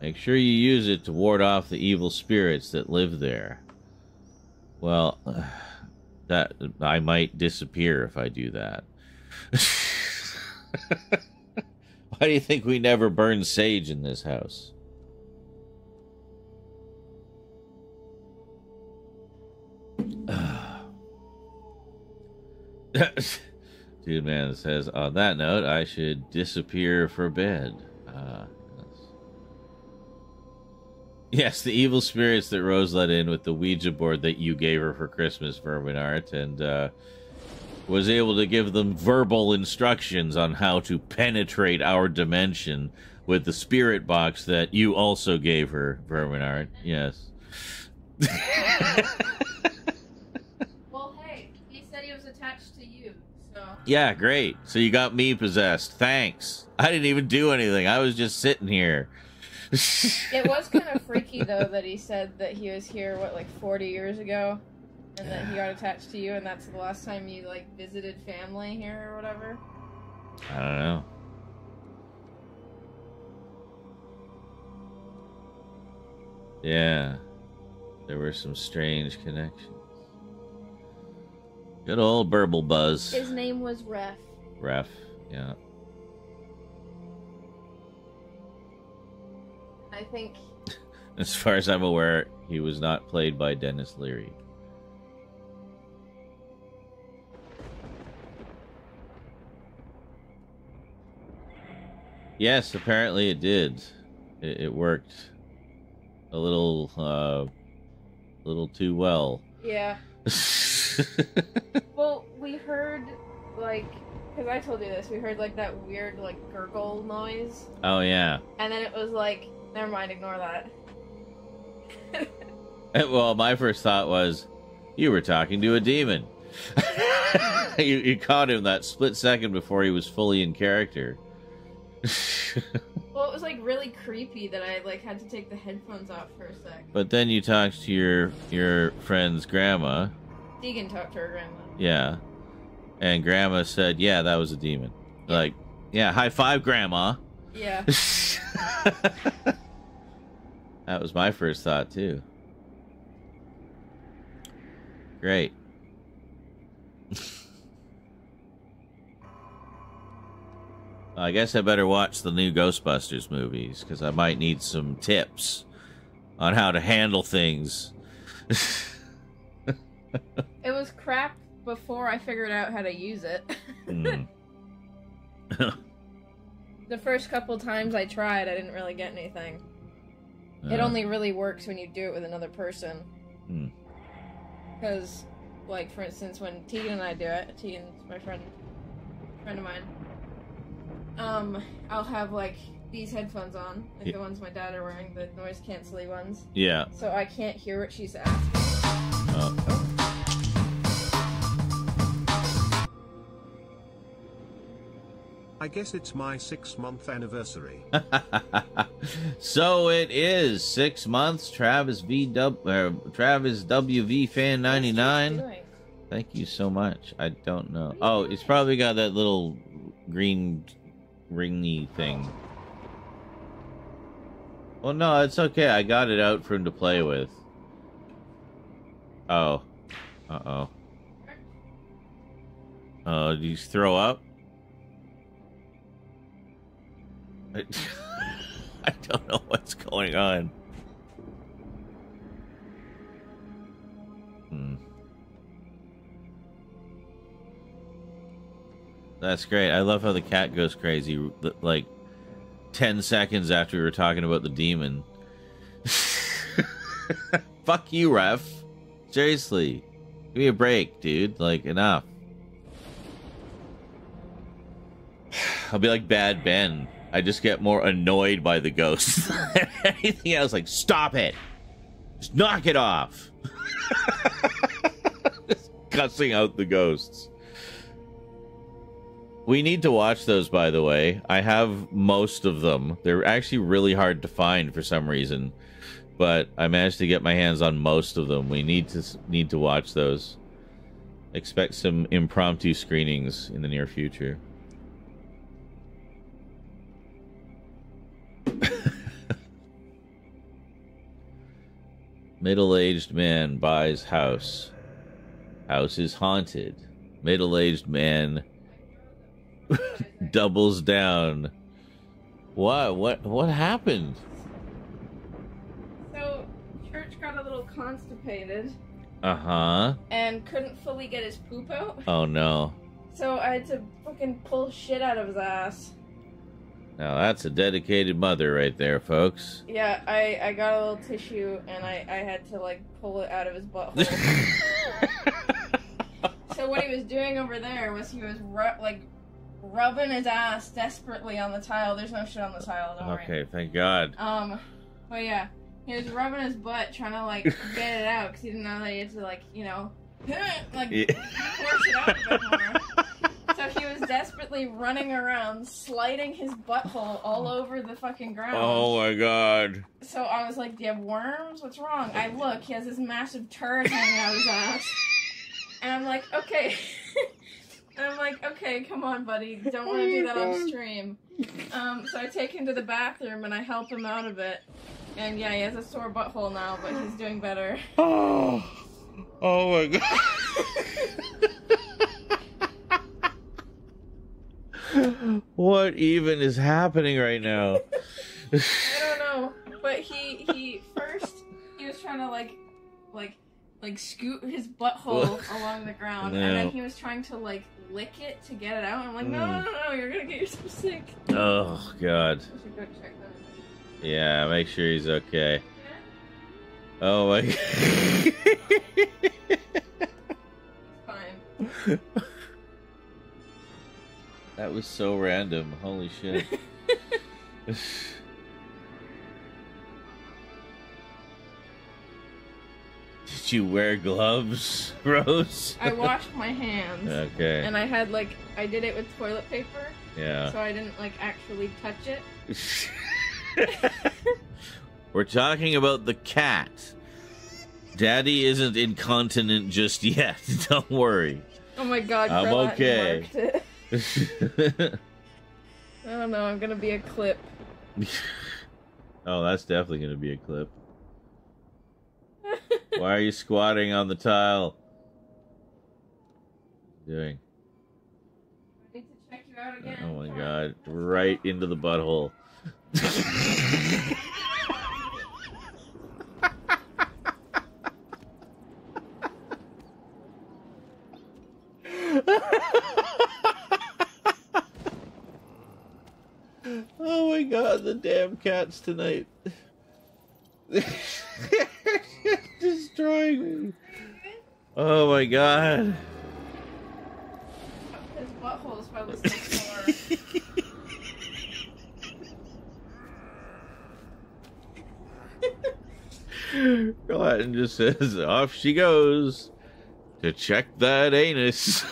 Make sure you use it to ward off the evil spirits that live there. Well, that I might disappear if I do that. Why do you think we never burn sage in this house? Dude, man says, on that note, I should disappear for bed. Yes, the evil spirits that Rose let in with the Ouija board that you gave her for Christmas, Vermin Art, and was able to give them verbal instructions on how to penetrate our dimension with the spirit box that you also gave her, Vermin Art. Yes. Well, hey, he said he was attached to you, so. Yeah, great. So you got me possessed. Thanks. I didn't even do anything. I was just sitting here. It was kind of freaky, though, that he said that he was here, what, like 40 years ago? And that he got attached to you, and that's the last time you, like, visited family here or whatever? I don't know. Yeah. There were some strange connections. Good old Burble Buzz. His name was Ref. Ref, yeah. I think... As far as I'm aware, he was not played by Dennis Leary. Yes, apparently it did. It worked a little too well. Yeah. Well, we heard, like... Because I told you this, we heard, like, that weird, like, gurgle noise. Oh, yeah. And then it was like, never mind, ignore that. Well, my first thought was, you were talking to a demon. You caught him that split second before he was fully in character. Well, it was, like, really creepy that I, like, had to take the headphones off for a sec. But then you talked to your friend's grandma. Deegan talked to her grandma. Yeah. And grandma said, yeah, that was a demon. Yeah. Like, yeah, high five, grandma. Yeah. That was my first thought, too. Great. I guess I better watch the new Ghostbusters movies, because I might need some tips on how to handle things. It was crap before I figured out how to use it. Mm. The first couple times I tried, I didn't really get anything. It only really works when you do it with another person. Because, like, for instance, when Tegan and I do it, Tegan's my friend of mine, I'll have, like, these headphones on, like the ones my dad are wearing, the noise-canceling ones. Yeah. So I can't hear what she's asking. I guess it's my 6-month anniversary. So it is 6 months. Travis WV fan 99. Thank you so much. I don't know. Oh, it's probably got that little green ringy thing. Well, no, it's okay. I got it out for him to play with. Oh. Uh-oh. Oh, did you throw up? I don't know what's going on. That's great. I love how the cat goes crazy, like 10 seconds after we were talking about the demon. Fuck you, ref. Seriously. Give me a break, dude. Like, enough. I'll be like Bad Ben. I just get more annoyed by the ghosts than anything else. Like, stop it. Just knock it off. Just cussing out the ghosts. We need to watch those, by the way. I have most of them. They're actually really hard to find for some reason. But I managed to get my hands on most of them. We need to watch those. Expect some impromptu screenings in the near future. Middle-aged man buys house. House is haunted. Middle-aged man doubles down. What happened? So, Church got a little constipated. Uh-huh. And couldn't fully get his poop out. Oh, no. So I had to fucking pull shit out of his ass. Now, that's a dedicated mother right there, folks. Yeah, I got a little tissue, and I had to, like, pull it out of his butthole. So what he was doing over there was he was, rubbing his ass desperately on the tile. There's no shit on the tile, don't worry. Okay, thank God. But yeah, he was rubbing his butt, trying to, like, get it out, because he didn't know that he had to, like, you know, like, force it out a bit more. So he was desperately running around, sliding his butthole all over the fucking ground. Oh my God. So I was like, do you have worms? What's wrong? I look, he has this massive turd hanging out of his ass. And I'm like, okay. And I'm like, okay, come on, buddy. Don't want to do that on stream. So I take him to the bathroom and I help him out of it. And yeah, he has a sore butthole now, but he's doing better. Oh my God. What even is happening right now? I don't know, but he was trying to like scoot his butthole along the ground, No. and then he was trying to like lick it to get it out. And I'm like, no, you're gonna get yourself sick. Oh God. I should go check that. Yeah, make sure he's okay. Oh my God. Fine. That was so random. Holy shit. Did you wear gloves, Rose? I washed my hands. Okay. And I did it with toilet paper. Yeah. So I didn't like actually touch it. We're talking about the cat. Daddy isn't incontinent just yet. Don't worry. Oh my God, I'm Krillin okay. marked it. I don't know, I'm gonna be a clip. Oh, that's definitely gonna be a clip. Why are you squatting on the tile? What are you doing? I need to check you out again. Oh my God. Right into the butthole. Oh my God, the damn cats tonight. They're destroying me. Oh my god. His butthole is probably still sore. Glenn just says, off she goes to check that anus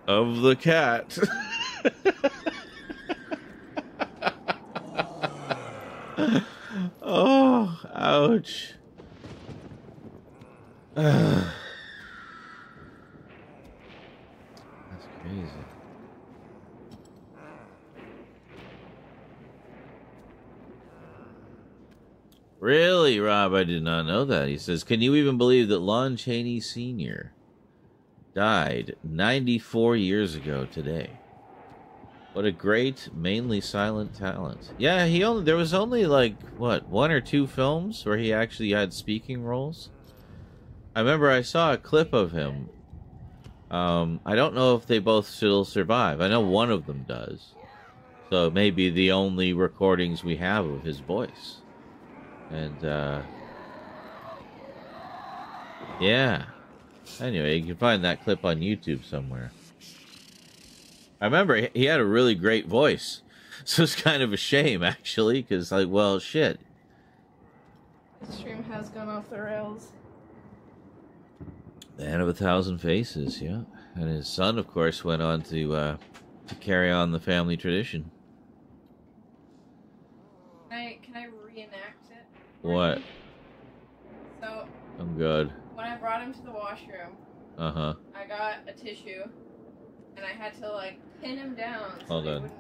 of the cat. Oh, ouch. That's crazy. Really, Rob? I did not know that. He says, can you even believe that Lon Chaney Sr. died 94 years ago today? What a great, mainly silent talent. Yeah, there was only like, what, 1 or 2 films where he actually had speaking roles? I remember I saw a clip of him. I don't know if they both still survive. I know one of them does. So it may be the only recordings we have of his voice. And, yeah. Anyway, you can find that clip on YouTube somewhere. I remember he had a really great voice. So it's kind of a shame, actually, because, like, well, shit. The stream has gone off the rails. Man of 1,000 Faces, yeah. And his son, of course, went on to carry on the family tradition. Can I reenact it? What? So, I'm good. when I brought him to the washroom, Uh-huh. I got a tissue, and I had to, like, pin him down. So Hold he on. wouldn't-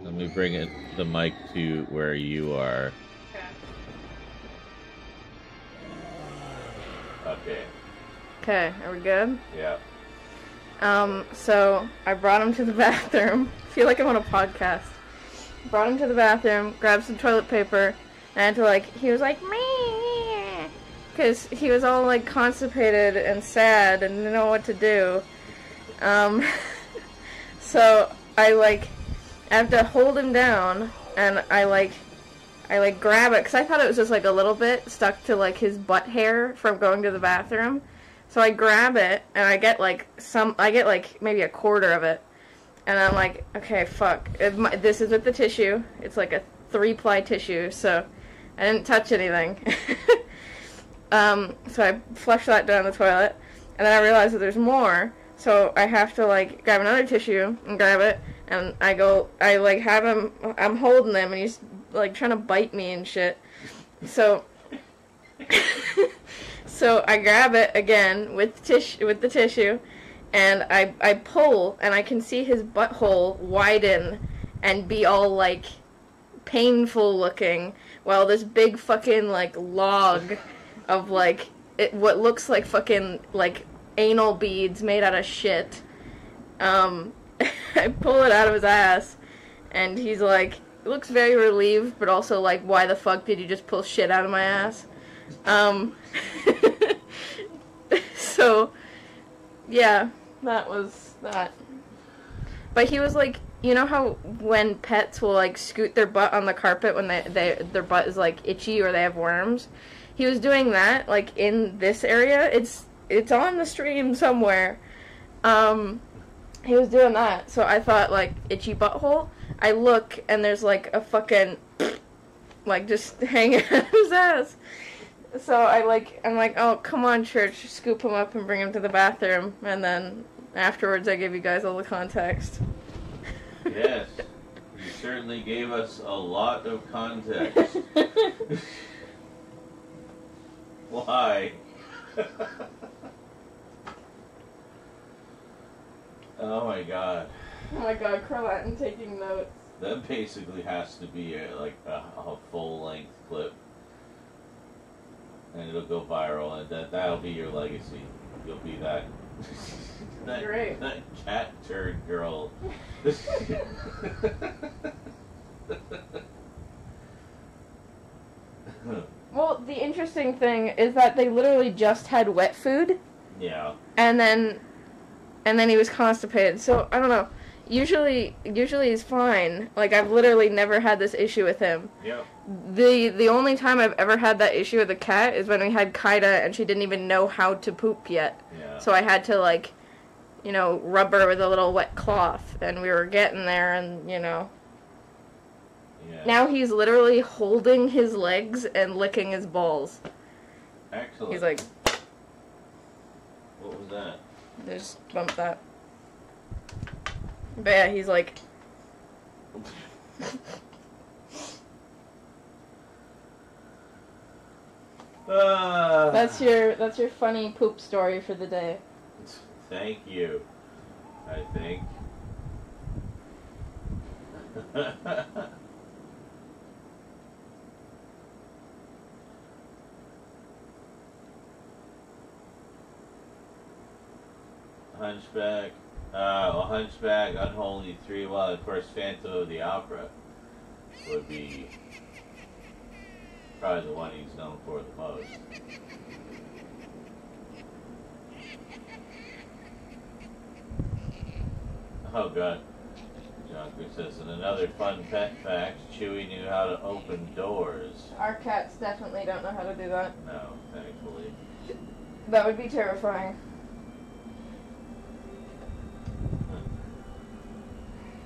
Let me bring the mic to where you are. Okay. Okay, are we good? Yeah. So I brought him to the bathroom. I feel like I'm on a podcast. Brought him to the bathroom, grabbed some toilet paper, and he was like, meh, because he was all like constipated and sad and didn't know what to do. So I have to hold him down, and I grab it, because I thought it was just like a little bit stuck to like his butt hair from going to the bathroom. So I grab it, and I get maybe a quarter of it. And I'm like, okay, fuck. This is with the tissue. It's like a 3-ply tissue, so I didn't touch anything. So I flush that down the toilet, and then I realize that there's more. So I have to grab another tissue and grab it, and have him, I'm holding him, and he's trying to bite me and shit. So so I grab it again with the tissue, and I pull, and I can see his butthole widen and be all painful looking, while this big fucking log of what looks like fucking anal beads made out of shit. I pull it out of his ass, and he's looks very relieved, but also why the fuck did you just pull shit out of my ass? So, yeah, that was that. But he was you know how when pets will scoot their butt on the carpet when their butt is itchy or they have worms? He was doing that in this area. It's on the stream somewhere. He was doing that, so I thought itchy butthole. I look, and there's a fucking just hanging out of his ass. So I'm oh, come on, church, scoop him up and bring him to the bathroom, and then afterwards I give you guys all the context. Yes, you certainly gave us a lot of context. Why? Oh my god. Oh my god, Carlatin taking notes. That basically has to be a full-length clip. And it'll go viral, and that'll be your legacy. You'll be that Great. That cat turd girl. Well, the interesting thing is that they literally just had wet food. Yeah. And then he was constipated. So I don't know. Usually he's fine. Like, I've literally never had this issue with him. Yep. The only time I've ever had that issue with a cat is when we had Kaida and she didn't even know how to poop yet. Yeah. So I had to, like, you know, rub her with a little wet cloth, and we were getting there, and, you know. Yeah. Now he's literally holding his legs and licking his balls. Excellent. He's like, What was that? just bump that. But yeah, he's like, that's your funny poop story for the day. Thank you. I think. Hunchback. Hunchback, Unholy 3. Well, of course, Phantom of the Opera would be probably the one he's known for the most. Oh, God. Jonker says, and another fun pet fact, Chewie knew how to open doors. Our cats definitely don't know how to do that. No, thankfully. That would be terrifying.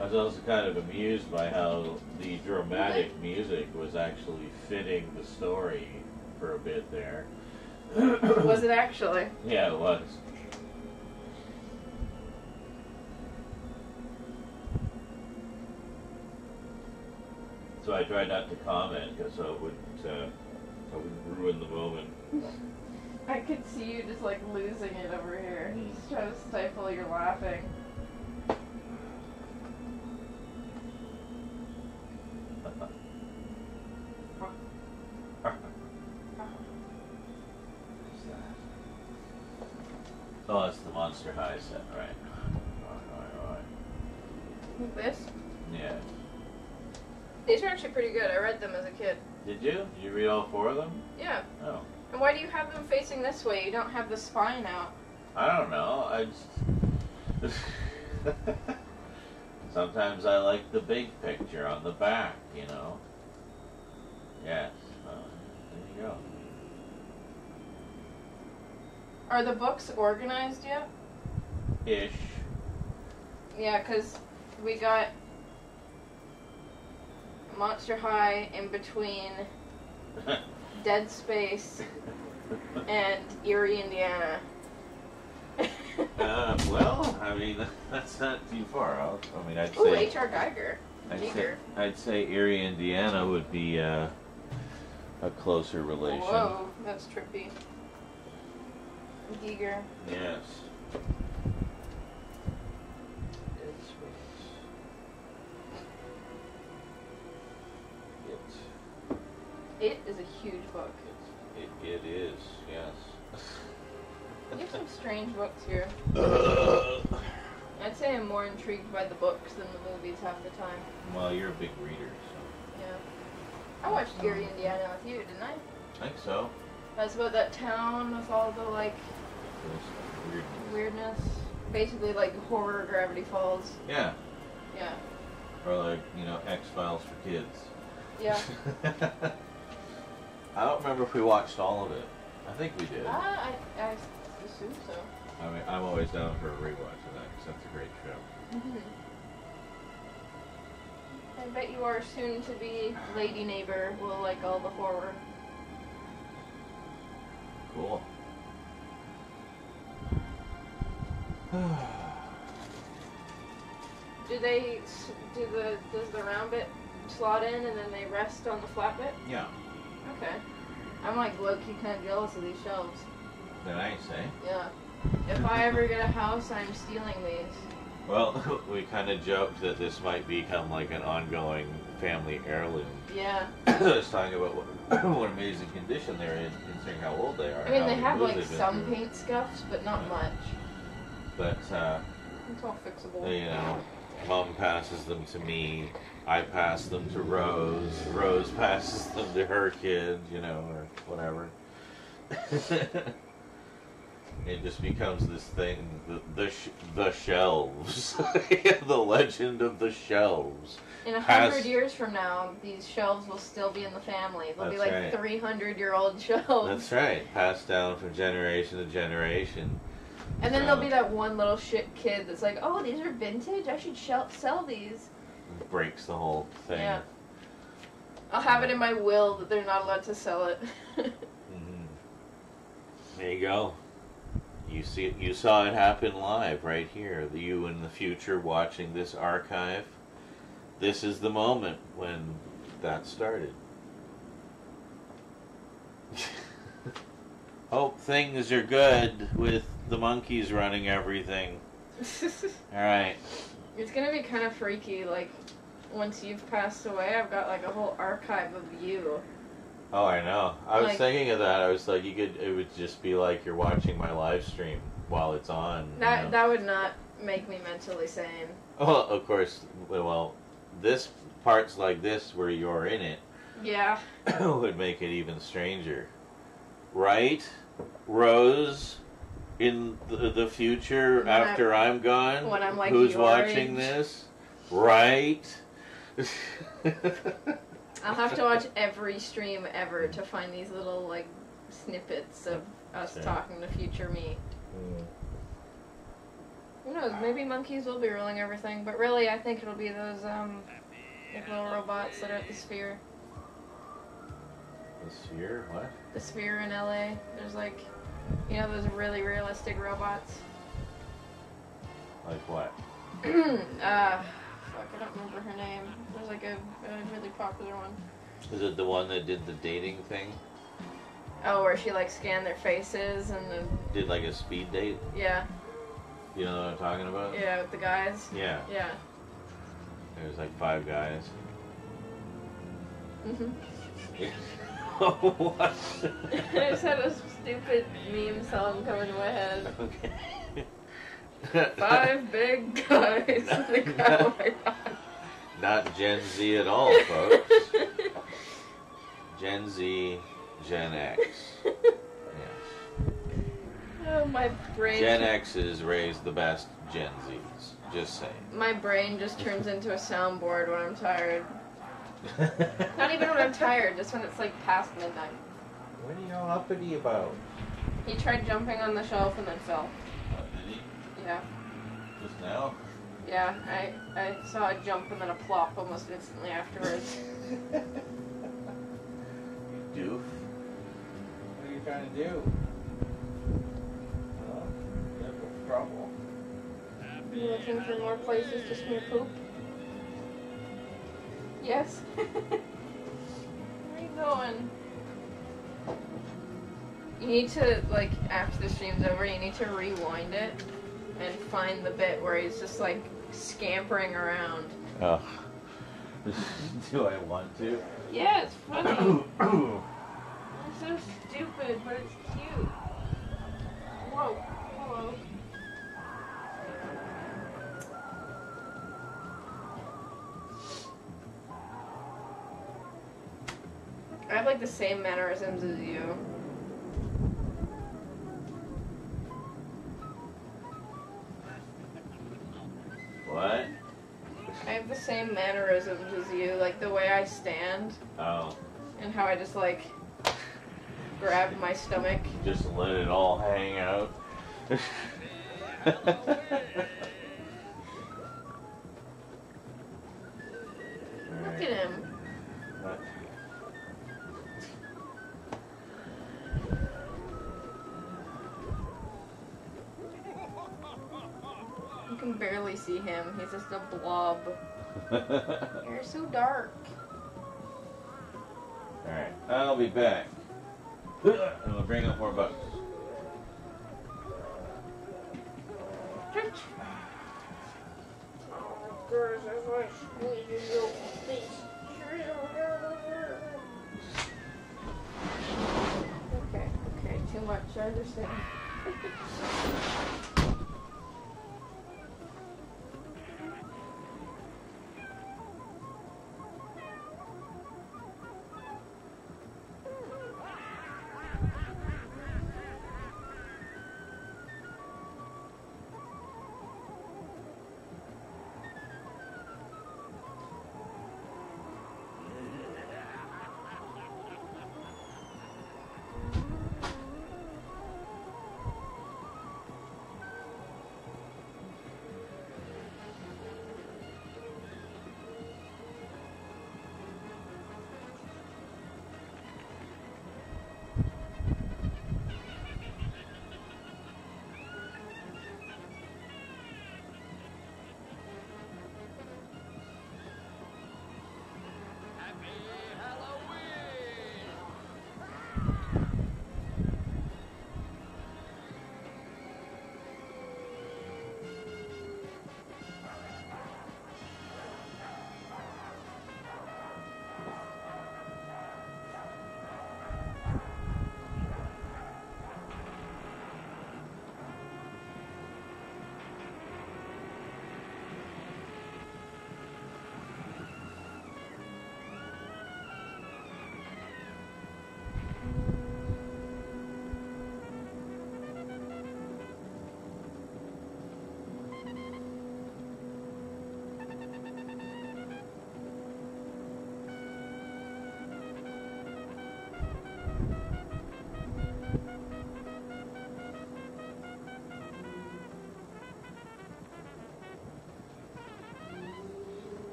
I was also kind of amused by how the dramatic music was actually fitting the story for a bit there. Was it actually? Yeah, it was. So I tried not to comment because I wouldn't ruin the moment. I could see you just like losing it over here. Just trying to stifle your laughing. Oh, that's the Monster High set, right? Right. This? Yeah. These are actually pretty good. I read them as a kid. Did you? Did you read all 4 of them? Yeah. Oh. And why do you have them facing this way? You don't have the spine out. I don't know. Sometimes I like the big picture on the back, you know. Yes. There you go. Are the books organized yet? Ish. Yeah, because we got Monster High in between Dead Space and Erie, Indiana. Well, I mean, that's not too far out. I mean, I'd Ooh, say H.R. Geiger. I'd say Erie, Indiana would be a closer relation. Whoa, that's trippy. Giger. Yes. It is a huge book. It is, yes. You have some strange books here. I'd say I'm more intrigued by the books than the movies half the time. Well, you're a big reader, so. Yeah. I watched Erie, Indiana with you, didn't I? I think so. That's about that town with all the, like, weirdness. Basically, like, horror Gravity Falls. Yeah. Yeah. Or like, you know, X-Files for kids. Yeah. I don't remember if we watched all of it. I think we did. I assume so. I mean, I'm always down for a rewatch of that because that's a great show. Mm-hmm. I bet you our soon-to-be lady neighbor will like all the horror. Cool. Does the round bit slot in and then they rest on the flat bit? Yeah. Okay. I'm like low-key kind of jealous of these shelves. That I say. Yeah. If I ever get a house, I'm stealing these. Well, we kind of joked that this might become like an ongoing family heirloom. Yeah. I was talking about what amazing condition they're in, considering how old they are. I mean, how they many have moves like they've been some through. paint scuffs, but not much. But, It's all fixable. you know, Mom passes them to me, I pass them to Rose, Rose passes them to her kid, you know, or whatever. It just becomes this thing, the shelves, the legend of the shelves. In 100 years from now, these shelves will still be in the family. They'll be That's like right. 300-year-old shelves. That's right, passed down from generation to generation. And then So- there'll be that one little shit kid that's like, oh, these are vintage? I should sell these. Breaks the whole thing. Yeah. I'll have it in my will that they're not allowed to sell it. Mhm. There you go. You saw it happen live right here. You in the future watching this archive. This is the moment when that started. Hope things are good with the monkeys running everything. Alright. It's gonna be kind of freaky, like, once you've passed away, I've got, like, a whole archive of you. Oh, I know. I was Like- thinking of that. I was like, it would just be like you're watching my live stream while it's on. you know? That would not make me mentally sane. Oh, of course. Well, this parts like this where you're in it Yeah. would make it even stranger, right, Rose? In the future, When after I'm gone, when I'm, like, who's your watching age. this? Right. I'll have to watch every stream ever to find these little, like, snippets of us Yeah. talking to future me. Who knows? Maybe monkeys will be ruling everything, but really, I think it'll be those, like, little robots that are at the Sphere. The sphere? What? The Sphere in LA. There's, like, you know, those really realistic robots. Like what? Fuck, I don't remember her name. There's, like, a really popular one. Is it the one that did the dating thing? Oh, where she, like, scanned their faces and then, Did like a speed date? yeah, You know what I'm talking about? yeah, with the guys. Yeah. Yeah. There's like 5 guys. Mhm. What? I just had a stupid meme song come into my head. Okay. 5 big guys in the crowd. Not Gen Z at all, folks. Gen Z, Gen X. Yes. Oh, my brain. Gen X's raised the best Gen Zs. Just saying. My brain just turns into a soundboard when I'm tired. Not even when I'm tired, just when it's like past midnight. What are you all uppity about? He tried jumping on the shelf and then fell. Did he? Yeah. Just now? Yeah, I saw a jump and then a plop almost instantly afterwards. Doof. What are you trying to do? Huh? Trouble. You looking for more places to smear poop? Yes. Where are you going? You need to, like, after the stream's over, you need to rewind it and find the bit where he's just, like, scampering around. Oh. Do I want to? Yeah, it's funny. It's so stupid, but it's cute. Whoa. Hello. I have like the same mannerisms as you. What? I have the same mannerisms as you, like the way I stand Oh. and how I just like grab my stomach. Just let it all hang out. Look at him. What? You can barely see him. He's just a blob. You're so dark. Alright, I'll be back. And we'll bring up more bugs. Okay, too much, I understand.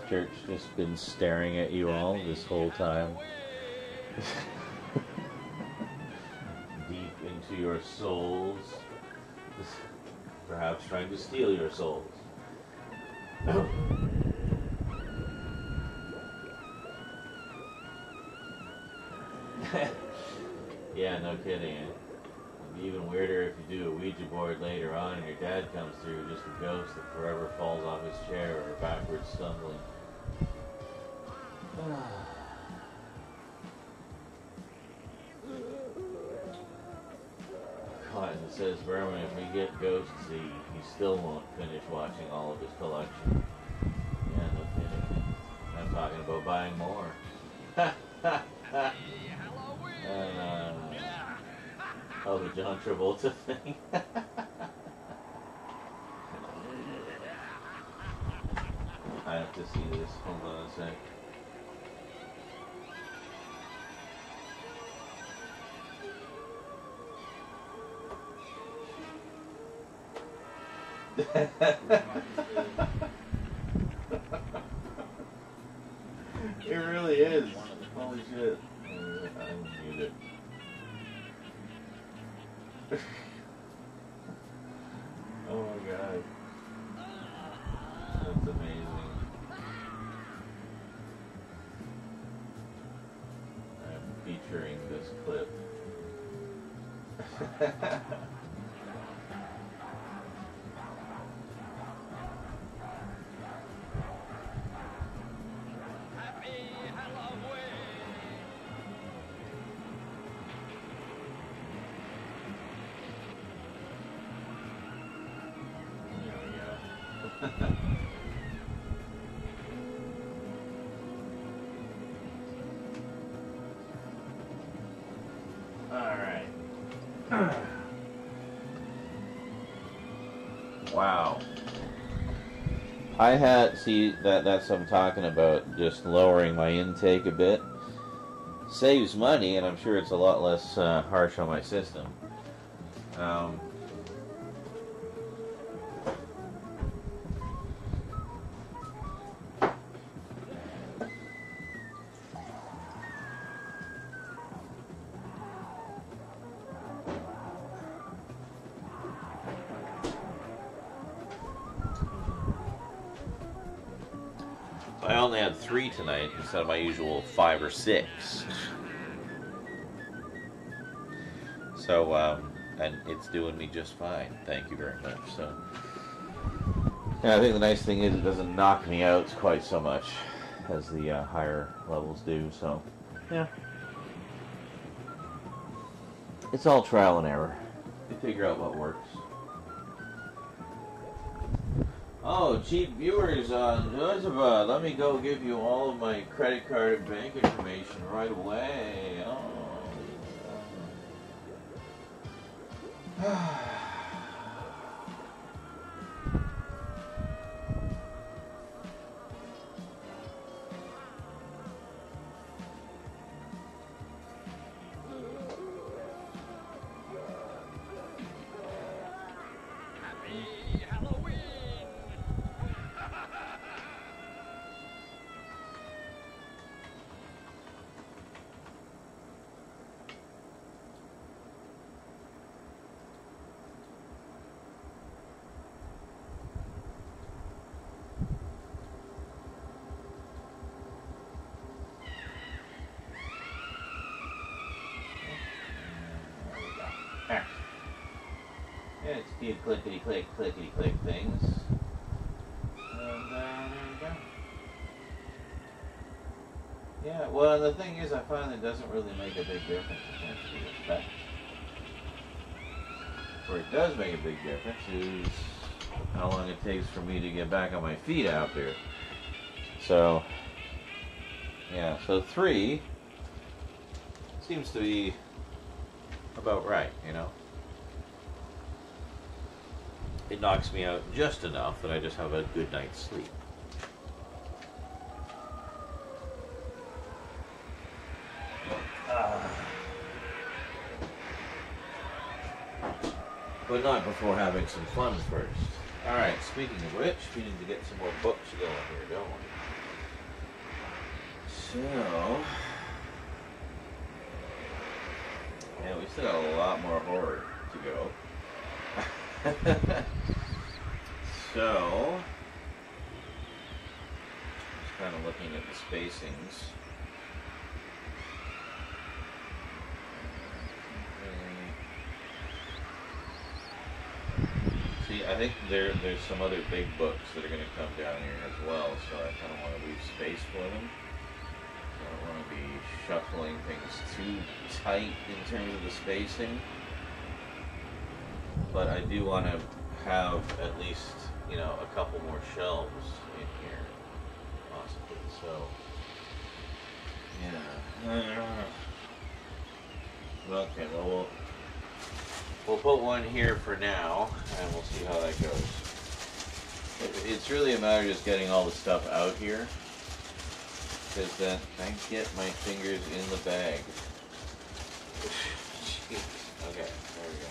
church just been staring at you all this whole time? Deep into your souls. Perhaps trying to steal your souls. Yeah, no kidding. It'd be even weirder if you do a Ouija board later on and your dad comes through, just a ghost that forever falls off his chair or backwards stumbling. Cotton says, Berman, if we get Ghost Z, he still won't finish watching all of his collection. Yeah, no kidding. I'm talking about buying more. Oh, the John Travolta thing. I have to see this. Hold on a sec. It really is. Holy shit. I'm muted. Oh my god. That's amazing. I'm featuring this clip. Alright. Wow. I had, see, that's what I'm talking about, just lowering my intake a bit. Saves money, and I'm sure it's a lot less harsh on my system. I only had 3 tonight instead of my usual 5 or 6. So, and it's doing me just fine. Thank you very much. So, yeah, I think the nice thing is it doesn't knock me out quite so much as the higher levels do. So, yeah, it's all trial and error. You figure out what works. Oh, cheap viewers on let me go give you all of my credit card and bank information right away. Oh. Yeah, it's a few clickety-click things. And there we go. Yeah, well, the thing is, I find it doesn't really make a big difference in terms of the effect. Where it does make a big difference is how long it takes for me to get back on my feet after. So, yeah, so 3 seems to be about right, you know? It knocks me out just enough that I just have a good night's sleep. But not before having some fun first. Alright, speaking of which, we need to get some more books going here, don't we? So, yeah, we still got a lot more horror to go. So, just kind of looking at the spacings. See, I think there's some other big books that are going to come down here as well, so I kind of want to leave space for them. I don't want to be shuffling things too tight in terms of the spacing. But I do want to have at least, you know, a couple more shelves in here, possibly. So, yeah. Okay, well, we'll put one here for now, and we'll see how that goes. It's really a matter of just getting all the stuff out here, because then I can get my fingers in the bag. Jeez. Okay, there we go.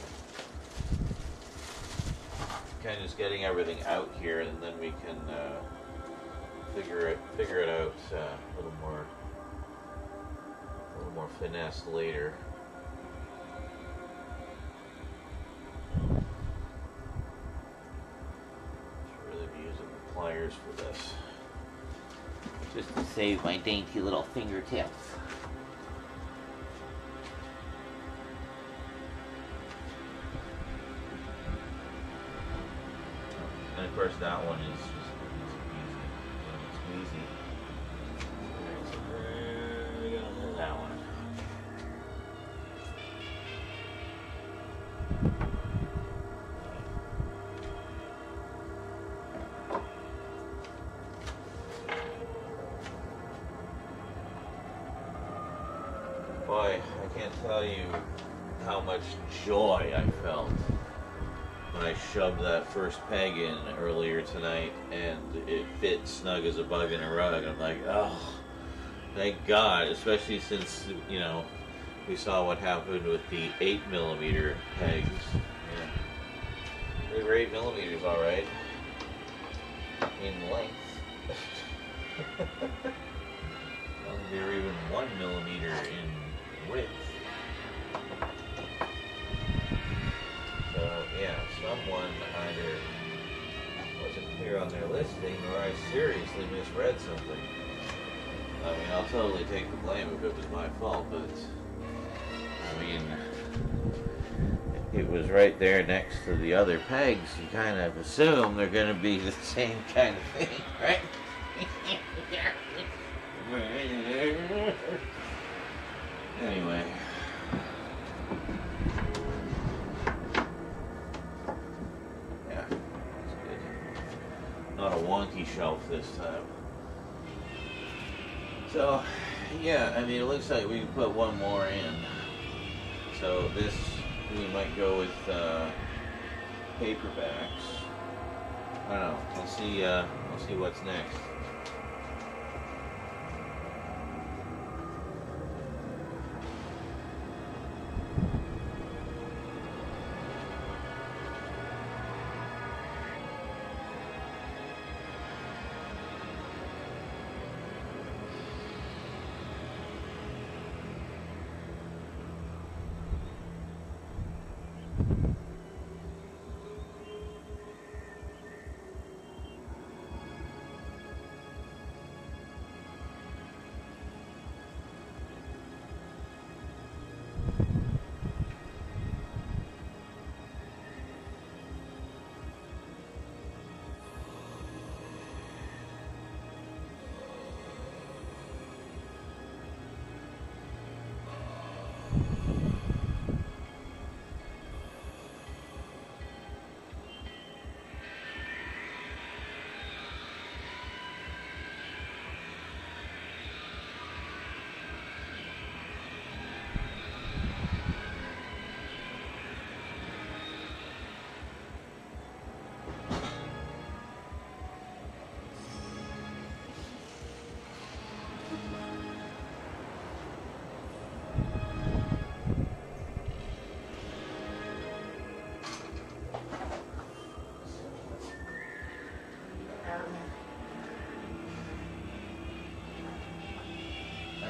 Kind of just getting everything out here, and then we can figure it out a little more finesse later. Pliers for this, just to save my dainty little fingertips. And of course that one is squeezy. There we go, there's that one. Boy, I can't tell you how much joy I felt when I shoved that first peg in earlier tonight and it fit snug as a bug in a rug. I'm like, oh, thank God, especially since, you know, we saw what happened with the 8mm pegs. Yeah. They were 8mm, alright, in length. They were even 1mm in width. So yeah, someone either wasn't clear on their listing or I seriously misread something. I mean, I'll totally take the blame if it was my fault, but I mean, it was right there next to the other pegs. You kind of assume they're going to be the same kind of thing, right? Anyway. Yeah, that's good. Not a wonky shelf this time. So, yeah, I mean, it looks like we can put one more in. So this, we might go with paperbacks. I don't know. We'll see what's next.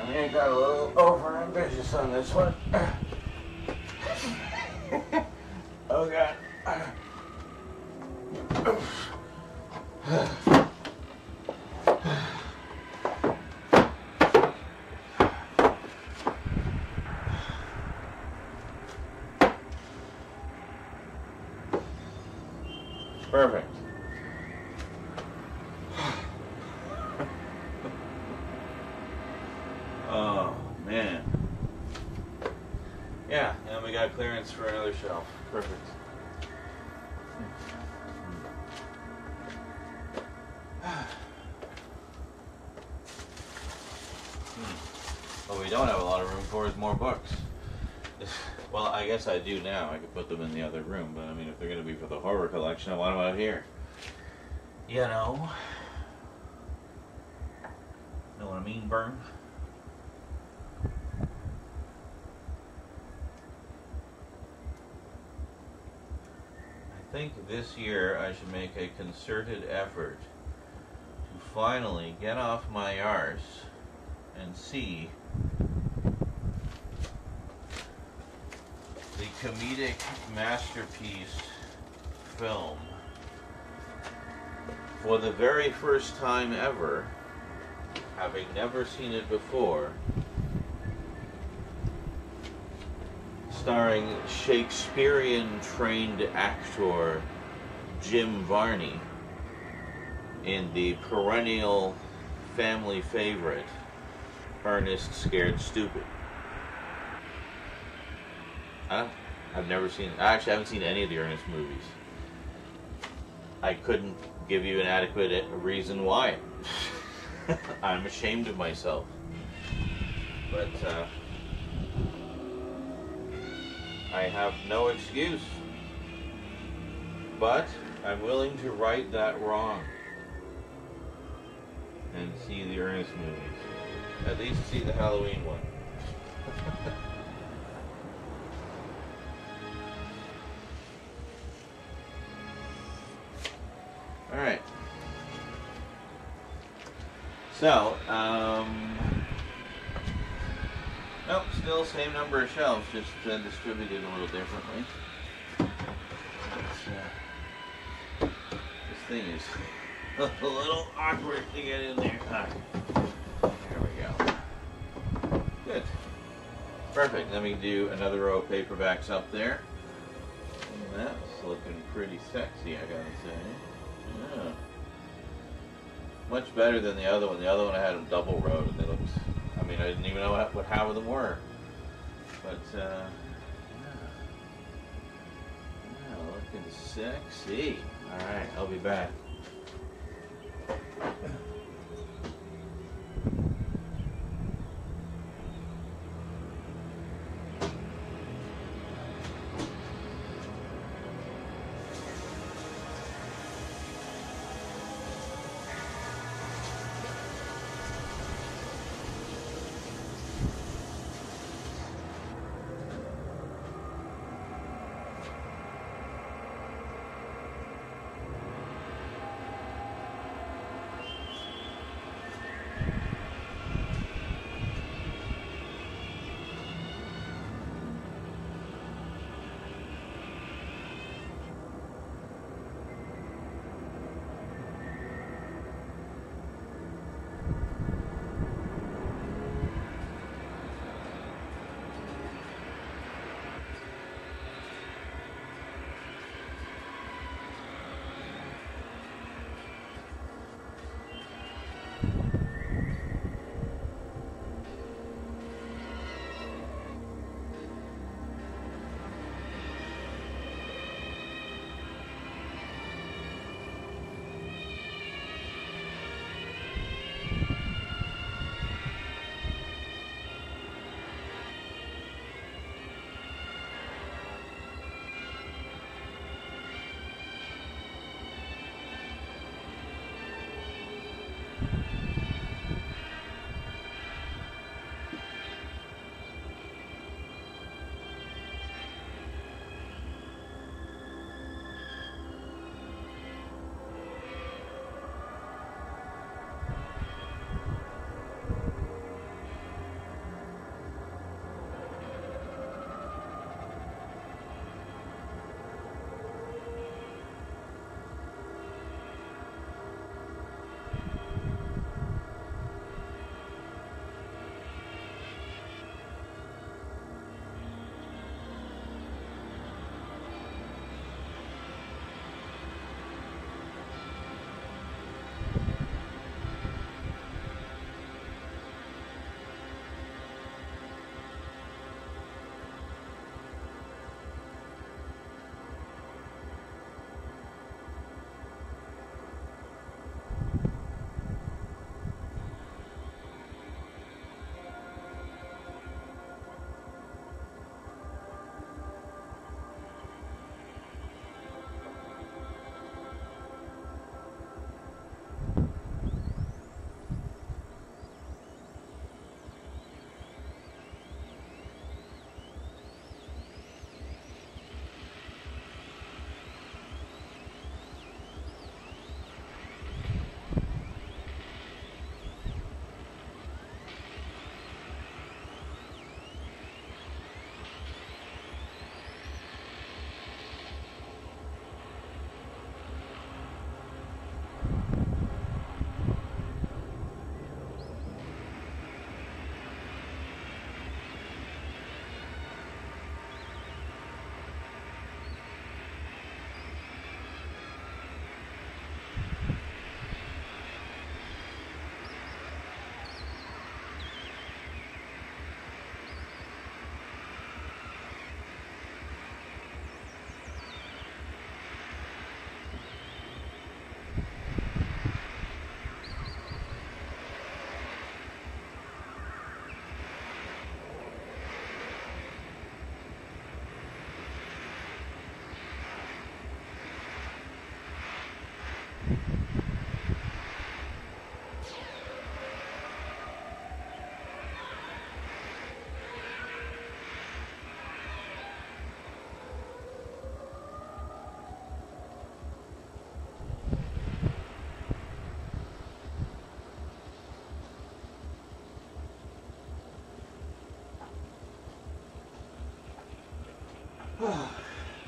I think I got a little over ambitious on this one. Oh god. Perfect. Oh man. Yeah, and we got clearance for another shelf. Perfect. What we don't have a lot of room for is more books. Well, I guess I do now. I could put them in the other room, but I mean, if they're going to be for the horror collection, I want them out here. You know? Know what I mean, Bern? I think this year I should make a concerted effort to finally get off my arse and see the comedic masterpiece film for the very first time ever, having never seen it before, starring Shakespearean trained actor Jim Varney in the perennial family favorite Ernest Scared Stupid. I've never seen, I actually haven't seen any of the Ernest movies. I couldn't give you an adequate reason why. I'm ashamed of myself. But I have no excuse. But I'm willing to right that wrong and see the Ernest movies. At least see the Halloween one. Alright. So, nope, still same number of shelves, just distributed a little differently. This thing is a little awkward to get in there. There we go. Good. Perfect. Let me do another row of paperbacks up there. And that's looking pretty sexy, I gotta say. Yeah. Much better than the other one. The other one I had them double rowed and they looked, I mean, I didn't even know what half of them were. But, yeah, looking sexy. Alright, I'll be back.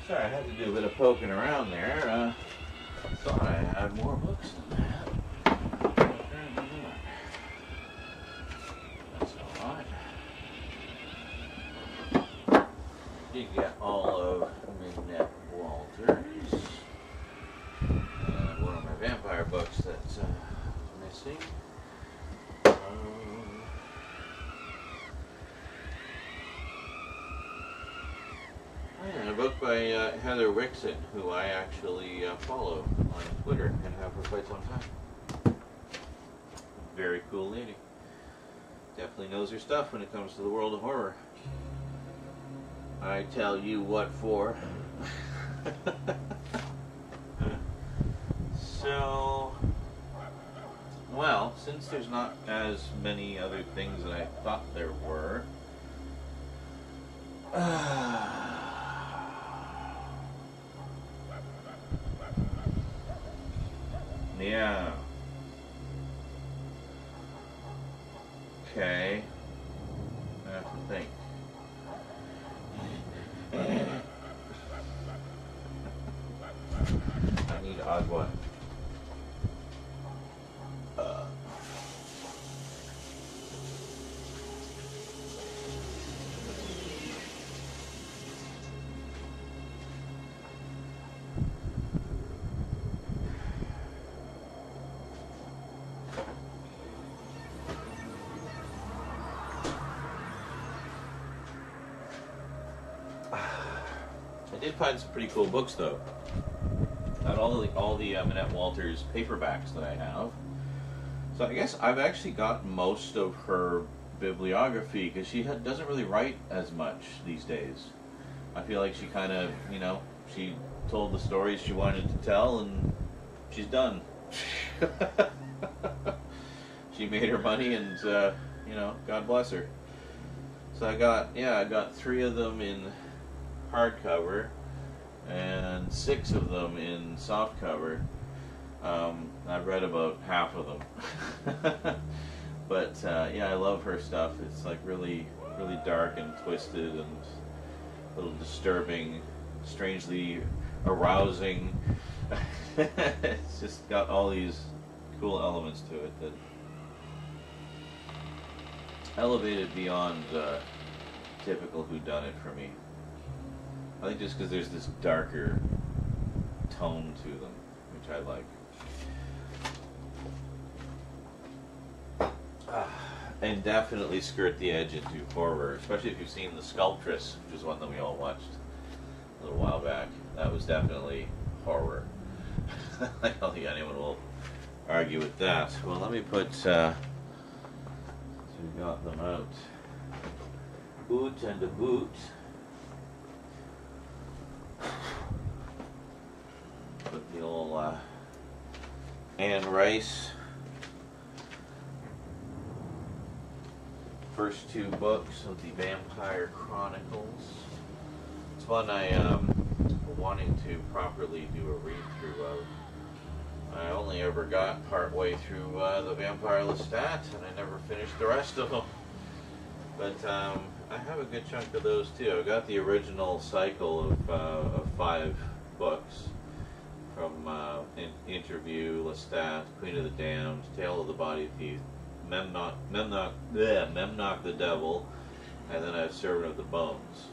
Sorry, I had to do a bit of poking around there. Thought I had more books than that. Apparently not. That's alright. Did get all of Minette Walters. And one of my vampire books that's missing. And a book by Heather Wixon, who I actually follow on Twitter and have for quite some time. Very cool lady. Definitely knows her stuff when it comes to the world of horror. I tell you what for. So, well, since there's not as many other things that I thought there were, yeah. Okay. I have to think. I need agua. I did find some pretty cool books, though. Not all the Minette Walters paperbacks that I have. So I guess I've actually got most of her bibliography, because she doesn't really write as much these days. I feel like she kind of, she told the stories she wanted to tell, and she's done. She made her money, and God bless her. So I got 3 of them in hardcover and 6 of them in softcover. I've read about half of them. But I love her stuff. It's like really, really dark and twisted and a little disturbing, strangely arousing. It's just got all these cool elements to it that elevate it beyond typical whodunit for me. I think just because there's this darker tone to them, which I like. And definitely skirt the edge into horror, especially if you've seen The Sculptress, which is one that we all watched a little while back. That was definitely horror. I don't think anyone will argue with that. Well, let me put, so we got them out. Boot and a boot. Put the old Anne Rice. First 2 books of the Vampire Chronicles. It's one I wanting to properly do a read-through of. I only ever got partway through the Vampire Lestat, and I never finished the rest of them. But I have a good chunk of those too. I got the original cycle of 5 books from Interview, Lestat, Queen of the Damned, Tale of the Body Thief, Memnoch the Devil, and then I have Servant of the Bones.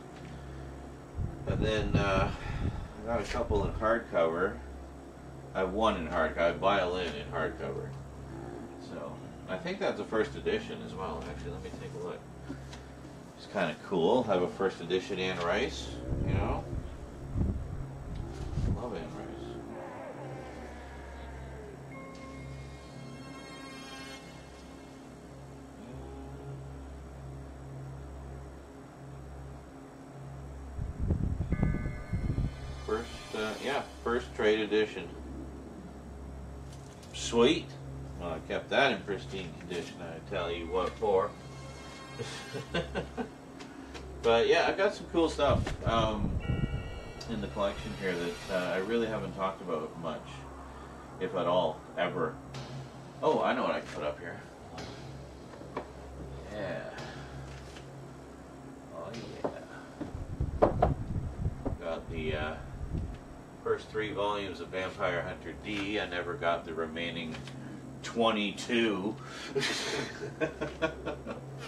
And then I got a couple in hardcover. I have one in hardcover. I have Violin in hardcover. So I think that's a first edition as well. Actually, let me take a look. It's kind of cool. Have a first edition Anne Rice. Love Anne Rice. First trade edition. Sweet. Well, I kept that in pristine condition, I tell you what for. But yeah, I've got some cool stuff in the collection here that I really haven't talked about much, if at all, ever. Oh, I know what I can put up here. Yeah. Oh yeah. Got the first 3 volumes of Vampire Hunter D. I never got the remaining 22.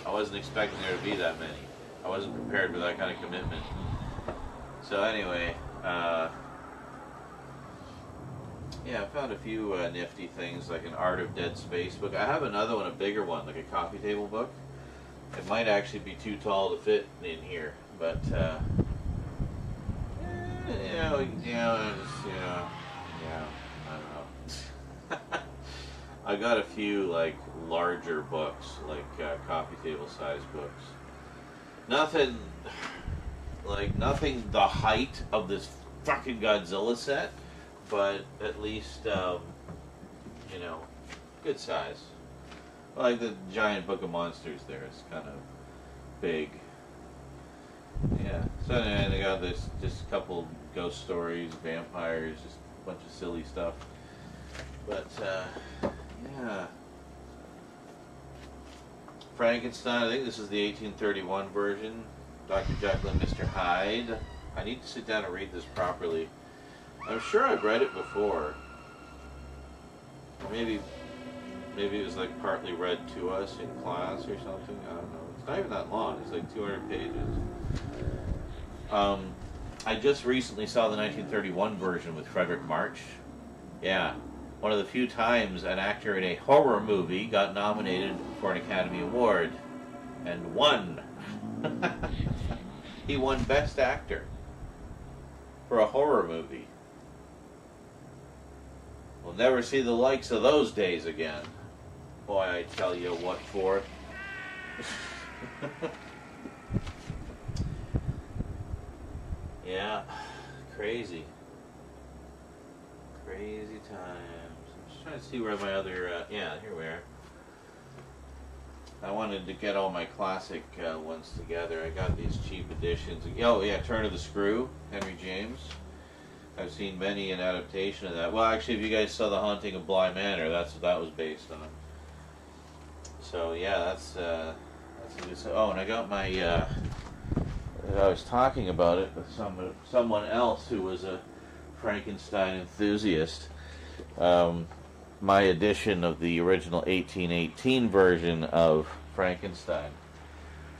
I wasn't expecting there to be that many. I wasn't prepared for that kind of commitment. So anyway, yeah, I found a few nifty things, like an Art of Dead Space book. I have another one, a bigger one, like a coffee table book. It might actually be too tall to fit in here, but yeah, I don't know. I got a few like larger books, like coffee table size books. Nothing the height of this fucking Godzilla set, but at least good size. Like the giant Book of Monsters there is kind of big. Yeah. So anyway, they got this just a couple ghost stories, vampires, just a bunch of silly stuff. But yeah. Frankenstein, I think this is the 1831 version. Dr. Jekyll and Mr. Hyde. I need to sit down and read this properly. I'm sure I've read it before. Maybe it was like partly read to us in class or something. I don't know. It's not even that long. It's like 200 pages. I just recently saw the 1931 version with Frederick March. Yeah. One of the few times an actor in a horror movie got nominated for an Academy Award and won. He won Best Actor for a horror movie. We'll never see the likes of those days again. Boy, I tell you what for. Yeah, crazy. Crazy times. I'm just trying to see where my other, yeah, here we are. I wanted to get all my classic ones together. I got these cheap editions. Oh, yeah, Turn of the Screw, Henry James. I've seen many an adaptation of that. Well, actually, if you guys saw The Haunting of Bly Manor, that's what that was based on. So, yeah, that's a good... Oh, and I got my... I was talking about it with someone else who was a Frankenstein enthusiast. My edition of the original 1818 version of Frankenstein,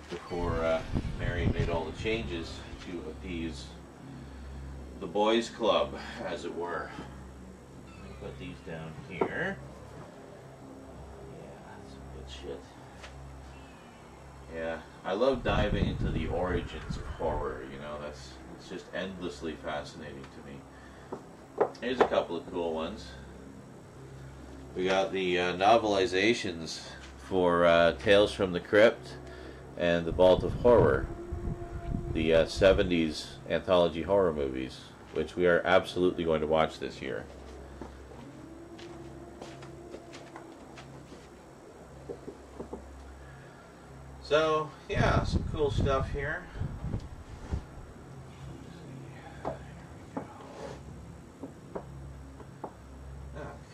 before Mary made all the changes to appease the boys' club, as it were. Let me put these down here. Yeah, that's some good shit. Yeah, I love diving into the origins of horror, it's just endlessly fascinating to me. Here's a couple of cool ones. We got the novelizations for Tales from the Crypt and The Vault of Horror, the 70s anthology horror movies, which we are absolutely going to watch this year. So, yeah, some cool stuff here.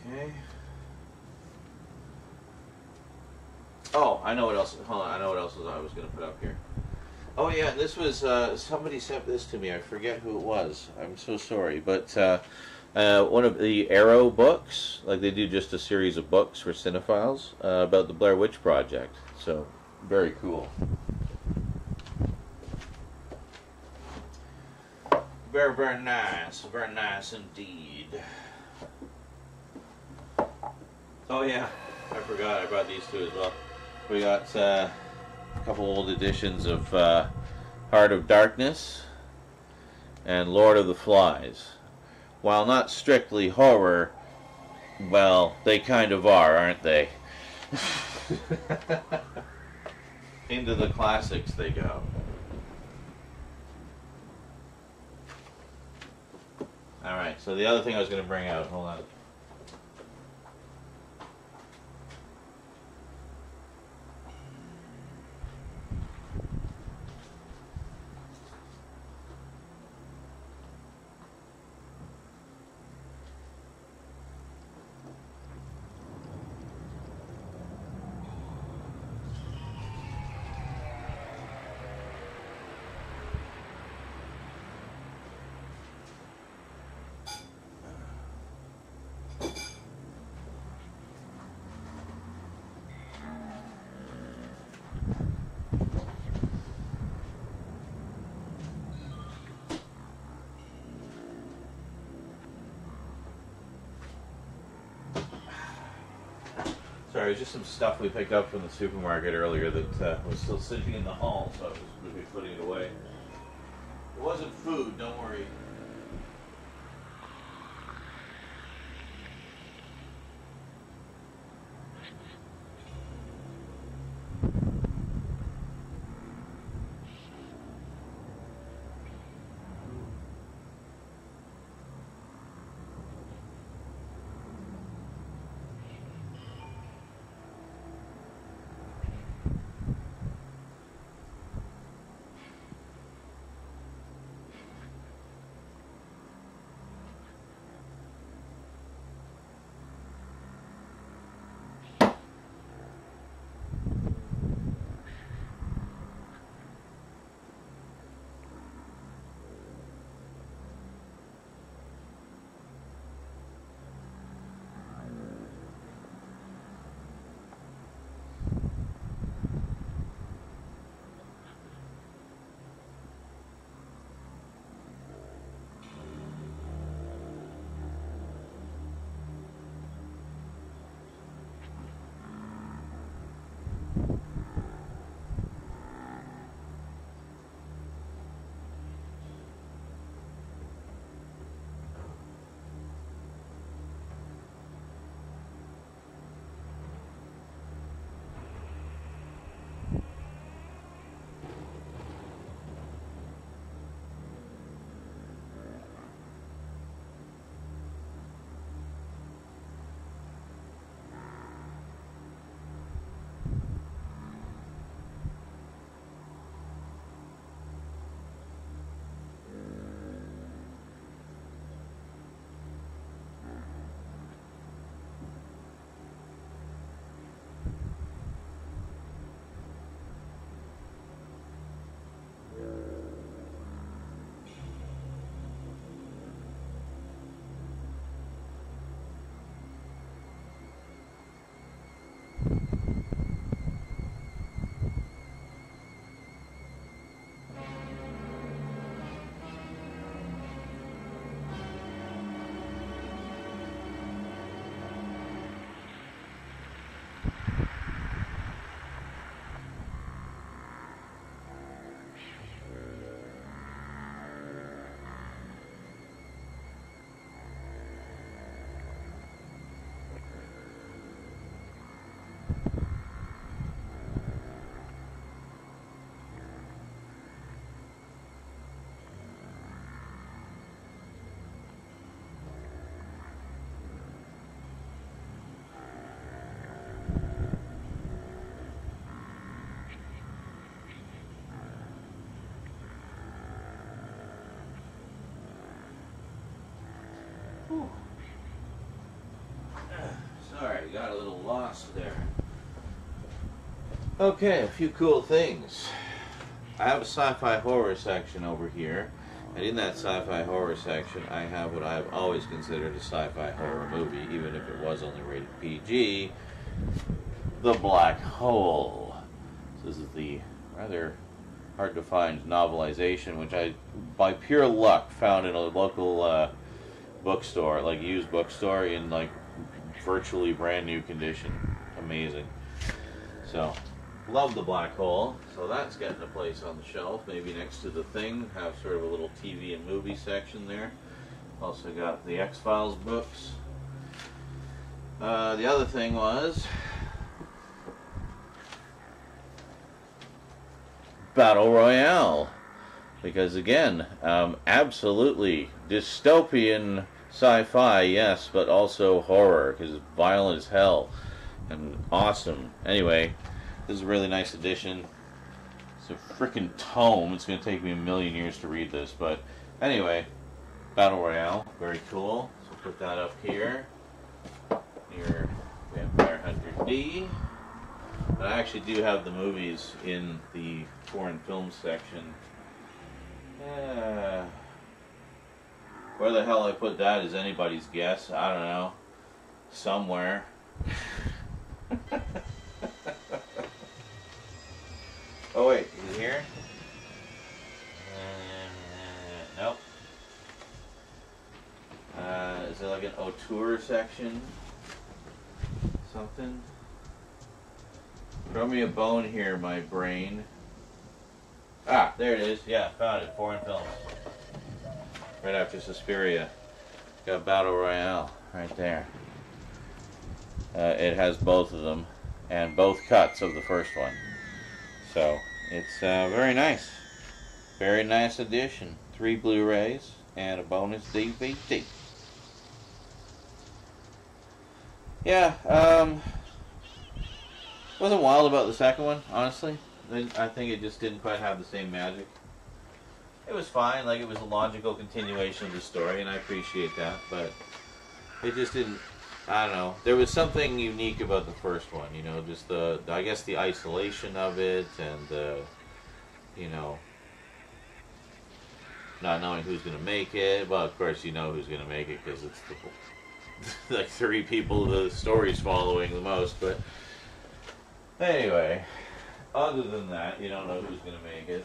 Okay. Oh, I know what else. Hold on, I know what else I was going to put up here. Oh yeah, this was somebody sent this to me. I forget who it was. I'm so sorry, but one of the Arrow books, like they do just a series of books for cinephiles about the Blair Witch Project. So very cool. Very, very nice indeed. Oh yeah, I forgot I brought these two as well. We got a couple old editions of Heart of Darkness and Lord of the Flies. While not strictly horror, well, they kind of are, aren't they? Into the classics they go. Alright, so the other thing I was going to bring out, hold on. Sorry, it was just some stuff we picked up from the supermarket earlier that was still sitting in the hall, so I was going to be putting it away. It wasn't food, don't worry. Sorry, got a little lost there. Okay, a few cool things. I have a sci-fi horror section over here, and in that sci-fi horror section I have what I've always considered a sci-fi horror movie, even if it was only rated PG, The Black Hole. So this is the rather hard to find novelization, which I, by pure luck, found in a local bookstore, like used bookstore, in like virtually brand new condition. Amazing. So, love The Black Hole. So that's getting a place on the shelf, maybe next to The Thing. Have sort of a little TV and movie section there. Also got the X-Files books. The other thing was Battle Royale, because again, absolutely dystopian sci-fi, yes, but also horror, because it's violent as hell and awesome. Anyway, this is a really nice edition. It's a freaking tome. It's going to take me a million years to read this, but anyway, Battle Royale, very cool. So put that up here near Vampire Hunter D. But I actually do have the movies in the foreign film section. Where the hell I put that is anybody's guess. I don't know. Somewhere. Oh wait, is it here? Nope. Is there like an auteur section? Something? Throw me a bone here, my brain. Ah, there it is. Yeah, found it. Foreign films. Right after Suspiria. Got Battle Royale right there. It has both of them and both cuts of the first one. So it's very nice. Very nice edition. 3 Blu-rays and a bonus DVD. Yeah, wasn't wild about the second one, honestly. I think it just didn't quite have the same magic. It was fine, like it was a logical continuation of the story, and I appreciate that, but it just didn't, I don't know. There was something unique about the first one, you know, just I guess the isolation of it, and you know, not knowing who's going to make it. Well, of course you know who's going to make it, because it's the, like 3 people the story's following the most, but anyway, other than that, you don't know who's going to make it.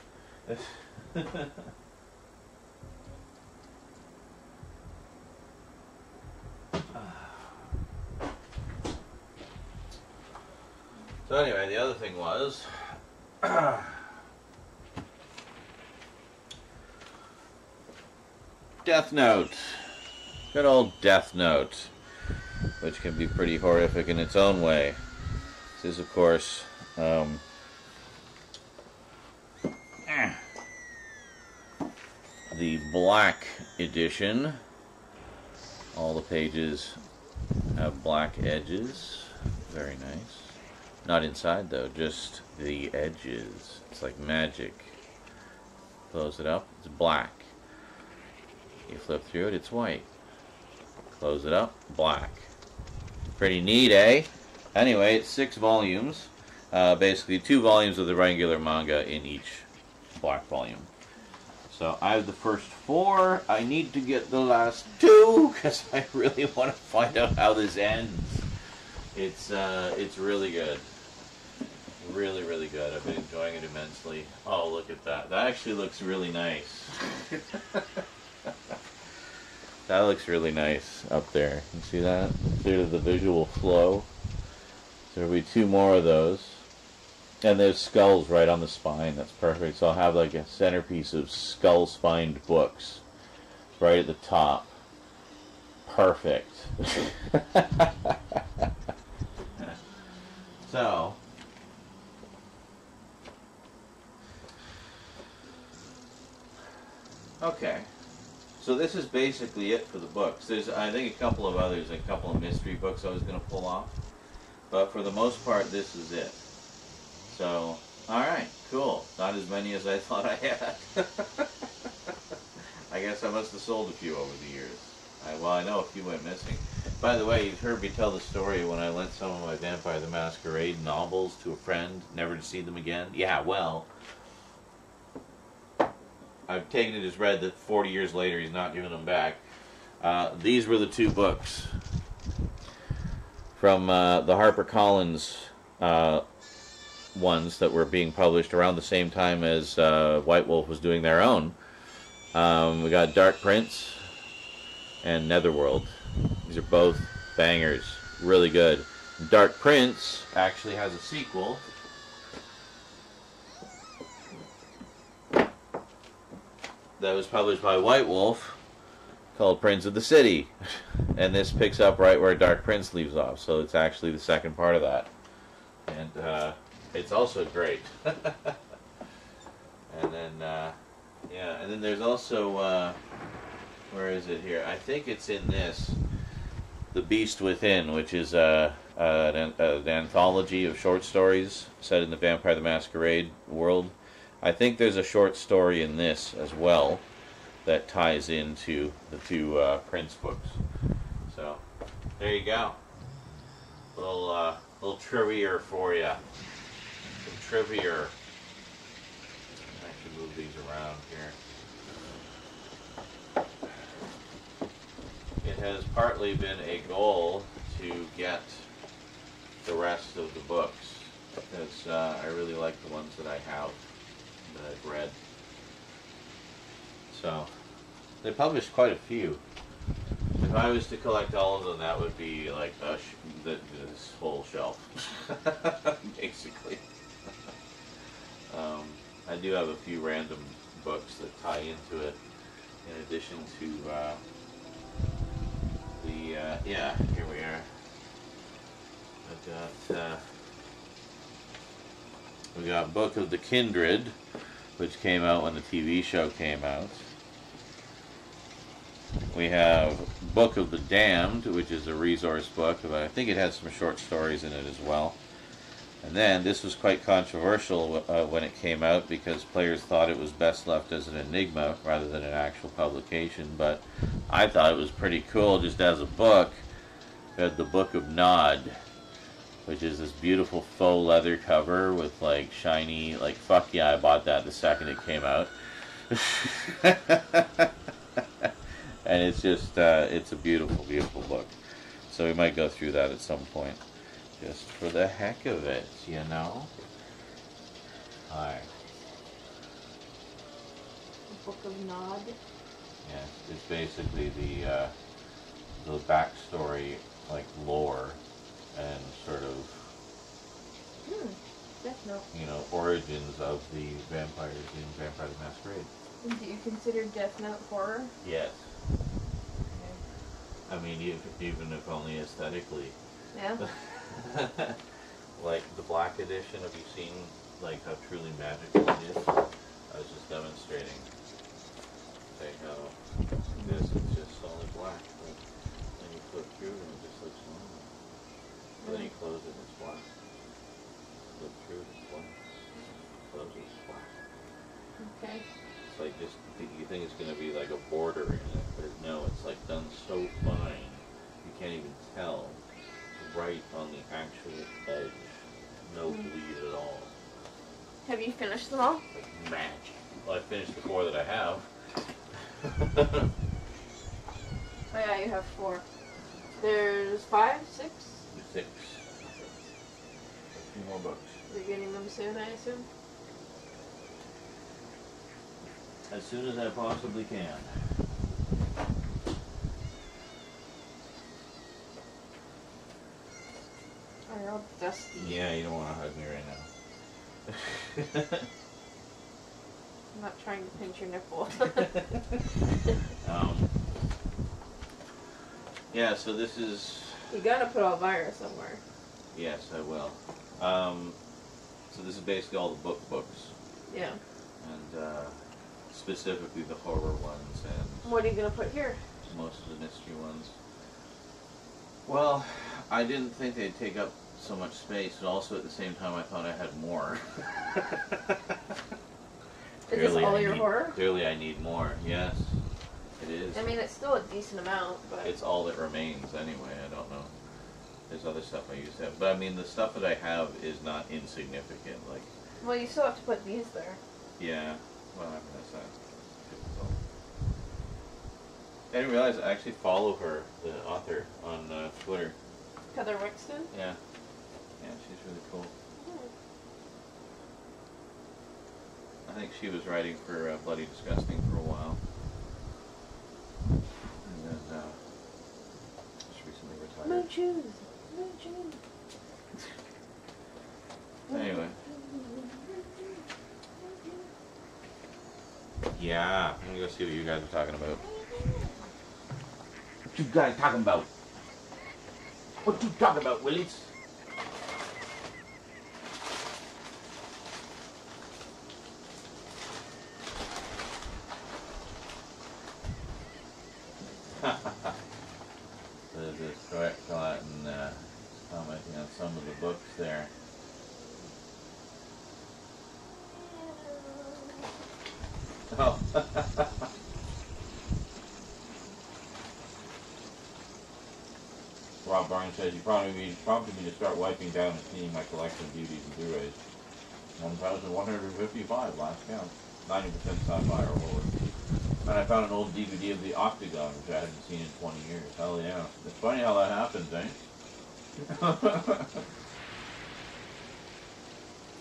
So anyway, the other thing was Death Note. Good old Death Note, which can be pretty horrific in its own way. This is, of course, the black edition. All the pages have black edges. Very nice. Not inside though, just the edges. It's like magic. Close it up, it's black. You flip through it, it's white. Close it up, black. Pretty neat, eh? Anyway, it's 6 volumes. Basically 2 volumes of the regular manga in each black volume. So I have the first 4. I need to get the last 2 because I really want to find out how this ends. It's really good. Really, really good. I've been enjoying it immensely. Oh, look at that. That actually looks really nice. That looks really nice up there. You see that? Due to the visual flow. So there'll be 2 more of those. And there's skulls right on the spine. That's perfect. So I'll have like a centerpiece of skull-spined books right at the top. Perfect. So, okay. So this is basically it for the books. There's, I think, a couple of others, a couple of mystery books I was going to pull off. But for the most part, this is it. So, alright, cool. Not as many as I thought I had. I guess I must have sold a few over the years. Well, I know a few went missing. By the way, you've heard me tell the story when I lent some of my Vampire the Masquerade novels to a friend, never to see them again. Yeah, well, I've taken it as read that 40 years later he's not giving them back. These were the 2 books from the HarperCollins ones that were being published around the same time as White Wolf was doing their own. We got Dark Prince and Netherworld. These are both bangers. Really good. Dark Prince actually has a sequel. That was published by White Wolf called Prince of the City. And this picks up right where Dark Prince leaves off. So it's actually the second part of that. And it's also great. And then, yeah, and then there's also, where is it here? I think it's in this, The Beast Within, which is an anthology of short stories set in the Vampire the Masquerade world. I think there's a short story in this as well that ties into the 2 Prince books. So, there you go. Little trivia for you. Some trivia. I should move these around here. It has partly been a goal to get the rest of the books because I really like the ones that I have, that I've read. So, they published quite a few. If I was to collect all of them, that would be like this whole shelf, basically. I do have a few random books that tie into it, in addition to yeah, here we are. I've got we got Book of the Kindred, which came out when the TV show came out. We have Book of the Damned, which is a resource book, but I think it has some short stories in it as well. And then this was quite controversial when it came out because players thought it was best left as an enigma rather than an actual publication. But I thought it was pretty cool just as a book. We had the Book of Nod, which is this beautiful faux leather cover with like shiny, like fuck yeah, I bought that the second it came out. And it's just, it's a beautiful, beautiful book. So we might go through that at some point. Just for the heck of it, you know? Alright. Book of Nod. Yeah, it's basically the backstory, like lore, and sort of, Death Note. you know, origins of the vampires in Vampire the Masquerade. Do you consider Death Note horror? Yes. Okay. I mean, even if only aesthetically. Yeah? Like the Black Edition, have you seen like how truly magical it is? I was just demonstrating. Like how this is just solid black, but then you flip through and it just looks normal. But then you close it and it's black. Flip through it, it's black. Close it, it's black. Okay. It's like just, you think it's going to be like a border in it, but no, it's like done so fine, you can't even tell. Right on the actual edge. No bleed at all. Have you finished them all? Like magic. Well, I finished the 4 that I have. Oh yeah, you have 4. There's 5, 6? 6. A few more books. You're getting them soon, I assume? As soon as I possibly can. Oh, you're all dusty. Yeah, you don't want to hug me right now. I'm not trying to pinch your nipple. Yeah, so this is... You gotta put Elvira somewhere. Yes, I will. So this is basically all the books. Yeah. And specifically the horror ones and What are you gonna put here? most of the mystery ones. Well, I didn't think they'd take up so much space, but also at the same time I thought I had more. Is this all your horror? Clearly I need more, yes. It is. I mean, it's still a decent amount, but... It's all that remains anyway, I don't know. There's other stuff I used to have. But I mean, the stuff that I have is not insignificant, like... Well, you still have to put these there. Yeah, well, I mean, that's not difficult. I didn't realize I actually follow her, the author, on Twitter. Heather Wixton? Yeah. Yeah, she's really cool. I think she was writing for Bloody Disgusting for a while. And then, just recently retired. Moon shoes! Moon shoes! Anyway. Yeah, I'm gonna go see what you guys are talking about. What you guys talking about? What you talking about, Willies? This correct thought and commenting on some of the books there. Oh. Rob Barnes says, you prompted me to start wiping down and cleaning my collection of DVDs and Blu-rays. 1,155 last count. 90% sci-fi or horror. And I found an old DVD of The Octagon, which I hadn't seen in 20 years. Hell yeah. It's funny how that happens, eh?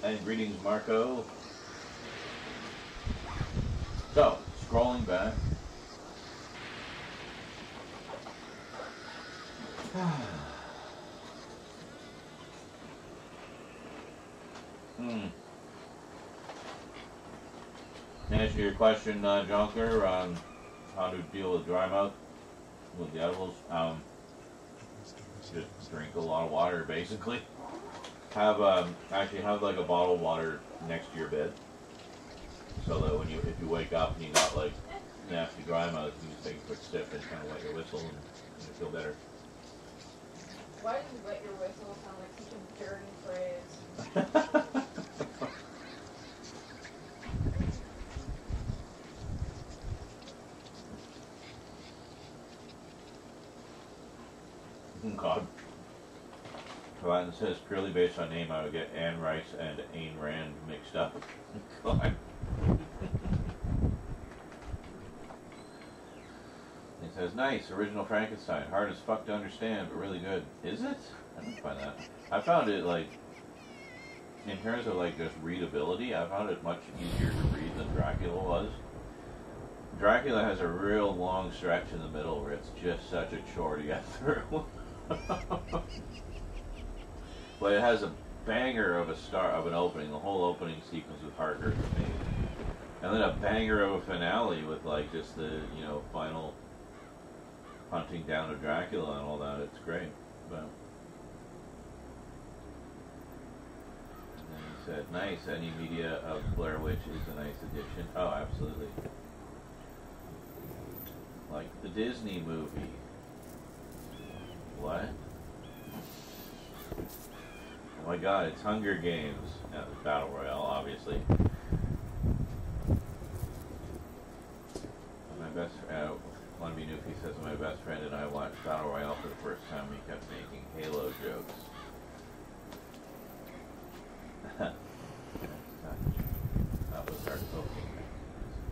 And greetings, Marco. So, scrolling back. To answer your question, Jonker, on how to deal with dry mouth with the edibles, just drink a lot of water, basically. Have actually have like a bottle of water next to your bed, so that when if you wake up and you got like nasty dry mouth, you just take a quick sip and kind of wet your whistle, and you feel better. Why does wet your whistle sound like such a dirty phrase? God. Well, it says purely based on name, I would get Anne Rice and Ayn Rand mixed up. God. It says, nice, original Frankenstein. Hard as fuck to understand, but really good. Is it? I don't find that. I found it, like, in terms of, like, just readability, I found it much easier to read than Dracula was. Dracula has a real long stretch in the middle where it's just such a chore to get through. But it has a banger of an opening. The whole opening sequence with Harker is amazing. And then a banger of a finale with, like, just the, final hunting down of Dracula and all that. It's great. But and then he said, nice, any media of Blair Witch is a nice addition. Oh, absolutely. Like the Disney movie. What? Oh my god, it's Hunger Games. Yeah, it's Battle Royale, obviously. My best Wannabe Newfie says my best friend and I watched Battle Royale for the first time. We kept making Halo jokes. That was our cooking.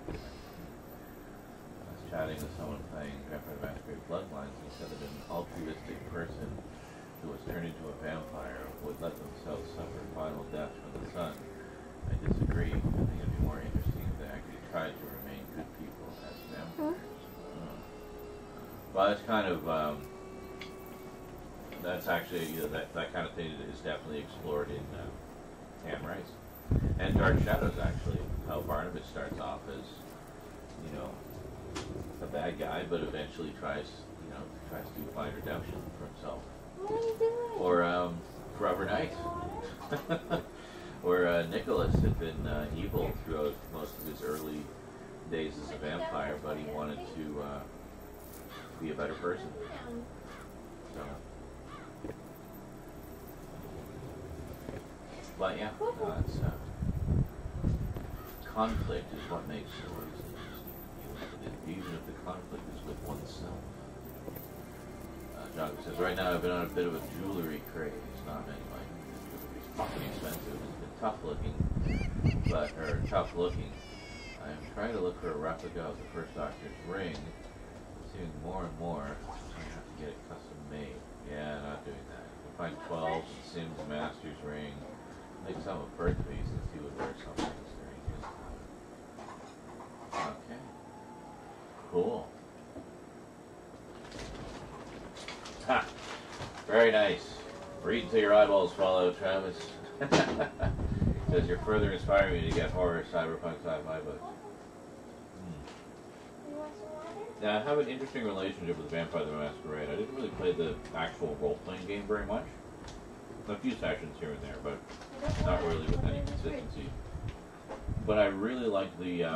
I was chatting with someone playing Vampire the Masquerade Bloodlines, and he said that an altruistic person who was turned into a vampire would let themselves suffer final death from the sun. I disagree. I think it'd be more interesting if they actually tried to remain good people as vampires. Well, that's kind of, that's actually, that kind of thing is definitely explored in Anne Rice. And Dark Shadows, actually, how Barnabas starts off as, a bad guy, but eventually tries to find redemption for himself. What are you doing? Or Forever Night, where Nicholas had been evil throughout most of his early days as a vampire, but he wanted to be a better person. So, but yeah, it's, conflict is what makes stories interesting, even if the conflict is with oneself. John says, right now I've been on a bit of a jewelry craze, not many like it's fucking expensive. It's been tough looking. I'm trying to look for a replica of the first Doctor's ring. I'm seeing more and more. I have to get it custom made. Yeah, not doing that. You can find 12 Sims Master's ring. Make some of Perth piece and see what wears something strange. Okay. Cool. Ha! Very nice. Read until your eyeballs fall out, Travis. Says you're further inspiring me to get horror cyberpunk sci-fi books. Now, I have an interesting relationship with Vampire the Masquerade. I didn't really play the actual role-playing game very much. A few sessions here and there, but not really with any consistency. But I really like the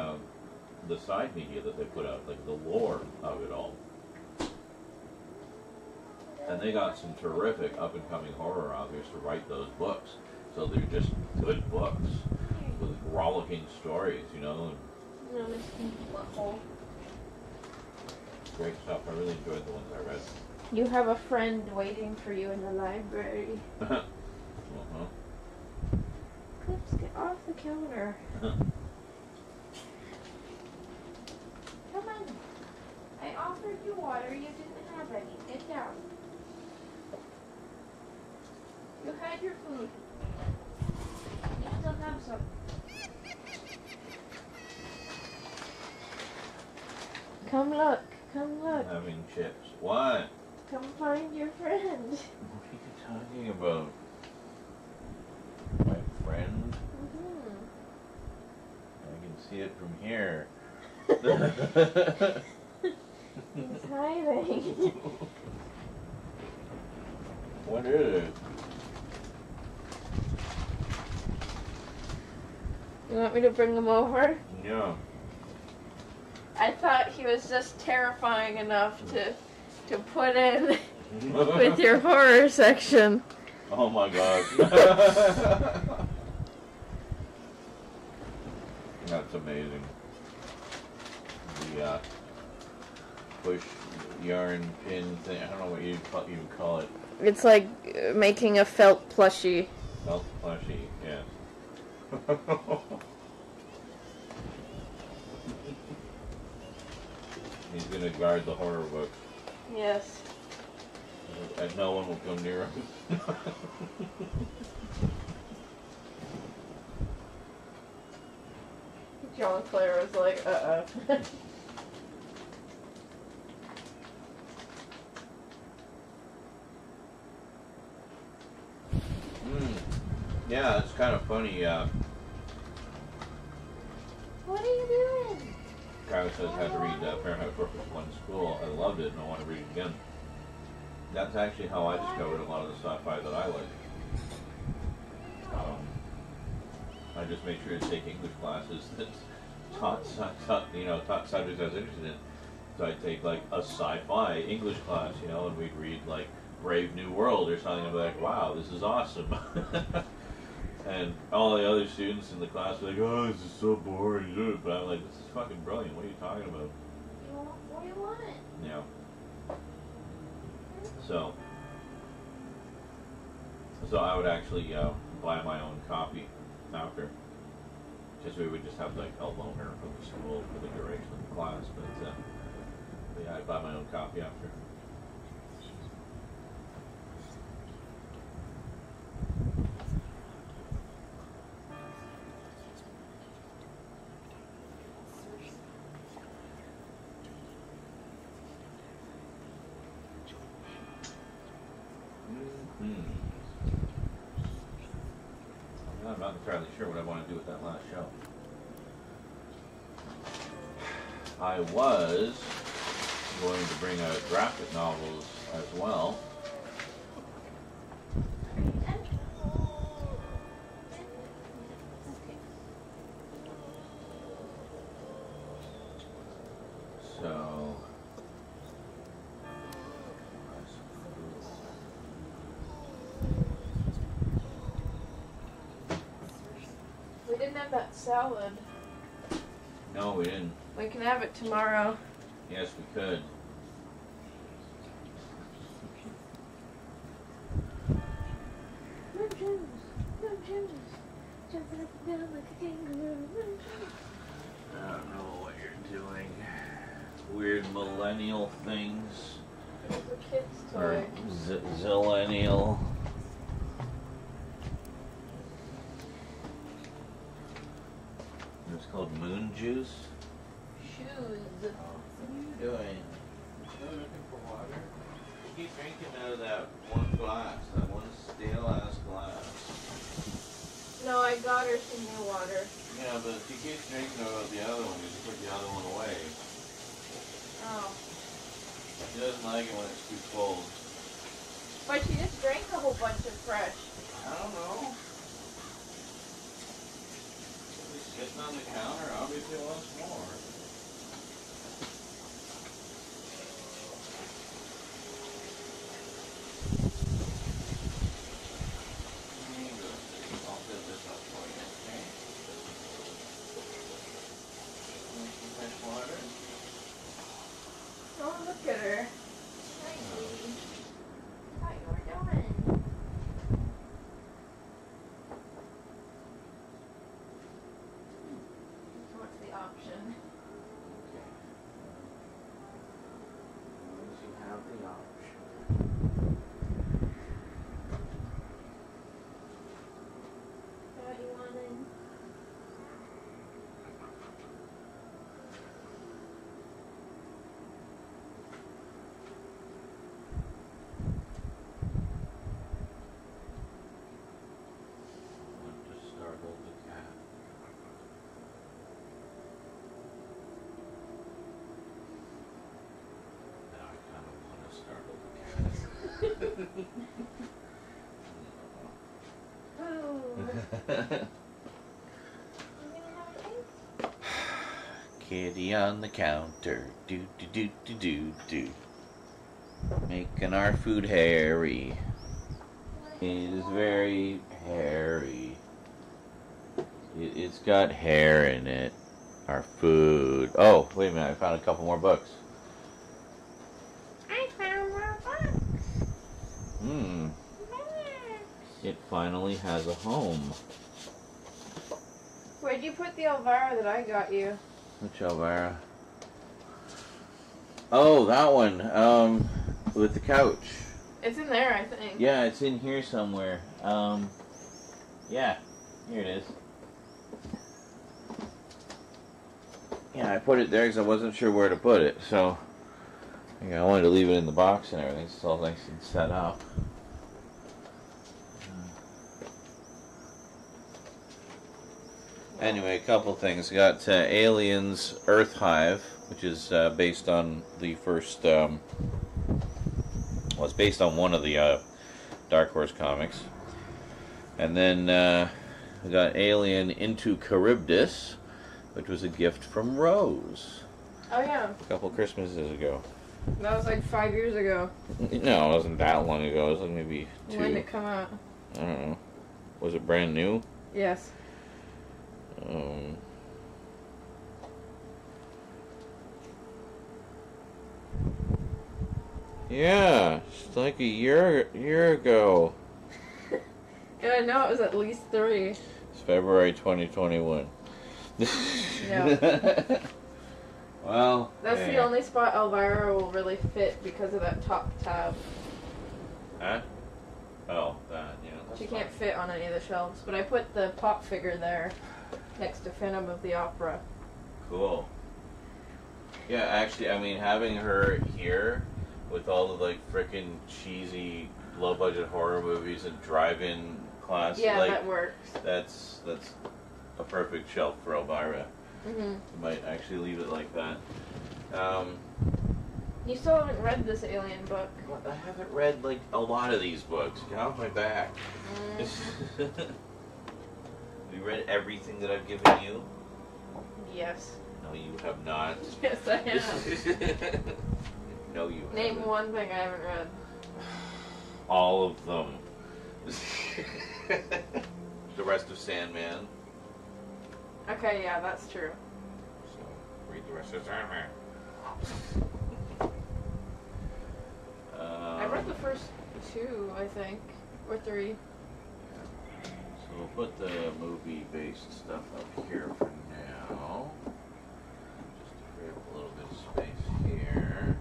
side media that they put out, like the lore of it all. And they got some terrific up-and-coming horror authors to write those books. So they're just good books with rollicking stories, Great stuff. I really enjoyed the ones I read. You have a friend waiting for you in the library. Clips, get off the counter. Come on. I offered you water. You didn't have any. Get down. You had your food. You still have some. Come look. Come look. Having chips. What? Come find your friend. What are you talking about? My friend? Mm-hmm. I can see it from here. He's hiding. What is it? You want me to bring him over? Yeah. I thought he was just terrifying enough to put in with your horror section. Oh my god. That's amazing. The push yarn pin thing. I don't know what you would call it. It's like making a felt plushie. Felt plushie, yes. He's gonna guard the horror book. Yes. And no one will come near him. John Clare was like, Yeah, it's kind of funny. What are you doing? Travis says had to read Fahrenheit 451 in school. I loved it and I want to read it again. That's actually how I discovered a lot of the sci-fi that I like. I just made sure to take English classes that taught subjects I was interested in. So I'd take like a sci-fi English class, and we'd read like Brave New World or something. I'd be like, wow, this is awesome. And all the other students in the class were like, oh, this is so boring. But I'm like, this is fucking brilliant. What are you talking about? What do you want? Yeah. So I would actually buy my own copy after. Just we would just have like a loaner from the school for the duration of the class. But yeah, I'd buy my own copy after. I'm not entirely sure what I want to do with that last show. I was going to bring out graphic novels as well. So We didn't have that salad. no, we didn't. We can have it tomorrow. Yes, we could. Jumping up and down like a kangaroo. I don't know what you're doing. Weird millennial things. It was a kid's Or toy. zillennial. It's called moon juice. Shoes. What are you doing? Still looking for water? You keep drinking out of that one glass, that one stale ass glass. No, I got her some new water. Yeah, but if you keep drinking out of the other one, you just put the other one away. Oh. She doesn't like it when it's too cold. But she just drank a whole bunch of fresh. I don't know. It's sitting on the counter, obviously wants more. I'll fill this up for you, okay? Want some fresh water? Oh, look at her. Hi, sweetie. How you doing? What's the option? Okay. As long as you have the option. What you wanted? Kitty on the counter, do do do do do do, making our food hairy. It is very hairy. It's got hair in it. Our food. Oh, wait a minute! I found a couple more books. I found more books. It finally has a home. Where'd you put the Elvira that I got you? Which Elvira? Oh, that one. With the couch. It's in there, I think. Yeah, it's in here somewhere. Yeah, here it is. Yeah, I put it there because I wasn't sure where to put it, so I wanted to leave it in the box and everything, so it's all nice and set up. Anyway, a couple things. Got Aliens Earth Hive, which is based on the first. Well, it's based on one of the Dark Horse comics. And then we got Alien Into Charybdis, which was a gift from Rose Oh, yeah. a couple Christmases ago. That was like 5 years ago. No, it wasn't that long ago. It was like maybe 2. When did it come out? I don't know. Was it brand new? Yes. Yeah, it's like a year ago. Yeah, I know it was at least 3. It's February 2021. Yeah. Well, That's the only spot Elvira will really fit because of that top tab. Huh? Oh, that, yeah. She can't fit on any of the shelves, but I put the pop figure there next to Phantom of the Opera. Cool. Yeah, actually, I mean, having her here with all the, like, frickin' cheesy, low-budget horror movies and drive-in class, Yeah, like, that works. that's a perfect shelf for Elvira. Mm-hmm. You might actually leave it like that. You still haven't read this Alien book. Well, I haven't read, like, a lot of these books. Get off my back. Have you read everything that I've given you? Yes. No, you have not. Yes, I have. No, you Name haven't. one thing I haven't read. All of them. The rest of Sandman. Okay, yeah, that's true. So, read the rest of Sandman. I read the first 2, I think. Or 3. So we'll put the movie-based stuff up here for now. Just to free up a little bit of space here.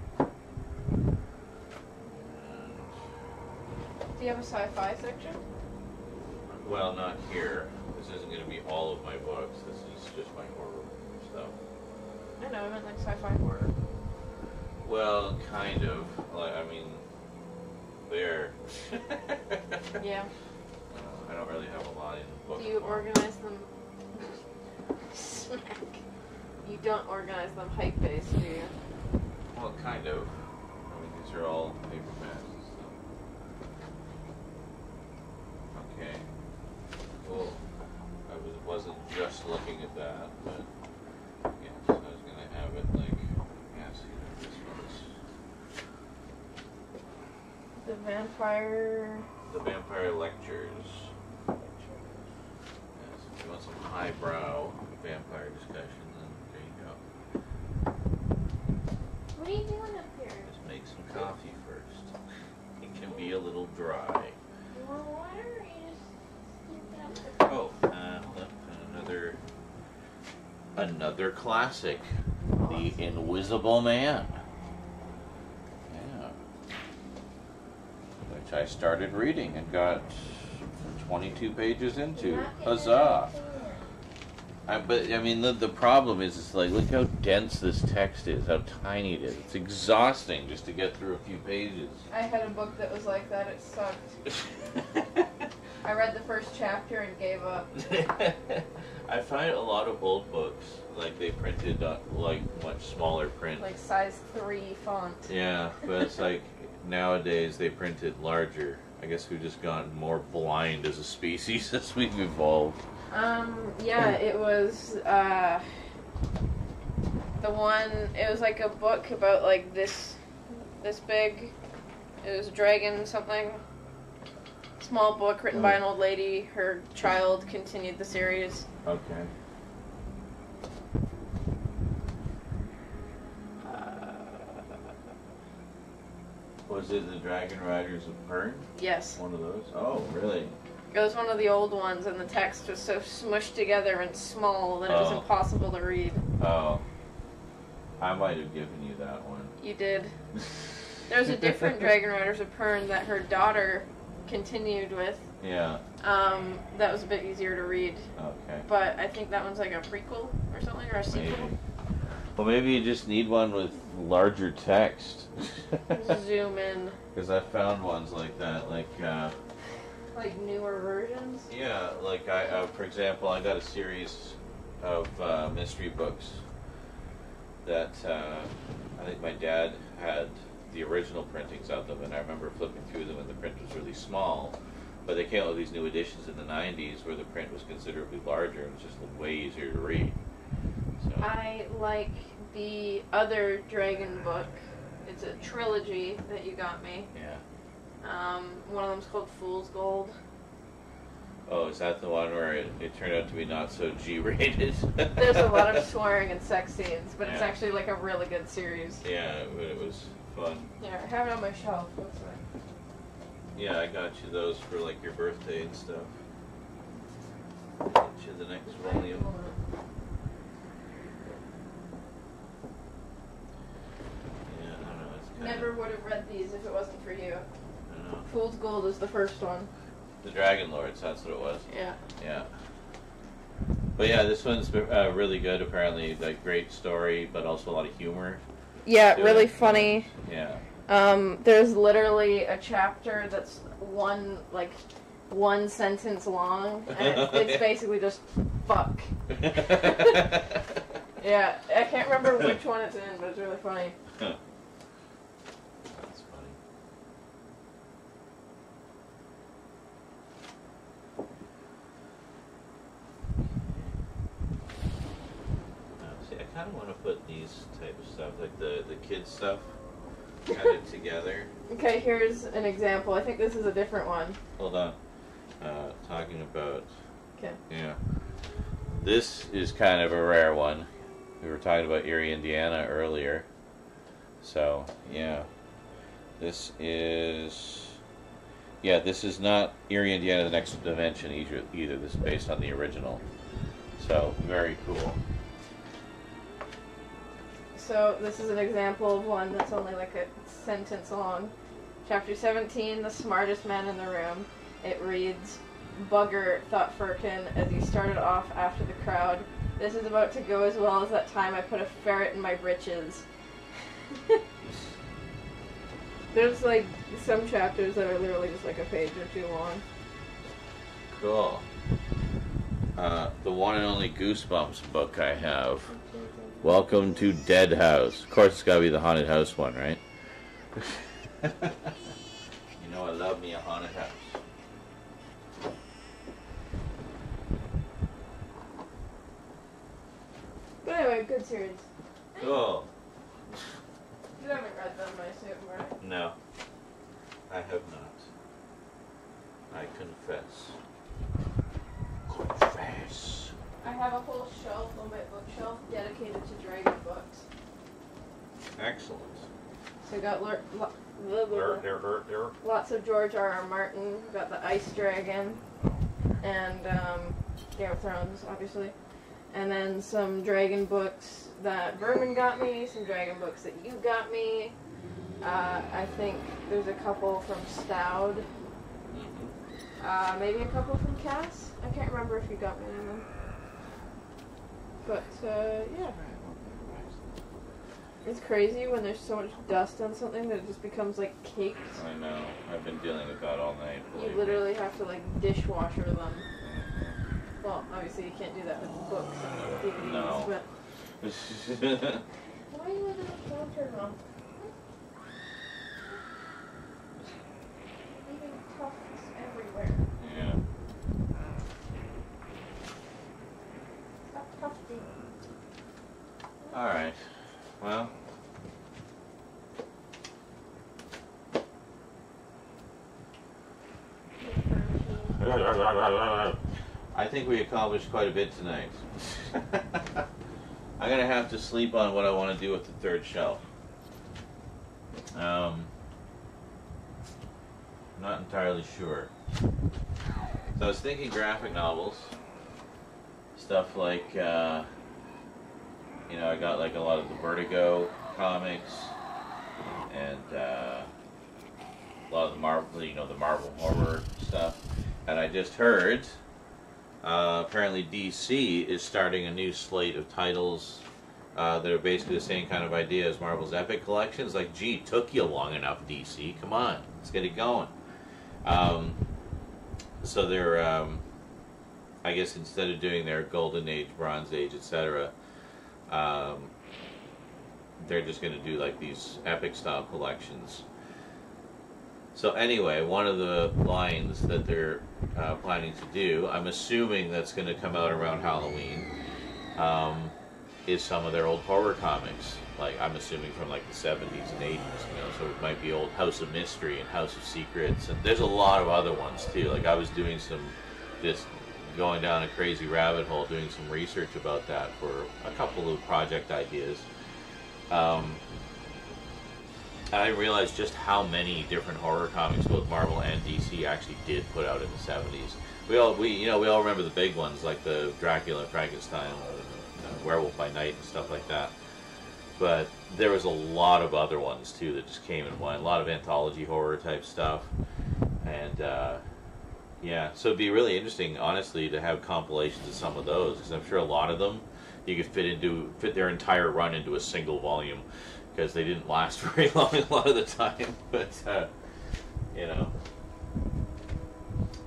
And Do you have a sci-fi section? well, not here. This isn't going to be all of my books. This is just my horror stuff. I know, I meant like sci-fi horror. Well, kind of. Like, I mean, there. Yeah. I don't really have a lot in the book. Do you organize them? Smack. You don't organize them height-based, do you? Well, kind of. I mean, these are all paperbacks and stuff. Okay. Cool. I wasn't just looking at that, but yes, I was gonna have it like, yeah, see, this one's The vampire... the Vampire Lectures. Yes, if you want some highbrow vampire discussion, then there you go. What are you doing up here? Just make some coffee first. It can be a little dry. Well, why are you just... Oh, another classic, The Invisible Man. Yeah. Which I started reading and got 22 pages into. Huzzah! But I mean, the problem is, it's like, look how dense this text is, how tiny it is. It's exhausting just to get through a few pages. I had a book that was like that. It sucked. I read the first chapter and gave up. I find a lot of old books, like, they printed like much smaller print. Like size 3 font. Yeah, but it's like nowadays they print it larger. I guess we've just gotten more blind as a species as we've evolved. Yeah, it was, the one, it was like a book about, like, this big. It was a dragon something. Small book written by an old lady. Her child continued the series. Okay. Was it the Dragon Riders of Pern? Yes. One of those? Oh, really? It was one of the old ones, and the text was so smushed together and small that it was impossible to read. Oh. I might have given you that one. You did. There's a different Dragon Riders of Pern that her daughter continued with. Yeah. That was a bit easier to read. Okay. But I think that one's like a prequel or something, or a sequel. Maybe. Well, maybe you just need one with larger text. Zoom in. Because I found ones like that, like newer versions? yeah, like I for example, I got a series of mystery books that I think my dad had the original printings of them, and I remember flipping through them, and the print was really small. But they came out with these new editions in the 90s where the print was considerably larger and it was just way easier to read. So. I like the other Dragon book. It's a trilogy that you got me. Yeah. One of them's called Fool's Gold. Oh, is that the one where it turned out to be not so G-rated? There's a lot of swearing and sex scenes, but it's Yeah. actually like a really good series. Yeah, it was fun. Yeah, I have it on my shelf. Looks like. Yeah, I got you those for like your birthday and stuff. Get you the next volume. Yeah, I don't know. It's kind Never would have read these if it wasn't for you. I don't know. Fool's Gold is the first one. The Dragon Lords, that's what it was. Yeah. Yeah. But yeah, this one's really good. Apparently, like great story, but also a lot of humor. Yeah, to really it. funny. Yeah. There's literally a chapter that's one sentence long, and it's basically just fuck. Yeah, I can't remember which one it's in, but it's really funny. Huh. That's funny. See, I kind of want to put these type of stuff, like the kids stuff, kind of together. Okay, here's an example. I think this is a different one. Hold on. Talking about. Okay. Yeah. This is kind of a rare one. We were talking about Erie, Indiana earlier. So, yeah. This is... Yeah, this is not Erie, Indiana, the Next Dimension either. This is based on the original. So, very cool. So this is an example of one that's only like a sentence long. Chapter 17, The Smartest Man in the Room. It reads, Bugger, thought Firkin as he started off after the crowd. This is about to go as well as that time I put a ferret in my britches. There's like some chapters that are literally just like a page or two long. Cool. The one and only Goosebumps book I have. Welcome to Dead House. Of course, it's got to be the haunted house one, right? You know, I love me a haunted house. But anyway, good series. Cool. You haven't read them, I assume, right? No, I have not. I confess. Confess. I have a whole shelf on my bookshelf dedicated to dragon books. Excellent. So I got lots of George R.R. Martin. Got the Ice Dragon, and Game of Thrones, obviously. And then some dragon books that Vermin got me, some dragon books that you got me. I think there's a couple from Stout. Maybe a couple from Cass. I can't remember if you got me any of them. But, yeah. It's crazy when there's so much dust on something that it just becomes, like, caked. I know. I've been dealing with that all night. You literally have to, like, dishwasher them. Well, obviously you can't do that with books and DVDs, No. but... Why are you letting the phone turn off? tufts everywhere. Yeah. Stop tufting. All right. Well. I think we accomplished quite a bit tonight. I'm gonna have to sleep on what I want to do with the third shelf. Not entirely sure. So I was thinking graphic novels, stuff like, I got like a lot of the Vertigo comics, and a lot of the Marvel, the Marvel horror stuff. And I just heard, apparently DC is starting a new slate of titles that are basically the same kind of idea as Marvel's Epic Collection. It's like, gee, took you long enough, DC. Come on, let's get it going. So they're, I guess instead of doing their Golden Age, Bronze Age, etc., they're just going to do like these epic style collections. So anyway, one of the lines that they're planning to do, I'm assuming that's going to come out around Halloween, is some of their old horror comics. Like, I'm assuming from like the 70s and 80s, so it might be old House of Mystery and House of Secrets, and there's a lot of other ones too. Like, I was doing just going down a crazy rabbit hole, doing some research about that for a couple of project ideas. I realized just how many different horror comics both Marvel and DC actually did put out in the 70s. We all remember the big ones like the Dracula, Frankenstein, Werewolf by Night, and stuff like that. But there was a lot of other ones too that just came and went. A lot of anthology horror type stuff, and yeah, so it'd be really interesting, honestly, to have compilations of some of those, because I'm sure a lot of them you could fit their entire run into a single volume, because they didn't last very long a lot of the time. But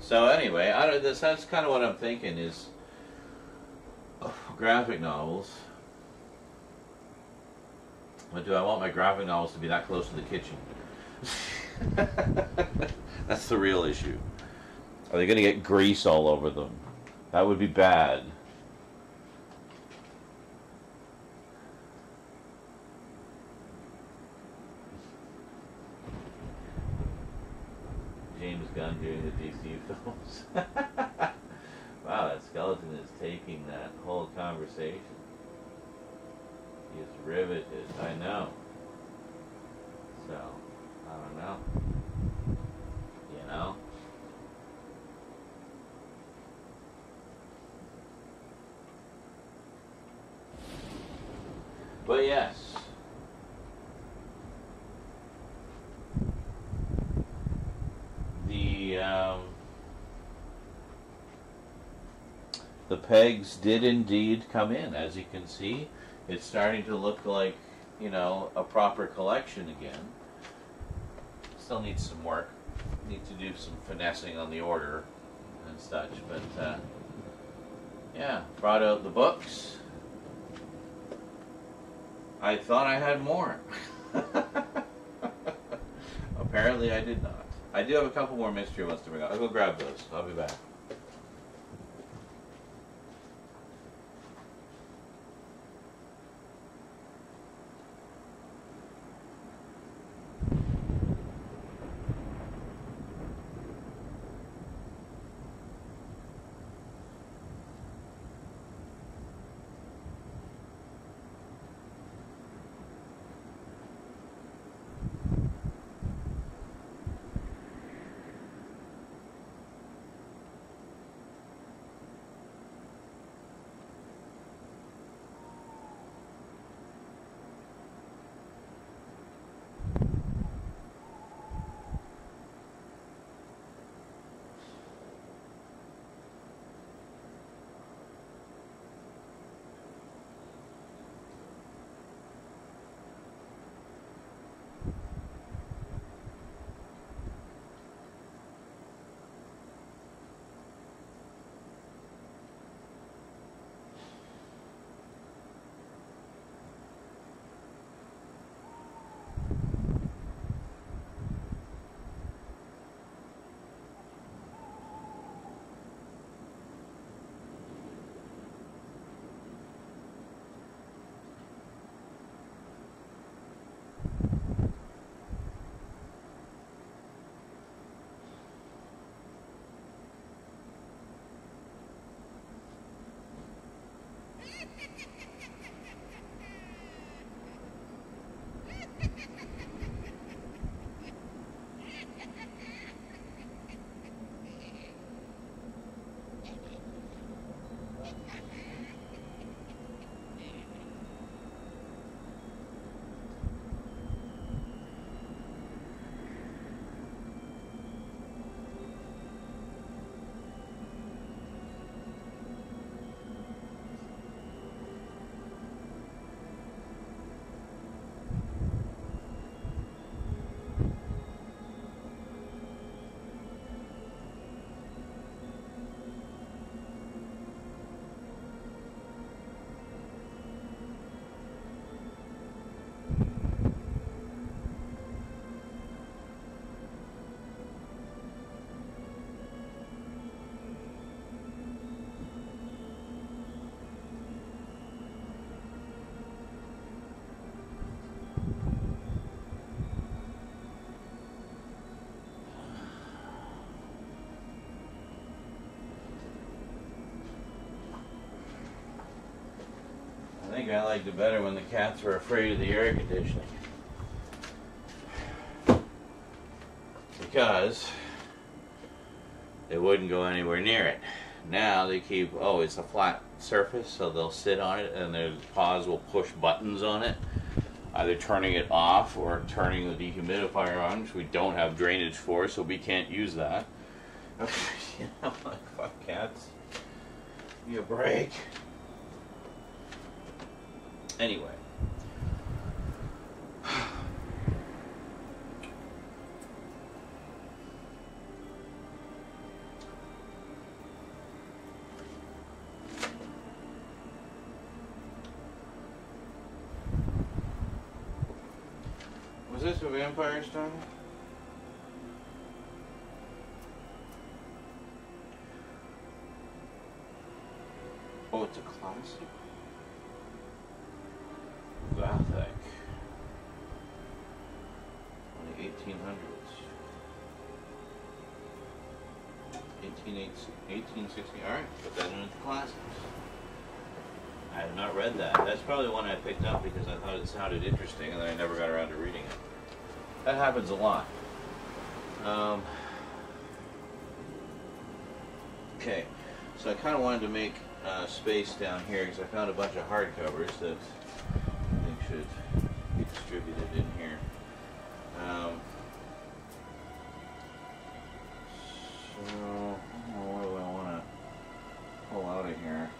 So anyway, that's kind of what I'm thinking is graphic novels. But do I want my graphic novels to be that close to the kitchen? That's the real issue. Are they going to get grease all over them? That would be bad. James Gunn doing the DC films. Wow, that skeleton is taking that whole conversation. He is riveted, I know. So, I don't know. But yes. The pegs did indeed come in, as you can see. It's starting to look like, a proper collection again. Still needs some work. Need to do some finessing on the order and such, but yeah, brought out the books. I thought I had more. Apparently I did not. I do have a couple more mystery ones to bring out. I'll go grab those. I'll be back. Maybe I liked it better when the cats were afraid of the air conditioning. Because they wouldn't go anywhere near it. Now they keep, oh, it's a flat surface, so they'll sit on it and their paws will push buttons on it, either turning it off or turning the dehumidifier on, which we don't have drainage for, so we can't use that. You know, like, fuck cats. Give me a break. Anyway. Was this a Vampire Stone? Oh, it's a classic? Gothic. From the 1800s. 1860. Alright, put that in the classics. I have not read that. That's probably one I picked up because I thought it sounded interesting and then I never got around to reading it. That happens a lot. Okay, so I kind of wanted to make space down here because I found a bunch of hardcovers that I think should be distributed in here. So, what do I want to pull out of here?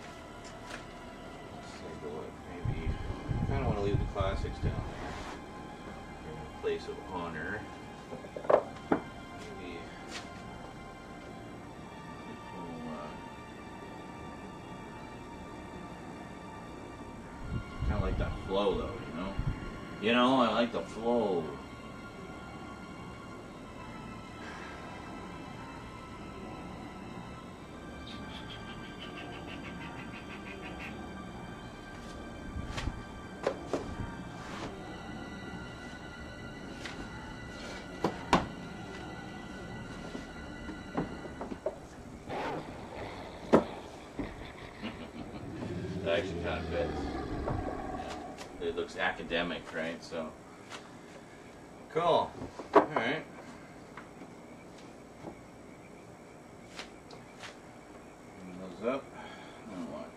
Let's take a look. Maybe I kind of want to leave the classics down there in a place of honor. Maybe kind of like that flow, though. You know, I like the flow. That actually kind of fits. It looks academic, right? So, cool. All right. Bring those up. And what?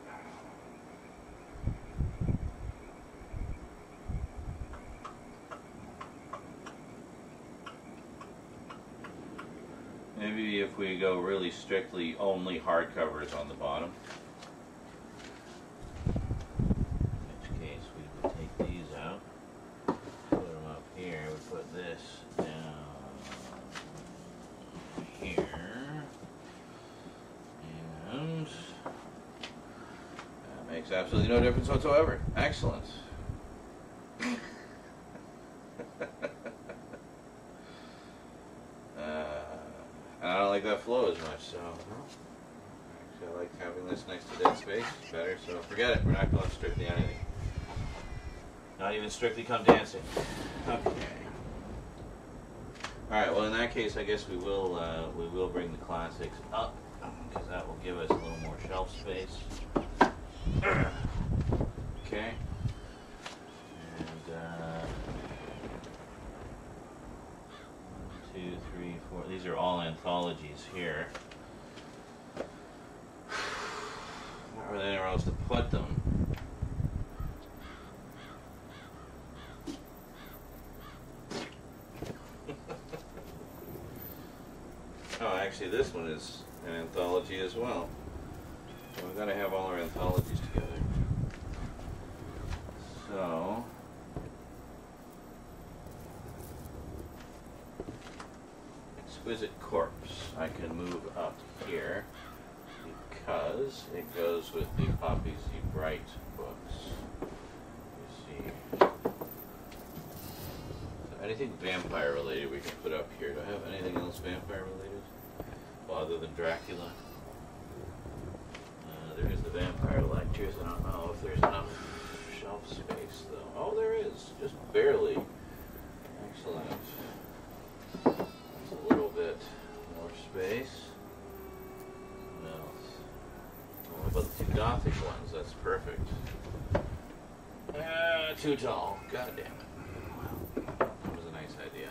Maybe if we go really strictly only hardcovers on the bottom. Absolutely no difference whatsoever. Excellent. And I don't like that flow as much, so actually I like having this next to Dead Space better, so forget it. We're not going strictly anything. Not even Strictly Come Dancing. Okay. Alright, well in that case I guess we will bring the classics up, because that will give us a little more shelf space. Okay. And 1, 2, 3, 4. These are all anthologies here. Not really anywhere else to put them. Oh, actually, this one is an anthology as well. So we've got to have all our anthologies together. So, Exquisite Corpse, I can move up here because it goes with the Poppy Z. Bright books. You see, so anything vampire related we can put up here. Do I have anything else vampire related? Well, other than Dracula. There is the Vampire Lectures. I don't know if there's enough shelf space, though. Oh, there is. Just barely. Excellent. That's a little bit more space. What else? Oh, what about the two Gothic ones? That's perfect. too tall. God damn it. Well, that was a nice idea.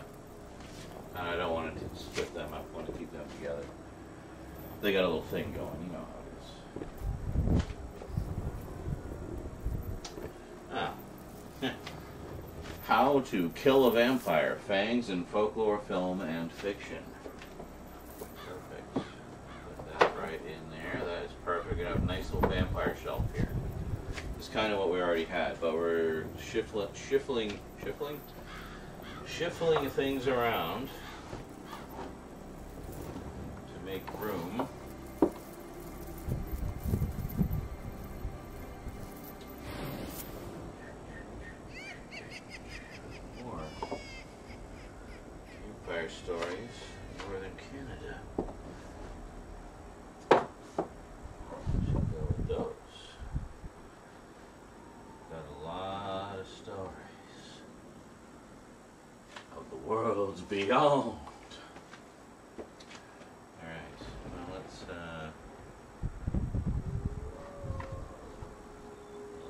And I don't want to split them up. I want to keep them together. They got a little thing going. You know how it is. Ah. How to Kill a Vampire. Fangs in Folklore, Film, and Fiction. Perfect. Put that right in there. That is perfect. We're going to have a nice little vampire shelf here. It's kind of what we already had, but we're shuffling things around to make room. More vampire stories in northern Canada. Should go with those. Got a lot of stories of the worlds beyond. Alright, well let's hold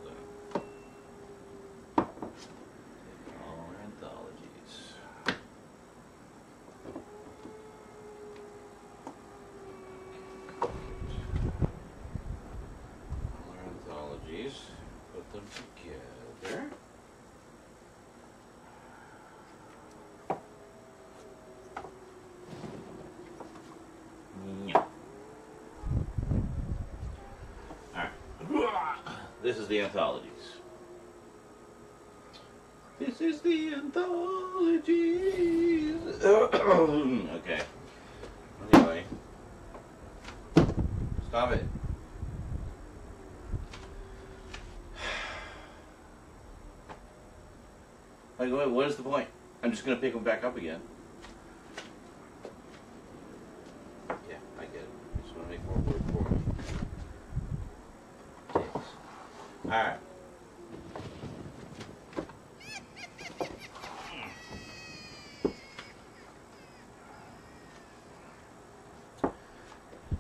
on. Take all our anthologies. All our anthologies. Put them together. Yeah. Alright. This is the anthologies. This is the anthologies. Okay. Anyway. Stop it. Like, what is the point? I'm just going to pick them back up again. Yeah, I get it. I just want to make more work for me. Yes. Alright.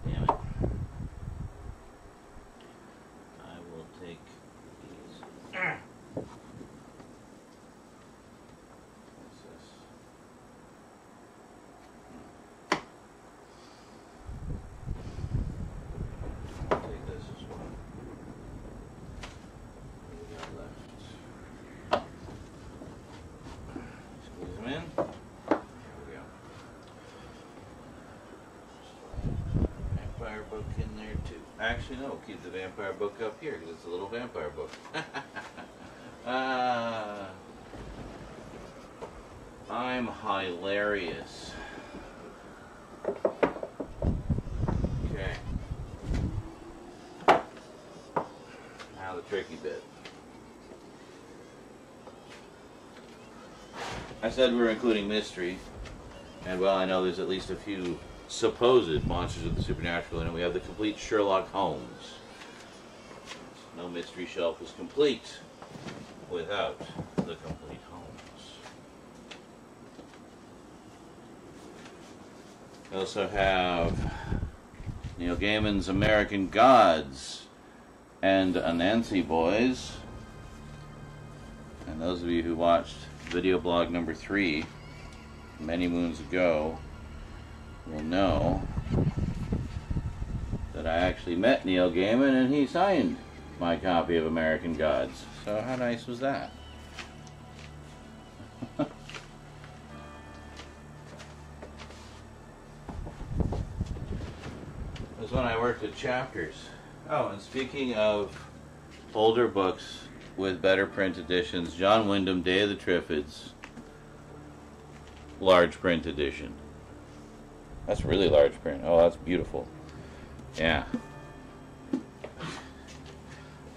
Damn it. I will take these. What's this? I'll take this as well. What do we got left? Squeeze them in. Here we go. Vampire book in there too. Actually, no, keep the vampire book up here because it's a little vampire book. I'm hilarious. Okay. Now the tricky bit. I said we were including mystery, and well, I know there's at least a few supposed monsters of the supernatural in it. We have the complete Sherlock Holmes. No mystery shelf is complete without the complete Holmes. We also have Neil Gaiman's American Gods and Anansi Boys. And those of you who watched video blog number 3 many moons ago will know that I actually met Neil Gaiman and he signed my copy of American Gods. So how nice was that? It was when I worked at Chapters. Oh, and speaking of older books with better print editions, John Wyndham, Day of the Triffids, large print edition. That's really large print. Oh, that's beautiful. Yeah.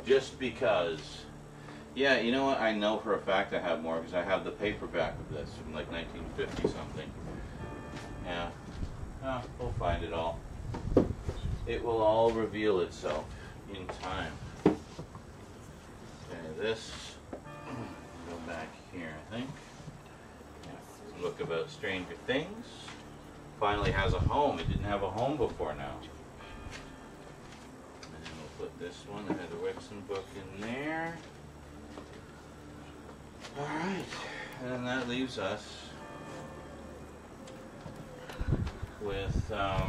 Just because. Yeah, you know what? I know for a fact I have more because I have the paperback of this from like 1950 something. Yeah. Oh, we'll find it all. It will all reveal itself in time. Okay, this. Go back here, I think. Yeah. Book about Stranger Things. Finally has a home. It didn't have a home before now. And then we'll put this one, the Heather Wixson book, in there. And that leaves us with the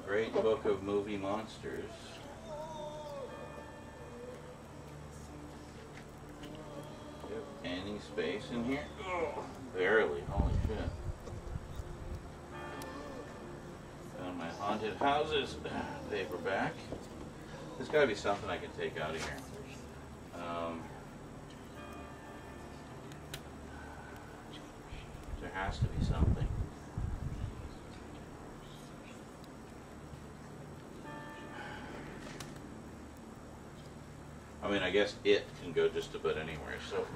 Great Book of Movie Monsters. Do you have any space in here? Oh, barely. Holy shit. Found my Haunted Houses paperback. There's got to be something I can take out of here. There has to be something. I mean, I guess it can go just about anywhere, so...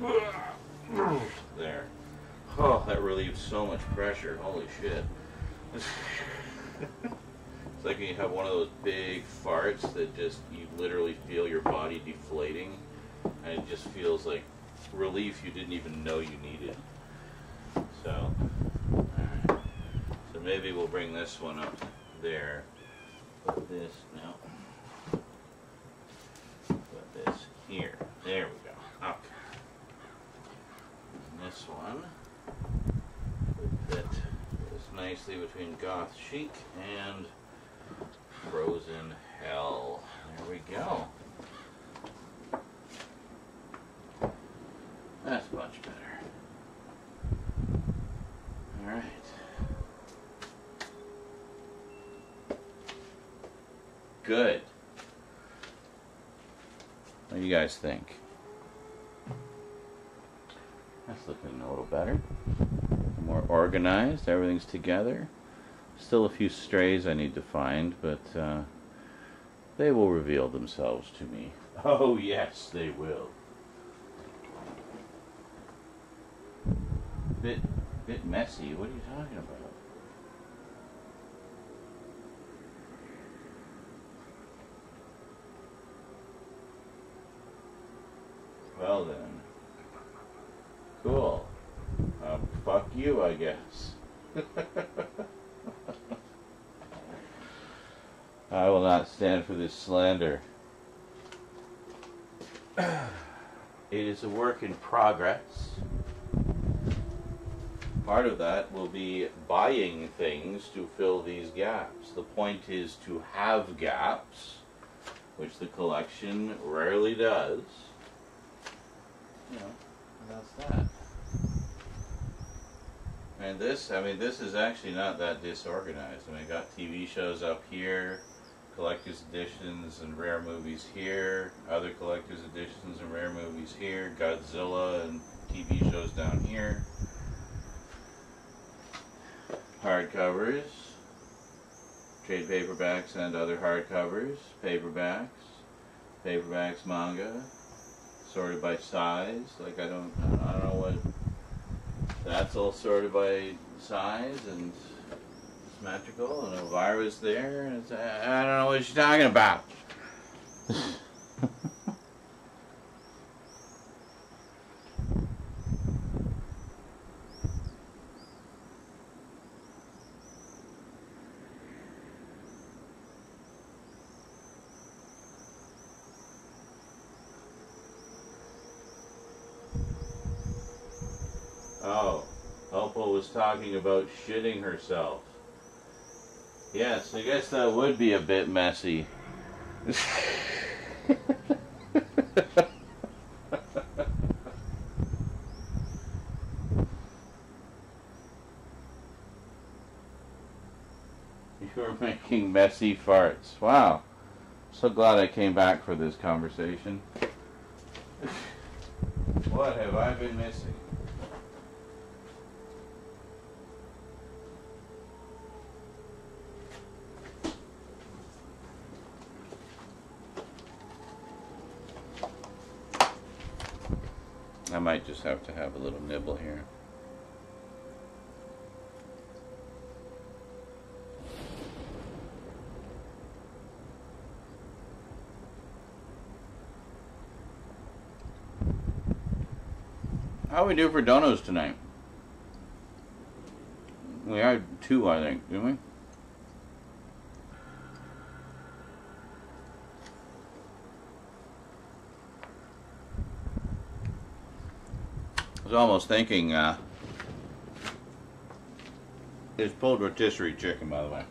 There. Oh, that relieves so much pressure. Holy shit. It's like when you have one of those big farts that just, you literally feel your body deflating, and it just feels like relief you didn't even know you needed. So, alright. So maybe we'll bring this one up there. Put this, no. Put this here. There we go. Okay. And this one would fit this nicely between Goth Chic and Frozen Hell. There we go. That's much better. Alright. Good. What do you guys think? That's looking a little better. More organized, everything's together. Still a few strays I need to find, but they will reveal themselves to me. Oh yes, they will. Bit messy. What are you talking about? Well then. Cool. Fuck you, I guess. I will not stand for this slander. It is a work in progress. Part of that will be buying things to fill these gaps. The point is to have gaps, which the collection rarely does. You know, and that's that. And this, I mean, this is actually not that disorganized. I mean, I got TV shows up here, collector's editions and rare movies here, other collector's editions and rare movies here, Godzilla and TV shows down here. Hardcovers, trade paperbacks and other hardcovers, paperbacks, manga, sorted by size. Like I don't know what. That's all sorted by size and symmetrical, and Elvira's there. And I don't know what she's talking about. Oh, Opal was talking about shitting herself. Yes, I guess that would be a bit messy. You're making messy farts. Wow. So glad I came back for this conversation. What have I been missing? I might just have to have a little nibble here. How we do for donos tonight? We had 2, I think, didn't we? I was almost thinking, it's pulled rotisserie chicken, by the way.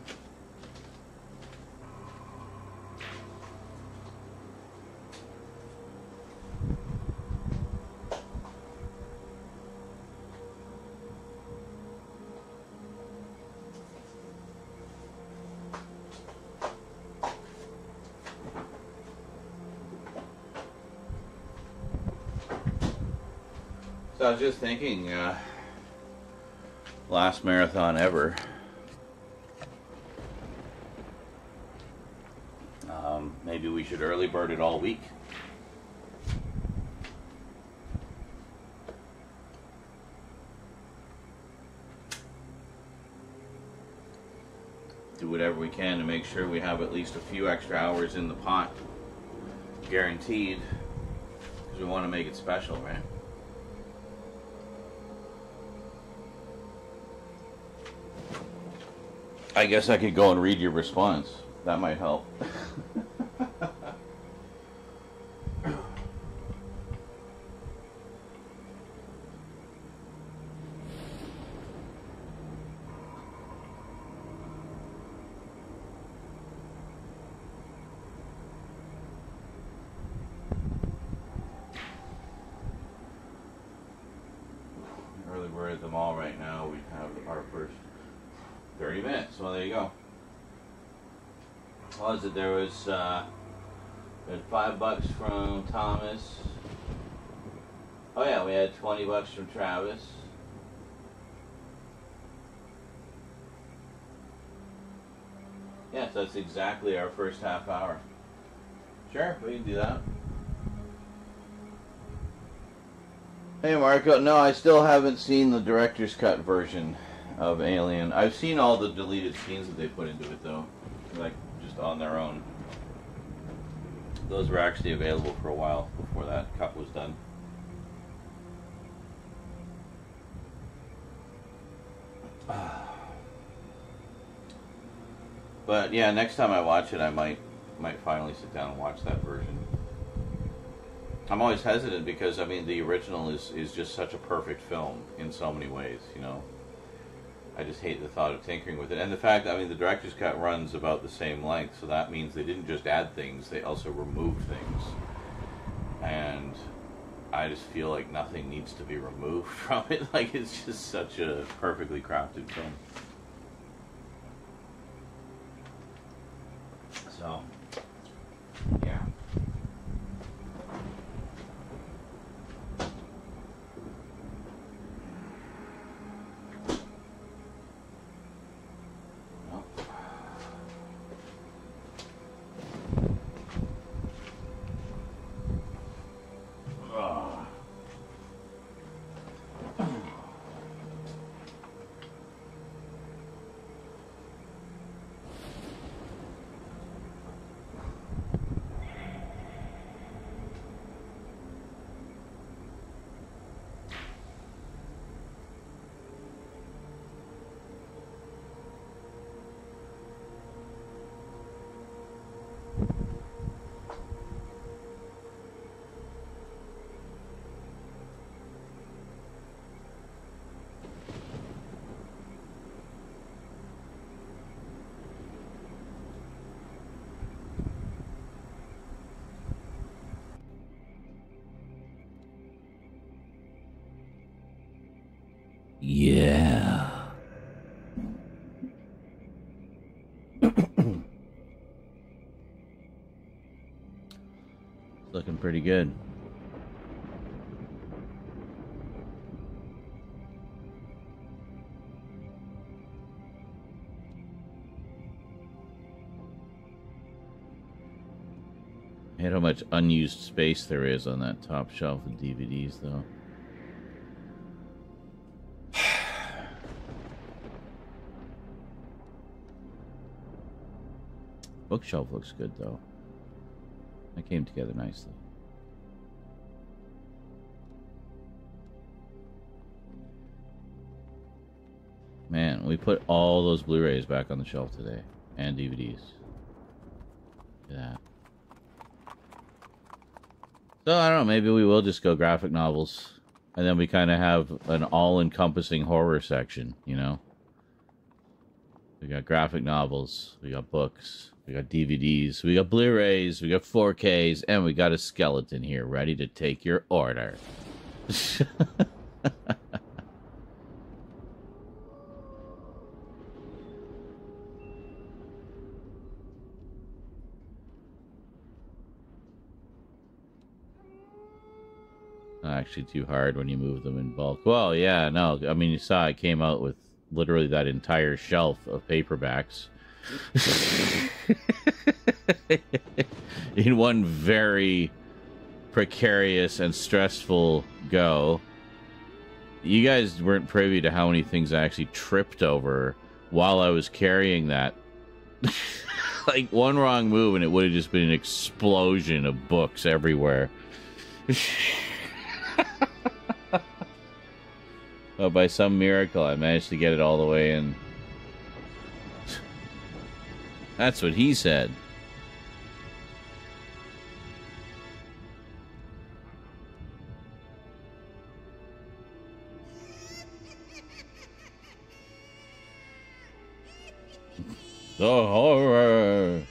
So I was just thinking, last marathon ever. Maybe we should early bird it all week. Do whatever we can to make sure we have at least a few extra hours in the pot. Guaranteed. Because we want to make it special, right? I guess I could go and read your response. That might help. Early bird at the mall right now. We have our first 30 minutes. Well, there you go. What was it? There was we had $5 from Thomas. Oh yeah, we had $20 from Travis. Yes, that's exactly our first half hour. Sure, we can do that. Hey Marco, no, I still haven't seen the director's cut version of Alien. I've seen all the deleted scenes that they put into it though, like just on their own. Those were actually available for a while before that cut was done. But yeah, next time I watch it, I might finally sit down and watch that version. I'm always hesitant because I mean the original is just such a perfect film in so many ways, you know. I just hate the thought of tinkering with it. And the fact, I mean, the director's cut runs about the same length, so that means they didn't just add things, they also removed things. And I just feel like nothing needs to be removed from it. Like, it's just such a perfectly crafted film. So, yeah. Yeah. Looking pretty good. I hate how much unused space there is on that top shelf of DVDs, though. Bookshelf looks good, though. That came together nicely. Man, we put all those Blu-rays back on the shelf today. And DVDs. Look at that. So, I don't know, maybe we will just go graphic novels And then we kind of have an all-encompassing horror section, you know? We got graphic novels, we got books, we got DVDs, we got Blu-rays, we got 4Ks, and we got a skeleton here ready to take your order. Not actually too hard when you move them in bulk. Well, yeah, no. I mean, you saw I came out with literally that entire shelf of paperbacks. In one very precarious and stressful go. You guys weren't privy to how many things I actually tripped over while I was carrying that. Like, one wrong move and it would have just been an explosion of books everywhere. But by some miracle, I managed to get it all the way in. That's what he said. The horror.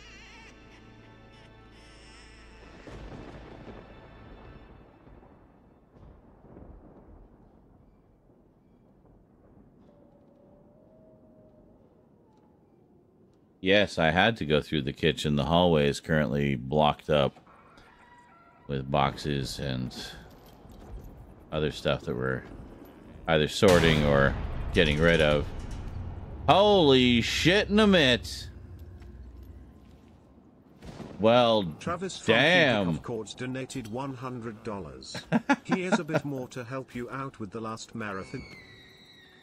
Yes, I had to go through the kitchen. The hallway is currently blocked up with boxes and other stuff that we're either sorting or getting rid of. Holy shit in a mitt. Well, Travis from damn. Of Chords donated $100. Here's a bit more to help you out with the last marathon.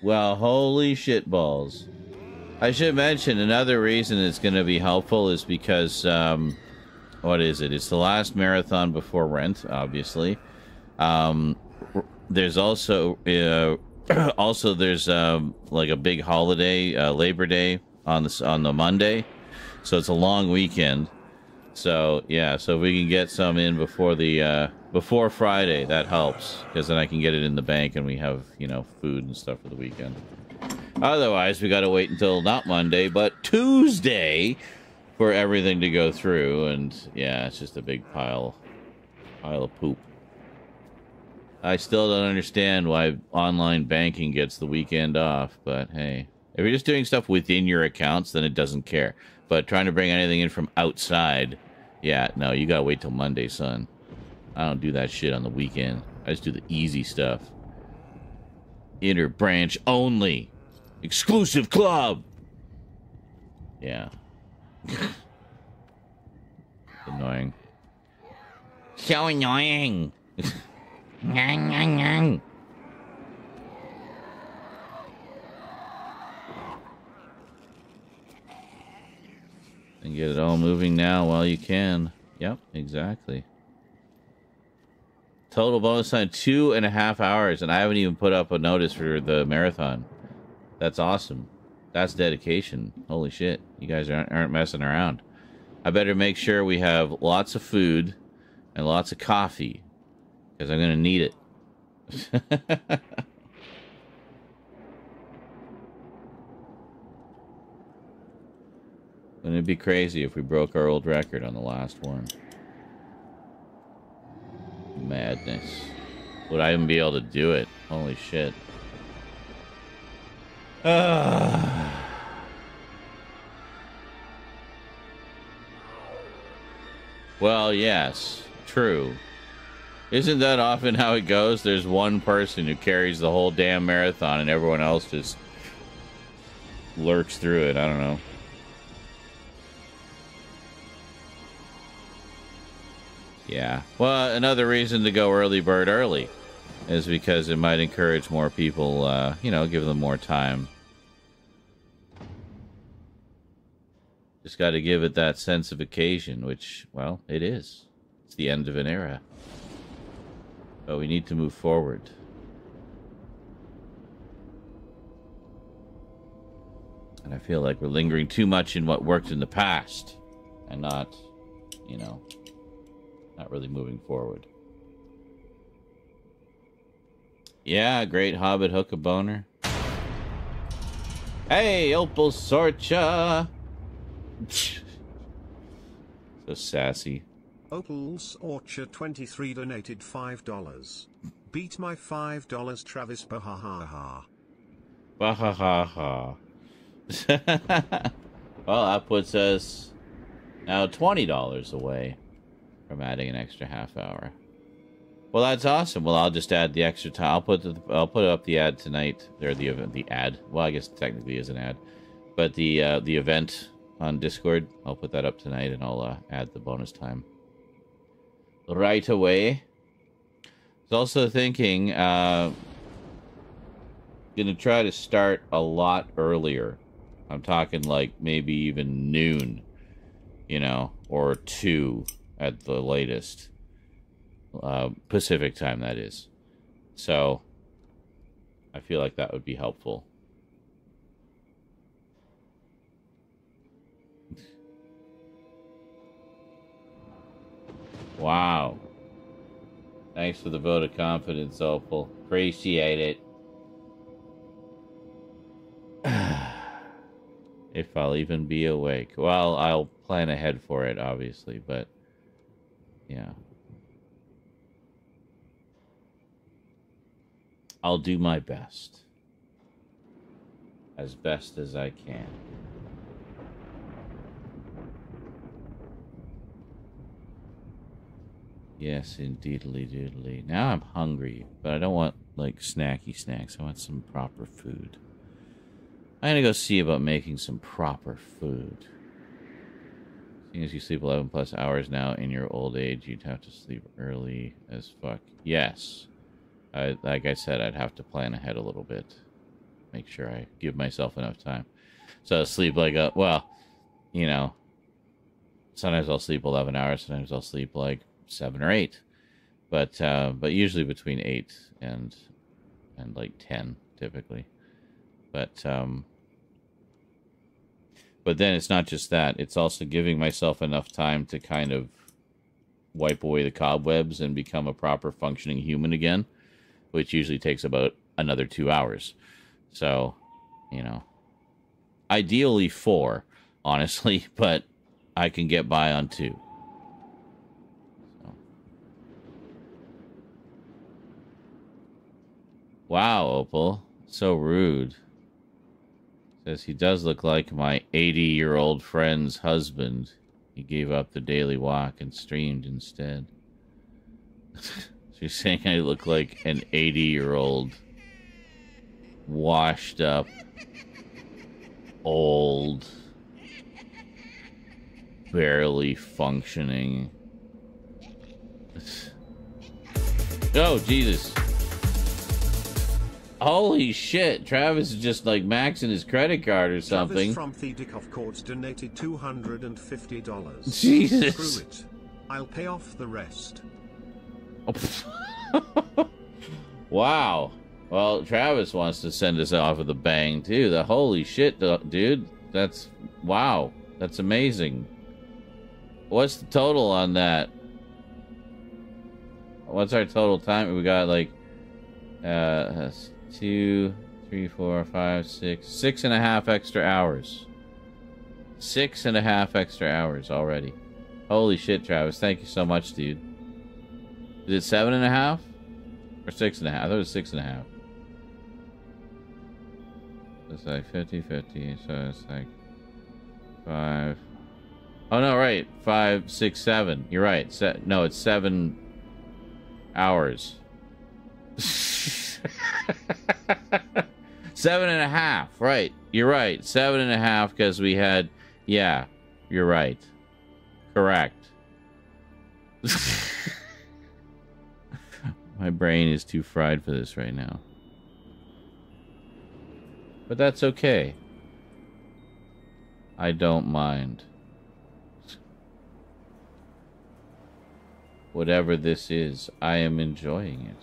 Well, holy shit balls. I should mention another reason it's going to be helpful is because, what is it? It's the last marathon before Rent, obviously. There's also, there's like a big holiday, Labor Day on the Monday, so it's a long weekend. So yeah, so if we can get some in before the before Friday, that helps because then I can get it in the bank and we have, you know, food and stuff for the weekend. Otherwise, we got to wait until not Monday, but Tuesday for everything to go through. And yeah, it's just a big pile of poop. I still don't understand why online banking gets the weekend off, but hey, if you're just doing stuff within your accounts, then it doesn't care. But trying to bring anything in from outside, yeah, no, you gotta wait till Monday, son. I don't do that shit on the weekend. I just do the easy stuff. Inter-branch only. Exclusive club. Yeah. Annoying. So annoying. Nyang, nyang, nyang. And get it all moving now while you can. Yep, exactly. Total bonus time 2.5 hours, and I haven't even put up a notice for the marathon. That's awesome. That's dedication. Holy shit. You guys aren't messing around. I better make sure we have lots of food and lots of coffee, because I'm going to need it. Wouldn't it be crazy if we broke our old record on the last one? Madness. Would I even be able to do it? Holy shit. Well, yes. True. Isn't that often how it goes? There's one person who carries the whole damn marathon and everyone else just lurks through it. I don't know. Yeah. Well, another reason to go early bird early is because it might encourage more people, you know, give them more time. Just got to give it that sense of occasion, which, well, it is. It's the end of an era. But we need to move forward. And I feel like we're lingering too much in what worked in the past and not, you know, not really moving forward. Yeah, great Hobbit hook a boner. Hey, Opal Sorcha! So sassy. Opal's Orchard 23 donated $5. Beat my $5, Travis. Bahahaha. Bahahaha. Well, that puts us now $20 away from adding an extra half hour. Well, that's awesome. Well, I'll just add the extra time. I'll put up the ad tonight, or the ad. Well, I guess technically is an ad, but the event on Discord. I'll put that up tonight, and I'll add the bonus time right away. I was also thinking, gonna try to start a lot earlier. I'm talking like maybe even noon, or 2 at the latest. Pacific time, that is. So I feel like that would be helpful. Wow. Thanks for the vote of confidence, Opal. Appreciate it. If I'll even be awake. Well, I'll plan ahead for it, obviously, but yeah. I'll do my best. As best as I can. Yes, indeedly doodly. Now I'm hungry, but I don't want, like, snacky snacks. I want some proper food. I'm gonna go see about making some proper food. Seeing as you sleep 11 plus hours now in your old age, you'd have to sleep early as fuck. Yes. Like I said, I'd have to plan ahead a little bit. Make sure I give myself enough time. So I'll sleep like sometimes I'll sleep 11 hours, sometimes I'll sleep like 7 or 8. But usually between 8 and like 10 typically. But then it's not just that. It's also giving myself enough time to kind of wipe away the cobwebs and become a proper functioning human again, which usually takes about another 2 hours. So, ideally 4, honestly, but I can get by on 2. So. Wow, Opal. So rude. Says he does look like my 80-year-old friend's husband. He gave up the daily walk and streamed instead. She's saying I look like an 80-year-old, washed up, old, barely functioning. Oh, Jesus. Holy shit, Travis is just like maxing his credit card or something. Travis from Thedikoff Courts donated $250. Jesus. Screw it. I'll pay off the rest. Wow. Well, Travis wants to send us off with a bang, too. The holy shit, dude. That's... Wow. That's amazing. What's the total on that? What's our total time? We got, like... 2, 3, 4, 5, 6... 6.5 extra hours. 6.5 extra hours already. Holy shit, Travis. Thank you so much, dude. Is it 7.5? Or 6.5? I thought it was 6.5. It's like 50-50, so it's like 5. Oh no, right. 5, 6, 7. You're right. No, it's 7 hours. 7.5. Right. You're right. 7.5 because we had... Yeah, you're right. Correct. My brain is too fried for this right now. But that's okay. I don't mind. Whatever this is, I am enjoying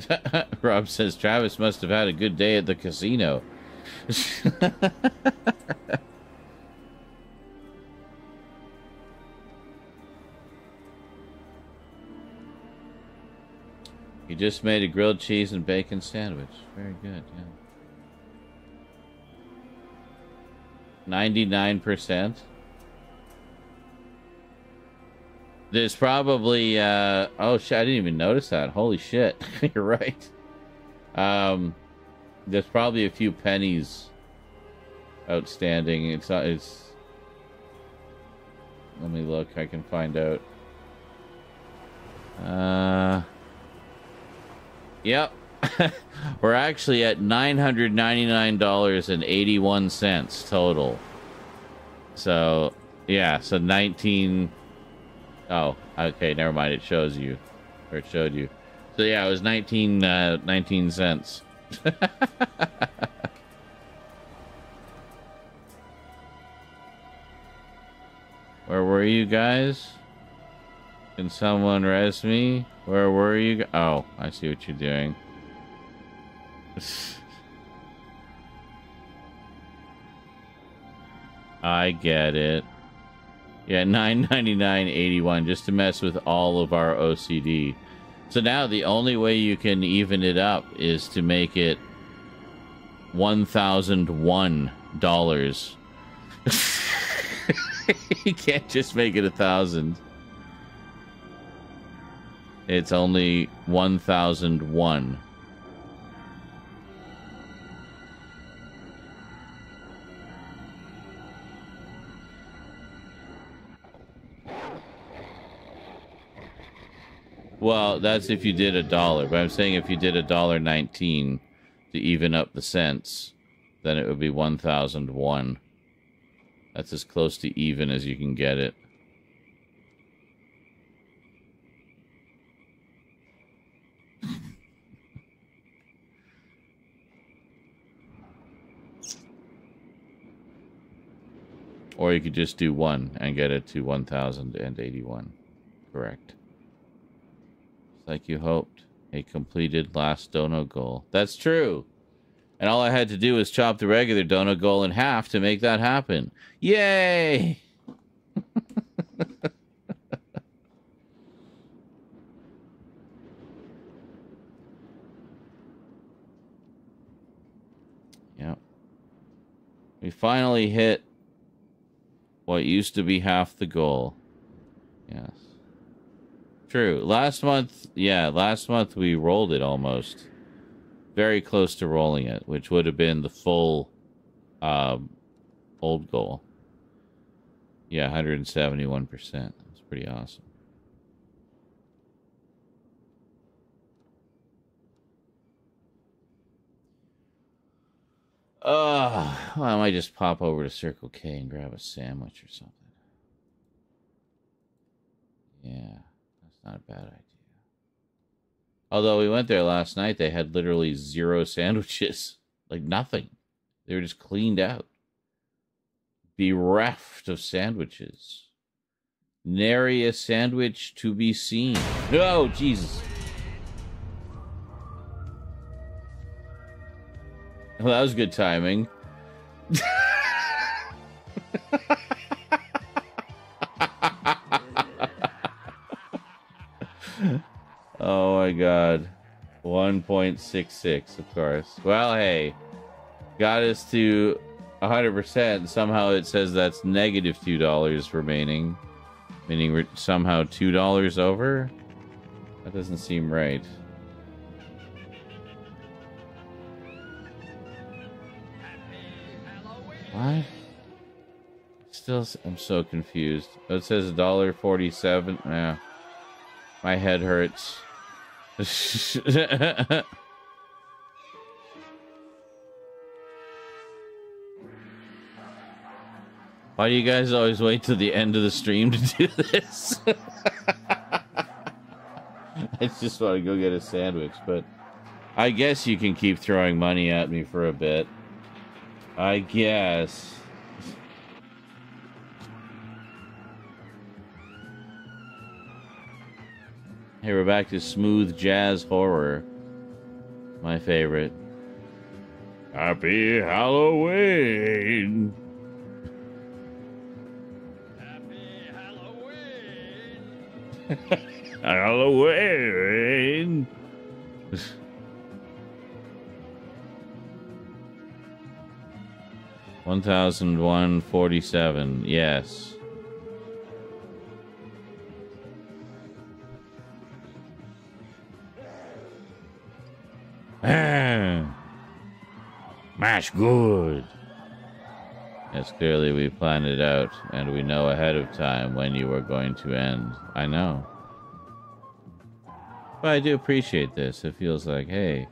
it. Rob says Travis must have had a good day at the casino. He just made a grilled cheese and bacon sandwich. Very good, yeah. 99%. There's probably oh shit, I didn't even notice that. Holy shit. You're right. There's probably a few pennies outstanding. It's let me look, I can find out. Yep. We're actually at $999.81 total. So, yeah, so 19. Oh, okay, never mind. It shows you. Or it showed you. So, yeah, it was 19 cents. Where were you guys? Can someone res me? Where were you? Oh, I see what you're doing. I get it. Yeah, $9.99.81 just to mess with all of our OCD. So now the only way you can even it up is to make it $1,001. You can't just make it 1,000. It's only 1,001. Well, that's if you did $1, but I'm saying if you did $1.19 to even up the cents, then it would be 1,001. That's as close to even as you can get it. Or you could just do 1 and get it to 1,081. Correct. Like you hoped. A completed last dono goal. That's true. And all I had to do was chop the regular dono goal in half to make that happen. Yay! Yep. We finally hit what used to be half the goal. Yes. True. Last month we rolled it almost. Very close to rolling it, which would have been the full old goal. Yeah, 171%. That's pretty awesome. Well, I might just pop over to Circle K and grab a sandwich or something. Yeah, that's not a bad idea. Although we went there last night, they had literally 0 sandwiches. Like nothing. They were just cleaned out. Bereft of sandwiches. Nary a sandwich to be seen. Oh, Jesus. Well, that was good timing. Oh my god. 1.66, of course. Well, hey. Got us to 100%. Somehow it says that's negative $2 remaining. Meaning we're somehow $2 over? That doesn't seem right. What? Still, I'm so confused. Oh, it says $1.47. Yeah. My head hurts. Why do you guys always wait till the end of the stream to do this? I just want to go get a sandwich, but I guess you can keep throwing money at me for a bit. I guess. Hey, we're back to smooth jazz horror. My favorite. Happy Halloween! Happy Halloween! Halloween! $1,147. Yes. Mash good. Yes, clearly we planned it out, and we know ahead of time when you are going to end. I know. But I do appreciate this. It feels like, hey,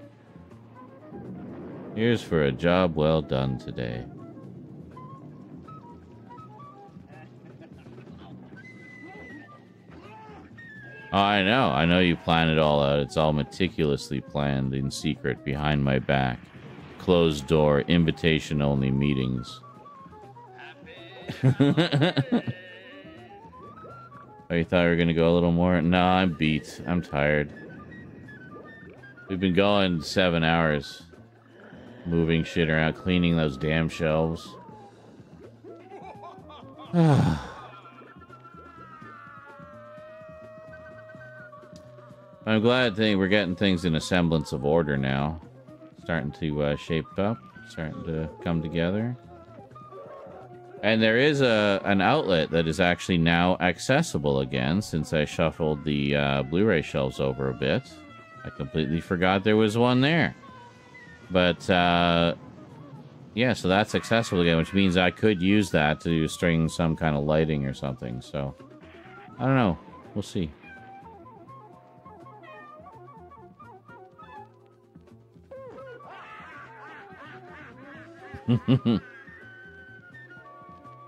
here's for a job well done today. Oh, I know. I know you plan it all out. It's all meticulously planned in secret behind my back. Closed door, invitation only meetings. Oh, you thought we were gonna go a little more? No, I'm beat. I'm tired. We've been going 7 hours. Moving shit around, cleaning those damn shelves. I'm glad we're getting things in a semblance of order now. Starting to shape up, starting to come together. And there is an outlet that is actually now accessible again since I shuffled the Blu-ray shelves over a bit. I completely forgot there was one there. But, yeah, so that's accessible again, which means I could use that to string some kind of lighting or something. So, I don't know. We'll see.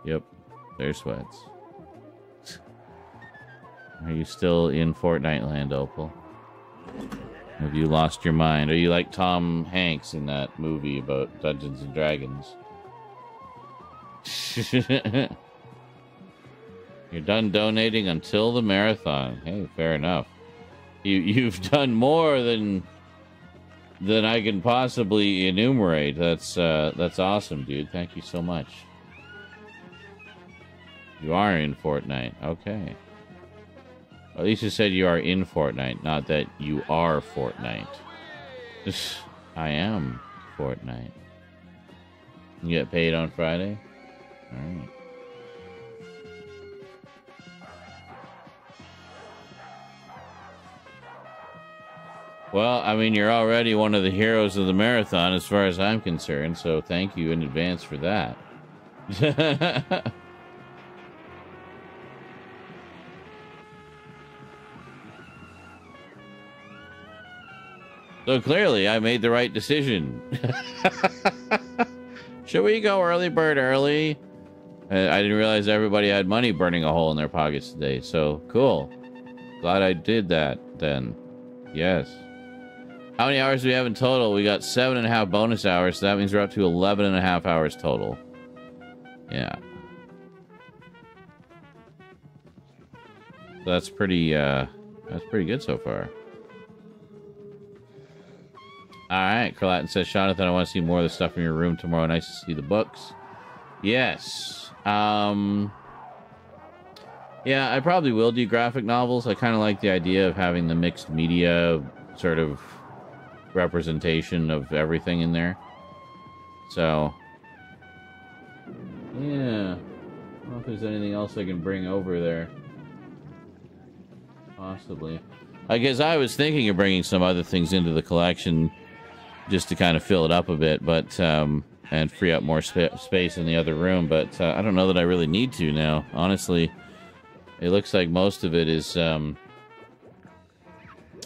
Yep, there's sweats. Are you still in Fortnite land, Opal? Have you lost your mind? Are you like Tom Hanks in that movie about Dungeons and Dragons? You're done donating until the marathon. Hey, fair enough. You've done more than I can possibly enumerate. That's awesome, dude. Thank you so much. You are in Fortnite. Okay. At least you said you are in Fortnite, not that you are Fortnite. I am Fortnite. You get paid on Friday? Alright. Well, I mean, you're already one of the heroes of the marathon as far as I'm concerned, so thank you in advance for that. So clearly, I made the right decision. Should we go early bird early? I didn't realize everybody had money burning a hole in their pockets today, so cool. Glad I did that then. Yes. How many hours do we have in total? We got 7.5 bonus hours, so that means we're up to 11.5 hours total. Yeah. So that's pretty good so far. Alright, Carlatin says, Jonathan, I want to see more of the stuff in your room tomorrow. Nice to see the books. Yes. Yeah, I probably will do graphic novels. I kind of like the idea of having the mixed media sort of representation of everything in there. So, yeah. I don't know if there's anything else I can bring over there. Possibly. I guess I was thinking of bringing some other things into the collection just to kind of fill it up a bit, but and free up more space in the other room, but I don't know that I really need to now. Honestly, it looks like most of it is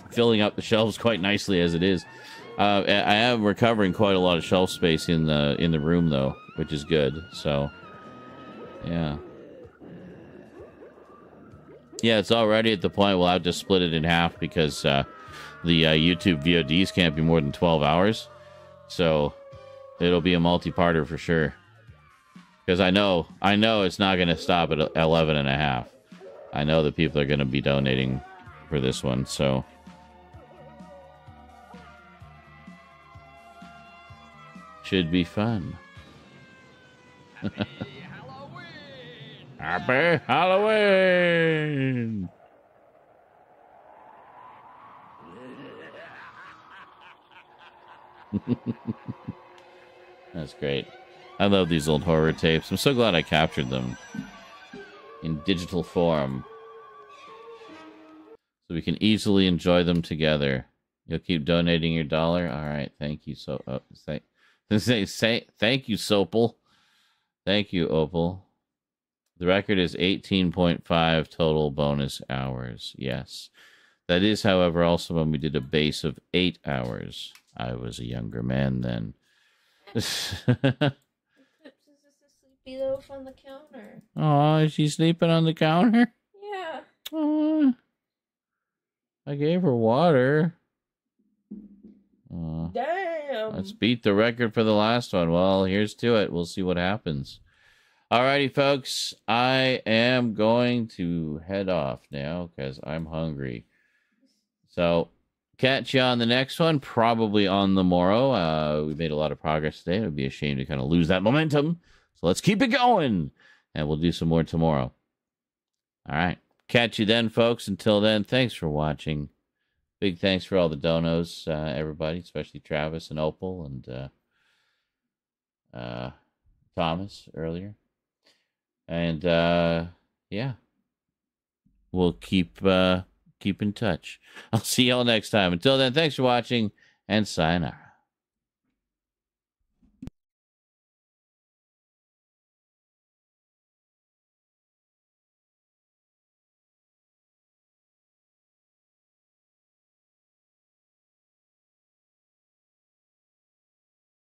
filling up the shelves quite nicely as it is. I am recovering quite a lot of shelf space in the room though, which is good. So, yeah. Yeah, it's already at the point we'll have to split it in half because the YouTube VODs can't be more than 12 hours. So it'll be a multi-parter for sure. Because I know it's not going to stop at 11.5. I know that people are going to be donating for this one, so. Should be fun. Happy Halloween! That's great. I love these old horror tapes. I'm so glad I captured them in digital form, so we can easily enjoy them together. You'll keep donating your $1. All right, thank you. So, thank you, Sopal. Thank you, Opal. The record is 18.5 total bonus hours. Yes, that is, however, also when we did a base of 8 hours. I was a younger man then. Eclipse is just a sleepy loaf on the counter. Oh, is she sleeping on the counter? Yeah. Oh, I gave her water. Damn. Let's beat the record for the last one. Well, here's to it. We'll see what happens. Alrighty, folks. I am going to head off now because I'm hungry. So, catch you on the next one, probably on the morrow. We made a lot of progress today. It would be a shame to kind of lose that momentum. So let's keep it going, and we'll do some more tomorrow. All right. Catch you then, folks. Until then, thanks for watching. Big thanks for all the donos, everybody, especially Travis and Opal and Thomas earlier. And, yeah. We'll keep in touch. I'll see y'all next time. Until then, thanks for watching, and sayonara.